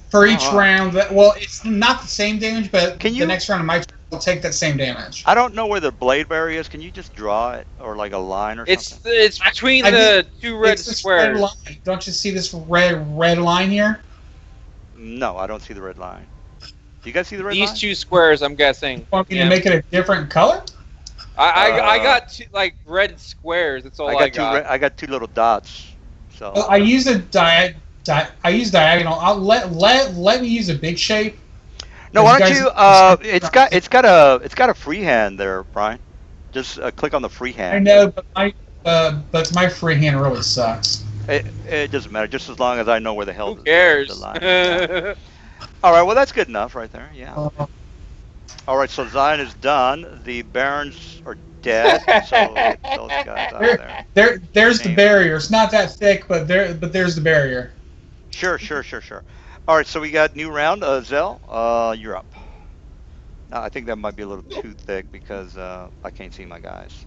Speaker 1: For each round, well, it's not the same damage, but the next round of my turn will take that same damage.
Speaker 2: I don't know where the blade barrier is. Can you just draw it, or like a line or something?
Speaker 5: It's between the two red squares.
Speaker 1: Red line. Don't you see this red line here?
Speaker 2: No, I don't see the red line. Do you guys see the red line?
Speaker 5: These two squares, I'm guessing.
Speaker 1: Want me to make it a different color?
Speaker 5: I got two, like red squares. That's all I got.
Speaker 2: I got 2 little dots. So
Speaker 1: well, I use a I use diagonal. I'll let me use a big shape.
Speaker 2: No, why don't you? It's got a freehand there, Brian. Just click on the freehand.
Speaker 1: I know, but my freehand really sucks.
Speaker 2: It doesn't matter, just as long as I know where the hell.
Speaker 5: Who cares?
Speaker 2: The line is. Yeah. All right, well that's good enough right there. Yeah. All right, so Zion is done. The Barons are dead. So those guys out there.
Speaker 1: There's the barrier. It's not that thick, but there's the barrier.
Speaker 2: Sure. All right, so we got new round. Zell, you're up. Now, I think that might be a little too thick because I can't see my guys.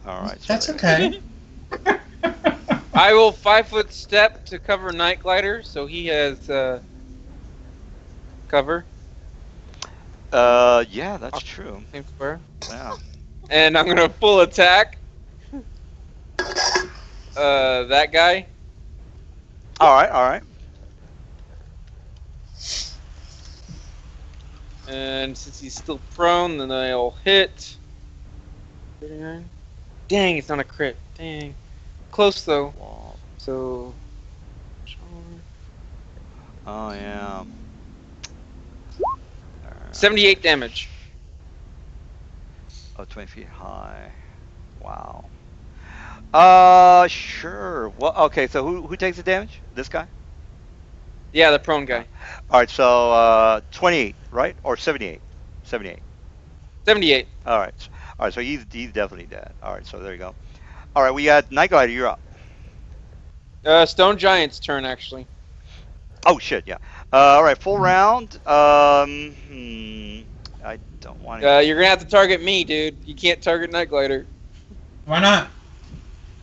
Speaker 2: All right. So
Speaker 1: that's okay.
Speaker 5: I will 5-foot step to cover Night Glider, so he has cover.
Speaker 2: Yeah, that's true.
Speaker 5: Same square.
Speaker 2: Yeah.
Speaker 5: And I'm gonna full attack. That guy.
Speaker 2: All right.
Speaker 5: And since he's still prone, then I'll hit. 39. Dang, it's not a crit. Dang. Close though. So.
Speaker 2: Oh yeah.
Speaker 5: 78 damage.
Speaker 2: Oh, 20 feet high. Wow. Sure. Well, okay. So who takes the damage? This guy?
Speaker 5: Yeah, the prone guy.
Speaker 2: All right. So 28, right? Or 78? 78.
Speaker 5: 78.
Speaker 2: All right. So he's definitely dead. All right. So there you go. All right. We got Night Glider. You're up.
Speaker 5: Stone Giant's turn actually.
Speaker 2: Oh shit. Yeah. All right. Full round. I don't want to.
Speaker 5: You're gonna have to target me, dude. You can't target Night Glider.
Speaker 1: Why not?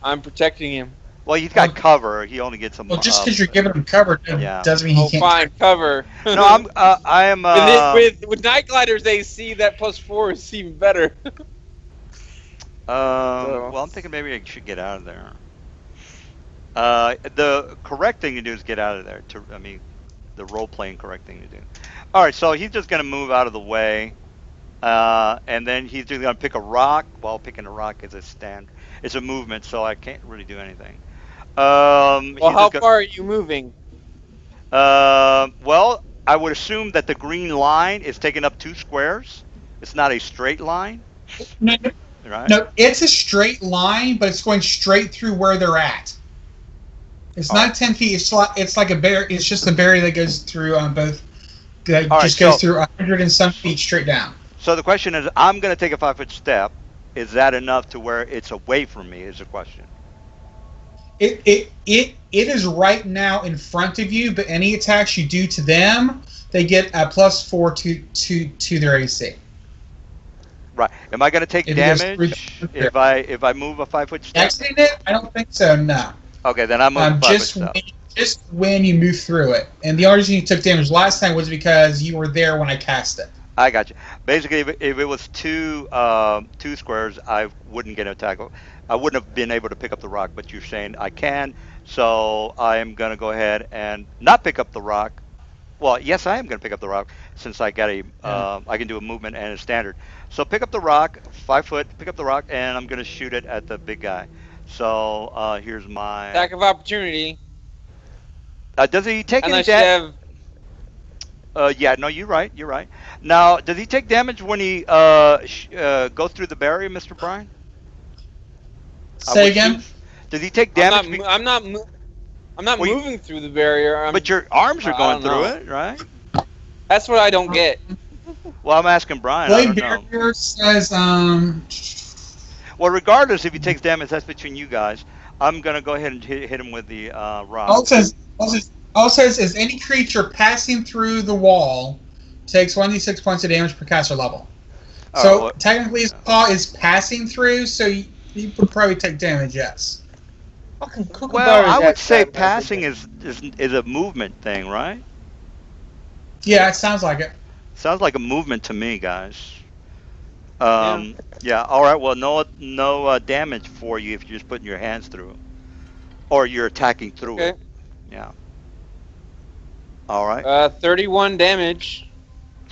Speaker 5: I'm protecting him.
Speaker 2: Well, he's got cover. He only gets some.
Speaker 1: Well, just because you're giving him cover doesn't mean he
Speaker 5: Oh,
Speaker 1: can't.
Speaker 5: fine, cover.
Speaker 2: No, I am.
Speaker 5: With Night Gliders AC, that +4 is even better.
Speaker 2: Well, I'm thinking maybe I should get out of there. The correct thing to do is get out of there. The role-playing correct thing to do. All right, so he's just gonna move out of the way, and then he's just gonna pick a rock. Well, picking a rock is a stand. It's a movement, so I can't really do anything.
Speaker 5: Well, how far are you moving?
Speaker 2: Well, I would assume that the green line is taking up 2 squares. It's not a straight line.
Speaker 1: No,
Speaker 2: Right?
Speaker 1: No, it's a straight line, but it's going straight through where they're at. It's not 10 feet. It's like a barrier. It's just a barrier that goes through both. That just goes through 100 and some feet straight down.
Speaker 2: So the question is, I'm going to take a 5-foot step. Is that enough to where it's away from me? Is the question.
Speaker 1: It is right now in front of you, but any attacks you do to them, they get a +4 to their AC.
Speaker 2: Right. Am I going to take damage if I move a 5-foot step?
Speaker 1: Exiting it? I don't think so. No.
Speaker 2: Okay, then I'm moving 5-foot step.
Speaker 1: Just when you move through it, and the only reason you took damage last time was because you were there when I cast it.
Speaker 2: I got you. Basically, if it was two squares, I wouldn't get an attack. I wouldn't have been able to pick up the rock, but you're saying I can, so I am going to go ahead and not pick up the rock. Well, yes, I am going to pick up the rock since I got I can do a movement and a standard. So pick up the rock, 5 foot, pick up the rock, and I'm going to shoot it at the big guy. So here's my
Speaker 5: attack of opportunity.
Speaker 2: Does he take any damage? Yeah, no, you're right. You're right. Now, does he take damage when he goes through the barrier, Mr. Brian?
Speaker 1: Say again.
Speaker 2: Does he take damage?
Speaker 5: I'm not moving through the barrier.
Speaker 2: But your arms are going through it, right?
Speaker 5: That's what I don't get.
Speaker 2: Well, I'm asking Brian.
Speaker 1: Blade barrier says
Speaker 2: Well, regardless if he takes damage, that's between you guys. I'm gonna go ahead and hit him with the rock.
Speaker 1: All it says is any creature passing through the wall takes 1d6 points of damage per caster level. So technically, his paw is passing through, so you would probably take damage. Yes.
Speaker 2: Well, I would say passing is a movement thing, right?
Speaker 1: Yeah, it sounds like it.
Speaker 2: Sounds like a movement to me, guys. Yeah. All right. Well, no damage for you if you're just putting your hands through it, or you're attacking through it. Yeah. All right.
Speaker 5: 31 damage.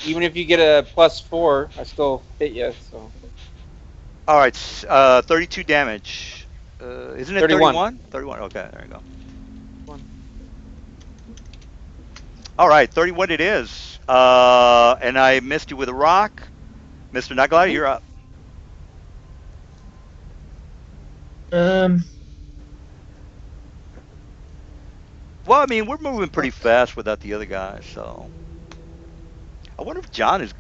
Speaker 5: Even if you get a +4, I still hit you. So.
Speaker 2: All right. 32 damage. Isn't it 31? 31. Okay. There you go. All right. 31 it is. And I missed you with a rock. Mr. Nagla, you're up. Well, I mean, we're moving pretty fast without the other guys, so I wonder if John is.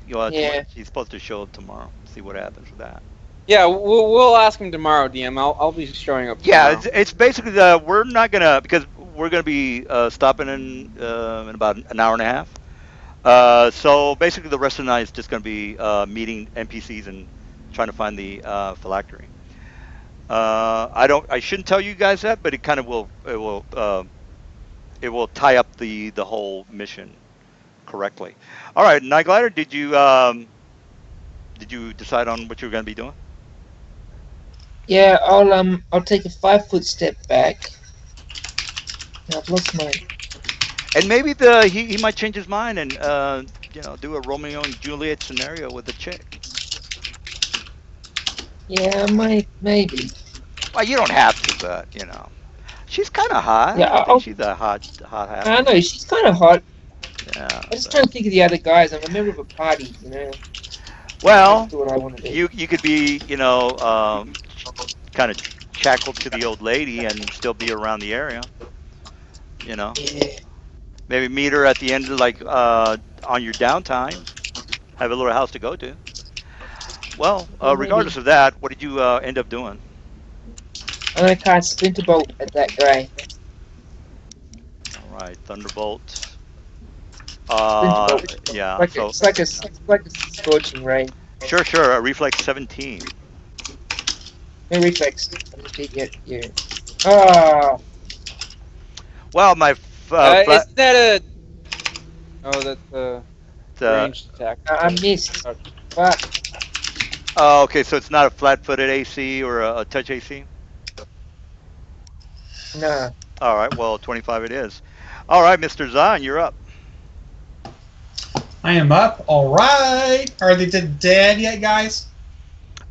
Speaker 2: He's supposed to show up tomorrow. See what happens with that.
Speaker 5: Yeah, we'll ask him tomorrow, DM. I'll be showing up tomorrow.
Speaker 2: Yeah, it's basically we're not gonna because we're gonna be stopping in about an hour and a half. So basically, the rest of the night is just going to be meeting NPCs and trying to find the phylactery. I shouldn't tell you guys that, but it kind of will. It will tie up the whole mission correctly. All right, Night Glider, did you decide on what you were going to be doing?
Speaker 4: Yeah, I'll take a 5-foot step back. I've lost mine.
Speaker 2: And maybe he might change his mind and do a Romeo and Juliet scenario with the chick.
Speaker 4: Yeah, maybe.
Speaker 2: Well, you don't have to, but she's kind of hot.
Speaker 4: Yeah,
Speaker 2: I think she's a hot half.
Speaker 4: I know she's kind of hot.
Speaker 2: Yeah.
Speaker 4: I'm just trying to think of the other guys. I'm a member of a party,
Speaker 2: Well,
Speaker 4: do what I want to do.
Speaker 2: you could be kind of shackled to the old lady and still be around the area.
Speaker 4: Yeah.
Speaker 2: Maybe meet her at the end of on your downtime. Have a little house to go to. Well, regardless of that, what did you end up doing?
Speaker 4: I'm gonna cast Splinterbolt at that guy.
Speaker 2: All right, Thunderbolt.
Speaker 4: Splinterbolt.
Speaker 2: Yeah.
Speaker 4: It's like a scorching ray.
Speaker 2: Sure. A reflex 17.
Speaker 4: No reflex. I'm just get you. Ah,
Speaker 2: Well, my
Speaker 5: Isn't that a? Oh, that's a
Speaker 2: uh,
Speaker 5: ranged attack.
Speaker 4: I missed. Fuck.
Speaker 2: oh, okay, so it's not a flat-footed AC or a touch AC.
Speaker 4: No.
Speaker 2: All right, well, 25 it is. All right, Mr. Zahn, you're up.
Speaker 1: I am up. All right. Are they dead yet, guys?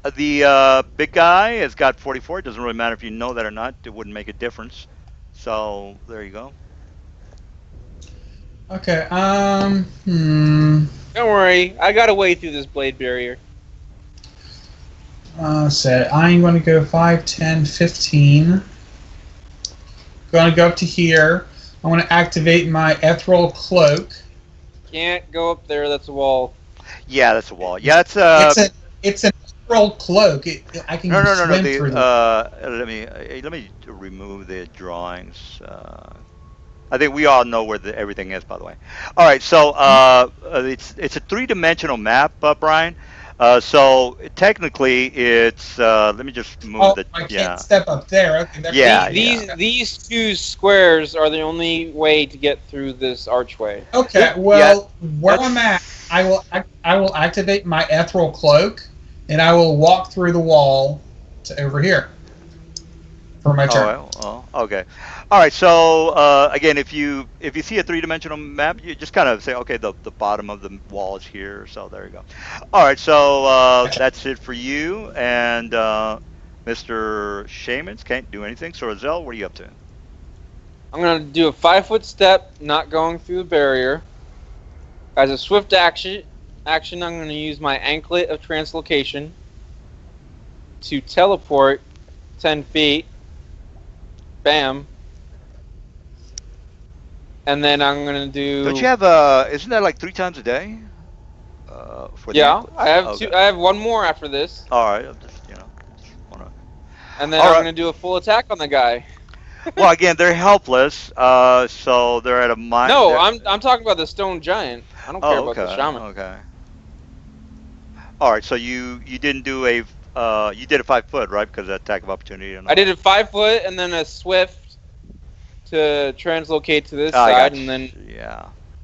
Speaker 2: The big guy has got 44. It doesn't really matter if you know that or not. It wouldn't make a difference. So there you go.
Speaker 1: Okay.
Speaker 5: Don't worry, I got a way through this blade barrier.
Speaker 1: So I'm going to go 5, 10, 15. Going to go up to here. I want to activate my ethereal cloak.
Speaker 5: Can't go up there. That's a wall.
Speaker 2: Yeah, that's a wall. Yeah, it's
Speaker 1: it's an ethereal cloak. I can
Speaker 2: no.
Speaker 1: swim through
Speaker 2: Let me remove the drawings. I think we all know where everything is, by the way. All right, so it's a three-dimensional map, Brian. So technically, it's let me just move the.
Speaker 1: I can't step up there. Okay,
Speaker 2: yeah,
Speaker 5: these two squares are the only way to get through this archway.
Speaker 1: Okay, well, where I'm at, I will activate my ethereal cloak, and I will walk through the wall to over here for my turn.
Speaker 2: Oh, okay. All right. So again, if you see a three-dimensional map, you just kind of say, okay, the bottom of the wall is here. So there you go. All right. So that's it for you. And Mr. Shamans can't do anything. So Rozelle, what are you up to?
Speaker 5: I'm gonna do a 5-foot step, not going through the barrier. As a swift action, I'm gonna use my anklet of translocation to teleport 10 feet. Bam. And then I'm gonna do.
Speaker 2: Don't you have isn't that like 3 times a day? For
Speaker 5: yeah,
Speaker 2: the
Speaker 5: I have
Speaker 2: okay.
Speaker 5: two. I have one more after this.
Speaker 2: All right, I'm just wanna.
Speaker 5: And then I'm gonna do a full attack on the guy.
Speaker 2: Well, again, they're helpless, so they're at a minus.
Speaker 5: No, I'm talking about the stone giant. I don't care about the shaman.
Speaker 2: Okay. All right, so you didn't do a you did a 5 foot, right? Because of attack of opportunity.
Speaker 5: I did a 5 foot and then a swift to translocate to this side, and then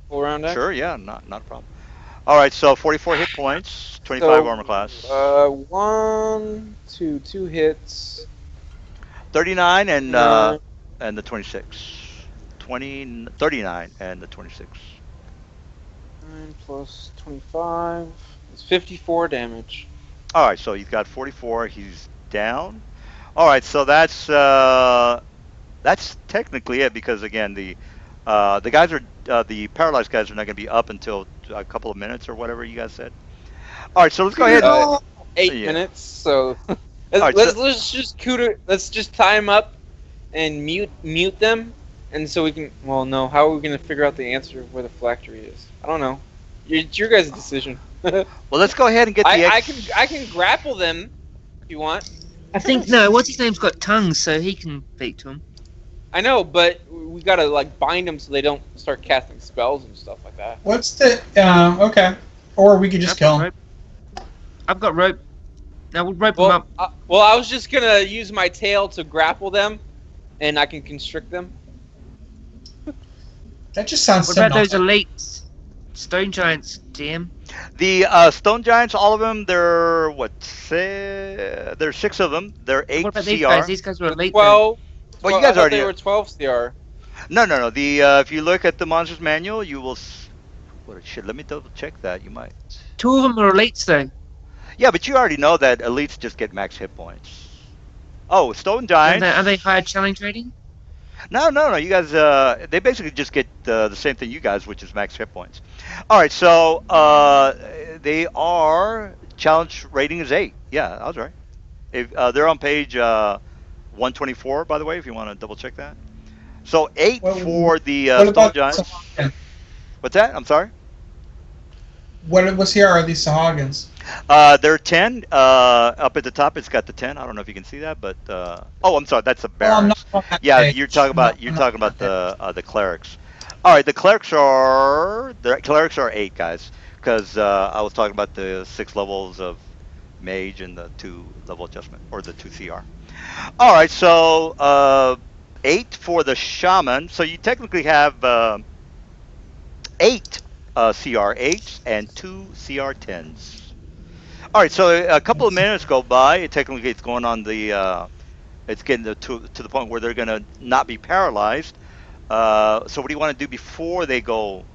Speaker 5: full round deck.
Speaker 2: Sure, yeah, not a problem. All right, so 44 hit points, 25 armor class.
Speaker 5: 1, 2, 2 hits.
Speaker 2: 39 and the 26. 39 and the 26.
Speaker 5: 9 plus 25. It's 54 damage.
Speaker 2: All right, so he's got 44. He's down. All right, so that's technically it because again the guys are the paralyzed guys are not going to be up until a couple of minutes or whatever you guys said. All right, so let's go ahead.
Speaker 5: 8 minutes. So let's just tie them up and mute them, and so we can. Well, no. How are we going to figure out the answer of where the phylactery is? I don't know. It's your guys' decision.
Speaker 2: Well, let's go ahead and get the.
Speaker 5: I can grapple them if you want.
Speaker 4: I think no. What's his name's got tongues, so he can speak to him.
Speaker 5: I know, but we gotta like bind them so they don't start casting spells and stuff like that.
Speaker 1: What's the okay? Or we could just kill him.
Speaker 4: I've got rope. Now we'll rope them up.
Speaker 5: I was just gonna use my tail to grapple them, and I can constrict them.
Speaker 1: That just sounds.
Speaker 4: What about those elite stone giants, DM?
Speaker 2: The stone giants, all of them, they're there's 6 of them. They're 8
Speaker 4: what about
Speaker 2: CR.
Speaker 4: These guys? These guys were elite.
Speaker 5: 12.
Speaker 2: Well, you guys already.
Speaker 5: They were 12 CR.
Speaker 2: No. The if you look at the monsters manual, you will. What shit? Let me double check that. You might.
Speaker 4: 2 of them are elites, though.
Speaker 2: Yeah, but you already know that elites just get max hit points. Oh, stone giants.
Speaker 4: Are they higher challenge rating?
Speaker 2: No. You guys, they basically just get the same thing you guys, which is max hit points. All right, so they are challenge rating is 8. Yeah, I was right. If they're on page 124, by the way, if you want to double check that. So 8 for the stone giants. What's that? I'm sorry.
Speaker 1: What's here are these Sahagins?
Speaker 2: They're 10. Up at the top, it's got the 10. I don't know if you can see that, but I'm sorry, that's the barracks. Yeah, you're talking about the clerics. All right, the clerics are 8 guys, because I was talking about the 6 levels of mage and the 2 level adjustment or the 2 CR. All right, so 8 for the shaman. So you technically have 8 CR8s and 2 CR10s. All right, so a couple of minutes go by. Technically, it's going on the. It's getting to the point where they're going to not be paralyzed. So what do you want to do before they go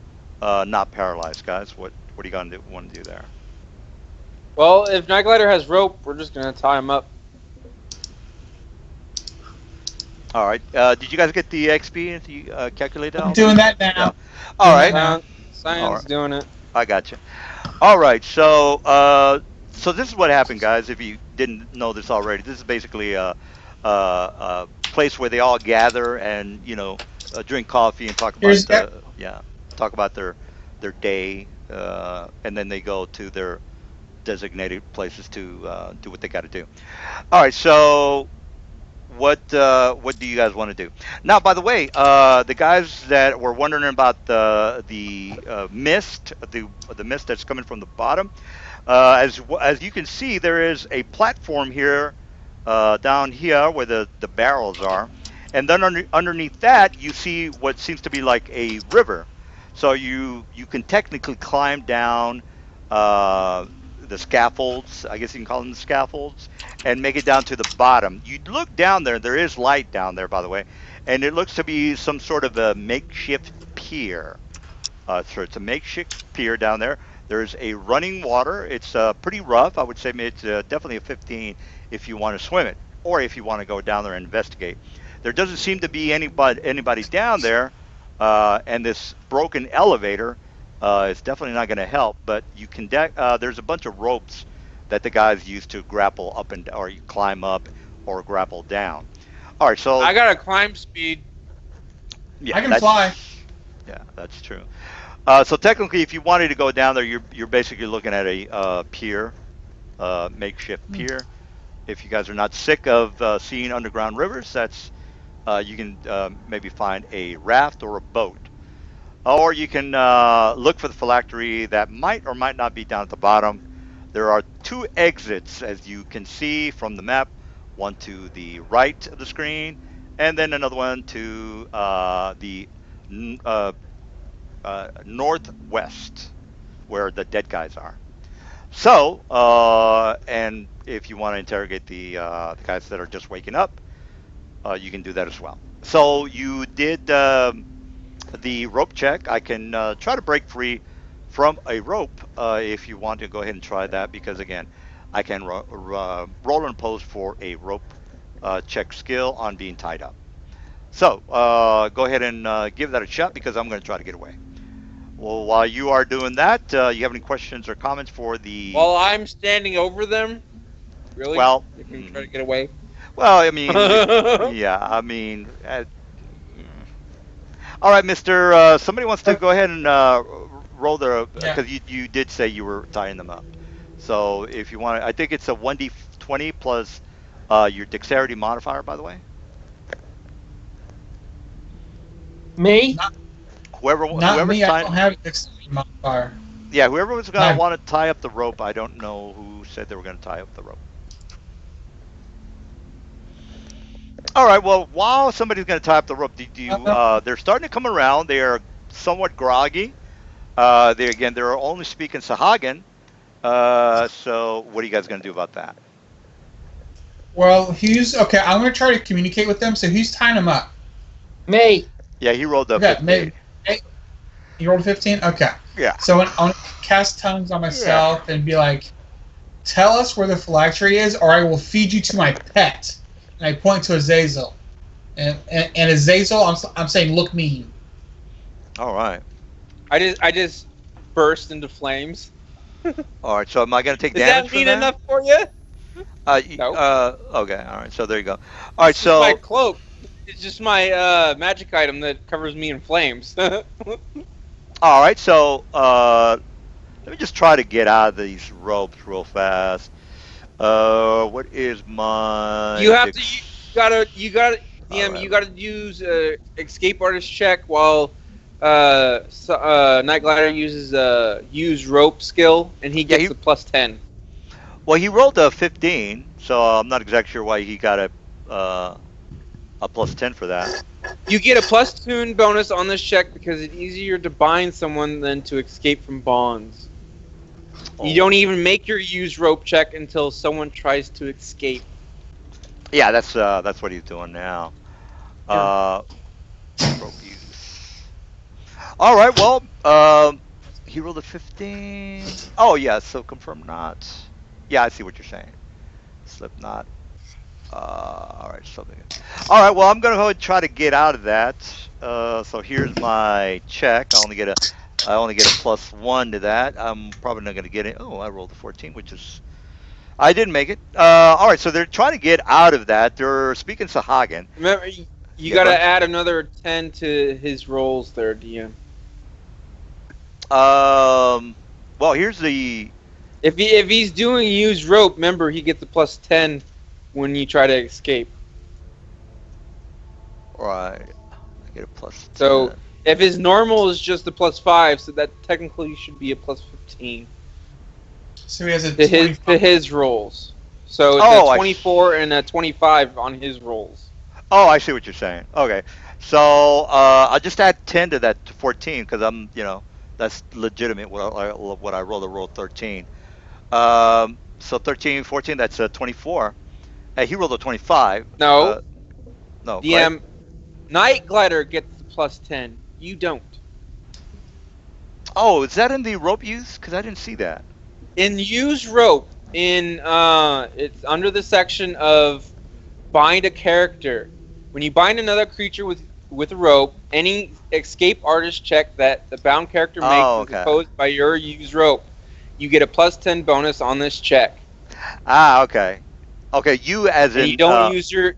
Speaker 2: not paralyzed, guys? What do you want to do there?
Speaker 5: Well, if Night Glider has rope, we're just going to tie him up.
Speaker 2: All right. Did you guys get the XP calculated out?
Speaker 1: I'm doing that now.
Speaker 2: Yeah. All right.
Speaker 5: Science doing it.
Speaker 2: I got you. All right. So this is what happened, guys. If you didn't know this already, this is basically a place where they all gather and drink coffee and talk about their day, and then they go to their designated places to do what they got to do. All right. So what do you guys want to do now? By the way, the guys that were wondering about the mist, the mist that's coming from the bottom, as you can see, there is a platform here down here where the barrels are, and then underneath that you see what seems to be like a river. So you can technically climb down the scaffolds, I guess you can call them the scaffolds, and make it down to the bottom. You look down there, there is light down there, by the way, and it looks to be some sort of a makeshift pier. So it's a makeshift pier down there. There's a running water. It's pretty rough. I would say it's definitely a 15 if you want to swim it, or if you want to go down there and investigate. There doesn't seem to be anybody down there, and this broken elevator is definitely not going to help. But you can there's a bunch of ropes that the guys use to grapple up or you climb up or grapple down. All right, so
Speaker 5: I got a climb speed.
Speaker 2: Yeah,
Speaker 1: I can fly.
Speaker 2: Yeah, that's true. So technically, if you wanted to go down there, you're basically looking at a pier, makeshift pier. If you guys are not sick of seeing underground rivers, that's you can maybe find a raft or a boat, or you can look for the phylactery that might or might not be down at the bottom. There are 2 exits, as you can see from the map. One to the right of the screen, and then another one to the northwest, where the dead guys are. So, and if you want to interrogate the guys that are just waking up, you can do that as well. So you did the rope check. I can try to break free from a rope if you want to go ahead and try that, because again, I can roll and pose for a rope check skill on being tied up. So go ahead and give that a shot, because I'm going to try to get away. Well, while you are doing that, you have any questions or comments for the...
Speaker 5: While I'm standing over them? Really?
Speaker 2: Well...
Speaker 5: You can try to get away?
Speaker 2: Well, I mean... yeah, I mean... all right, Mister. Somebody wants to go ahead and roll their... Because you did say you were tying them up. So if you want to... I think it's a 1d20 plus your dexterity modifier, by the way.
Speaker 4: Me?
Speaker 2: Whoever's
Speaker 1: me. I don't have dexterity modifier.
Speaker 2: Yeah, whoever was going to want to tie up the rope, I don't know who said they were going to tie up the rope. All right, well, while somebody's going to tie up the rope, they're starting to come around. They are somewhat groggy. They're only speaking Sahagan. So what are you guys going to do about that?
Speaker 1: Well, okay. I'm going to try to communicate with them. So who's tying them up?
Speaker 4: Me.
Speaker 2: Yeah, he rolled up. Okay,
Speaker 1: you rolled 15? Okay.
Speaker 2: Yeah.
Speaker 1: So I'm going to cast tongues on myself and be like, tell us where the phylactery is, or I will feed you to my pet. And I point to Azazel. And Azazel, I'm saying, look mean.
Speaker 2: All right.
Speaker 5: I just burst into flames.
Speaker 2: All right, so am I going to take
Speaker 5: Does
Speaker 2: damage
Speaker 5: that mean
Speaker 2: from
Speaker 5: enough for you?
Speaker 2: No. Okay, all right, so there you go. All right, so...
Speaker 5: my cloak. It's just my magic item that covers me in flames.
Speaker 2: All right, so let me just try to get out of these ropes real fast. What is my...
Speaker 5: You gotta use escape artist check while Night Glider uses use rope skill, and he gets a +10.
Speaker 2: Well, he rolled a 15, so I'm not exactly sure why he got a plus 10 for that.
Speaker 5: You get a +2 bonus on this check because it's easier to bind someone than to escape from bonds.
Speaker 2: Oh.
Speaker 5: You don't even make your use rope check until someone tries to escape.
Speaker 2: Yeah, that's what he's doing now. Rope use. All right. Well, he rolled a 15. Oh yeah. So confirm not. Yeah, I see what you're saying. Slip not. All right. Something. All right. Well, I'm gonna go and try to get out of that. So here's my check. I only get a +1 to that. I'm probably not gonna get it. Oh, I rolled a 14, which is. I didn't make it. All right, so they're trying to get out of that. They're speaking Sahagan.
Speaker 5: Remember, you got to add another 10 to his rolls there, DM.
Speaker 2: Well, here's the.
Speaker 5: If he's doing use rope, remember he gets a +10 when you try to escape.
Speaker 2: Right. I get a +10.
Speaker 5: So if his normal is just a +5, so that technically should be a +15.
Speaker 1: So he has a
Speaker 5: to his rolls. So it's a 24 and a 25 on his rolls.
Speaker 2: Oh, I see what you're saying. Okay, so I'll just add 10 to that to 14 because I'm, that's legitimate. What I rolled 13. So 13, 14, that's a 24. Hey, he rolled a 25.
Speaker 5: No.
Speaker 2: No.
Speaker 5: DM Night Glider gets the +10. You don't.
Speaker 2: Oh, is that in the rope use? Because I didn't see that.
Speaker 5: In use rope, it's under the section of bind a character. When you bind another creature with a rope, any escape artist check that the bound character makes is opposed by your use rope. You get a +10 bonus on this check.
Speaker 2: Ah, okay. Okay, you as in.
Speaker 5: You don't use your.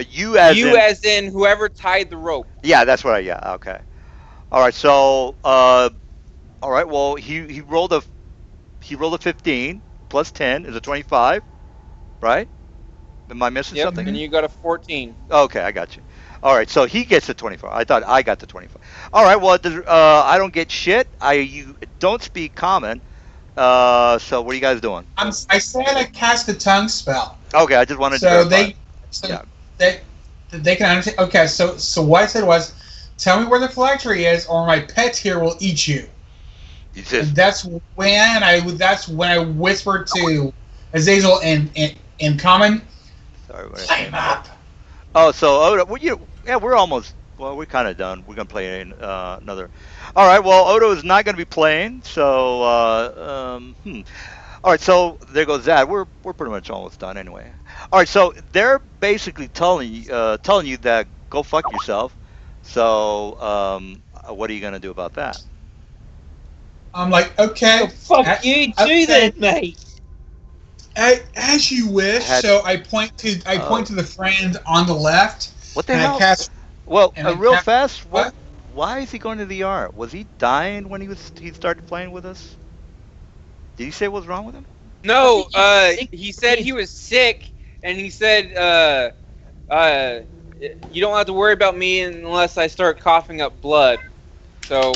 Speaker 2: You as
Speaker 5: in whoever tied the rope.
Speaker 2: Yeah, that's what yeah, okay. All right, so all right, well, he rolled a 15 +10 is a 25, right? Am I missing something?
Speaker 5: And you got a 14.
Speaker 2: Okay, I got you. All right, so he gets the 24. I thought I got the 25. All right, well, I don't get shit. You don't speak common. So what are you guys doing?
Speaker 1: I said I cast a tongue spell.
Speaker 2: Okay, I just wanted
Speaker 1: to
Speaker 2: verify.
Speaker 1: They can understand. Okay, so what I said was, tell me where the phylactery is, or my pet here will eat you. And that's when I whispered to Azazel in common.
Speaker 2: Sorry,
Speaker 1: flame up.
Speaker 2: Oh, so Odo, we're almost. Well, we're kind of done. We're gonna play another. All right. Well, Odo is not gonna be playing. So, all right. So there goes that. We're pretty much almost done anyway. All right. So they're basically telling you that go fuck yourself. So, what are you gonna do about that?
Speaker 1: I'm like, okay.
Speaker 6: Oh, fuck you too, then, mate.
Speaker 1: As you wish. So I point to the friend on the left.
Speaker 2: What the hell? Fast. What? Why is he going to the ER? Was he dying when he started playing with us? Did he say what was wrong with him?
Speaker 5: No. He said he was sick, and he said, you don't have to worry about me unless I start coughing up blood. So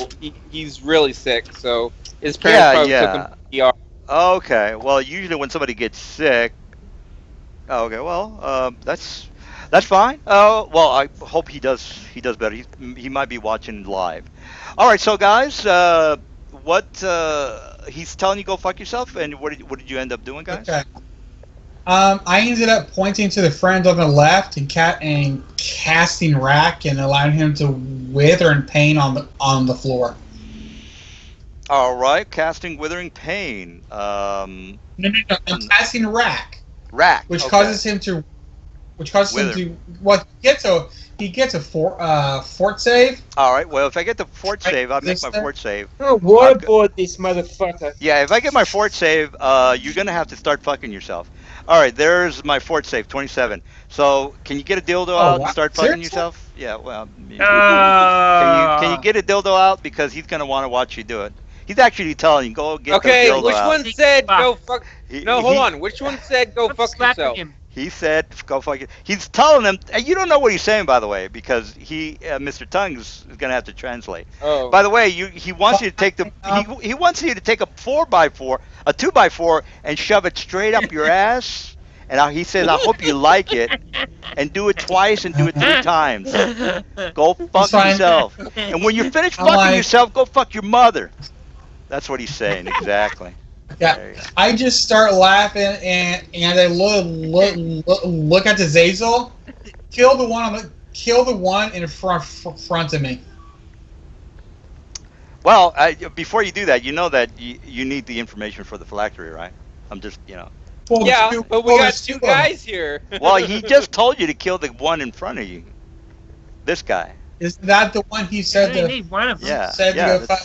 Speaker 5: he's really sick. So his parents probably took him to the ER.
Speaker 2: Okay. Well, usually when somebody gets sick. Okay. Well, that's fine. Well, I hope he does better. He might be watching live. All right. So guys, what he's telling you go fuck yourself, and what did you end up doing, guys?
Speaker 1: Okay. I ended up pointing to the friend on the left and casting rack and allowing him to wither in pain on the floor.
Speaker 2: All right, casting withering pain. No.
Speaker 1: I'm casting rack.
Speaker 2: Rack,
Speaker 1: which causes him to. Well, he gets a fort save.
Speaker 2: All right. Well, if I get the fort save, I'll make my fort save.
Speaker 6: Oh, waterboard this motherfucker.
Speaker 2: Yeah, if I get my fort save, you're gonna have to start fucking yourself. All right, there's my fort save, 27. So, can you get a dildo out and start fucking yourself? Yeah. Well, can you get a dildo out because he's gonna want to watch you do it. He's actually telling you go get the dildo out.
Speaker 5: Which one said go fuck? No, hold on. Which one said go fuck yourself?
Speaker 2: He said, "Go fuck it." He's telling them. And you don't know what he's saying, by the way, because Mr. Tongues is gonna have to translate.
Speaker 5: Oh.
Speaker 2: By the way, he wants you to take he wants you to take a 4x4, a 2x4, and shove it straight up your ass. And he says, "I hope you like it, and do it twice and do it 3 times. Go fuck yourself. And when you're finished fucking yourself, go fuck your mother." That's what he's saying exactly.
Speaker 1: Yeah, I just start laughing and I look at the Zazel, kill the one in front of me.
Speaker 2: Well, before you do that, you know that you need the information for the phylactery, right? I'm just,
Speaker 1: Well,
Speaker 5: yeah, but we got 2 guys here.
Speaker 2: Well, he just told you to kill the one in front of you. This guy.
Speaker 1: Is that the one he said
Speaker 4: You need one of them.
Speaker 2: Yeah,
Speaker 1: said
Speaker 2: yeah.
Speaker 1: to go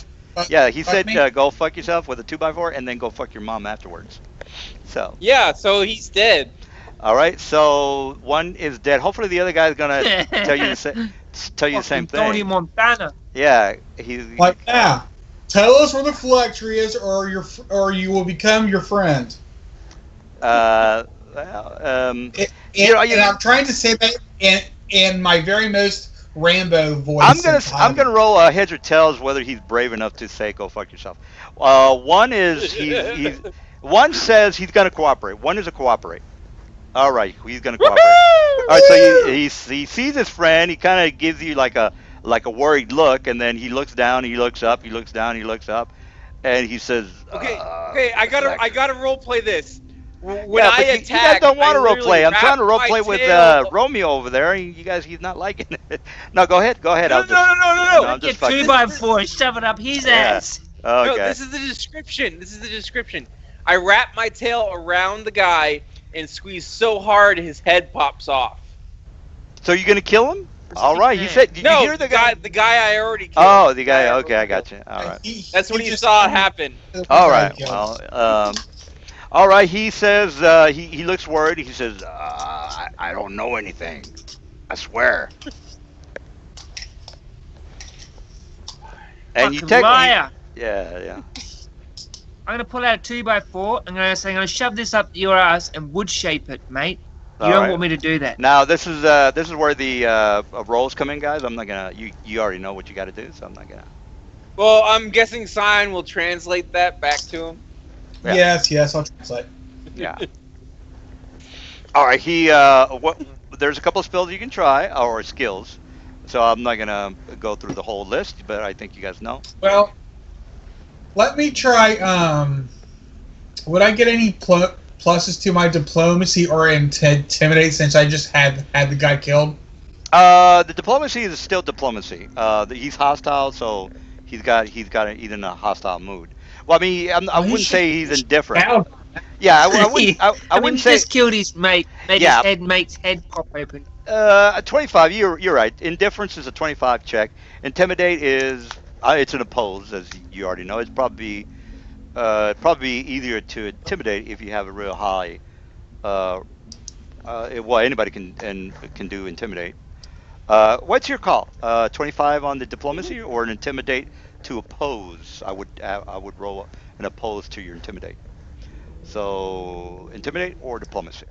Speaker 2: He said go fuck yourself with a 2x4 and then go fuck your mom afterwards. So.
Speaker 5: Yeah, so he's dead.
Speaker 2: All right, so one is dead. Hopefully the other guy's gonna tell you the same thing.
Speaker 4: Tony Montana.
Speaker 2: Yeah, he's
Speaker 1: like, yeah. Tell us where the phylactery is, or you will become your friend.
Speaker 2: And
Speaker 1: I'm trying to say that in my very most Rambo voice.
Speaker 2: I'm gonna roll heads or tails whether he's brave enough to say go fuck yourself. One is one says he's gonna cooperate. One is a cooperate. All right, he's gonna cooperate. All right, so he sees his friend. He kind of gives you like a worried look, and then he looks down, he looks up, he looks down, he looks up, and he says,
Speaker 5: Okay, I gotta role play this. When
Speaker 2: yeah,
Speaker 5: I
Speaker 2: but
Speaker 5: attack,
Speaker 2: you guys don't want to role play. I'm trying to role play with Romeo over there. You guys, he's not liking it. No, go ahead.
Speaker 5: No.
Speaker 2: I'm just
Speaker 4: Get 2x4 and shove it up his ass.
Speaker 2: Okay.
Speaker 5: No, this is the description. I wrap my tail around the guy and squeeze so hard his head pops off.
Speaker 2: So you're gonna kill him? All right. He said. Did you hear the guy?
Speaker 5: The guy I already killed.
Speaker 2: Oh, the guy. Okay, I got you. All right.
Speaker 5: That's when you saw it happen.
Speaker 2: All right. Well, all right. He says he looks worried. He says, I don't know anything. I swear. And you take
Speaker 4: liar.
Speaker 2: Yeah.
Speaker 4: I'm gonna pull out a 2x4. I'm gonna shove this up your ass and wood shape it, mate. You don't want me to do that.
Speaker 2: Now this is where the rolls come in, guys. I'm not gonna. You already know what you got to do, so I'm not gonna.
Speaker 5: Well, I'm guessing Sign will translate that back to him.
Speaker 2: Yeah.
Speaker 1: Yes, I'll translate.
Speaker 2: Yeah. All right. There's a couple of spells you can try, or skills. So I'm not gonna go through the whole list, but I think you guys know.
Speaker 1: Well, let me try. Would I get any pluses to my diplomacy or intimidate since I just had the guy killed?
Speaker 2: The diplomacy is still diplomacy. He's hostile, so he's got even a hostile mood. Well, I mean, I wouldn't say he's indifferent. Yeah, I wouldn't say.
Speaker 4: He just killed his mate. Made his mate's head pop open.
Speaker 2: 25. You're right. Indifference is a 25 check. Intimidate is it's an oppose, as you already know. It's probably easier to intimidate if you have a real high. Well, anybody can do intimidate. What's your call? 25 on the diplomacy or an intimidate to oppose? I would roll an oppose to your intimidate. So intimidate or diplomacy.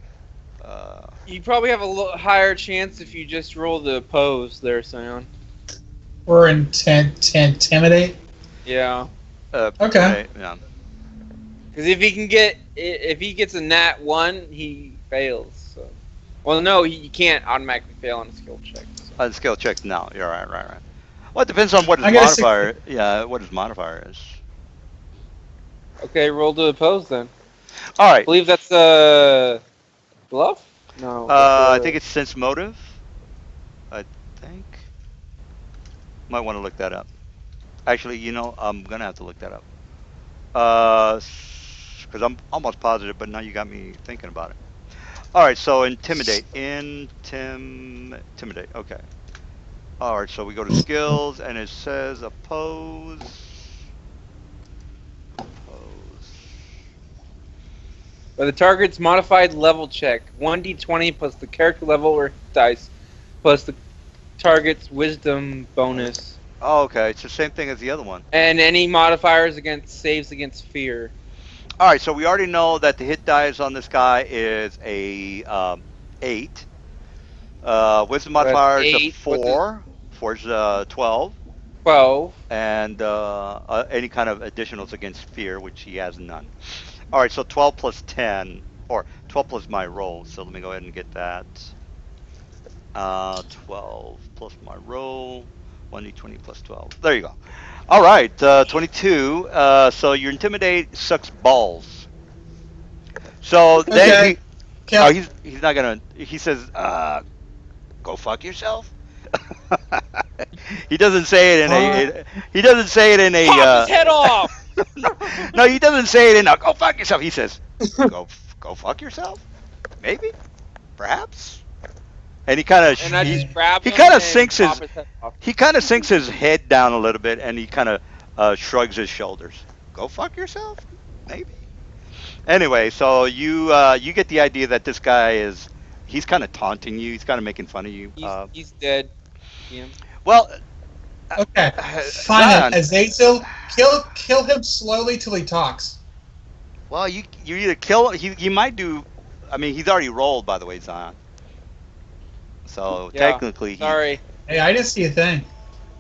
Speaker 5: You probably have a higher chance if you just roll the oppose there, Sion.
Speaker 1: Or intimidate.
Speaker 5: Yeah.
Speaker 1: Okay.
Speaker 2: Yeah.
Speaker 5: Because if he gets a nat 1, he fails. So. Well, no, he can't automatically fail on a skill check. So.
Speaker 2: On a skill check, no. You're right. Well, it depends on what his modifier. Yeah, what his modifier is.
Speaker 5: Okay, roll to oppose then.
Speaker 2: All right.
Speaker 5: I believe that's bluff. No.
Speaker 2: I think it's sense motive. I think. Might want to look that up. Actually, I'm gonna have to look that up. Because I'm almost positive, but now you got me thinking about it. All right, so intimidate. Intimidate. Okay. All right, so we go to skills, and it says oppose.
Speaker 5: By the target's modified level check, 1d20 plus the character level or dice, plus the target's wisdom bonus.
Speaker 2: Oh, okay. It's the same thing as the other one.
Speaker 5: And any modifiers against saves against fear.
Speaker 2: All right, so we already know that the hit dice on this guy is a 8. Wisdom
Speaker 5: So that's
Speaker 2: modifier is a
Speaker 5: 8. What's his
Speaker 2: 4. 4 is 12.
Speaker 5: 12?
Speaker 2: And any kind of additionals against fear, which he has none. All right, so 12 plus 10, or 12 plus my roll. So let me go ahead and get that. 12 plus my roll. 1d20 plus 12. There you go. All right, 22. So your intimidate sucks balls. So then
Speaker 1: Okay.
Speaker 2: oh,
Speaker 1: Kill.
Speaker 2: he's not gonna. He says, "Go fuck yourself." He doesn't say it in he doesn't say it in a.
Speaker 5: Pop his head off!
Speaker 2: No, he doesn't say it in a "go fuck yourself." He says, "Go fuck yourself." Maybe, perhaps. And he kind of
Speaker 5: And I just grab
Speaker 2: he
Speaker 5: him
Speaker 2: kind of
Speaker 5: and
Speaker 2: sinks
Speaker 5: pop
Speaker 2: his
Speaker 5: his head off.
Speaker 2: he kind of sinks his head down a little bit, and he kind of shrugs his shoulders. Go fuck yourself, maybe. Anyway, so you get the idea that this guy he's kind of taunting you. He's kind of making fun of you.
Speaker 5: He's dead. Yeah.
Speaker 2: Well,
Speaker 1: Okay. Fine,
Speaker 2: Zion.
Speaker 1: Azazel, kill him slowly till he talks.
Speaker 2: Well, you either kill he might do. I mean, he's already rolled, by the way, Zion. So
Speaker 5: Yeah.
Speaker 2: technically,
Speaker 5: Sorry.
Speaker 1: Hey, I didn't see a thing.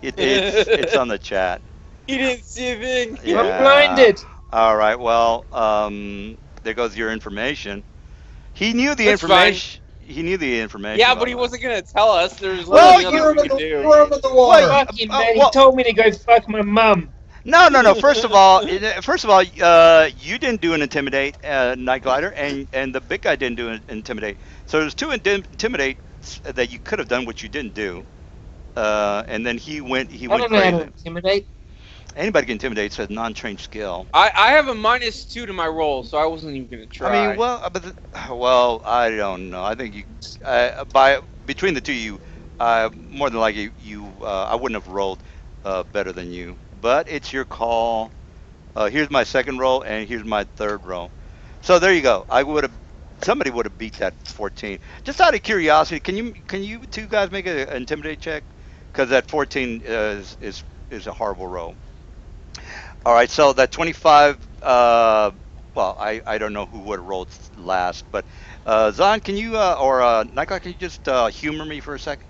Speaker 2: it's on the chat.
Speaker 5: He didn't see a thing.
Speaker 2: Yeah.
Speaker 6: I'm blinded.
Speaker 2: All right. Well, there goes your information. He knew the
Speaker 5: That's
Speaker 2: information. He knew the information.
Speaker 5: Yeah, but he wasn't gonna tell us. There's
Speaker 2: Well,
Speaker 5: nothing
Speaker 1: Throw him
Speaker 5: else we
Speaker 1: in
Speaker 5: could
Speaker 1: the,
Speaker 5: do.
Speaker 1: throw him in the water.
Speaker 2: Well,
Speaker 6: Fuck him, man.
Speaker 2: well-
Speaker 6: He told me to go fuck my mum.
Speaker 2: No. First of all, you didn't do an intimidate, Night Glider, and the big guy didn't do an intimidate. So there's 2 intimidate that you could have done, which you didn't do. And then he went
Speaker 6: I don't know how to
Speaker 2: crazy.
Speaker 6: intimidate.
Speaker 2: Anybody can intimidate. It's a non-trained skill.
Speaker 5: I have a -2 to my roll, so I wasn't even gonna try.
Speaker 2: I mean, well, I don't know. I think you, between the two of you, more than likely I wouldn't have rolled better than you. But it's your call. Here's my second roll, and here's my third roll. So there you go. Somebody would have beat that 14. Just out of curiosity, can you two guys make an intimidate check? Because that 14 is a horrible roll. All right, so that 25. Well, I don't know who would have rolled last, but Zon, can you or Nikon, can you just humor me for a second?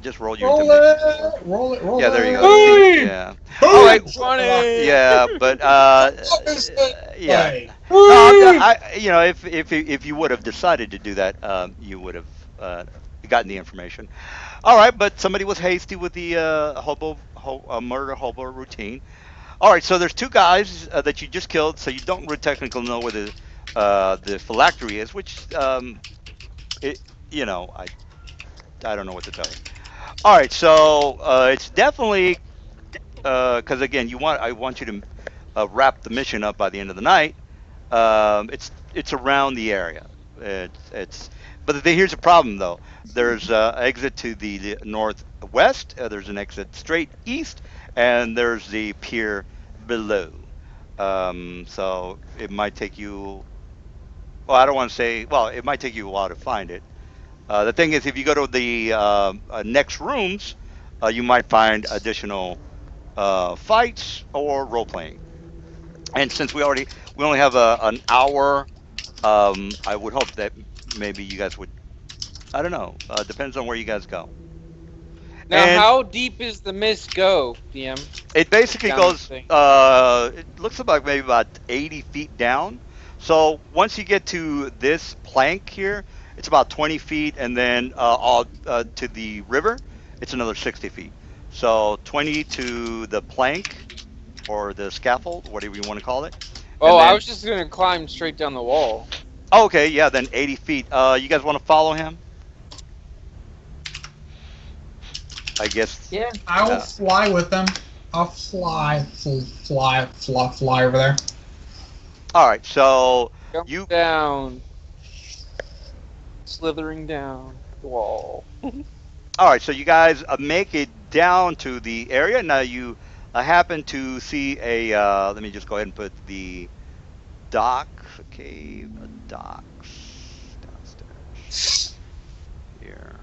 Speaker 2: Just roll your intimidation.
Speaker 1: Roll it.
Speaker 2: Yeah, there you
Speaker 1: it.
Speaker 2: go.
Speaker 6: Hey!
Speaker 2: Yeah. All right.
Speaker 5: Funny.
Speaker 2: Yeah, but yeah.
Speaker 1: Hey.
Speaker 2: No, if you would have decided to do that, you would have gotten the information. All right, but somebody was hasty with the murder hobo routine. All right, so there's 2 guys that you just killed, so you don't really technically know where the phylactery is, which it I don't know what to tell you. All right, so it's definitely because again, I want you to wrap the mission up by the end of the night. It's around the area. But here's the problem though. There's exit to the northwest. There's an exit straight east, and there's the pier below. So it might take you. Well, I don't want to say. Well, it might take you a while to find it. The thing is, if you go to the next rooms, you might find additional fights or role playing. And since we only have an hour, I would hope that maybe you guys would. I don't know. Depends on where you guys go.
Speaker 5: Now,
Speaker 2: And
Speaker 5: how deep is the mist go, DM?
Speaker 2: it basically
Speaker 5: Down
Speaker 2: goes.
Speaker 5: the thing.
Speaker 2: It looks like maybe about 80 feet down. So once you get to this plank here, it's about 20 feet, and then to the river, it's another 60 feet. So 20 to the plank or the scaffold, whatever you want to call it.
Speaker 5: Oh,
Speaker 2: then-
Speaker 5: I was just gonna climb straight down the wall.
Speaker 2: Oh, okay, yeah, then 80 feet. You guys want to follow him? I guess.
Speaker 6: Yeah.
Speaker 1: I will fly with them. I'll fly over there.
Speaker 2: All right, so
Speaker 5: Jump
Speaker 2: you.
Speaker 5: down, slithering down the wall.
Speaker 2: All right, so you guys make it down to the area. Now you happen to see a. Let me just go ahead and put the dock. Okay, docks downstairs here.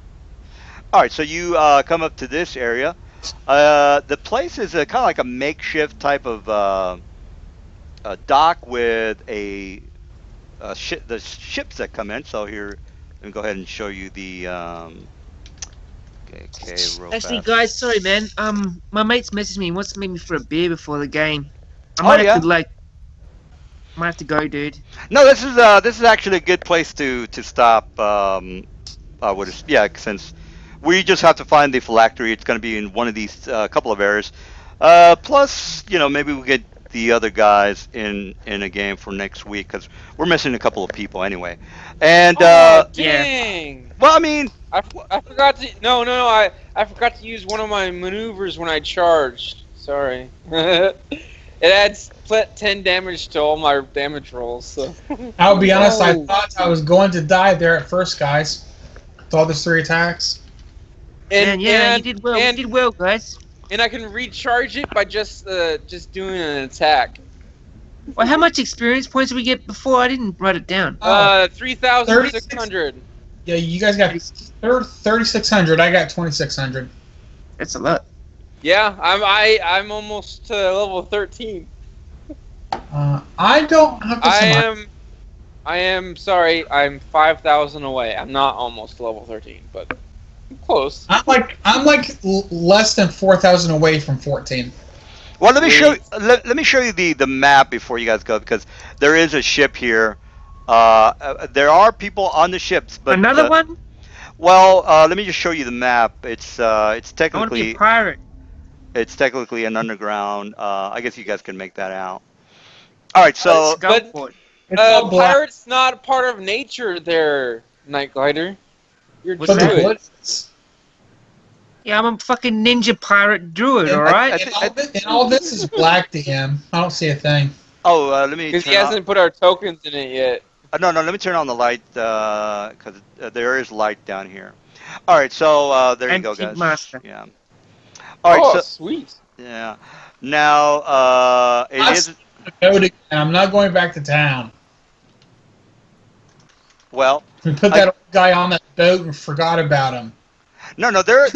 Speaker 2: All right, so you come up to this area. The place is kind of like a makeshift type of dock with the ships that come in. So here, let me go ahead and show you the okay, real
Speaker 4: Actually,
Speaker 2: fast.
Speaker 4: guys, sorry, man. My mate's messaged me. He wants to meet me for a beer before the game. I
Speaker 2: Oh
Speaker 4: might have
Speaker 2: yeah.
Speaker 4: to might have to go, dude.
Speaker 2: No, this is actually a good place to stop. Yeah, since we just have to find the phylactery. It's going to be in one of these couple of areas. Plus, maybe we get the other guys in a game for next week because we're missing a couple of people anyway. And
Speaker 5: Oh
Speaker 4: Yeah.
Speaker 5: dang!
Speaker 2: well, I mean,
Speaker 5: I forgot to no I forgot to use one of my maneuvers when I charged. Sorry. It adds 10 damage to all my damage rolls. So.
Speaker 1: I'll be honest, I
Speaker 4: Oh.
Speaker 1: thought I was going to die there at first, guys. With all those 3 attacks.
Speaker 4: Man, yeah, you did well. You did well, guys.
Speaker 5: And I can recharge it by just doing an attack.
Speaker 4: Well, how much experience points did we get before? I didn't write it down.
Speaker 5: 3,600.
Speaker 1: Yeah, you guys got 3,600. I got 2,600.
Speaker 4: That's a lot.
Speaker 5: Yeah, I'm almost to level 13.
Speaker 1: I don't have to.
Speaker 5: I am sorry. I'm 5,000 away. I'm not almost level 13, but I'm close.
Speaker 1: I'm like less than 4,000 away from 14.
Speaker 2: well, let me show let me show you the map before you guys go because there is a ship here. There are people on the ships, but
Speaker 4: Another one?
Speaker 2: well, let me just show you the map. It's
Speaker 4: I want to be
Speaker 2: technically
Speaker 4: a pirate.
Speaker 2: it's technically an underground. I guess you guys can make that out. All right, so
Speaker 5: but
Speaker 1: It's all black.
Speaker 5: pirates not part of nature. There, Night Glider. You're
Speaker 4: What's
Speaker 1: But
Speaker 4: that?
Speaker 1: the
Speaker 5: druid.
Speaker 1: blitz.
Speaker 4: Yeah, I'm a fucking ninja pirate druid,
Speaker 1: And-
Speaker 4: alright?
Speaker 1: And all this is black to him. I don't see a thing.
Speaker 2: oh, let me
Speaker 5: Because he
Speaker 2: turn on,
Speaker 5: hasn't put our tokens in it yet.
Speaker 2: no, let me turn on the light because there is light down here. All right, so there you go,
Speaker 4: Antique
Speaker 2: guys.
Speaker 4: master.
Speaker 2: Yeah. All right,
Speaker 5: Oh,
Speaker 2: so
Speaker 5: sweet.
Speaker 2: yeah. Now it
Speaker 1: That's-
Speaker 2: is
Speaker 1: I'm not going back to town.
Speaker 2: well.
Speaker 1: We put that old guy on that boat and forgot about him.
Speaker 2: No, there's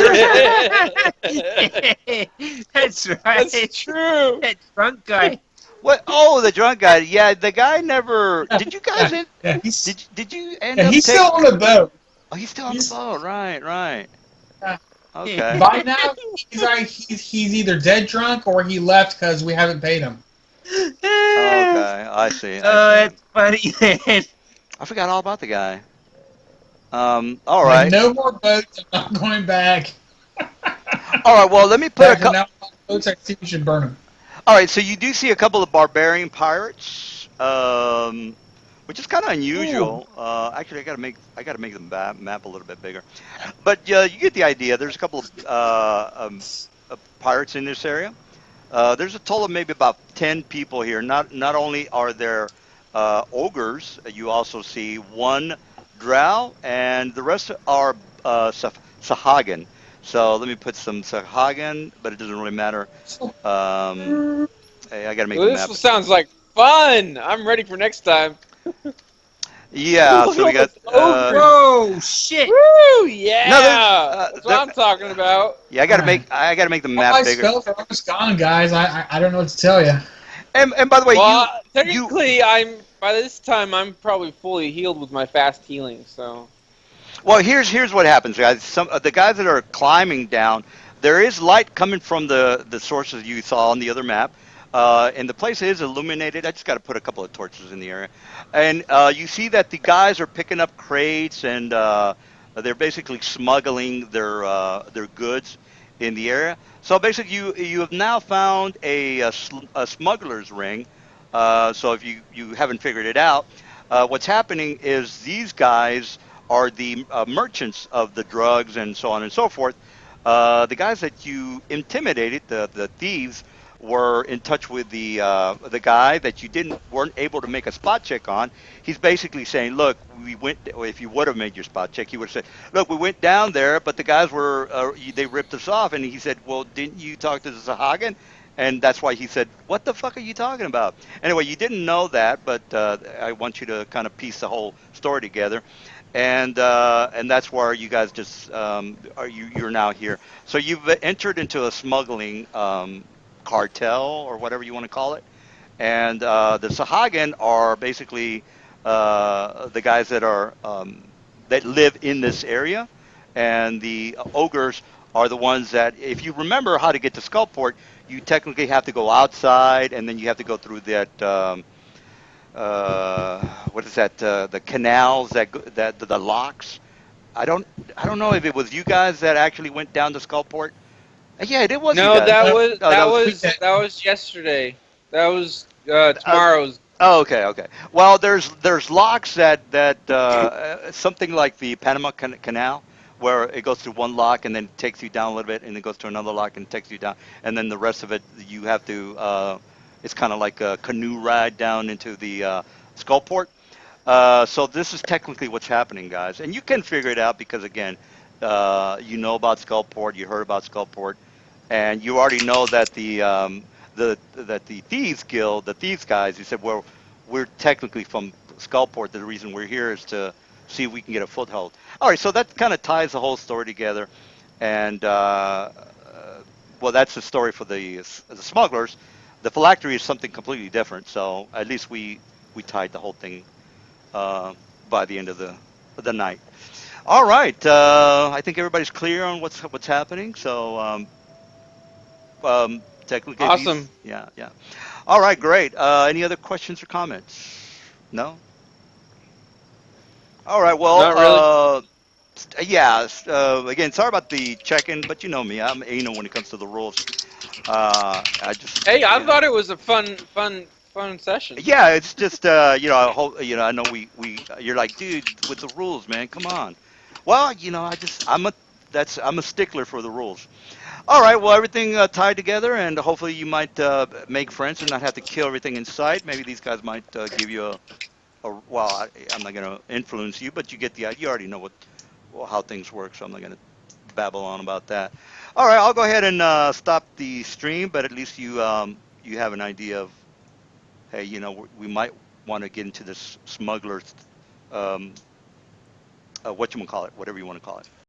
Speaker 4: That's right.
Speaker 5: That's true.
Speaker 4: That drunk guy.
Speaker 2: what? Oh, the drunk guy. Yeah, the guy never. Did you guys?
Speaker 1: Yeah, he's
Speaker 2: Did you end
Speaker 1: yeah,
Speaker 2: up?
Speaker 1: he's still on the boat.
Speaker 2: Oh, he's still on
Speaker 1: he's-
Speaker 2: the boat. Right.
Speaker 1: Yeah.
Speaker 2: Okay.
Speaker 1: By now, he's either dead drunk or he left because we haven't paid him.
Speaker 2: Okay, I see.
Speaker 4: That's funny, man.
Speaker 2: I forgot all about the guy. All right.
Speaker 1: No more boats. I'm not going back.
Speaker 2: All right. Well, let me put a
Speaker 1: After
Speaker 2: couple.
Speaker 1: now, boats, I think we should burn them.
Speaker 2: All right. So you do see a couple of barbarian pirates, which is kind of unusual. Actually, I gotta make the map a little bit bigger. But you get the idea. There's a couple of pirates in this area. There's a total of maybe about 10 people here. Not only are there ogres, you also see one drow, and the rest are Sahagin. So let me put some Sahagin, but it doesn't really matter. Hey, I gotta make
Speaker 5: Well,
Speaker 2: the map.
Speaker 5: this sounds like fun. I'm ready for next time.
Speaker 2: Yeah, so we got.
Speaker 4: Whoa, shit.
Speaker 5: Woo! Yeah.
Speaker 2: No,
Speaker 5: That's what I'm talking about.
Speaker 2: Yeah, I gotta make the map
Speaker 1: My
Speaker 2: bigger.
Speaker 1: spells are almost gone, guys. I don't know what to tell you.
Speaker 2: And by the way,
Speaker 5: Well,
Speaker 2: you
Speaker 5: technically, by this time I'm probably fully healed with my fast healing. So.
Speaker 2: well here's what happens, guys. Some the guys that are climbing down, there is light coming from the sources you saw on the other map. And the place is illuminated. I just got to put a couple of torches in the area, and you see that the guys are picking up crates and they're basically smuggling their goods in the area. So basically, you have now found a smuggler's ring. So if you haven't figured it out, what's happening is these guys are the merchants of the drugs and so on and so forth. The guys that you intimidated, the thieves, were in touch with the guy that you weren't able to make a spot check on. He's basically saying, look, we went. If you would have made your spot check, he would have said, look, we went down there, but the guys they ripped us off. And he said, well, didn't you talk to the Sahagin? And that's why he said, what the fuck are you talking about? Anyway, you didn't know that, but I want you to kind of piece the whole story together. And that's where you guys just you're now here. So you've entered into a smuggling cartel or whatever you want to call it, And the Sahagin are basically the guys that are that live in this area, and the ogres are the ones that, if you remember how to get to Skullport, you technically have to go outside, and then you have to go through that. What is that? The canals that the locks. I don't I don't know if it was you guys that actually went down to Skullport. Yeah, it was you
Speaker 5: No,
Speaker 2: guys. No, that was
Speaker 5: that was yesterday. That was
Speaker 2: uh,
Speaker 5: tomorrow's.
Speaker 2: oh, okay. Well, there's locks that something like the Panama Canal, where it goes through one lock and then takes you down a little bit, and then goes to another lock and takes you down, and then the rest of it you have to. It's kind of like a canoe ride down into the Skullport. So this is technically what's happening, guys, and you can figure it out because again, you know about Skullport, you heard about Skullport, and you already know that the thieves guild, the thieves guys, you said, well, we're technically from Skullport. The reason we're here is to see if we can get a foothold. All right, so that kind of ties the whole story together, and well, that's the story for the smugglers. The phylactery is something completely different. So at least we tied the whole thing uh, by the end of the night. All right, I think everybody's clear on what's happening. So technically,
Speaker 5: Awesome.
Speaker 2: yeah. All right, great. Any other questions or comments? No. All right. Well,
Speaker 5: Not really.
Speaker 2: yeah. Again, sorry about the check-in, but you know me. I'm anal when it comes to the rules. I just,
Speaker 5: Hey, I thought it was a fun session.
Speaker 2: yeah, it's just I hope I know we you're like, dude, with the rules, man, come on. Well, I'm a stickler for the rules. All right, well, everything tied together, and hopefully you might make friends and not have to kill everything in sight. Maybe these guys might give you well, I'm not going to influence you, but you get the idea. You already know how things work, so I'm not going to babble on about that. All right, I'll go ahead and stop the stream, but at least you have an idea of, hey, we might want to get into this smuggler, what you want to call it, whatever you want to call it.